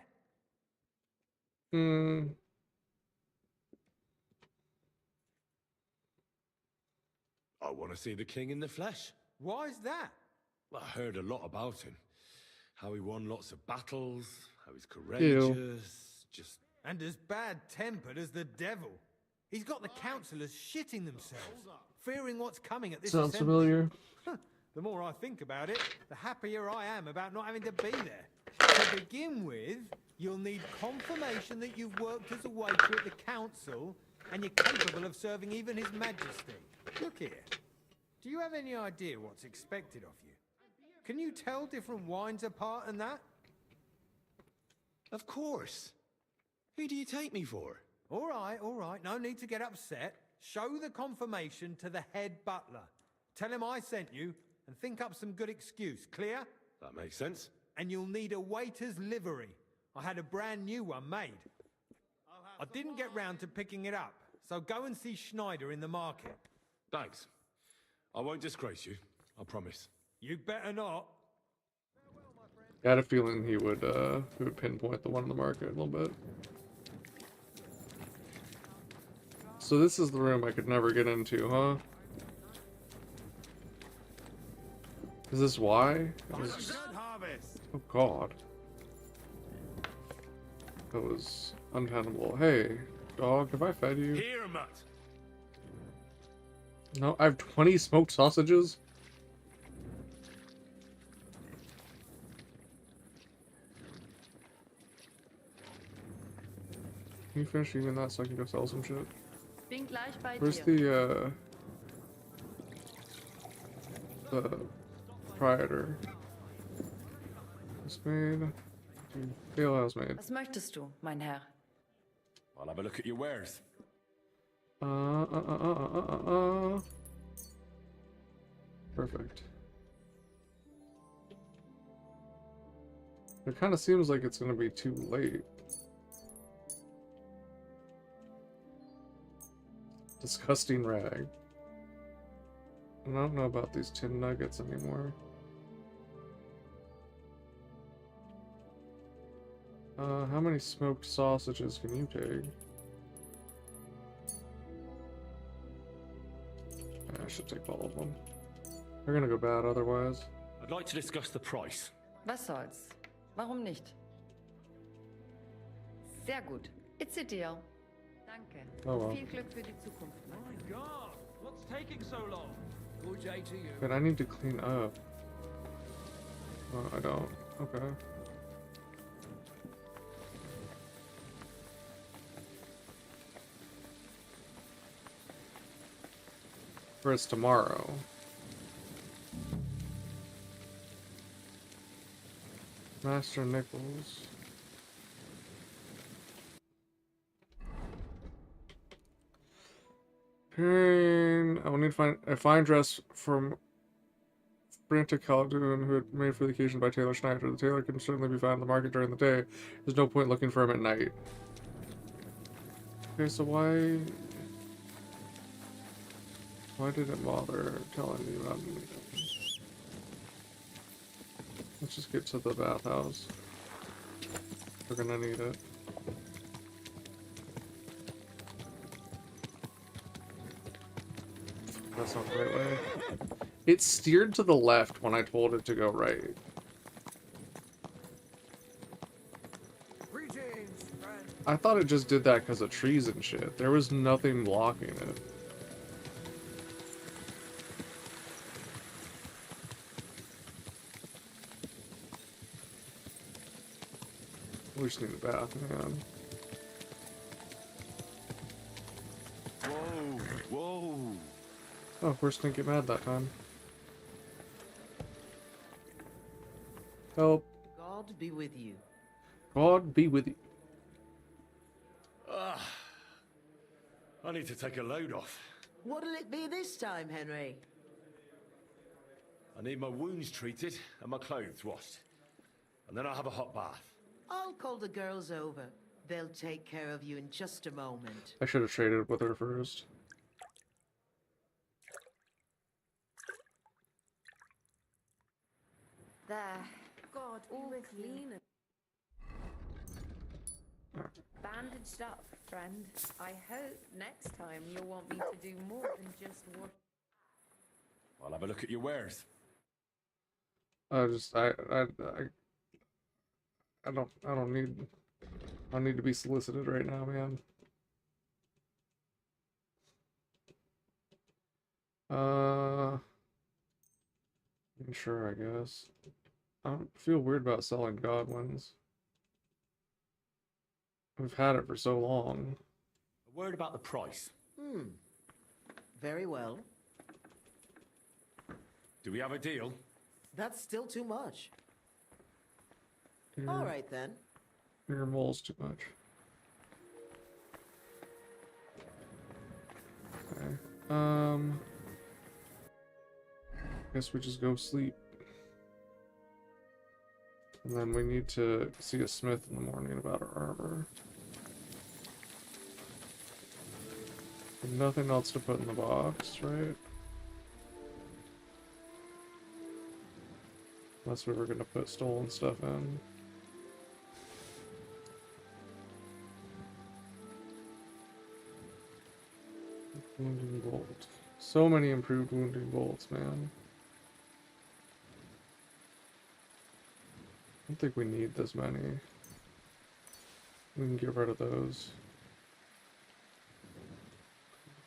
I want to see the king in the flesh. Why's that? I heard a lot about him. How he won lots of battles, how he's courageous, just... And as bad-tempered as the devil. He's got the councillors shitting themselves, fearing what's coming at this Sounds assembly. familiar. The more I think about it, the happier I am about not having to be there. To begin with, you'll need confirmation that you've worked as a waiter at the council and you're capable of serving even His Majesty. Look here. Do you have any idea what's expected of you? Can you tell different wines apart and that? Of course. Who do you take me for? All right. No need to get upset. Show the confirmation to the head butler. Tell him I sent you and think up some good excuse. Clear? That makes sense. And you'll need a waiter's livery. I had a brand new one made. I didn't get round to picking it up, so go and see Schneider in the market. Thanks. I won't disgrace you, I promise. You better not. I had a feeling he would pinpoint the one in the market a little bit. So this is the room I could never get into, huh? Is this why? Oh god. That was untenable. Hey, dog, have I fed you? Here, Mutt. No, I have 20 smoked sausages. Can you finish eating that so I can go sell some shit? Bin gleich bei Where's dir. the proprietor? Housemaid. Fail housemaid. Was möchtest du, mein Herr? I'll have a look at your wares. Perfect. It kind of seems like it's gonna be too late. Disgusting rag. I don't know about these tin nuggets anymore. How many smoked sausages can you take? I should take all of them. They're gonna go bad otherwise. I'd like to discuss the price. Was soll's? Warum nicht? Sehr gut. It's a deal. Danke. Oh well. Viel Glück für die Zukunft. My God, what's taking so long? Good day to you. But I need to clean up. Oh, I don't. Okay. Or it's tomorrow. Master Nichols. Pain. I will need to find a fine dress from Frantic Khaldun who had made for the occasion by Taylor Schneider. The tailor can certainly be found in the market during the day. There's no point looking for him at night. Okay, so why did it bother telling me about anything? Let's just get to the bathhouse. We're gonna need it. That's not the right way. It steered to the left when I told it to go right. I thought it just did that because of trees and shit. There was nothing blocking it. We just need a bath, man. Whoa, whoa. Oh, of course, didn't get mad that time. Help. God be with you. God be with you. I need to take a load off. What'll it be this time, Henry? I need my wounds treated and my clothes washed. And then I'll have a hot bath. I'll call the girls over. They'll take care of you in just a moment. I should have traded with her first. There. God, all clean. Bandaged up, friend. I hope next time you'll want me to do more than just one. I'll have a look at your wares. I don't need to be solicited right now, man. Sure, I guess. I don't feel weird about selling Godwins. We've had it for so long. A word about the price. Very well. Do we have a deal? That's still too much. Your, All right, then. Your mole's too much. Okay. Guess we just go sleep. And then we need to see a smith in the morning about our armor. And nothing else to put in the box, right? Unless we were gonna put stolen stuff in. Wounding bolt. So many improved wounding bolts, man. I don't think we need this many. We can get rid of those.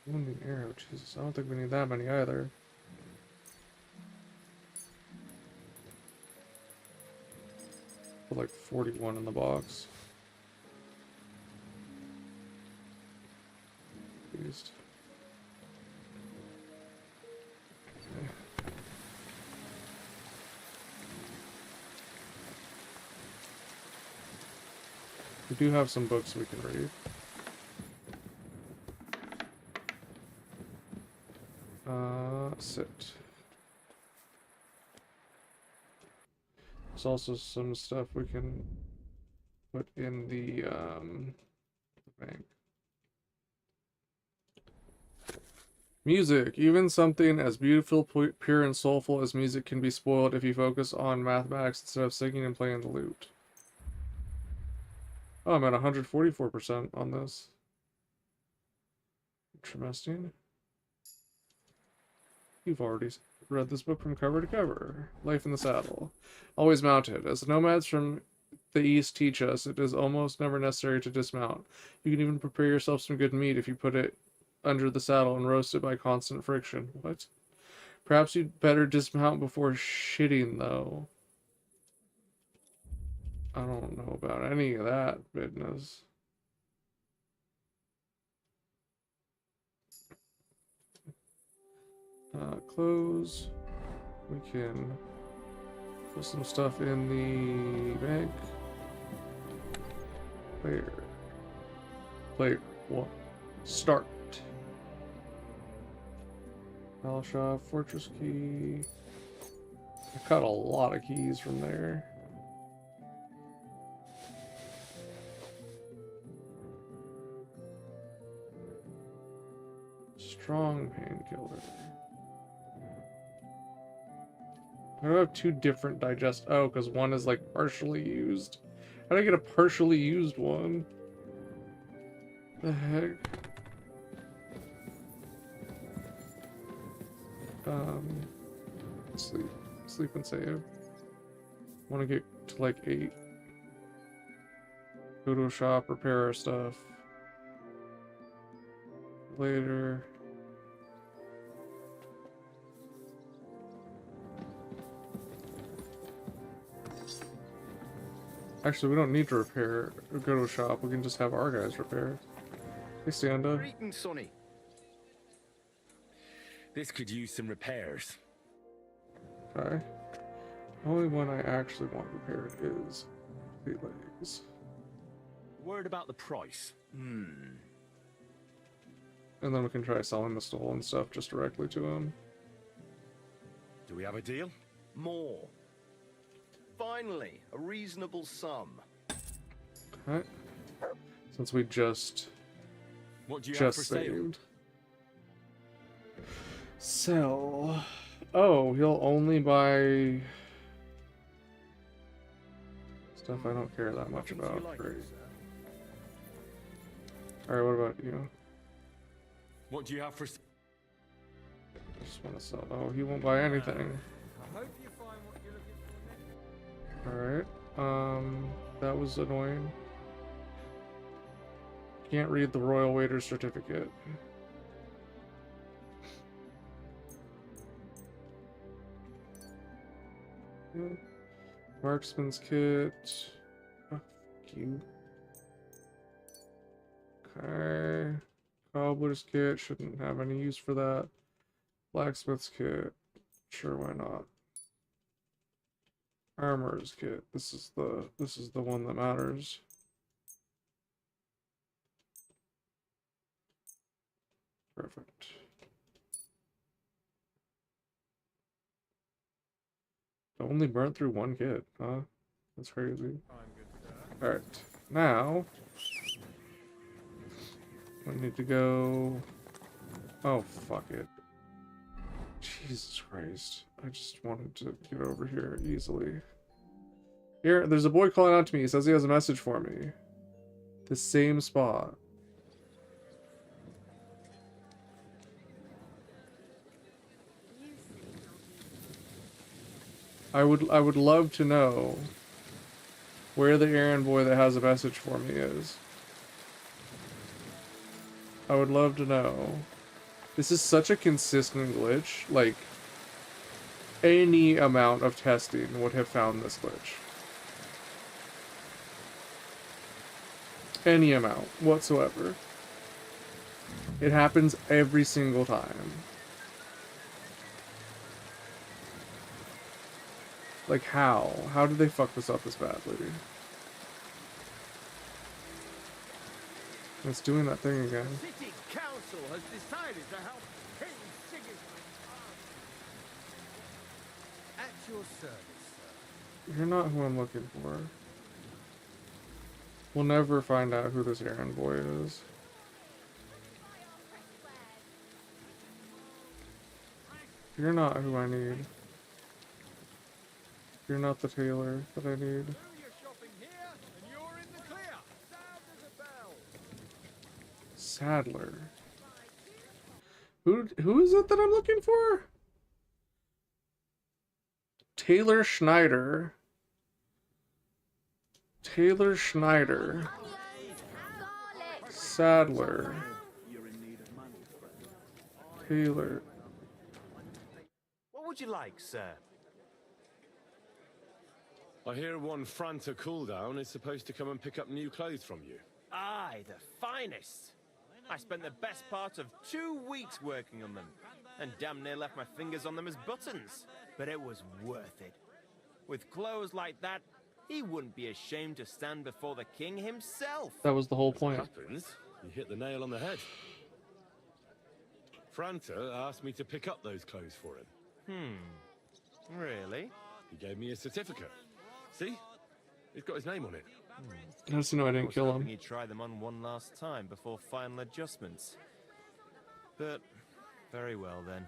Wounding arrow, Jesus, I don't think we need that many either. Put like 41 in the box. Beast. Okay. We do have some books we can read. Sit. There's also some stuff we can put in the bank. Music. Even something as beautiful, pure, and soulful as music can be spoiled if you focus on mathematics instead of singing and playing the lute. Oh, I'm at 144% on this. Interesting. You've already read this book from cover to cover. Life in the Saddle. Always mounted. As the nomads from the east teach us, it is almost never necessary to dismount. You can even prepare yourself some good meat if you put it under the saddle and roast it by constant friction. What? Perhaps you'd better dismount before shitting, though. I don't know about any of that business. Close. We can put some stuff in the bank. Player 1. Start. Battle shop, fortress key. I got a lot of keys from there. Strong painkiller. I don't have two different digest. Oh, because one is like partially used. How do I get a partially used one? The heck? Sleep and save. Want to get to like 8. Go to a shop, repair our stuff. Later. Actually, we don't need to repair or go to a shop. We can just have our guys repair. Hey, Standa. Greetings, Sonny. This could use some repairs. Okay. The only one I actually want repaired is the legs. Word about the price. And then we can try selling the stolen stuff just directly to him. Do we have a deal? More. Finally, a reasonable sum. Okay. Since we just what do you have for saved. Sell. Oh, he'll only buy stuff I don't care that much about. Great. Alright, what about you? What do you have for... Just want to sell. Oh, he won't buy anything. I hope you find what you're looking for next. Alright. That was annoying. Can't read the Royal Waiter's certificate. Marksman's kit. Oh, fuck you. Okay. Cobbler's kit. Shouldn't have any use for that. Blacksmith's kit. Sure, why not? Armorer's kit. This is the one that matters. Perfect. I only burnt through one kit, huh? That's crazy. Alright, now I need to go. Oh, fuck it. Jesus Christ. I just wanted to get over here easily. Here, there's a boy calling out to me. He says he has a message for me. The same spot. I would love to know where the errand boy that has a message for me is. I would love to know. This is such a consistent glitch. Like, any amount of testing would have found this glitch. Any amount whatsoever. It happens every single time. Like, how? How did they fuck this up this badly? It's doing that thing again. City Council has decided to help King Sigismund. At your service, sir. You're not who I'm looking for. We'll never find out who this errand boy is. You're not who I need. You're not the tailor that I need. Sadler. Who is it that I'm looking for? Taylor Schneider. Taylor Schneider. Sadler. Taylor. What would you like, sir? I hear one Franta Cooldown is supposed to come and pick up new clothes from you. Aye, the finest. I spent the best part of 2 weeks working on them, and damn near left my fingers on them as buttons. But it was worth it. With clothes like that, he wouldn't be ashamed to stand before the king himself. That was the whole point. Happens. You hit the nail on the head. Franta asked me to pick up those clothes for him. Really? He gave me a certificate. See? It's got his name on it. I just know I didn't kill him. He'd try them on one last time before final adjustments. But very well then.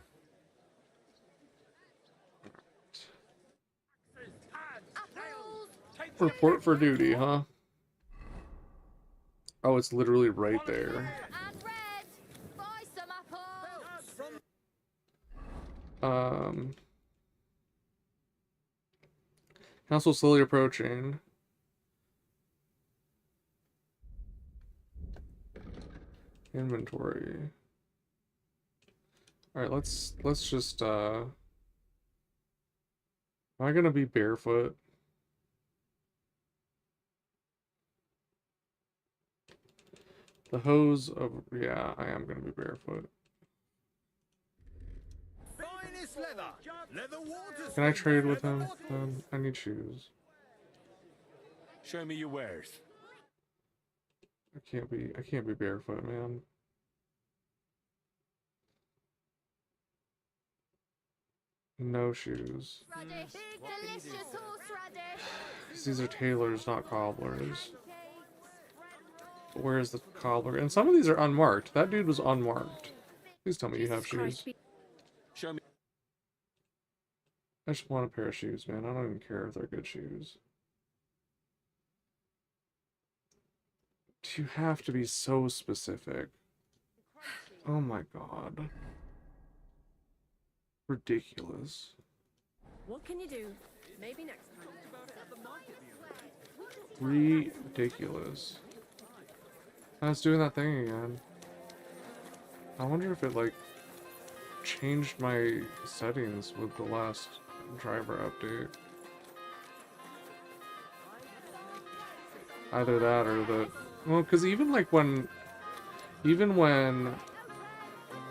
Report for duty, huh? Oh, it's literally right there. Council slowly approaching. Inventory. Alright, let's just am I gonna be barefoot? The hose of yeah, I am gonna be barefoot. Can I trade with him? I need shoes. Show me your wares. I can't be barefoot, man. No shoes. Radish, delicious horseradish. These are tailors, not cobblers. Where's the cobbler? And some of these are unmarked. That dude was unmarked. Please tell me you have shoes. Show me. I just want a pair of shoes, man. I don't even care if they're good shoes. You have to be so specific. Oh my god. Ridiculous. What can you do? Maybe next time. Ridiculous. I was doing that thing again. I wonder if it like changed my settings with the last driver update. Either that or the well, because even when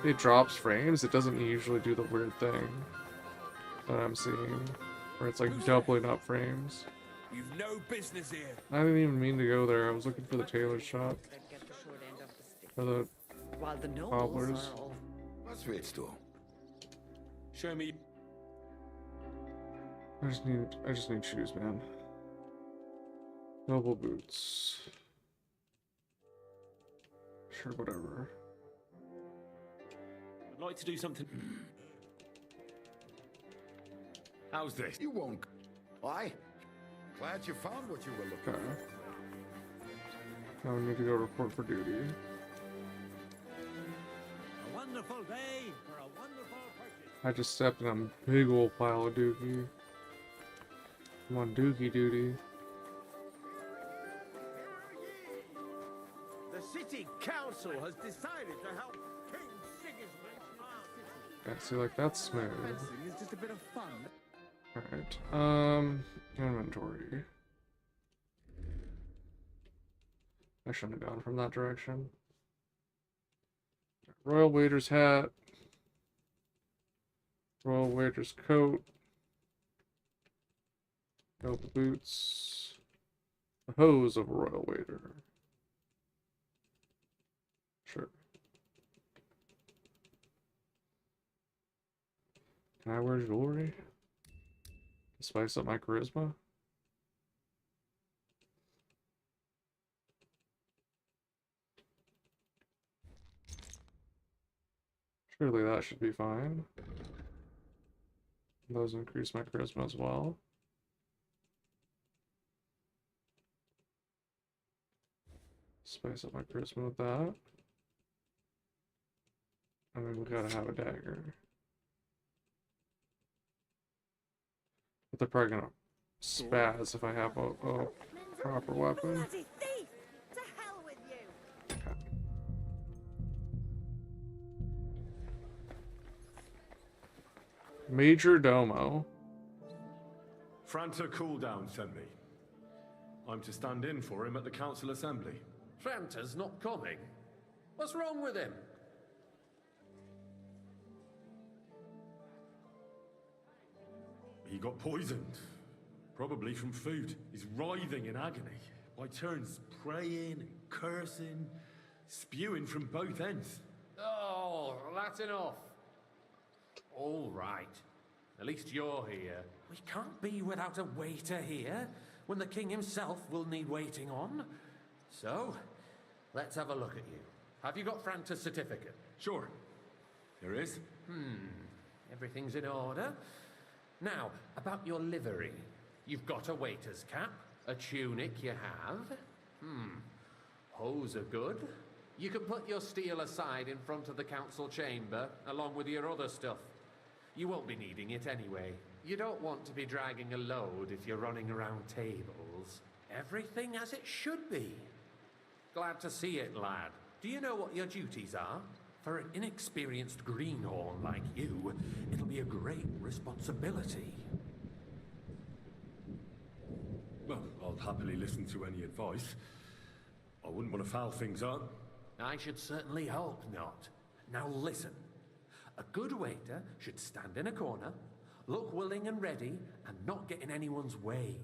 it drops frames, it doesn't usually do the weird thing that I'm seeing, where it's like doubling up frames. You've no business here. I didn't even mean to go there. I was looking for the tailor shop. For the cobblers. Was willst du? Show me. I just need shoes, man. Noble boots. Sure, whatever. I'd like to do something. How's this? You won't. Why? Glad you found what you were looking for. Now we need to go report for duty. A wonderful day for a wonderful purchase. I just stepped in a big old pile of dookie. I'm on dookie duty. The city council has decided to help King Sigismund. Yeah, see, like, that's smooth. Fencing is just a bit of fun. Alright, inventory. I shouldn't have gone from that direction. Royal waiter's hat. Royal waiter's coat. Noble boots. The hose of a royal waiter. Sure. Can I wear jewelry? To spice up my charisma? Surely that should be fine. Those increase my charisma as well. Spice up my charisma with that. I mean, we gotta have a dagger. But they're probably gonna spaz if I have a proper weapon. Major Domo. Franta Cooldown sent me. I'm to stand in for him at the council assembly. Franta's not coming. What's wrong with him? He got poisoned. Probably from food. He's writhing in agony. By turns, praying and cursing, spewing from both ends. Oh, that's enough. All right. At least you're here. We can't be without a waiter here, when the king himself will need waiting on. So, let's have a look at you. Have you got Franta's certificate? Sure. There is. Everything's in order. Now, about your livery. You've got a waiter's cap, a tunic you have. Hose are good. You can put your steel aside in front of the council chamber, along with your other stuff. You won't be needing it anyway. You don't want to be dragging a load if you're running around tables. Everything as it should be. Glad to see it, lad. Do you know what your duties are? For an inexperienced greenhorn like you, it'll be a great responsibility. Well, I'll happily listen to any advice. I wouldn't want to foul things up. I should certainly hope not. Now listen. A good waiter should stand in a corner, look willing and ready, and not get in anyone's way.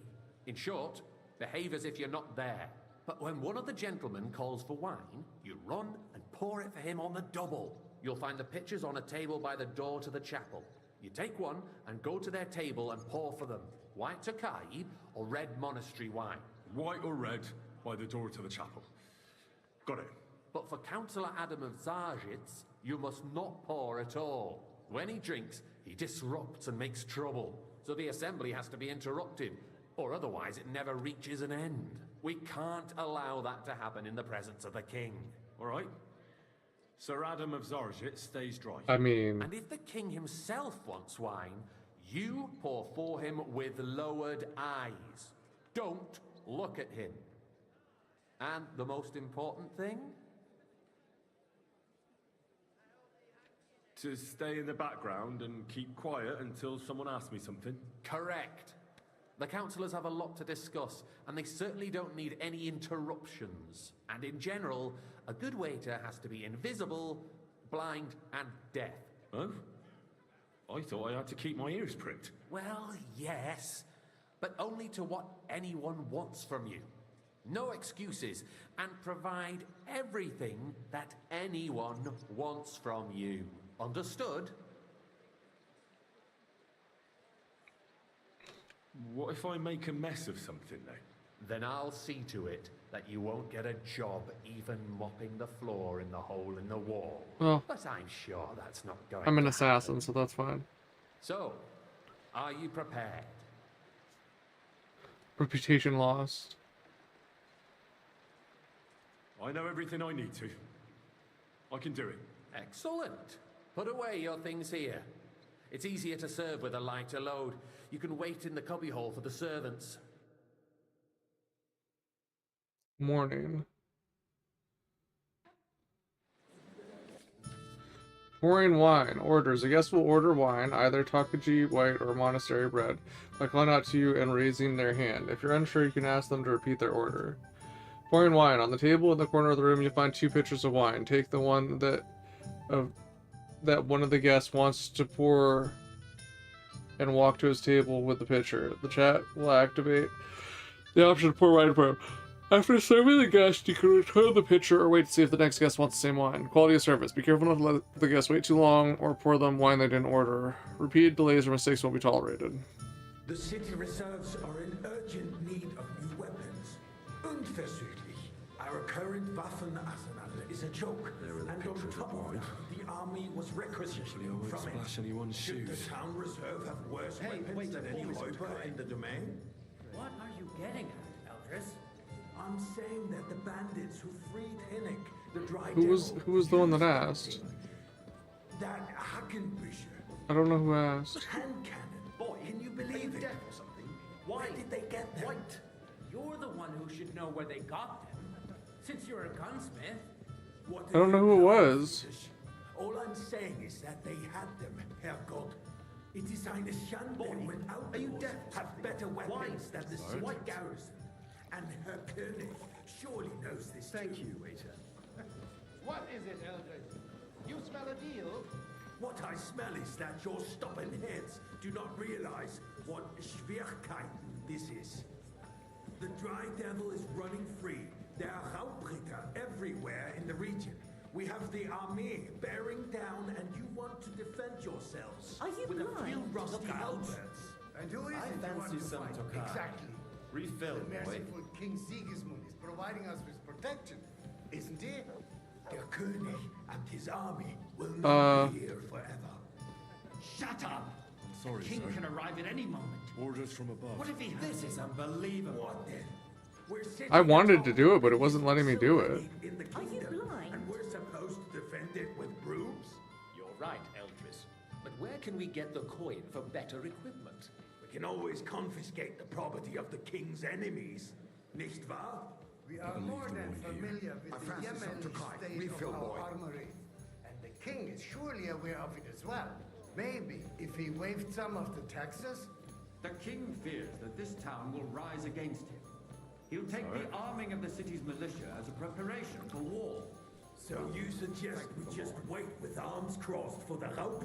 In short, behave as if you're not there. But when one of the gentlemen calls for wine, you run and pour it for him on the double. You'll find the pitchers on a table by the door to the chapel. You take one and go to their table and pour for them. White Tokai or red monastery wine. White or red by the door to the chapel. Got it. But for Councillor Adam of Zarzhitz, you must not pour at all. When he drinks, he disrupts and makes trouble. So the assembly has to be interrupted, or otherwise it never reaches an end. We can't allow that to happen in the presence of the king. All right. Sir Adam of Zarzhitz stays dry. I mean... And if the king himself wants wine, you pour for him with lowered eyes. Don't look at him. And the most important thing? To stay in the background and keep quiet until someone asks me something? Correct. The councillors have a lot to discuss, and they certainly don't need any interruptions. And in general, a good waiter has to be invisible, blind, and deaf. Oh? I thought I had to keep my ears pricked. Well, yes, but only to what anyone wants from you. No excuses, and provide everything that anyone wants from you. Understood? What if I make a mess of something, though? Then I'll see to it that you won't get a job even mopping the floor in the hole in the wall. Well, but I'm sure that's not going I'm an to assassin, happen. so that's fine. So, are you prepared? Reputation lost. I know everything I need to. I can do it. Excellent. Put away your things here. It's easier to serve with a lighter load. You can wait in the cubbyhole for the servants. Morning. Pouring wine. Orders. A guest will order wine, either Takaji, white, or monastery bread, by calling out to you and raising their hand. If you're unsure, you can ask them to repeat their order. Pouring wine. On the table in the corner of the room, you'll find 2 pitchers of wine. Take the one that one of the guests wants to pour and walk to his table with the pitcher. The chat will activate the option to pour wine for him. After serving the guest, you can return the pitcher or wait to see if the next guest wants the same wine. Quality of service. Be careful not to let the guest wait too long or pour them wine they didn't order. Repeated delays or mistakes won't be tolerated. The city reserves are in urgent need of new weapons. Unverzüglich. Our current Waffenarsenal is a joke. And on top of that, the army was requisitioning from it. Splash anyone's Should shoes. the town reserve have worse weapons than any Räuber in the domain? What are you getting at, Eldris? I'm saying that the bandits who freed Hinnick, the dry Who was the one that asked? that Hackenbücher, I don't know who asked. hand cannon. Boy, can you believe it? Or something? Why did they get them? White, you're the one who should know where they got them. Since you're a gunsmith. What I don't know who it was. All I'm saying is that they had them, Herrgott. It is eine Schande without are you deaf? Have better weapons than the city garrison. And Herr König surely knows this. Thank you, waiter. What is it, Eldred? You smell a deal? What I smell is that your stubborn heads do not realize what Schwierigkeiten this is. The Dry Devil is running free. There are Raubbritter everywhere in the region. We have the army bearing down, and you want to defend yourselves. Are you with a few blind? rusty Look out. halberds. And who is I it you want fancy to some fight? Tokar. Exactly. Refill, The boy. merciful King Sigismund is providing us with protection, isn't he? Der König and his army will not be here forever. Shut up! Sorry, the king sir. can arrive at any moment. Orders from above. What if he This is unbelievable. What then? We're sitting I wanted atop to do it, but it wasn't letting me do it. in the Are you kingdom, blind? and we're supposed to defend it with brooms? You're right, Eldris. But where can we get the coin for better equipment? We can always confiscate the property of the king's enemies, nicht wahr? We are more than familiar with the Yemen state of our armory. And the king is surely aware of it as well. Maybe if he waived some of the taxes. The king fears that this town will rise against him. He'll take the arming of the city's militia as a preparation for war. So you suggest we just wait with arms crossed for the Raub?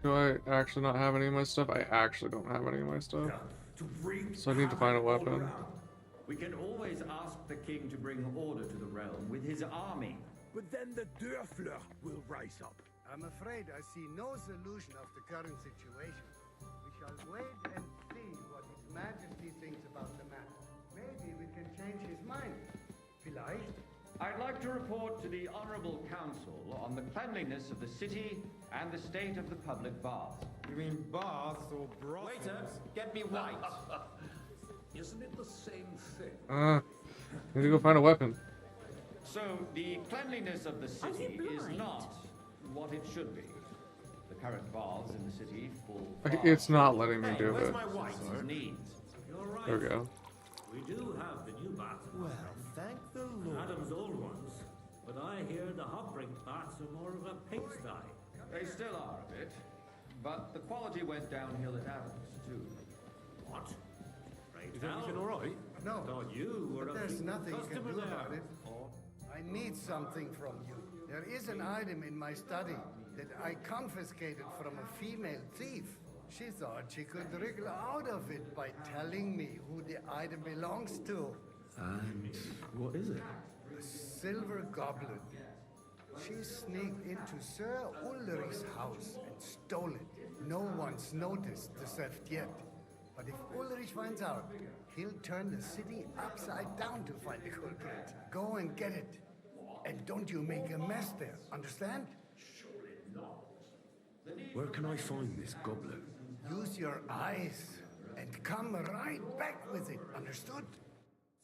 Do I actually not have any of my stuff? I actually don't have any of my stuff. So I need to find a weapon. We can always ask the king to bring order to the realm with his army. But then the Dörfler will rise up. I'm afraid I see no solution of the current situation. We shall wait and see what His Majesty thinks about the matter. Maybe we can change his mind. Vielleicht? I'd like to report to the Honorable Council on the cleanliness of the city and the state of the public baths. You mean baths or brothels? Waiter, get me white. Isn't it the same thing? Need to go find a weapon. So, the cleanliness of the city is not what it should be. The current baths in the city full. It's not letting me do where's it. my white? Needs. You're right. There we go. We do have the new baths. Well, thank the Lord. Adam's old ones. But I hear the Hobbrink baths are more of a pigsty. They still are a bit, but the quality went downhill at Adams too. What? Is everything all right? No. Thought you were But a there's big nothing you can customer do there. about it. I need something from you. There is an item in my study that I confiscated from a female thief. She thought she could wriggle out of it by telling me who the item belongs to. And what is it? A silver goblet. She sneaked into Sir Ulrich's house and stole it. No one's noticed the theft yet. But if Ulrich finds out, he'll turn the city upside down to find the culprit. Go and get it. And don't you make a mess there, understand? Where can I find this goblet? Use your eyes and come right back with it, understood?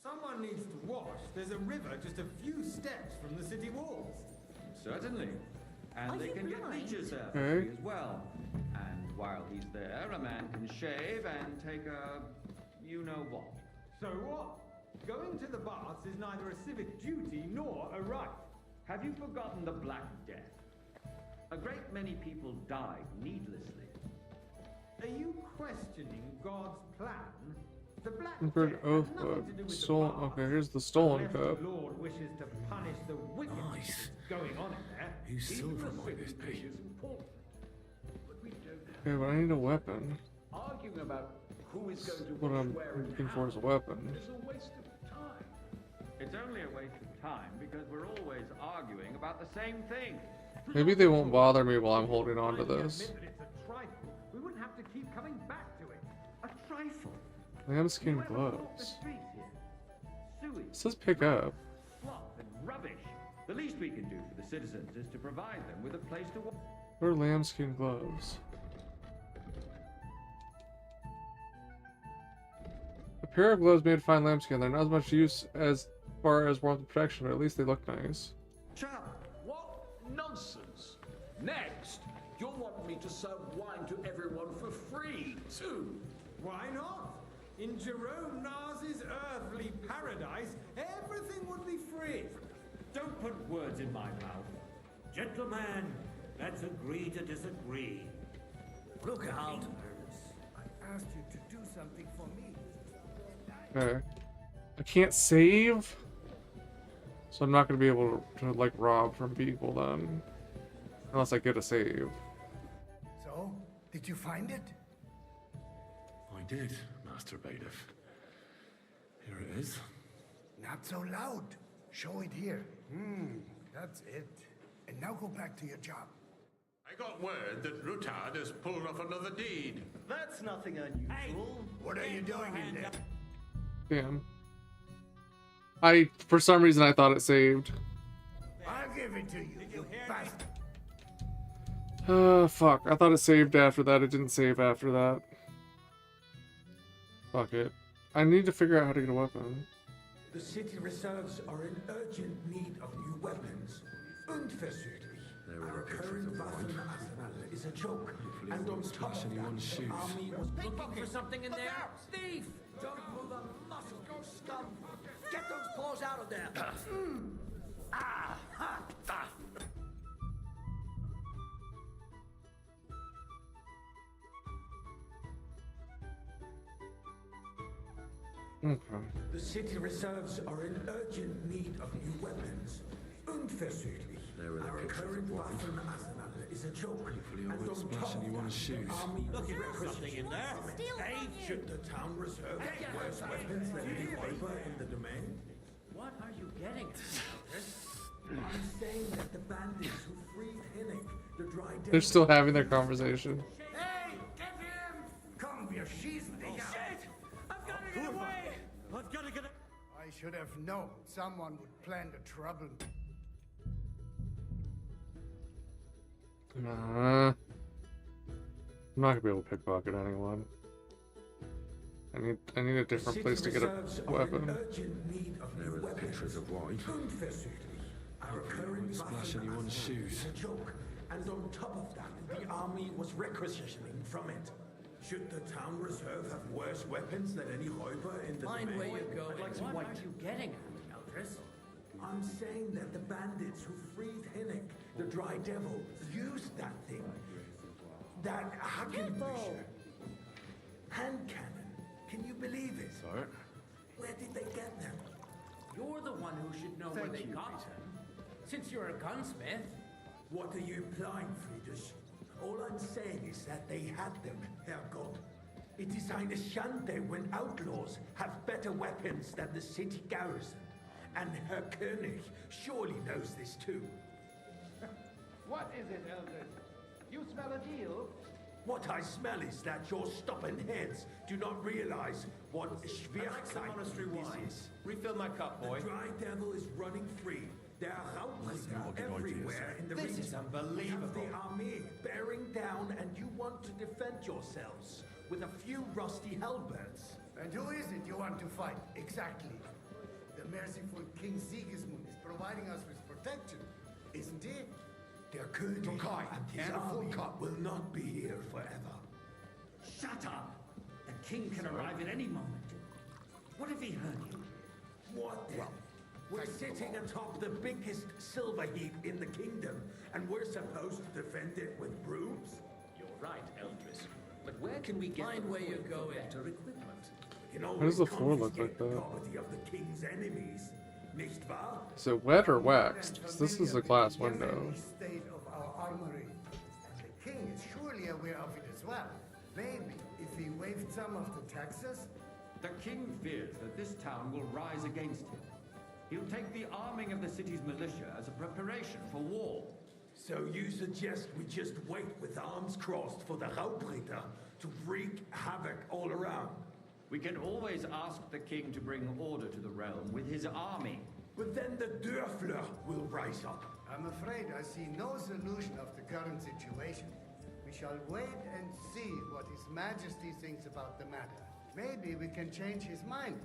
Someone needs to wash. There's a river just a few steps from the city walls. Certainly. And Are they you can get blind? leeches there Okay. as well. And while he's there, a man can shave and take a you-know-what. So what? Going to the baths is neither a civic duty nor a right. Have you forgotten the Black Death? A great many people died needlessly. Are you questioning God's plan? The Black Bird Death Oath has nothing Book. to do with the Stolen. baths. Okay, here's the stolen Unless cup. the Lord wishes to punish the wickedness Nice. that's going on in there. Whose Even silver the might this city be? is important. But we don't have Okay, but I need a weapon. Arguing about who is going to What I'm where and looking how for is a weapon. is a waste of time. It's only a waste of time because we're always arguing about the same thing. Maybe they won't bother me while I'm holding on to this. admit that it's a trifle. We wouldn't have to keep coming back to it. A trifle. Lambskin You ever walk the gloves. streets here? Sewage, It says pick up. slop, and rubbish. The least we can do for the citizens is to provide them with a place to walk. What are lambskin gloves? A pair of gloves made of fine lambskin. They're not as much use as far as warmth and protection, but at least they look nice. Chap, what nonsense! Next, you'll want me to serve wine to everyone for free, too. Why not? In Jerome Nars's earthly paradise, everything would be free. Don't put words in my mouth. Gentlemen, let's agree to disagree. Look out! I asked you to do something for me. Okay. I can't save? So I'm not going to be able to, like, rob from people then. Unless I get a save. So, did you find it? I did, Master Bailiff. Here it is. Not so loud. Show it here. That's it. And now go back to your job. I got word that Rutard has pulled off another deed. That's nothing unusual. What are you doing in there? Damn. For some reason, I thought it saved. I'll give it to you, you bastard. Fuck. I thought it saved after that. It didn't save after that. Fuck it. I need to figure out how to get a weapon. The city reserves are in urgent need of new weapons. Unverzüglich. Our current Waffenarsenal is a joke. And on top of that, the army was Looking for something in there? Thief! Don't move a muscle, you scum! Get those paws out of there! Okay. The city reserves are in urgent need of new weapons. Unverzüglich. Our current Waffenarsenal is a joke. And on top of that, the army Looking for something in there? Should the town reserve worse weapons than any Räuber in the domain? What are you getting at? I'm saying that the bandits who freed Hinnick, the dry devil... They're still having their conversation. Hey, get him! Come, wir schießen dich ab! I've got to get away! I've got to get... I should have known someone would plan the trouble. I'm not gonna be able to pickpocket anyone. I need a different place to get a weapon. There are the pictures of wine. Hopefully splash anyone's shoes. And on top of that, the army was requisitioning from it. Should the town reserve have worse weapons than any Räuber in the Mind domain? where you're going. I'd like to What white. are you getting at, Eldris? I'm saying that the bandits who freed Hinnick, the dry devil, used that thing. That Hackenbücher. Hand cannon. Can you believe it? Sir? Where did they get them? You're the one who should know where Thank they you, got them. Since you're a gunsmith. What are you implying, Friedrich? All I'm saying is that they had them, Herrgott. It is eine Schande when outlaws have better weapons than the city garrison. And Herr König surely knows this too. What is it, Eldred? You smell a deal? What I smell is that your stubborn heads do not realize what Schwierigkeit monastery this wine. is. Refill my cup, boy. The dry devil is running free. There are Raubräuber everywhere in the This region. is unbelievable. We have the army bearing down, and you want to defend yourselves with a few rusty halberds. And who is it you want to fight? Exactly. The merciful King Sigismund is providing us with protection, isn't he? Der König and his army will not be here forever. Shut up! The king can arrive at any moment. What if he heard you? What then? We're sitting atop the biggest silver heap in the kingdom, and we're supposed to defend it with brooms? You're right, Eldris. But where can we get Mind where you're going. better equipment? You Why does the floor look like that? Property of the king's enemies, nicht wahr? Is it wet or waxed? 'Cause this is a glass window. State of our armory. And the king is surely aware of it as well. Maybe if he waived some of the taxes. The king fears that this town will rise against him. He'll take the arming of the city's militia as a preparation for war. So you suggest we just wait with arms crossed for the Raubritter to wreak havoc all around? We can always ask the king to bring order to the realm with his army. But then the Dörfler will rise up. I'm afraid I see no solution of the current situation. We shall wait and see what His Majesty thinks about the matter. Maybe we can change his mind.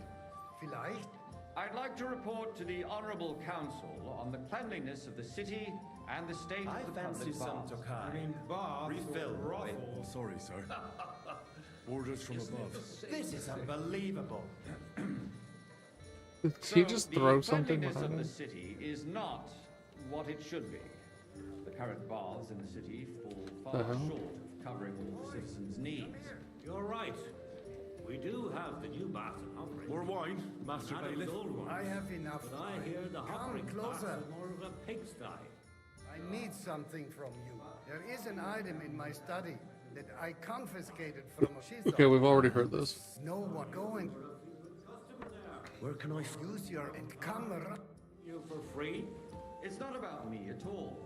Vielleicht? I'd like to report to the Honorable Council on the cleanliness of the city and the state I of the fancy public some baths. Tokai. baths Refill, or boy. brothels. Sorry, sir. Orders from above. This is unbelievable. Did he just throw something The cleanliness behind of him? the city is not what it should be. The current baths in the city fall far The hell? short of covering all the citizens' needs. You're right. We do have the new baths and offerings. More wine, Master Not Bailiff? those old ones. I have enough. But I hear the Come offerings baths closer. are more of a pigsty. I need something from you. There is an item in my study that I confiscated from Oshizo. Okay, we've already heard this. No one going. Where can I use your and come around? You for free? It's not about me at all.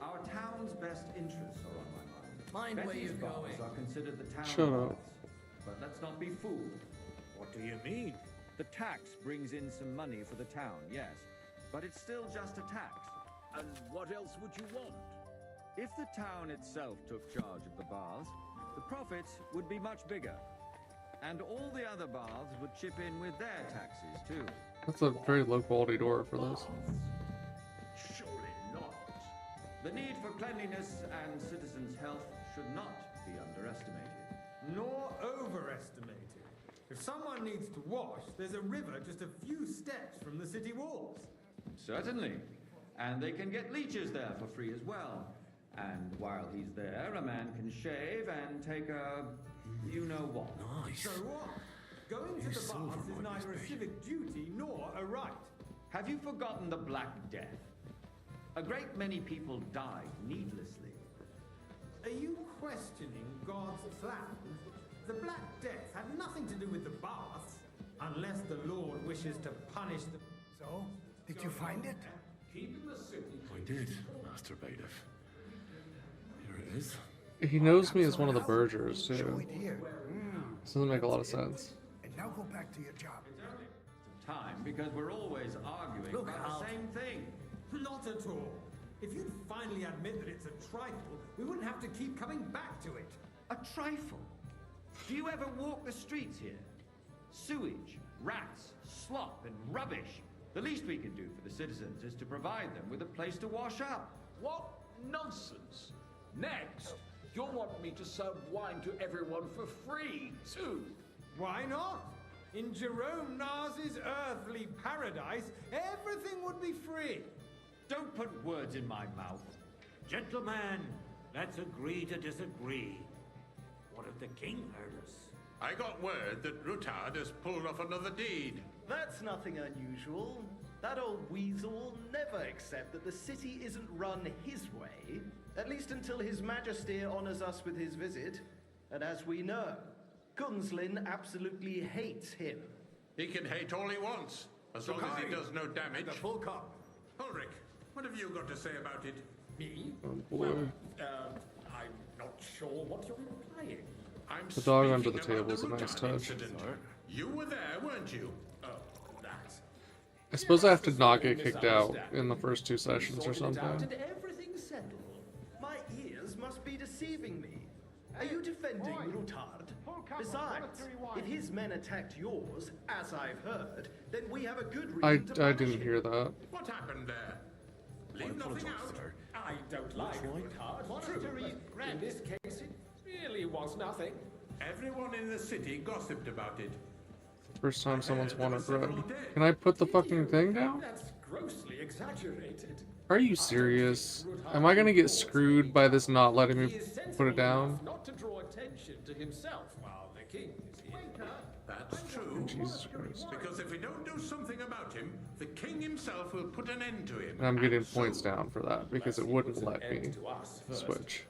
Our town's best interests are on my mind. Mind where Betty's you're bars going. are considered the town Shut up. bars. But let's not be fooled. What do you mean? The tax brings in some money for the town, yes. But it's still just a tax. And what else would you want? If the town itself took charge of the baths, the profits would be much bigger. And all the other baths would chip in with their taxes too. That's a very low quality door for this. Surely not. The need for cleanliness and citizens' health should not be underestimated. Nor overestimated. If someone needs to wash, there's a river just a few steps from the city walls. Certainly. And they can get leeches there for free as well. And while he's there, a man can shave and take a... you know what. Nice. So what? Going to the baths is neither a civic duty nor a right. Have you forgotten the Black Death? A great many people died needlessly. Are you questioning God's plan? The Black Death had nothing to do with the baths, unless the Lord wishes to punish the... So, did you find it? I did, Master Bailiff. Here it is. He knows me as one of the Vergers, Show too. it here. This doesn't make a lot of sense. And now go back to your job. Time, because we're always arguing about the same thing. Not at all. If you'd finally admit that it's a trifle, we wouldn't have to keep coming back to it. A trifle? Do you ever walk the streets here? Sewage, rats, slop, and rubbish. The least we can do for the citizens is to provide them with a place to wash up. What nonsense! Next, you'll want me to serve wine to everyone for free, too. Why not? In Jerome Nars's earthly paradise, everything would be free. Don't put words in my mouth. Gentlemen, let's agree to disagree. What if the king heard us? I got word that Rutard has pulled off another deed. That's nothing unusual. That old weasel will never accept that the city isn't run his way, at least until His Majesty honors us with his visit. And as we know, Gunslin absolutely hates him. He can hate all he wants, as long as he does no damage. The full cup. Ulrich, what have you got to say about it? Me? Oh, boy. I'm not sure what you're implying. I'm The dog under speaking the about table is a nice Rutard touch. incident. You were there, weren't you? Oh, that. I suppose I have to not get kicked out in the first 2 sessions or something. Everything settled. My ears must be deceiving me. Are you defending Rutard? Besides, if his men attacked yours, as I've heard, then we have a good reason to I punish didn't him. hear that. What happened there? Leave nothing out. I don't like Rutard. True, but in this case, it really was nothing. Everyone in the city gossiped about it. First time someone's wanted bread. Can I put the fucking thing down? That's grossly exaggerated. Are you serious? Am I gonna get screwed by this not letting me put it down? Not to draw attention to himself while the king is here. That's true. Jesus Christ. Because if we don't do something about him, the king himself will put an end to him. And I'm getting points down for that because it wouldn't let me switch.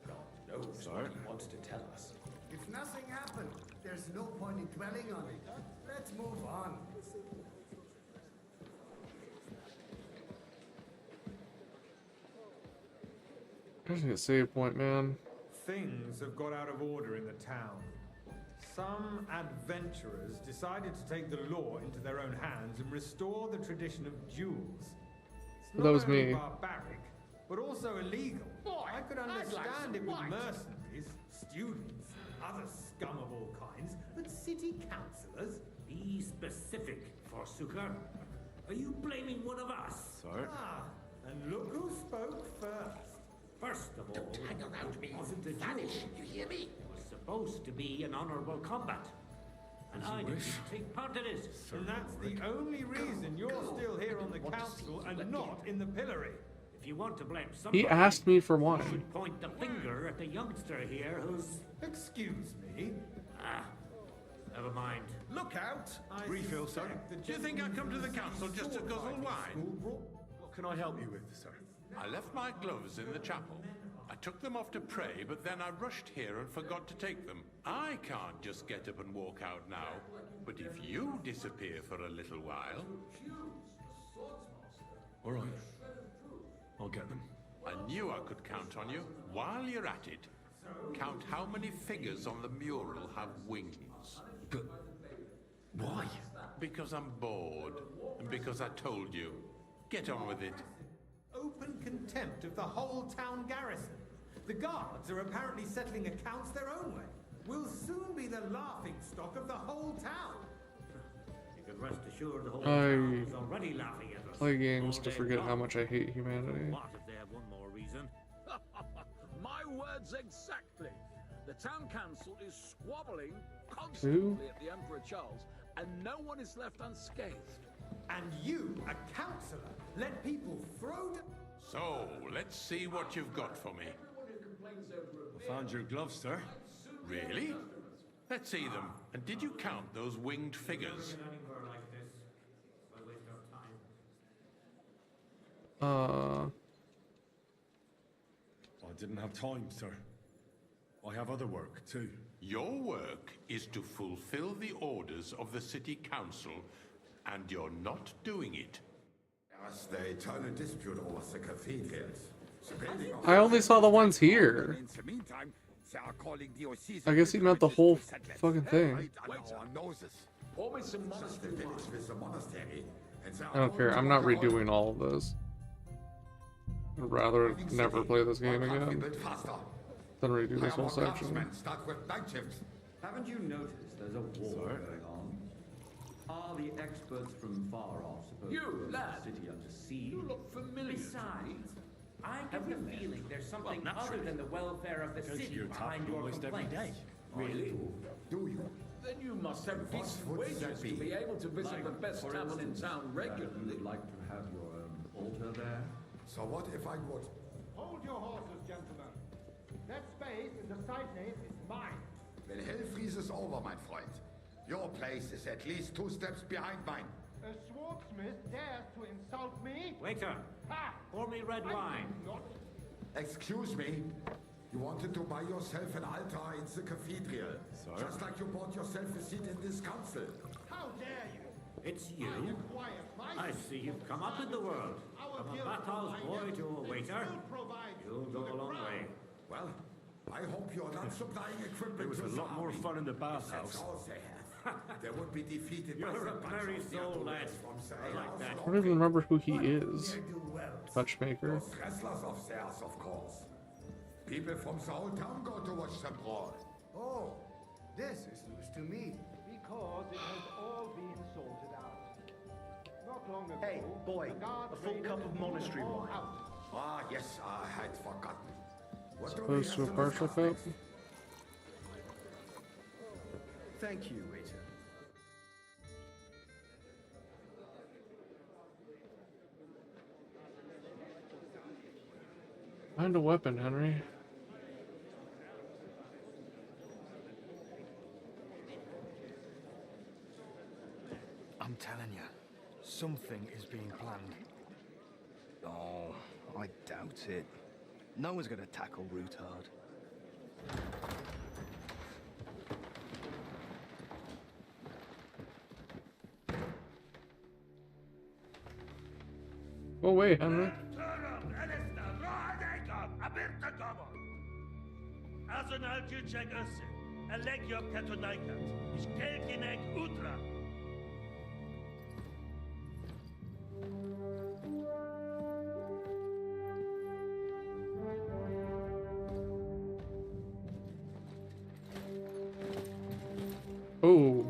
God knows what he wants to tell us. If nothing happened, there's no point in dwelling on it. Let's move on. I just need a save point, man. Things have got out of order in the town. Some adventurers decided to take the law into their own hands and restore the tradition of duels. It's That not was only me. barbaric, but also illegal. I could understand it with mercenaries, students, other scum of all kinds, but city councillors? Be specific, Forsooker. Are you blaming one of us? Sir? Ah, and look who spoke first. First of all, Don't hang around me. wasn't a Vanish, duel. you hear me? It was supposed to be an honourable combat. And I didn't take part in it. And that's the only reason you're still here on the council and not in the pillory. If you want to blame somebody, He asked me for you wine. should point the finger at the youngster here who's... Excuse me? Ah, Never mind. Look out! Refill, sir. Do you think I come to the council just to guzzle wine? What can I help you with, sir? I left my gloves in the chapel. I took them off to pray, but then I rushed here and forgot to take them. I can't just get up and walk out now. But if you disappear for a little while... All right. I'll get them. I knew I could count on you. While you're at it, count how many figures on the mural have wings. But why? Because I'm bored, and because I told you. Get on with it. Open contempt of the whole town garrison. The guards are apparently settling accounts their own way. We'll soon be the laughing stock of the whole town. You can rest assured the whole town is already laughing at us. Play games to forget how much I hate humanity. What if they have one more reason? My words exactly. The town council is squabbling constantly at the Emperor Charles, and no one is left unscathed. And you, a councillor, let people throw... So, let's see what you've got for me. I found your gloves, sir. Really? Let's see them. And did you count those winged figures? I didn't have time, sir. I have other work, too. Your work is to fulfill the orders of the city council, and you're not doing it. As the eternal dispute over the cathedrals. I only saw the ones here. I guess he meant the whole fucking thing. I don't care. I'm not redoing all of this. I'd rather never play this game again than redo this whole section. Haven't you noticed there's a war going on? Are the experts from far off supposed to put the city under siege? You look familiar. Besides, I get the feeling there's something other than the welfare of the city behind your complaints. Really? Do you? Then you must have decent wages to be able to visit the best tavern in town regularly. You'd like to have your altar there? So what if I would? Hold your horses, gentlemen. That space in the side nave is mine. When hell freezes over, my friend, your place is at least 2 steps behind mine. A swordsmith dares to insult me? Waiter, pour me red wine. Excuse me. You wanted to buy yourself an altar in the cathedral. Sir? Just like you bought yourself a seat in this council. How dare you? It's you. I see you've come up in the world. From a bathhouse boy to a waiter. You'll go a long way. Well, I hope you're not supplying equipment. It was a lot more fun in the bathhouse. They would be defeated. You're a merry soul, lad. I like that. I don't even remember who he is. Touchmaker. Wrestlers upstairs, of course. People from the whole town go to watch them brawl. Oh, this is news to me. Because it has all been sorted out. Not long ago, Hey, boy, a full cup of monastery wine. Ah, yes, I had forgotten. As opposed to a partial cup. Thank you, waiter. Find a weapon, Henry. I'm telling you, something is being planned. Oh, I doubt it. No one's gonna tackle Rootard. Go away, Henry. Oh,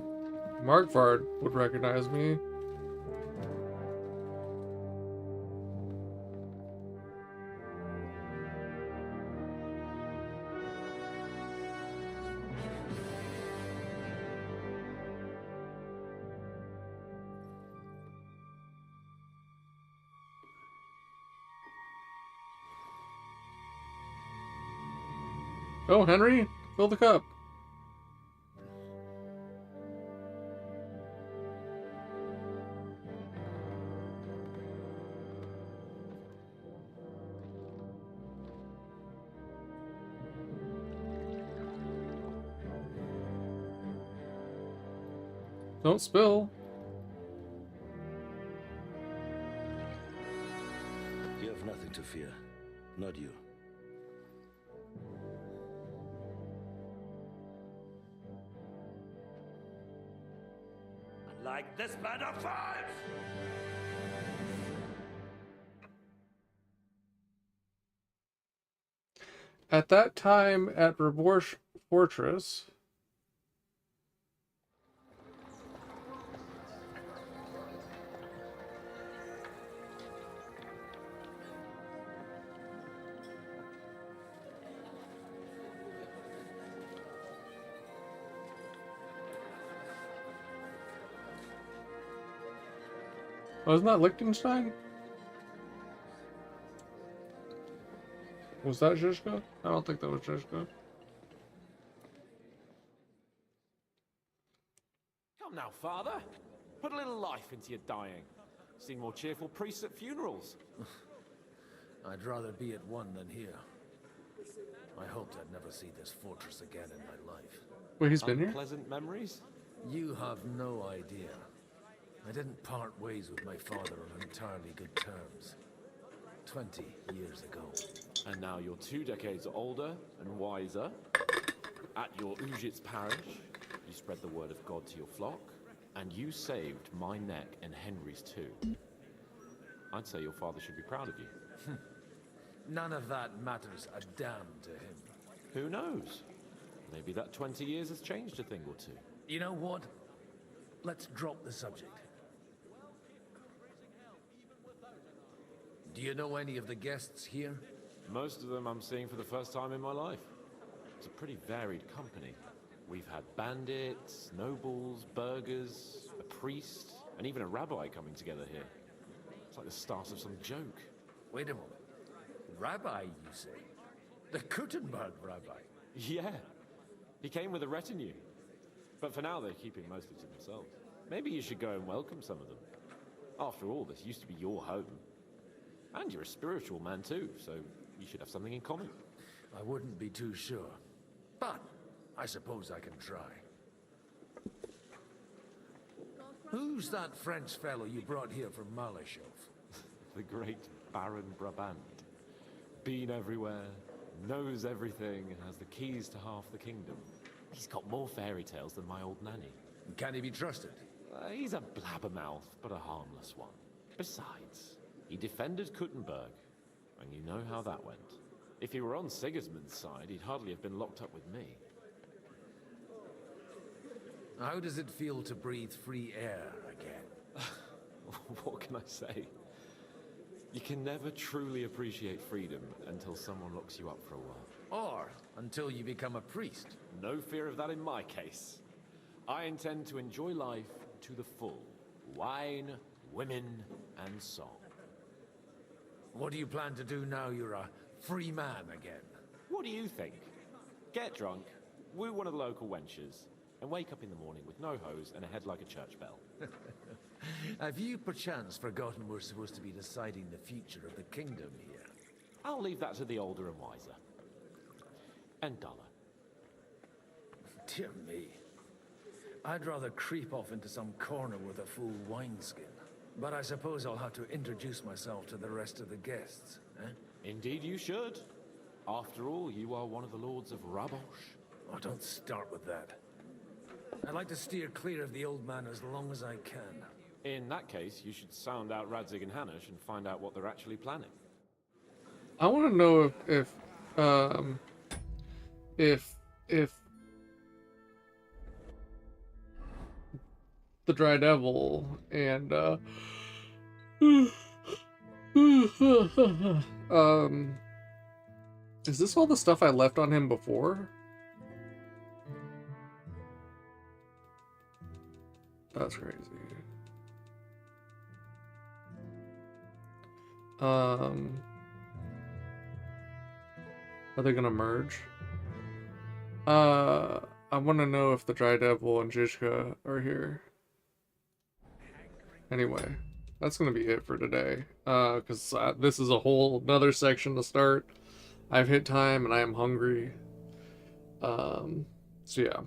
Markvard would recognize me. Oh, Henry, fill the cup. Don't spill. You have nothing to fear. Not you. Like this band of fives! At that time at Reborsch Fortress, oh, isn't that Liechtenstein? Was that Zizka? I don't think that was Zizka. Come now, Father. Put a little life into your dying. Seen more cheerful priests at funerals. I'd rather be at one than here. I hoped I'd never see this fortress again in my life. Wait, he's been here? Unpleasant memories? You have no idea. I didn't part ways with my father on entirely good terms. 20 years ago. And now you're 2 decades older and wiser. At your Ujit's parish, you spread the word of God to your flock, and you saved my neck and Henry's too. I'd say your father should be proud of you. None of that matters a damn to him. Who knows? Maybe that 20 years has changed a thing or two. You know what? Let's drop the subject. Do you know any of the guests here? Most of them I'm seeing for the first time in my life. It's a pretty varied company. We've had bandits, nobles, burghers, a priest, and even a rabbi coming together here. It's like the start of some joke. Wait a moment. Rabbi, you say? The Gutenberg rabbi? Yeah. He came with a retinue. But for now, they're keeping mostly to themselves. Maybe you should go and welcome some of them. After all, this used to be your home. And you're a spiritual man too, so you should have something in common. I wouldn't be too sure. But I suppose I can try. Who's that French fellow you brought here from Malashov? The great Baron Brabant. Been everywhere, knows everything, and has the keys to half the kingdom. He's got more fairy tales than my old nanny. Can he be trusted? He's a blabbermouth, but a harmless one. Besides, he defended Gutenberg, and you know how that went. If he were on Sigismund's side, he'd hardly have been locked up with me. How does it feel to breathe free air again? What can I say? You can never truly appreciate freedom until someone locks you up for a while. Or until you become a priest. No fear of that in my case. I intend to enjoy life to the full. Wine, women, and song. What do you plan to do now you're a free man again? What do you think? Get drunk, woo one of the local wenches, and wake up in the morning with no hose and a head like a church bell. Have you perchance forgotten we're supposed to be deciding the future of the kingdom here? I'll leave that to the older and wiser. And duller. Dear me. I'd rather creep off into some corner with a full wineskin. But I suppose I'll have to introduce myself to the rest of the guests, eh? Indeed you should. After all, you are one of the lords of Rabosh. Oh, don't start with that. I'd like to steer clear of the old man as long as I can. In that case, you should sound out Radzig and Hanush and find out what they're actually planning. I want to know if the Dry Devil and is this all the stuff I left on him before? That's crazy. Are they gonna merge? I want to know if the Dry Devil and Zizka are here. Anyway, that's gonna be it for today. Because this is a whole another section to start. I've hit time and I am hungry. So yeah.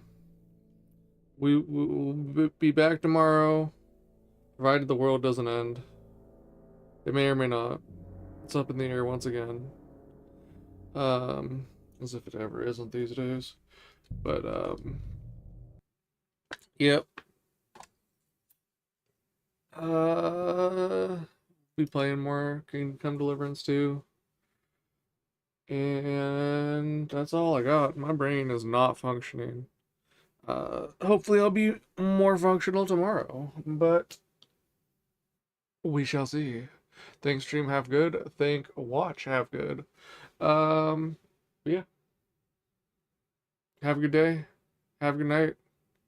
we will be back tomorrow, provided the world doesn't end. It may or may not. It's up in the air once again. As if it ever isn't these days. But, yep. Be playing more Kingdom Come Deliverance 2. And that's all I got. My brain is not functioning. Hopefully I'll be more functional tomorrow, but we shall see. Think stream have good. Think watch have good. Yeah. Have a good day. Have a good night.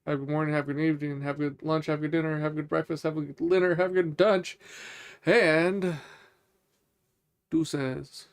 Have a good morning. Have a good evening. Have a good lunch. Have a good dinner. Have a good breakfast. Have a good dinner. Have a good lunch. And deuces.